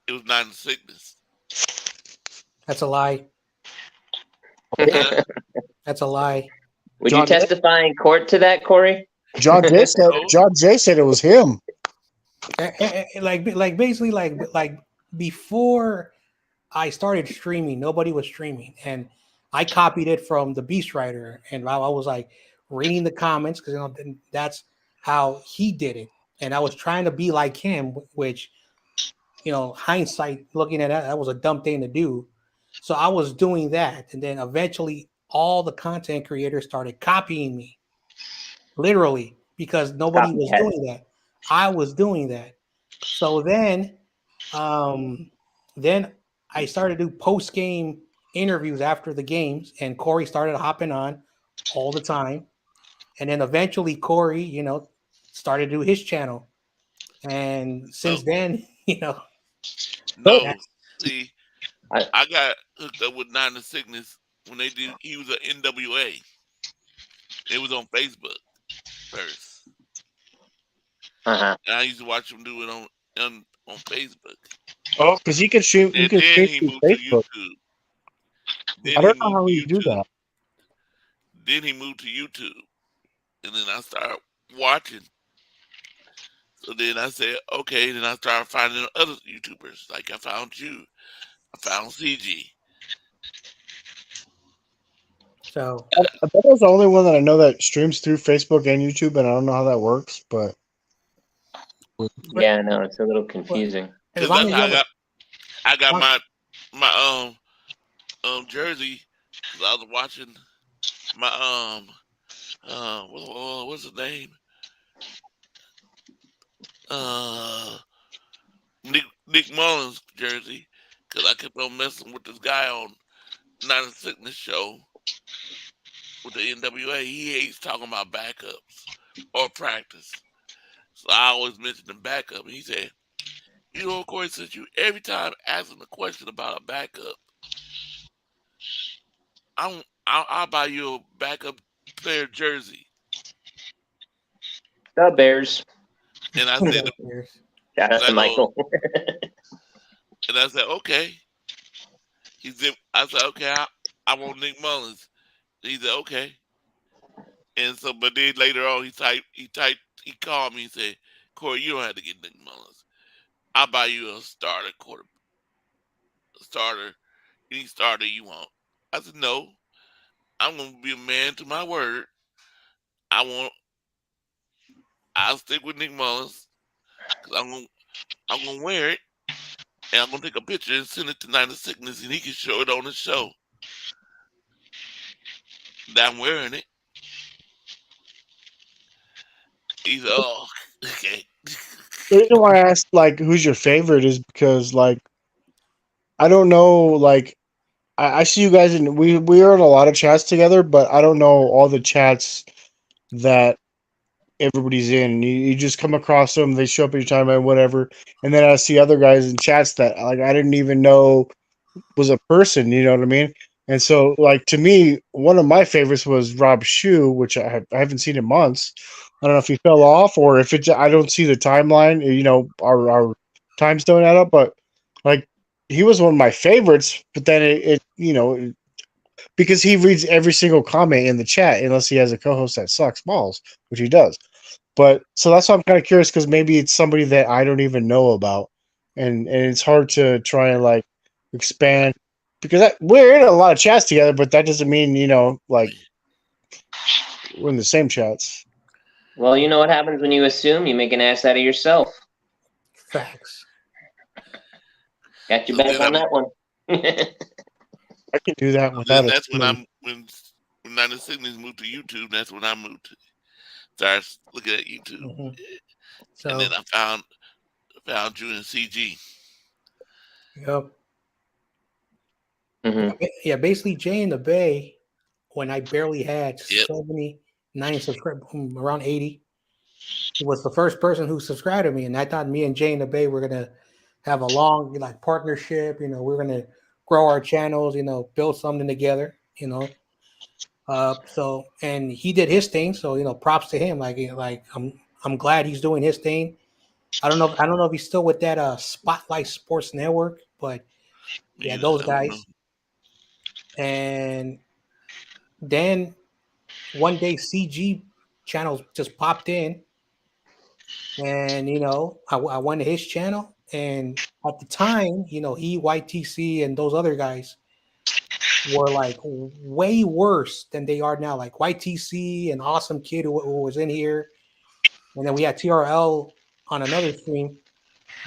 It was not in sickness. That's a lie. Huh? That's a lie. Would John you testify in court to that, Corey? John Jay said it was him. Like basically like before I started streaming, nobody was streaming, and I copied it from the Beast Rider, and I was like reading the comments because, you know, that's how he did it, and I was trying to be like him, which, you know, hindsight looking at that was a dumb thing to do. So I was doing that, and then eventually all the content creators started copying me, literally, because nobody was Copycat. doing that. I was doing that. So um, then I started to do post game interviews after the games, and Corey started hopping on all the time. And then eventually Corey, you know, started to do his channel. And No. since then, you know, No. that's See, I, I got hooked up with Nine in Sickness when they did. He was an NWA. It was on Facebook first, uh-huh. and I used to watch him do it on Facebook. Oh, because you can stream. You And can then stream he through moved to Facebook. YouTube. I Then he don't know moved how to you do YouTube. that. Then he moved to YouTube, and then I started watching. So then I said, okay. Then I started finding other YouTubers. Like I found you. I found CG. so I thought I was the only one that I know that streams through Facebook and YouTube, and I don't know how that works. But Yeah, no, it's a little but confusing. as Cause long that's as how you have a I got long, my jersey. Cause I was watching my what's his name? Uh Nick Mullins jersey. Cause I kept on messing with this guy on Not a Sickness show with the NWA. He hates talking about backups or practice. So I always mention the backup. And he said, you know, Corey, since you every time asking a question about a backup, I'll buy you a backup player jersey. The Bears. And I said, Shout out to I go, Michael. and I said, okay. He said, I said, okay, I want Nick Mullins. He said, okay. And so, but then later on, he called me and said, Corey, you don't have to get Nick Mullins. I'll buy you a starter, any starter you want. I said, no, I'm going to be a man to my word. I want, I'll stick with Nick Mullins. 'Cause I'm gonna wear it, and I'm gonna take a picture and send it to Night of Sickness, and he can show it on the show that I'm wearing it. He's oh okay. The reason why I asked like who's your favorite is because like I don't know like I see you guys in we are in a lot of chats together, but I don't know all the chats that everybody's in. You just come across them, they show up at your timeline, whatever, and then I see other guys in chats that like I didn't even know was a person. You know what I mean? And so, like to me, one of my favorites was Rob Shu, which I haven't seen in months. I don't know if he fell off or if it. I don't see the timeline. You know, our times don't add up, but like he was one of my favorites. But then it you know because he reads every single comment in the chat unless he has a co-host that sucks balls, which he does. But so that's why I'm kind of curious because maybe it's somebody that I don't even know about, and it's hard to try and like expand because we're in a lot of chats together, but that doesn't mean like we're in the same chats. Well, you know what happens when you assume, you make an ass out of yourself. Facts. Got your back on that one. I can do that without Then it. that's when Night of Sickness moved to YouTube. That's when I moved to start looking at YouTube, Mm-hmm. So, and then I found you in CG. Yep. Mm-hmm. Yeah, basically Jay in the Bay, when I barely had Yep. 79 subscribers, around 80, he was the first person who subscribed to me, and I thought me and Jay in the Bay were gonna have a long like partnership. We're gonna grow our channels. Build something together. So and he did his thing. So props to him. Like I'm glad he's doing his thing. I don't know if he's still with that Spotlight Sports Network, but yeah, those guys. And then one day CG channels just popped in, and I went to his channel, and at the time, he YTC and those other guys were like way worse than they are now. Like YTC and Awesome Kid who was in here, and then we had TRL on another stream.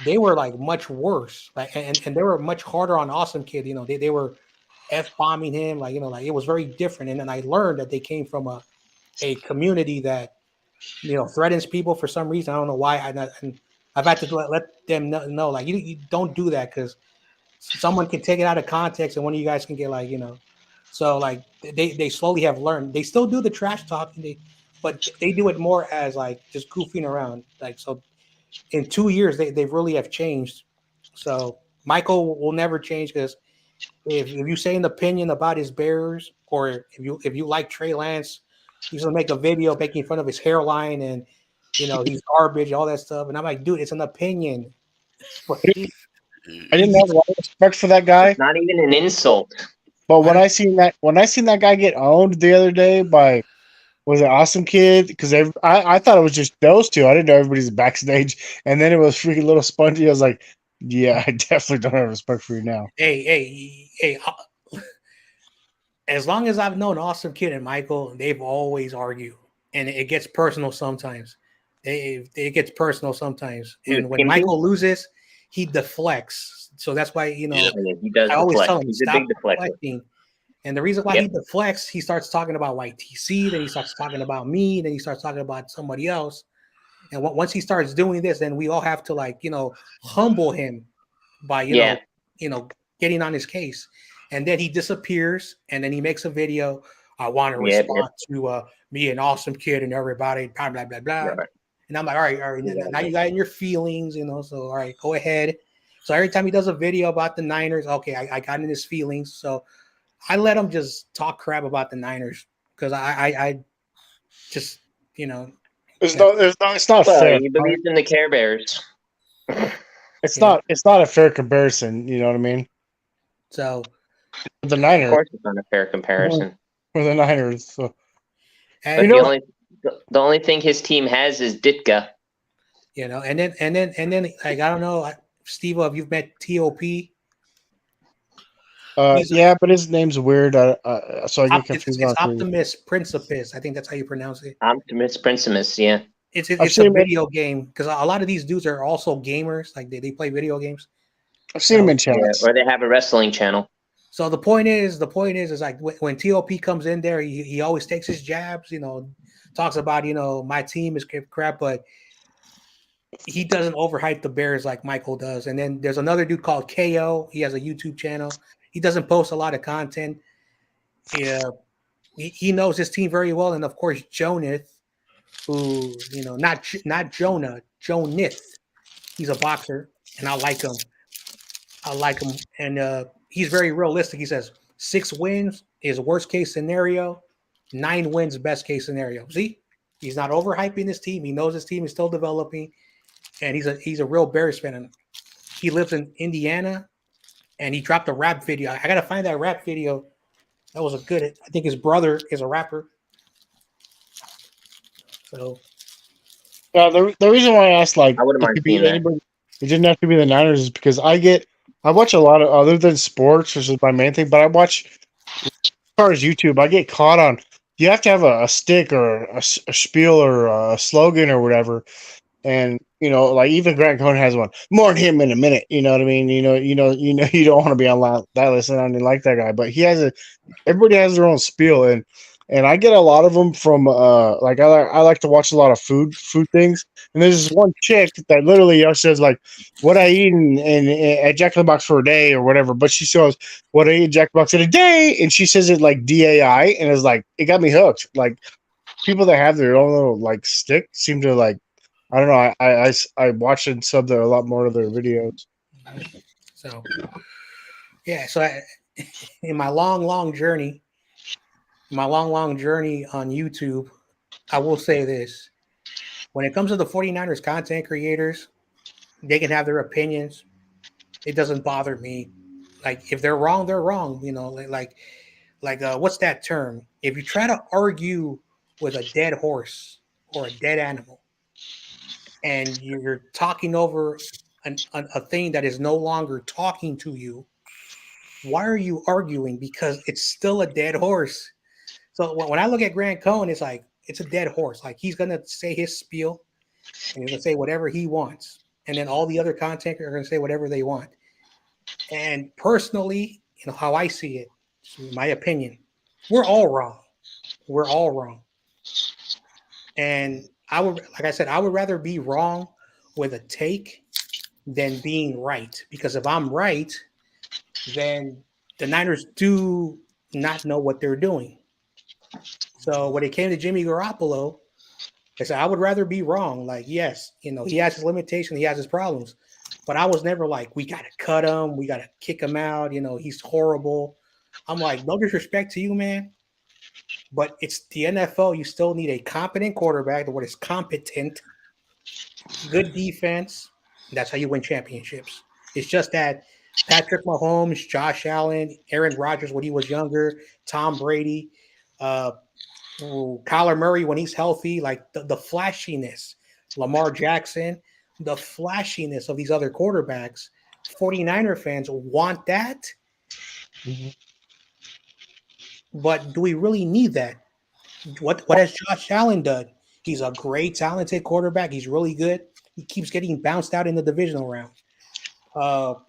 They were like much worse, like and they were much harder on Awesome Kid. They were F bombing him, like like it was very different. And then I learned that they came from a community that threatens people for some reason. I don't know why. And I've had to let them know like you don't do that because someone can take it out of context and one of you guys can get like so like they slowly have learned. They still do the trash talk, but they do it more as like just goofing around. Like so, in 2 years they really have changed. So Michael will never change because if you say an opinion about his Bears or if you like Trey Lance, he's gonna make a video making fun of his hairline and he's garbage, all that stuff. And I'm like, dude, it's an opinion. But I didn't have a lot of respect for that guy. It's not even an insult. But when I seen that guy get owned the other day by was it Awesome Kid? Because I thought it was just those two. I didn't know everybody's backstage, and then it was freaking Little Spongy. I was like, yeah, I definitely don't have respect for you now. Hey! As long as I've known Awesome Kid and Michael, they've always argued, and it gets personal sometimes. It gets personal sometimes, and when Michael loses, he deflects. So that's why he does. I always tell him He's stop a big deflecting. And the reason why he deflects, he starts talking about YTC, then he starts talking about me, then he starts talking about somebody else. And once he starts doing this, then we all have to like humble him by getting on his case. And then he disappears, and then he makes a video. I want to respond to me and Awesome Kid and everybody, blah blah blah blah. Right. And I'm like, all right, now you got in your feelings, so all right, go ahead. So every time he does a video about the Niners, okay, I got in his feelings. So I let him just talk crap about the Niners because I just it's not fair. He believes in the Care Bears. It's not a fair comparison. You know what I mean? So the Niners, of course, it's not a fair comparison for the Niners. So. But the only thing his team has is Ditka. And then like I don't know, Steve, have you met TOP? Yeah, but his name's weird. So I get confused. It's Optimus Principus. I think that's how you pronounce it. Optimus Principus, yeah. I've it's a seen him. video game because a lot of these dudes are also gamers. Like they play video games. I've seen him in So Yeah, chats. or they have a wrestling channel. so the point is like when TOP comes in there, he always takes his jabs. Talks about my team is crap, but he doesn't overhype the Bears like Michael does. And then there's another dude called KO. He has a YouTube channel. He doesn't post a lot of content. Yeah, he knows his team very well, and of course Jonith, who not Jonah, Jonith. He's a boxer, and I like him. I like him, and he's very realistic. He says 6 wins is worst case scenario, 9 wins best case scenario. See, he's not overhyping his team. He knows his team is still developing, and he's a real Bears fan. And he lives in Indiana, and he dropped a rap video. I gotta find that rap video. That was a good. I think his brother is a rapper. So The reason why I asked like I wouldn't it mind could seeing be that. anybody, it didn't have to be the Niners, is because I watch a lot of other than sports, which is my main thing. But I watch as far as YouTube, I get caught on. You have to have a stick or a spiel or a slogan or whatever, and like even Grant Cohn has one. More on him in a minute. You know what I mean? You don't want to be on that list, and I didn't like that guy, but he has a. Everybody has their own spiel, and I get a lot of them from like I like to watch a lot of food things, and there's this one chick that literally says like what I eat at Jack in the Box for a day or whatever, but she says what I eat at Jack in the Box in a day, and she says it like DAI, and it's like it got me hooked. Like people that have their own little like stick seem to like I don't know. I watch and sub a lot more of their videos. so yeah. So in my long journey on YouTube, I will say this. When it comes to the 49ers content creators, they can have their opinions. It doesn't bother me. Like if they're wrong, they're wrong. What's that term? If you try to argue with a dead horse or a dead animal, and you're talking over a thing that is no longer talking to you, why are you arguing? Because it's still a dead horse. So when I look at Grant Cohn, it's like it's a dead horse. Like he's gonna say his spiel, and he's gonna say whatever he wants, and then all the other content are gonna say whatever they want. And personally, how I see it, my opinion, we're all wrong. We're all wrong. And like I said, I would rather be wrong with a take than being right. Because if I'm right, then the Niners do not know what they're doing. So when it came to Jimmy Garoppolo, I said I would rather be wrong. Like, yes, he has his limitations, he has his problems, but I was never like, we got to cut him, we got to kick him out. He's horrible. I'm like, no disrespect to you, man, but it's the NFL. You still need a competent quarterback. The word is competent, good defense. That's how you win championships. It's just that Patrick Mahomes, Josh Allen, Aaron Rodgers when he was younger, Tom Brady, Kyler Murray when he's healthy, like the flashiness, Lamar Jackson, the flashiness of these other quarterbacks, 49er fans want that. Mm-hmm. But do we really need that? What has Josh Allen done? He's a great, talented quarterback. He's really good. He keeps getting bounced out in the divisional round.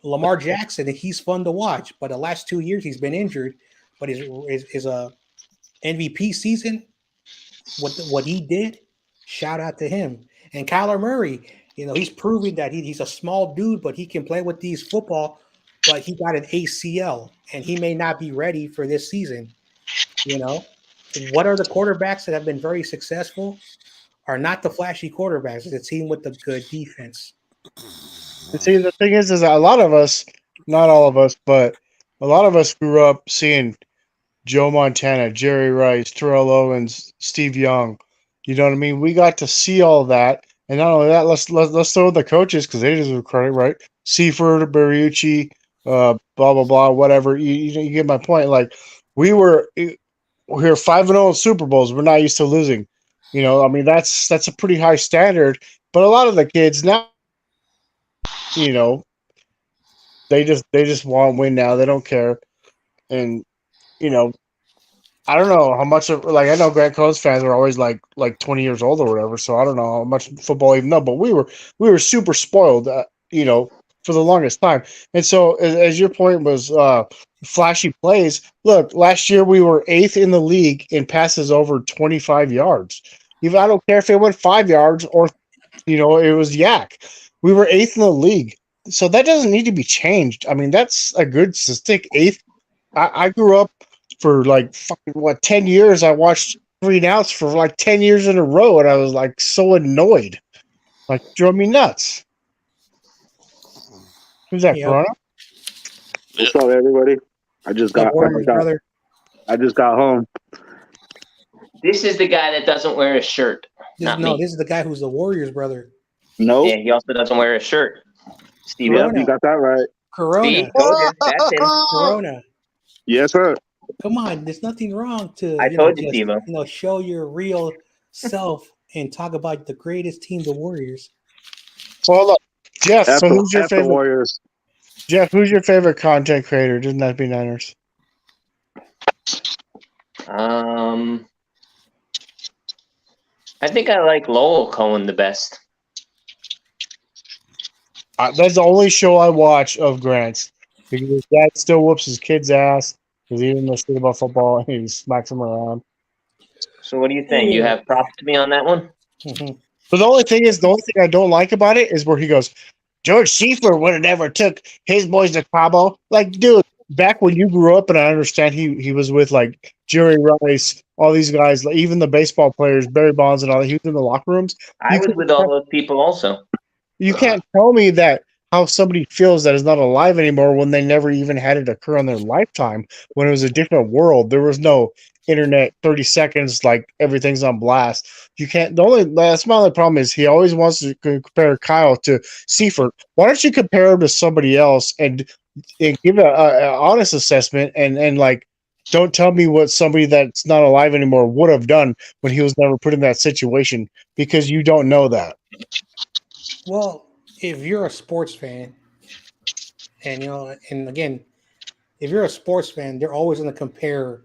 Lamar Jackson, he's fun to watch, but the last 2 years he's been injured. But his MVP season, what he did, shout out to him. And Kyler Murray, he's proving that he's a small dude, but he can play with these football. But he got an ACL, and he may not be ready for this season. What are the quarterbacks that have been very successful? Are not the flashy quarterbacks. It's a team with a good defense. And see, the thing is a lot of us, not all of us, but a lot of us grew up seeing Joe Montana, Jerry Rice, Terrell Owens, Steve Young. You know what I mean? We got to see all that, and not only that, let's throw the coaches because they deserve credit, right? Seifert, Berriucci, blah blah blah, whatever. You get my point. Like we're 5-0 in Super Bowls. We're not used to losing. I mean that's a pretty high standard. But a lot of the kids now, they just want to win now. They don't care, and you know I don't know how much of I know Grant Cohn's fans are always like 20 years old or whatever, so I don't know how much football even know, but we were super spoiled, for the longest time. And so as your point was flashy plays, look, last year we were 8th in the league in passes over 25 yards. Even I don't care if it went 5 yards or it was yak. We were 8th in the league. So that doesn't need to be changed. I mean, that's a good statistic. 8th. I grew up for like fucking 10 years. I watched 3 and outs for like 10 years in a row, and I was like so annoyed. Like drove me nuts. Who's that, Yep. Corona? What's up, everybody? I just got brother. I just got home. This is the guy that doesn't wear a shirt. Not me. This is the guy who's the Warriors brother. No. Yeah, he also doesn't wear a shirt. Steve, Yep, you got that right. Corona. See, told you, that's him. Corona. Yes, sir. Come on, there's nothing wrong to I told you, Steve. show your real self and talk about the greatest team, the Warriors. Well, look, Jeff. So who's your F the favorite? Warriors. Jeff, who's your favorite content creator? Doesn't that be Niners? I think I like Lowell Cohen the best. That's the only show I watch of Grant's because his dad still whoops his kid's ass because he didn't know shit about football and he smacks him around. So what do you think? You have props to me on that one? But the only thing I don't like about it is where he goes, George Schieffer would have never took his boys to Cabo. Like, dude, back when you grew up, and I understand he was with like Jerry Rice, all these guys, like, even the baseball players, Barry Bonds and all that. He was in the locker rooms. I was with all those people also. You can't tell me that how somebody feels that is not alive anymore when they never even had it occur in their lifetime, when it was a different world. There was no internet 30 seconds, like everything's on blast. You can't. That's my only problem is he always wants to compare Kyle to Seifert. Why don't you compare him to somebody else and give an honest assessment and like don't tell me what somebody that's not alive anymore would have done when he was never put in that situation, because you don't know that. Well, if you're a sports fan, and and again, if you're a sports fan, they're always going to compare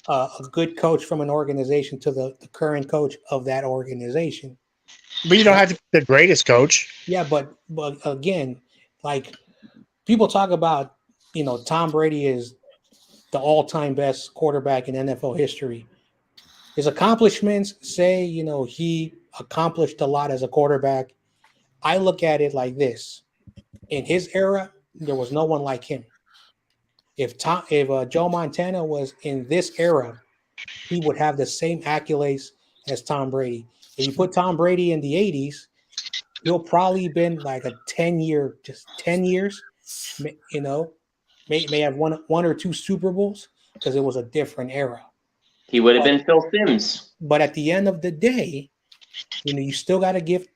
a good coach from an organization to the current coach of that organization. But you don't have to be the greatest coach. Yeah, but again, like people talk about, Tom Brady is the all-time best quarterback in NFL history. His accomplishments say, he accomplished a lot as a quarterback. I look at it like this. In his era, there was no one like him. If Joe Montana was in this era, he would have the same accolades as Tom Brady. If you put Tom Brady in the 80s, he'll probably been like a 10 years, may have one or two Super Bowls because it was a different era. He would have been Phil Simms. But at the end of the day, you still got to give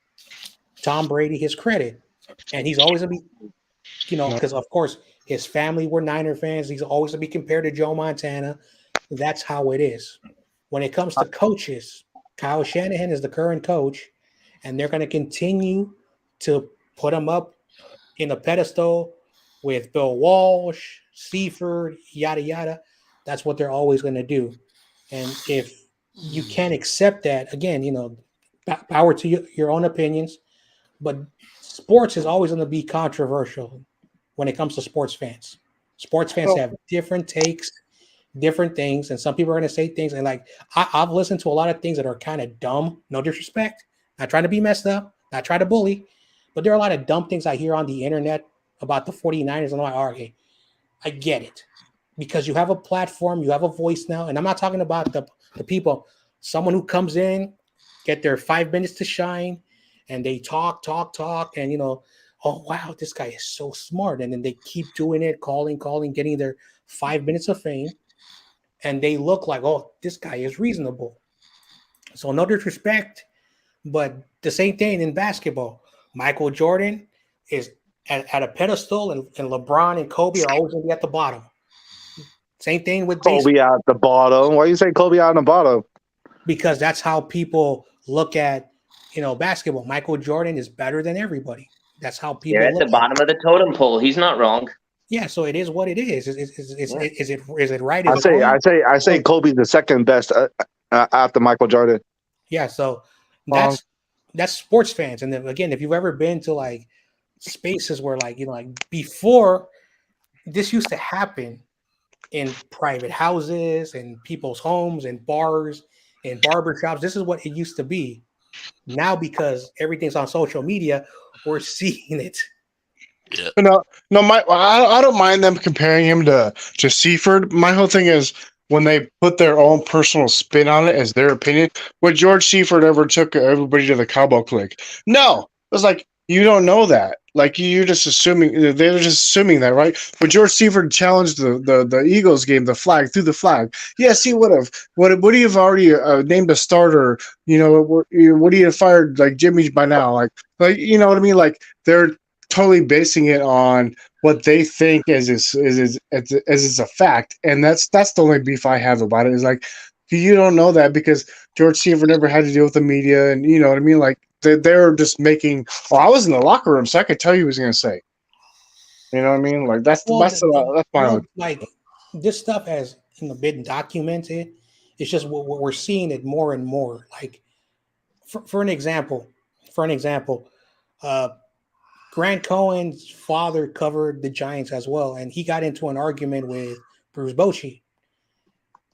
Tom Brady his credit. And he's always going to be, because of course his family were Niner fans. He's always going to be compared to Joe Montana. That's how it is. When it comes to coaches, Kyle Shanahan is the current coach, and they're going to continue to put him up in a pedestal with Bill Walsh, Seifert, yada, yada. That's what they're always going to do. And if you can't accept that, again, power to your own opinions, but sports is always going to be controversial when it comes to sports fans. Sports fans have different takes, different things, and some people are going to say things. And like I've listened to a lot of things that are kind of dumb, no disrespect, not trying to be messed up, not trying to bully, but there are a lot of dumb things I hear on the internet about the 49ers. And I'm like, okay, I get it. Because you have a platform, you have a voice now. And I'm not talking about the people, someone who comes in, get their 5 minutes to shine, and they talk, and oh wow, this guy is so smart. And then they keep doing it, calling, getting their 5 minutes of fame. And they look like, oh, this guy is reasonable. So no disrespect, but the same thing in basketball. Michael Jordan is at a pedestal, and LeBron and Kobe are always going to be at the bottom. Same thing with Kobe at the bottom. Why you say Kobe out on the bottom? Because that's how people look at, basketball. Michael Jordan is better than everybody. That's how people They're at the bottom of the totem pole. He's not wrong. Yeah, so it is what it is. Yeah. Is it right? Is it I wrong? say I say Well, Kobe's the second best after Michael Jordan. yeah, so Wrong. that's sports fans. And then again, if you've ever been to like spaces where like like before this used to happen in private houses and people's homes and bars and barber shops. This is what it used to be. Now because everything's on social media, we're seeing it. Yeah. No, no, I don't mind them comparing him to Seaford. My whole thing is when they put their own personal spin on it as their opinion. Would George Seaford ever took everybody to the cowboy clique? No, it was like you don't know that. Like you're just assuming they're just assuming that, right? But George Seaford challenged the Eagles game, the flag through the flag. Yes, he would have. Would he have already named a starter? You know, would he have fired like Jimmy by now? Like you know what I mean? Like they're totally basing it on what they think as a fact, and that's the only beef I have about it. Is like you don't know that because George Seaver never had to deal with the media, and you know what I mean. Like they're just making. Well, I was in the locker room, so I could tell you what he was going to say. You know what I mean? Like that's Well, that's my own. like this stuff has been documented. It's just we're seeing it more and more. Like for an example, uh, Grant Cohen's father covered the Giants as well, and he got into an argument with Bruce Bochy.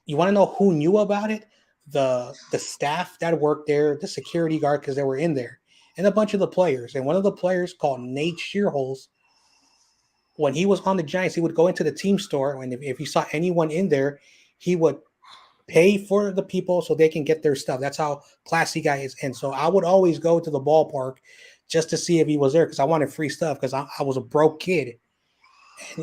You want to know who knew about it? The staff that worked there, the security guard, because they were in there, and a bunch of the players. And one of the players called Nate Shearholes, when he was on the Giants, he would go into the team store, and if he saw anyone in there, he would pay for the people so they can get their stuff. That's how classy guy is. And so I would always go to the ballpark just to see if he was there because I wanted free stuff because I was a broke kid.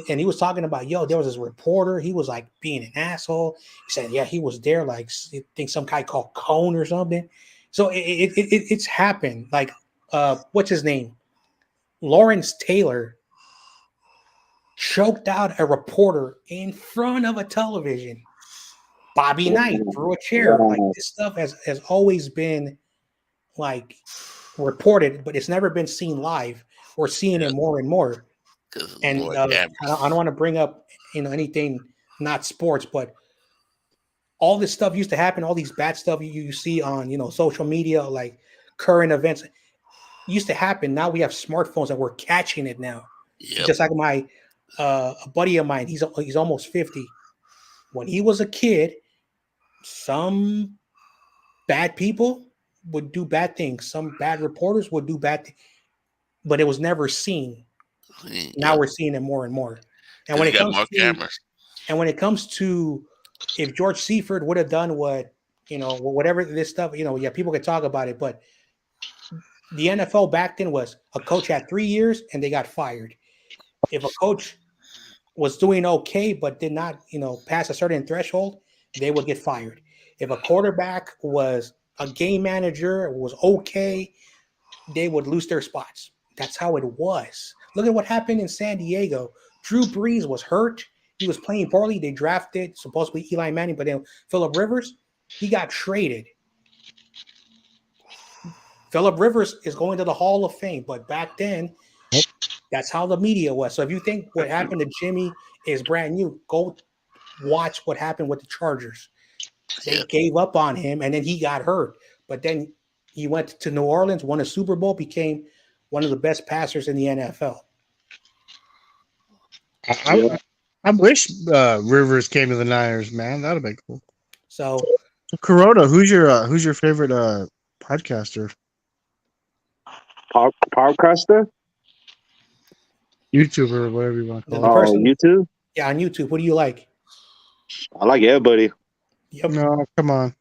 And he was talking about, yo, there was this reporter. He was like being an asshole. He said, yeah, he was there. Like, I think some guy called Cone or something. So it's happened. Like, what's his name? Lawrence Taylor choked out a reporter in front of a television. Bobby Knight threw a chair. Like Wow. this stuff has always been like reported, but it's never been seen live. We're seeing it more and more. Because And more I cameras. don't want to bring up anything not sports, but all this stuff used to happen. All these bad stuff you see on social media, like current events, used to happen. Now we have smartphones and we're catching it now. Yep. Just like my a buddy of mine, he's almost 50. When he was a kid, some bad people would do bad things. Some bad reporters would do bad things, but it was never seen. Now Yep. we're seeing it more and more. And Because when you it got comes more to cameras. if George Seifert would have done what whatever this stuff, yeah, people could talk about it, but the NFL back then was a coach had 3 years and they got fired. If a coach was doing okay but did not, pass a certain threshold, they would get fired. If a quarterback was a game manager, was okay, they would lose their spots. That's how it was. Look at what happened in San Diego. Drew Brees was hurt. He was playing poorly. They drafted supposedly Eli Manning, but then Philip Rivers, he got traded. Philip Rivers is going to the Hall of Fame, but back then, that's how the media was. So if you think what happened to Jimmy is brand new, go watch what happened with the Chargers. They Yep. gave up on him, and then he got hurt. But then he went to New Orleans, won a Super Bowl, became one of the best passers in the NFL. I, I wish Rivers came to the Niners, man. That'd be cool. So, Corona, who's your favorite podcaster? Podcaster? YouTuber, whatever you want to the call it. Oh, person, YouTube. yeah, on YouTube, what do you like? I like everybody. Yep. No, come on.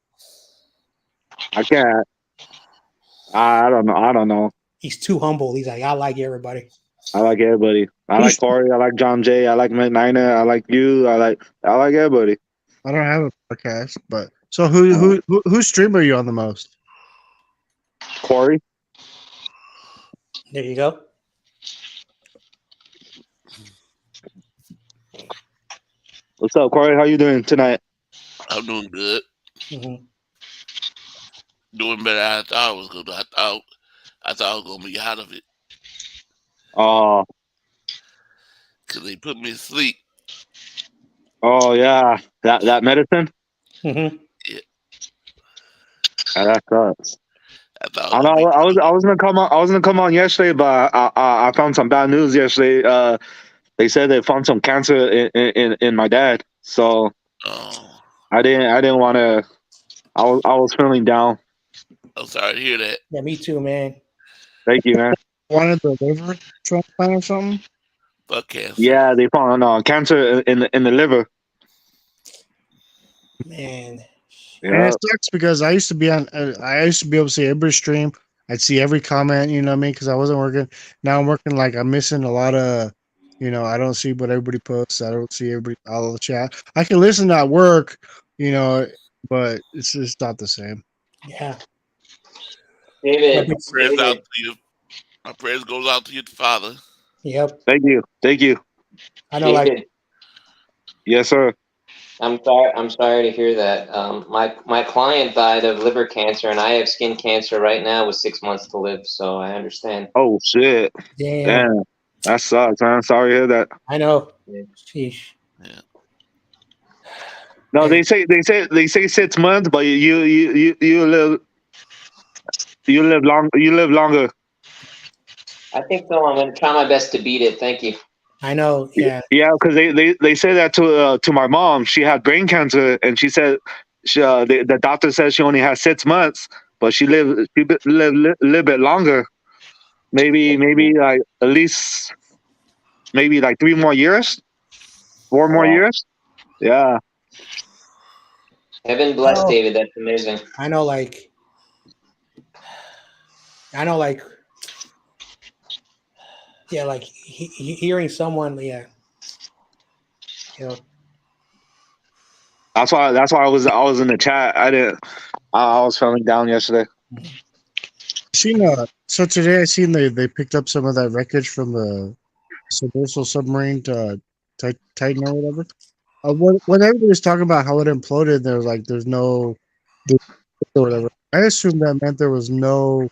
I can't. I don't know. I don't know. He's too humble. He's like, I like everybody. I like everybody. I like Corey. I like John Jay. I like Nina. I like you. I like everybody. I don't have a podcast, but so whose stream are you on the most? Corey. There you go. What's up, Corey? How you doing tonight? I'm doing good. Mm-hmm. Doing better than I thought I was going to. I thought I was going to be out of it. Oh, Because till they put me to sleep. Oh yeah, that medicine. Mm-hmm. Yeah, That sucks. I thought I I was gonna know. make it. I was gonna come on. I was gonna come on yesterday, but I found some bad news yesterday. They said they found some cancer in my dad. So Oh, I didn't want to. I was feeling down. I'm sorry to hear that. Yeah, me too, man. Thank you, man. Wanted the liver transplant or something. Fuck cancer. Yeah, they found cancer in the liver. Man. And Yeah. it sucks because I used to be on. I used to be able to see every stream. I'd see every comment. You know what I mean? Because I wasn't working. Now I'm working. Like I'm missing a lot of. I don't see what everybody posts. I don't see everybody all the chat. I can listen at work. But it's just not the same. Yeah. David, Prayers out David, to you. My prayers goes out to your father. Yep. Thank you. Thank you. I know, like, David. Yes, sir. I'm sorry. I'm sorry to hear that. My client died of liver cancer, and I have skin cancer right now with 6 months to live. So I understand. Oh shit. damn. Damn. That sucks, man. Sorry to hear that. I know. Yeah. Sheesh. Yeah. No, And they say 6 months, but you live long, you live longer. I think so. I'm going to try my best to beat it. Thank you. I know. Yeah. Yeah, because they say that to my mom. She had brain cancer, and she said the doctor said she only has 6 months, but live bit longer. Maybe like at least maybe like 3 more years, four Oh, more wow. years. Yeah, Heaven bless Oh, David. That's amazing. I know. I know. Like, yeah. Like hearing someone. Yeah. You know. that's why I was in the chat. I didn't. I was feeling down yesterday. Seen so today I seen they picked up some of that wreckage from the submersible submarine to Titan or whatever. When everybody was talking about how it imploded, there was like there's no or whatever. I assumed that meant there was no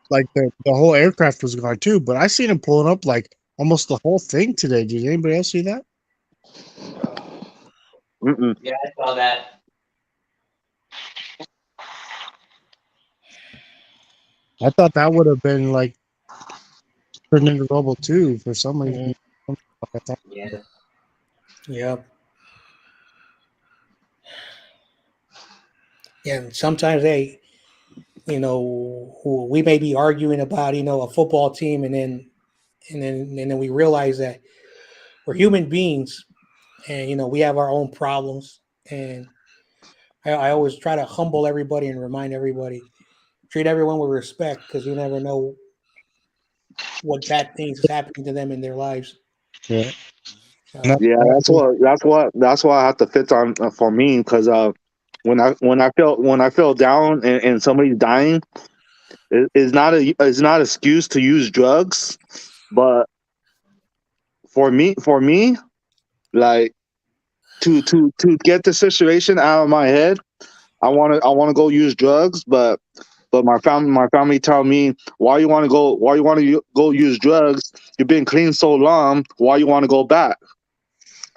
like the whole aircraft was gone too. But I seen him pulling up like almost the whole thing today. Did anybody else see that? Mm-mm. Yeah, I saw that. I thought that would have been like turned into rubble too for some reason. I thought, Yeah. Yep. Yeah. And sometimes we may be arguing about a football team, and then we realize that we're human beings, and we have our own problems, and I always try to humble everybody and remind everybody, treat everyone with respect, because you never know what bad things is happening to them in their lives. yeah. So, Yeah, that's what I have to fit on for me because when I feel down and somebody's dying, it's not excuse to use drugs, but for me, like to get the situation out of my head, I want to go use drugs, but my family tell me why you want to go use drugs? You've been clean so long, why you want to go back?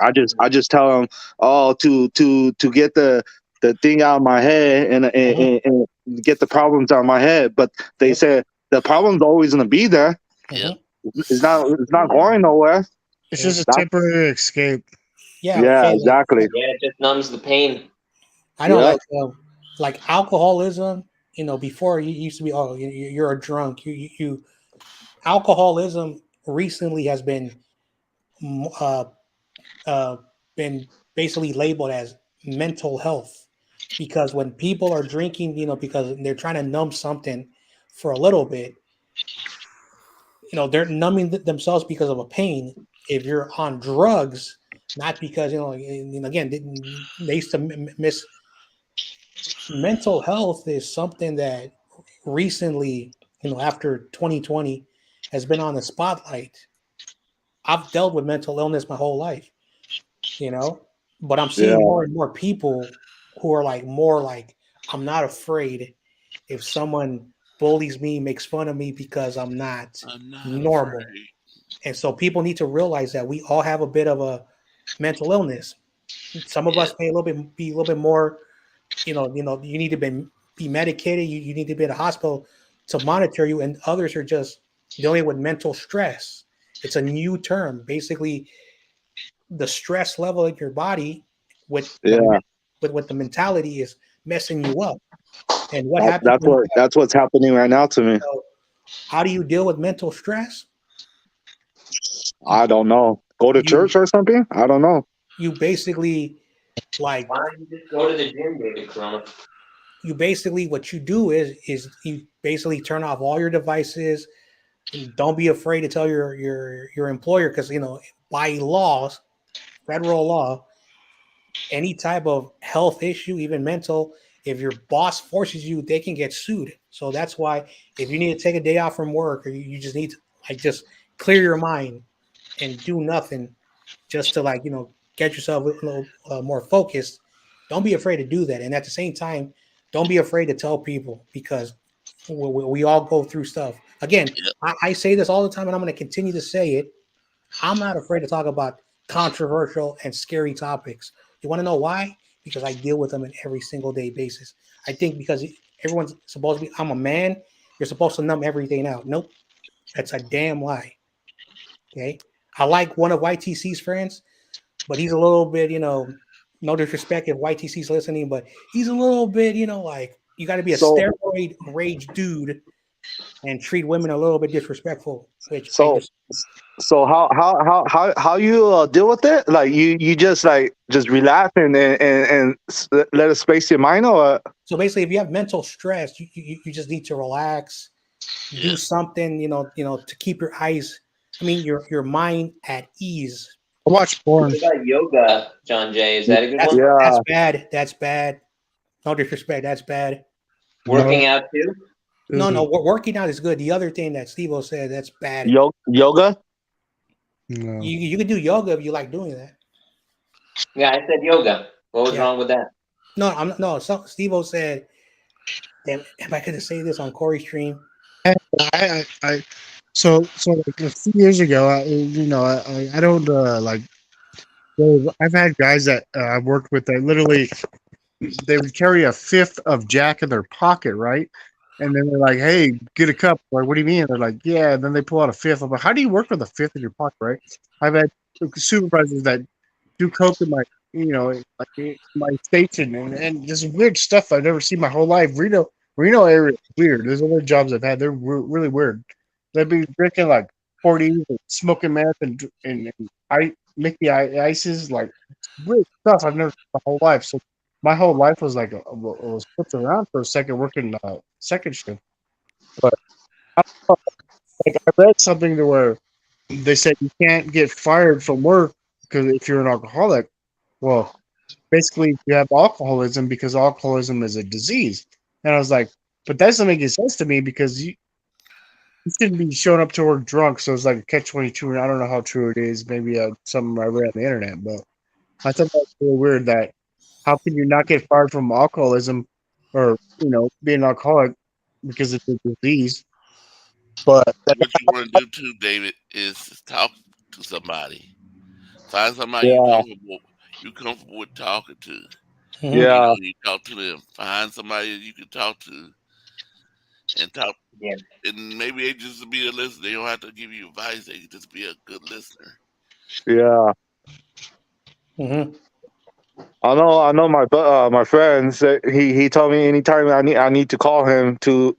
I just tell them, oh, to get the thing out of my head and get the problems out of my head. But they yep. said the problem's always gonna be there. Yep. It's not going nowhere. It's Yep. just a That, temporary escape. Yeah. yeah, Hey, exactly. Yeah, it just numbs the pain. I know, Yeah, like alcoholism. Before you used to be, oh, you're a drunk. You alcoholism recently has uh, uh, been basically labeled as mental health, because when people are drinking, because they're trying to numb something for a little bit, they're numbing themselves because of a pain. If you're on drugs, not because and again, they used to miss mental health is something that recently, after 2020, has been on the spotlight. I've dealt with mental illness my whole life, but I'm seeing yeah, more and more people who are like more like, I'm not afraid if someone bullies me, makes fun of me because I'm not I'm not normal. afraid. And so people need to realize that we all have a bit of a mental illness. Some of Yeah. us may be a little bit more, you need to be medicated. You need to be at a hospital to monitor you, and others are just dealing with mental stress. It's a new term. Basically, the stress level in your body with Yeah, with the mentality is messing you up. And what happens that's when you what that's what's happening right now to me. so how do you deal with mental stress? I don't know. Go to You church or something? I don't know. you basically like Why don't you just go to the gym, David Corona? you basically what you do is you basically turn off all your devices. Don't be afraid to tell your employer because by laws, federal law, any type of health issue, even mental, if your boss forces you, they can get sued. So that's why if you need to take a day off from work or you just need to like just clear your mind and do nothing just to get yourself a little more focused, don't be afraid to do that. And at the same time, don't be afraid to tell people because we all go through stuff. Again, Yeah. I say this all the time and I'm going to continue to say it. I'm not afraid to talk about controversial and scary topics. You want to know why? Because I deal with them on every single day basis. I think because everyone's supposed to be, I'm a man, you're supposed to numb everything out. Nope, that's a damn lie. Okay. I like one of YTC's friends, but he's a little bit, no disrespect if YTC's listening, but he's a little bit, like you got to be a So steroid rage dude and treat women a little bit disrespectful, which I so just so how you deal with it? Like you just relax and let it space your mind, or so basically, if you have mental stress, you just need to relax, Yeah. do something, to keep your eyes, your mind at ease. I watch What porn. about yoga, John Jay? Is that a good That's one? that's yeah, bad. That's bad. No disrespect. That's bad. No, Working out too? No, no, mm, working out is good. The other thing that Steve said, that's bad. yoga. no. You can do yoga if you like doing that. Yeah, I said yoga. What was Yeah. wrong with that? No, I'm no. So Steve said, damn, if I could say this on Corey's stream. I so like a few years ago, I don't like. So I've had guys that I've worked with that literally they would carry a fifth of Jack in their pocket, right? And then they're like, "Hey, get a cup." Like, what do you mean? They're like, "Yeah." And then they pull out a fifth. I'm like, "How do you work with a fifth in your pocket?" Right? I've had supervisors that do coke in my, like my station, and just weird stuff I've never seen my whole life. Reno area is weird. There's other jobs I've had. They're really weird. They'd be drinking like 40s and smoking meth and I Mickey ices like weird stuff I've never seen my whole life. So my whole life was like was flipped around for a second working second shift. But I don't know, like I read something to where they said you can't get fired from work because if you're an alcoholic, well, basically you have alcoholism because alcoholism is a disease. And I was like, but that doesn't make any sense to me because you shouldn't be showing up to work drunk. So it's like a catch-22. And I don't know how true it is. Maybe something I read on the internet, but I thought that was really weird. That how can you not get fired from alcoholism or being an alcoholic because it's a disease? But What you want to do too, David, is talk to somebody. Find somebody Yeah, you comfortable with talking to. Mhm. yeah, You talk to them. Find somebody that you can talk to and talk. Yeah. And maybe they just be a listener. They don't have to give you advice. They can just be a good listener. yeah. Mhm. I know. My friend said he told me anytime I need to call him to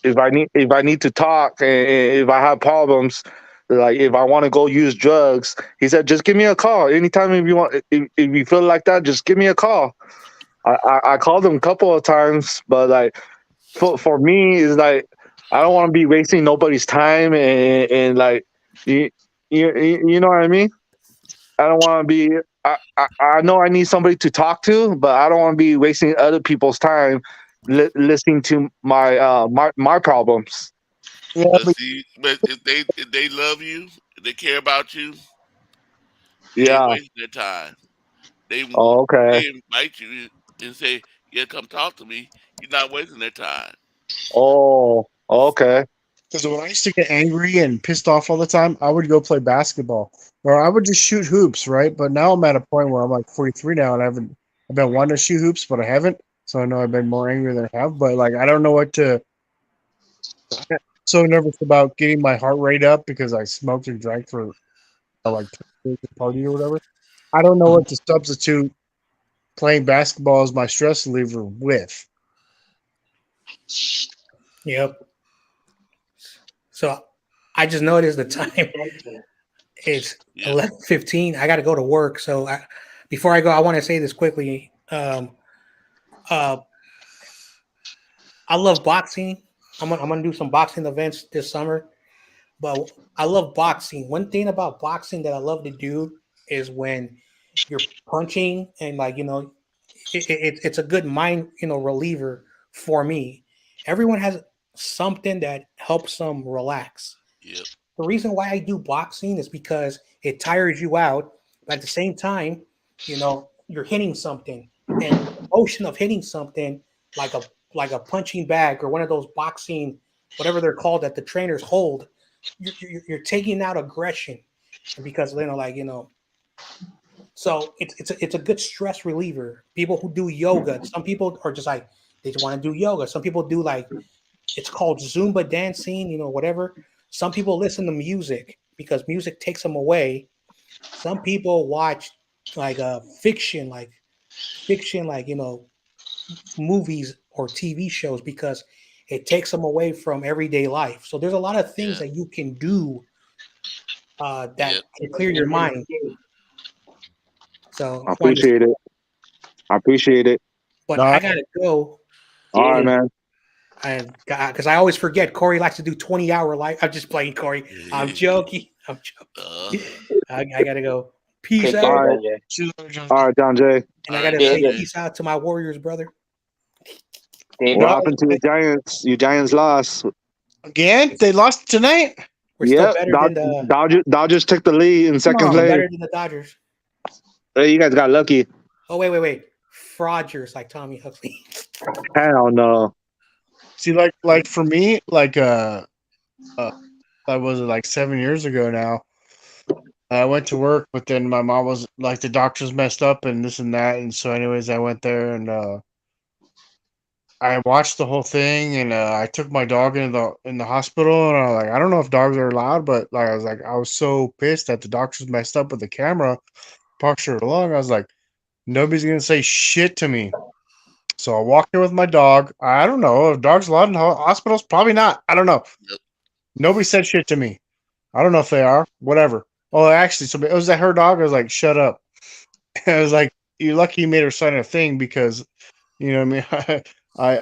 if I need to talk and if I have problems, like if I want to go use drugs, he said just give me a call anytime if you want if you feel like that, just give me a call. I called him a couple of times, but like for me is like I don't want to be wasting nobody's time and like you, you know what I mean. I don't want to be. I know I need somebody to talk to, but I don't want to be wasting other people's time listening to my problems. yeah, But but see, but if they love you, if they care about you, they ain't Yeah. wasting their time. Oh, okay. They invite you and say, "Yeah, come talk to me." You're not wasting their time. Oh, okay. Because when I used to get angry and pissed off all the time, I would go play basketball, or I would just shoot hoops, right? But now I'm at a point where I'm like 43 now, and I've been wanting to shoot hoops, but I haven't. So I know I've been more angry than I have. But like, I don't know what to. I'm so nervous about getting my heart rate up because I smoked and drank for like 2 days of party or whatever. I don't know what to substitute playing basketball as my stress reliever with. Yep. So I just noticed the time. It's Yeah. 11:15. I got to go to work. So before I go, I want to say this quickly. Uh, I love boxing. I'm gonna do some boxing events this summer. But I love boxing. One thing about boxing that I love to do is when you're punching and like it's a good mind reliever for me. Everyone has something that helps them relax. Yep. The reason why I do boxing is because it tires you out, but at the same time, you're hitting something, and the motion of hitting something like a punching bag or one of those boxing, whatever they're called that the trainers hold, you're taking out aggression, and because so it's a good stress reliever. People who do yoga, some people are just like they just want to do yoga. Some people do like it's called Zumba dancing, whatever. Some people listen to music because music takes them away. Some people watch like fiction, like movies or TV shows because it takes them away from everyday life. So there's a lot of things Yeah. that you can do that Yep. can clear your mind. So I appreciate it. I appreciate it. but No, I gotta go. All right, man. Because I always forget Corey likes to do 20-hour life. I'm just playing Corey. I'm joking. I'm Uh, joking. I gotta go. Peace Take out. care, All right. Jay. All right, John Jay. And all I right, gotta John say David. Jay. peace out to my Warriors, brother. David. What no, happened to your Giants? Your Giants lost. again, they lost tonight. We're still Yep. better than the Dodgers took the lead in Come second on. we're place. better than the Dodgers. Hey, you guys got lucky. Oh wait. Frauders like Tommy Huxley. Hell no. See, like for me, that was like 7 years ago now. I went to work, but then my mom was like, the doctors messed up and this and that, and so anyways, I went there and I watched the whole thing, and I took my dog in the hospital, and I was like, I don't know if dogs are allowed, but like I was so pissed that the doctors messed up with the camera, punctured her lung. I was like, nobody's gonna say shit to me. So I walked in with my dog. I don't know if dogs allowed in hospitals. Probably not. I don't know. Yep. Nobody said shit to me. I don't know if they are. Whatever. Oh, actually, so it was that her dog. I was like, shut up. I was like, you're lucky you made her sign a thing because, you know what I mean? I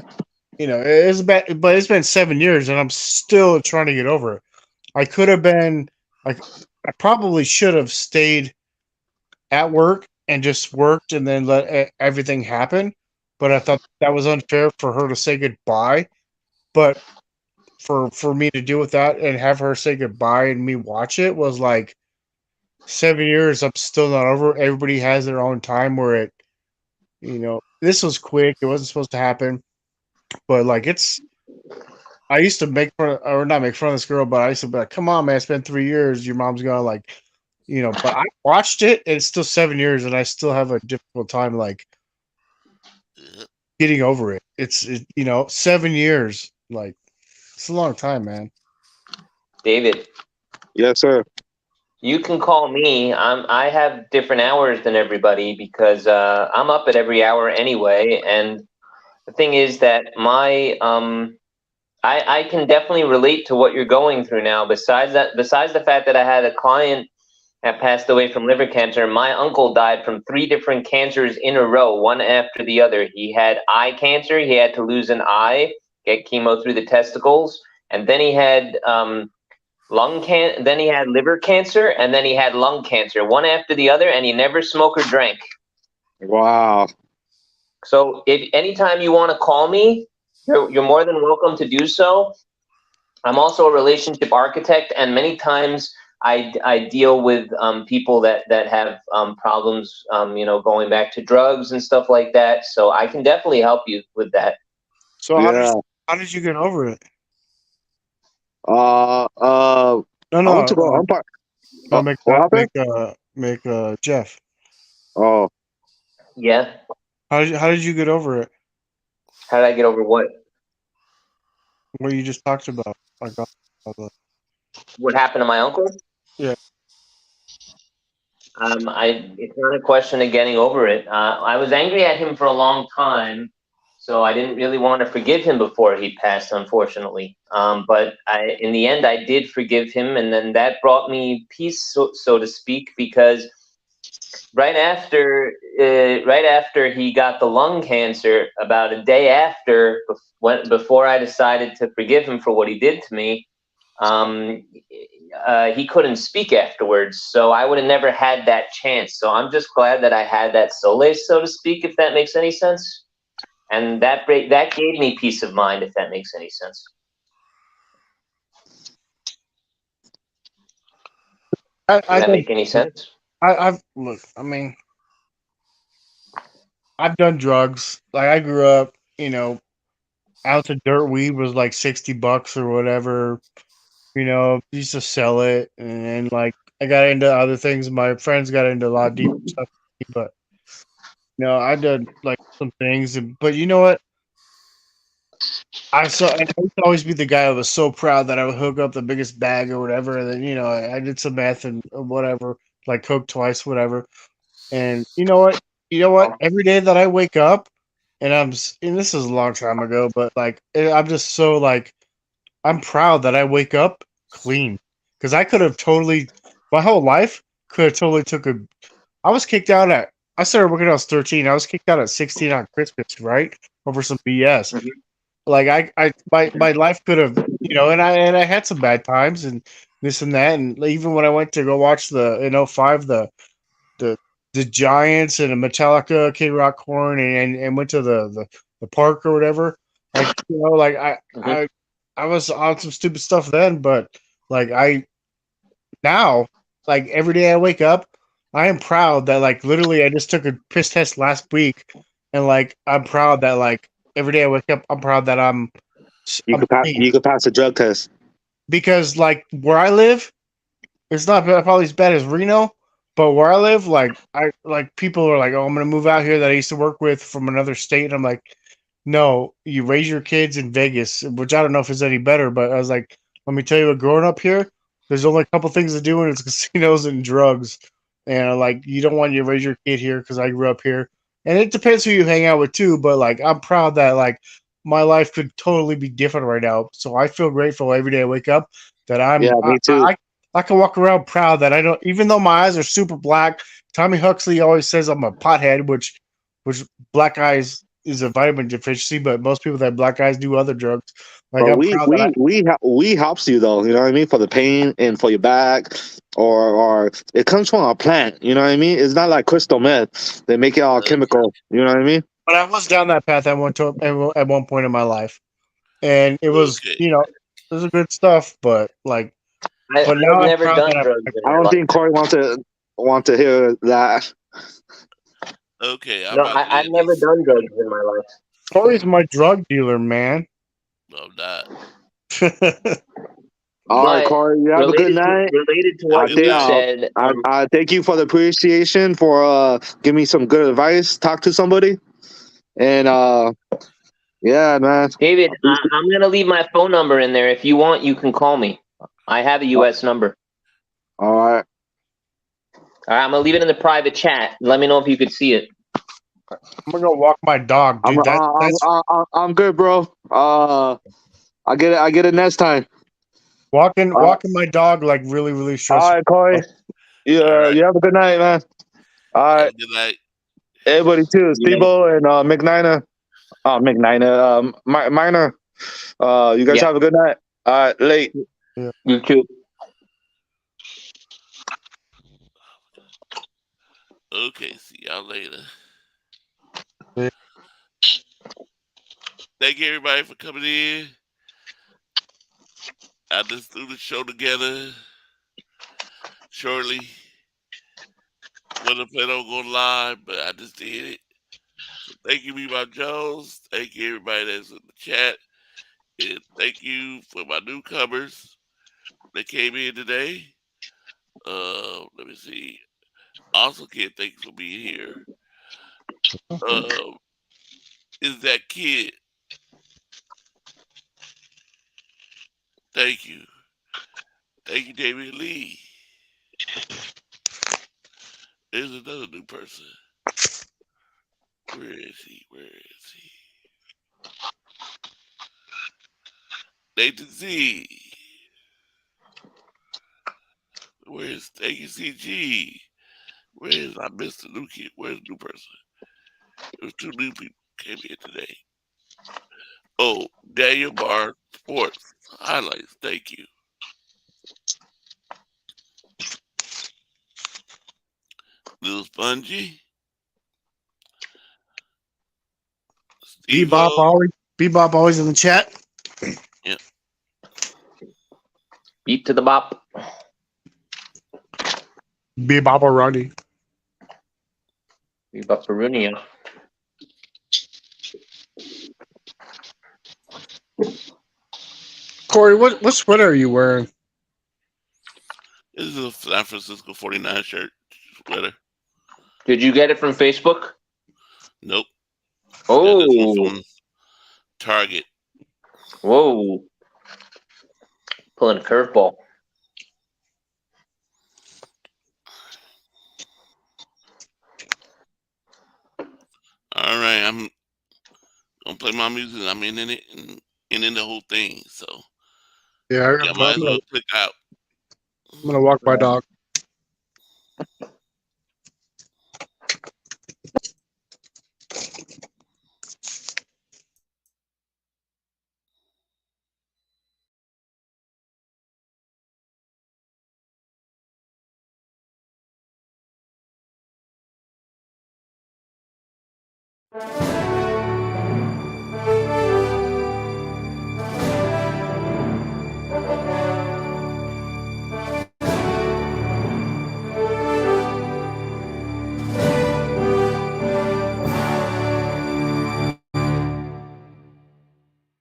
it's been, but it's been 7 years and I'm still trying to get over it. I could have been like, I probably should have stayed at work and just worked and then let everything happen. But I thought that was unfair for her to say goodbye. But for me to deal with that and have her say goodbye and me watch it was like 7 years. I'm still not over. Everybody has their own time where this was quick. It wasn't supposed to happen. But like I used to make fun of, or not make fun of this girl, but I used to be like, "Come on, man! It's been 3 years. Your mom's gonna like, But I watched it, and it's still 7 years, and I still have a difficult time like Yep. getting over it. 7 years, like it's a long time, man. David, Yes, sir. you can call me. I have different hours than everybody because I'm up at every hour anyway. And the thing is that I can definitely relate to what you're going through now. Besides the fact that I had a client that passed away from liver cancer, my uncle died from 3 different cancers in a row, one after the other. He had eye cancer. He had to lose an eye, get chemo through the testicles, and then he had then he had liver cancer, and then he had lung cancer, one after the other, and he never smoked or drank. Wow. So if anytime you want to call me, you're more than welcome to do so. I'm also a relationship architect, and many times I deal with people that have problems, going back to drugs and stuff like that. So I can definitely help you with that. So Yeah. how did you get over it? Uh, No, I want to go no, umpire. no. Make What happened? make Jeff. Oh, Yeah. How did you get over it? How did I get over what? What you just talked about? Like, What happened to my uncle? yeah. It's not a question of getting over it. I was angry at him for a long time, so I didn't really want to forgive him before he passed, unfortunately. But in the end, I did forgive him, and then that brought me peace, so to speak, because right after he got the lung cancer, about a day after, before I decided to forgive him for what he did to me, um, he couldn't speak afterwards. So I would have never had that chance. So I'm just glad that I had that solace, so to speak, if that makes any sense. And that gave me peace of mind, if that makes any sense. Does I that don't. make any sense? I've look. I mean, I've done drugs. Like I grew up, ounce of dirt weed was like $60 or whatever. Used to sell it, and then like I got into other things. My friends got into a lot deeper stuff, but I did like some things. But you know what? And I used to always be the guy that was so proud that I would hook up the biggest bag or whatever. And then I did some meth and whatever, like coke twice, whatever. And you know what? Every day that I wake up, and this is a long time ago, but like I'm just so like I'm proud that I wake up clean because I could have totally my whole life could have totally took a. I was kicked out at. I started working when I was 13. I was kicked out at 16 on Christmas, right, over some BS. Mhm. Like my life could have, and I had some bad times and this and that, and even when I went to go watch in '05 the the Giants and a Metallica, Kid Rock, Corn, and went to the park or whatever. Like like Mhm. I was on some stupid stuff then, but like now, like every day I wake up, I am proud that like literally I just took a piss test last week, and like I'm proud that like every day I wake up, I'm proud that I'm clean you could pass a drug test. because like where I live, it's not probably as bad as Reno, but where I live, like I like people are like, "Oh, I'm gonna move out here that I used to work with from another state," and I'm like, "No, you raise your kids in Vegas," which I don't know if it's any better, but I was like, "Let me tell you, what growing up here, there's only a couple things to do, and it's casinos and drugs, and like you don't want you to raise your kid here because I grew up here, and it depends who you hang out with too, but like I'm proud that like my life could totally be different right now, so I feel grateful every day I wake up that Yeah, me too. I can walk around proud that I don't, even though my eyes are super black. Tommy Huxley always says I'm a pothead, which black eyes is a vitamin deficiency, but most people that have black eyes do other drugs. Like But I'm proud that we helps you though. You know what I mean, for the pain and for your back, or it comes from a plant. You know what I mean. It's not like crystal meth. They make it all Okay. chemical. You know what I mean. but I was down that path at one point in my life, and it was Okay. it was good stuff, but like, but I've now I'm never proud done that drugs I in I my don't life. think Corey want to hear that. Okay. I'm No, about to I've end never this. done drugs in my life. Corey's my drug dealer, man. No, I'm not. All right, But Corey. You have a good night. related to Have a what good you night. said, I thank you for the appreciation for giving me some good advice. Talk to somebody, and yeah, man. David, I'm gonna leave my phone number in there. If you want, you can call me. I have a U.S. number. All right. All right, I'm gonna leave it in the private chat. Let me know if you could see it. I'm gonna go walk my dog, dude. That's I'm good, bro. I get it next time. walking All right, walking my dog like really really all stressful. right, Corey. All right. You have a good night, man. All Have right, a good night. everybody too. Yeah, Steve-O and McNina. Minor. You guys yeah, have a good night. All right, late. Yeah. you too. Okay. See y'all later. Yeah. Thank you everybody for coming in. I just do the show together shortly. Wasn't plan on going live, but I just did it. So thank you, Meanwhile Jones. Thank you, everybody that's in the chat. And thank you for my newcomers. that came in today. Let me see. Also, kid, thanks for being here. Uh, is that kid? Thank you. Thank you, David Lee. There's another new person. Where is he? Where is he? Nathan Z. Where's Thank you, CG? Where is I missed the new kid? Where's the new person? There was two new people came here today. Oh, Daniel Barr Sports Highlights. Thank you. Little Spongy. Steve Bebop always in the chat. Yeah. Beat to the bop. Bebop already. Bebop Barunia. Corey, what sweater are you wearing? This is a San Francisco 49 shirt sweater. Did you get it from Facebook? Nope. Oh. Got this one from Target. Whoa. Pulling a curveball. All right, I'm gonna play my music. I'm in it and in the whole thing. So Yeah, I might as well click out. I'm gonna walk my dog.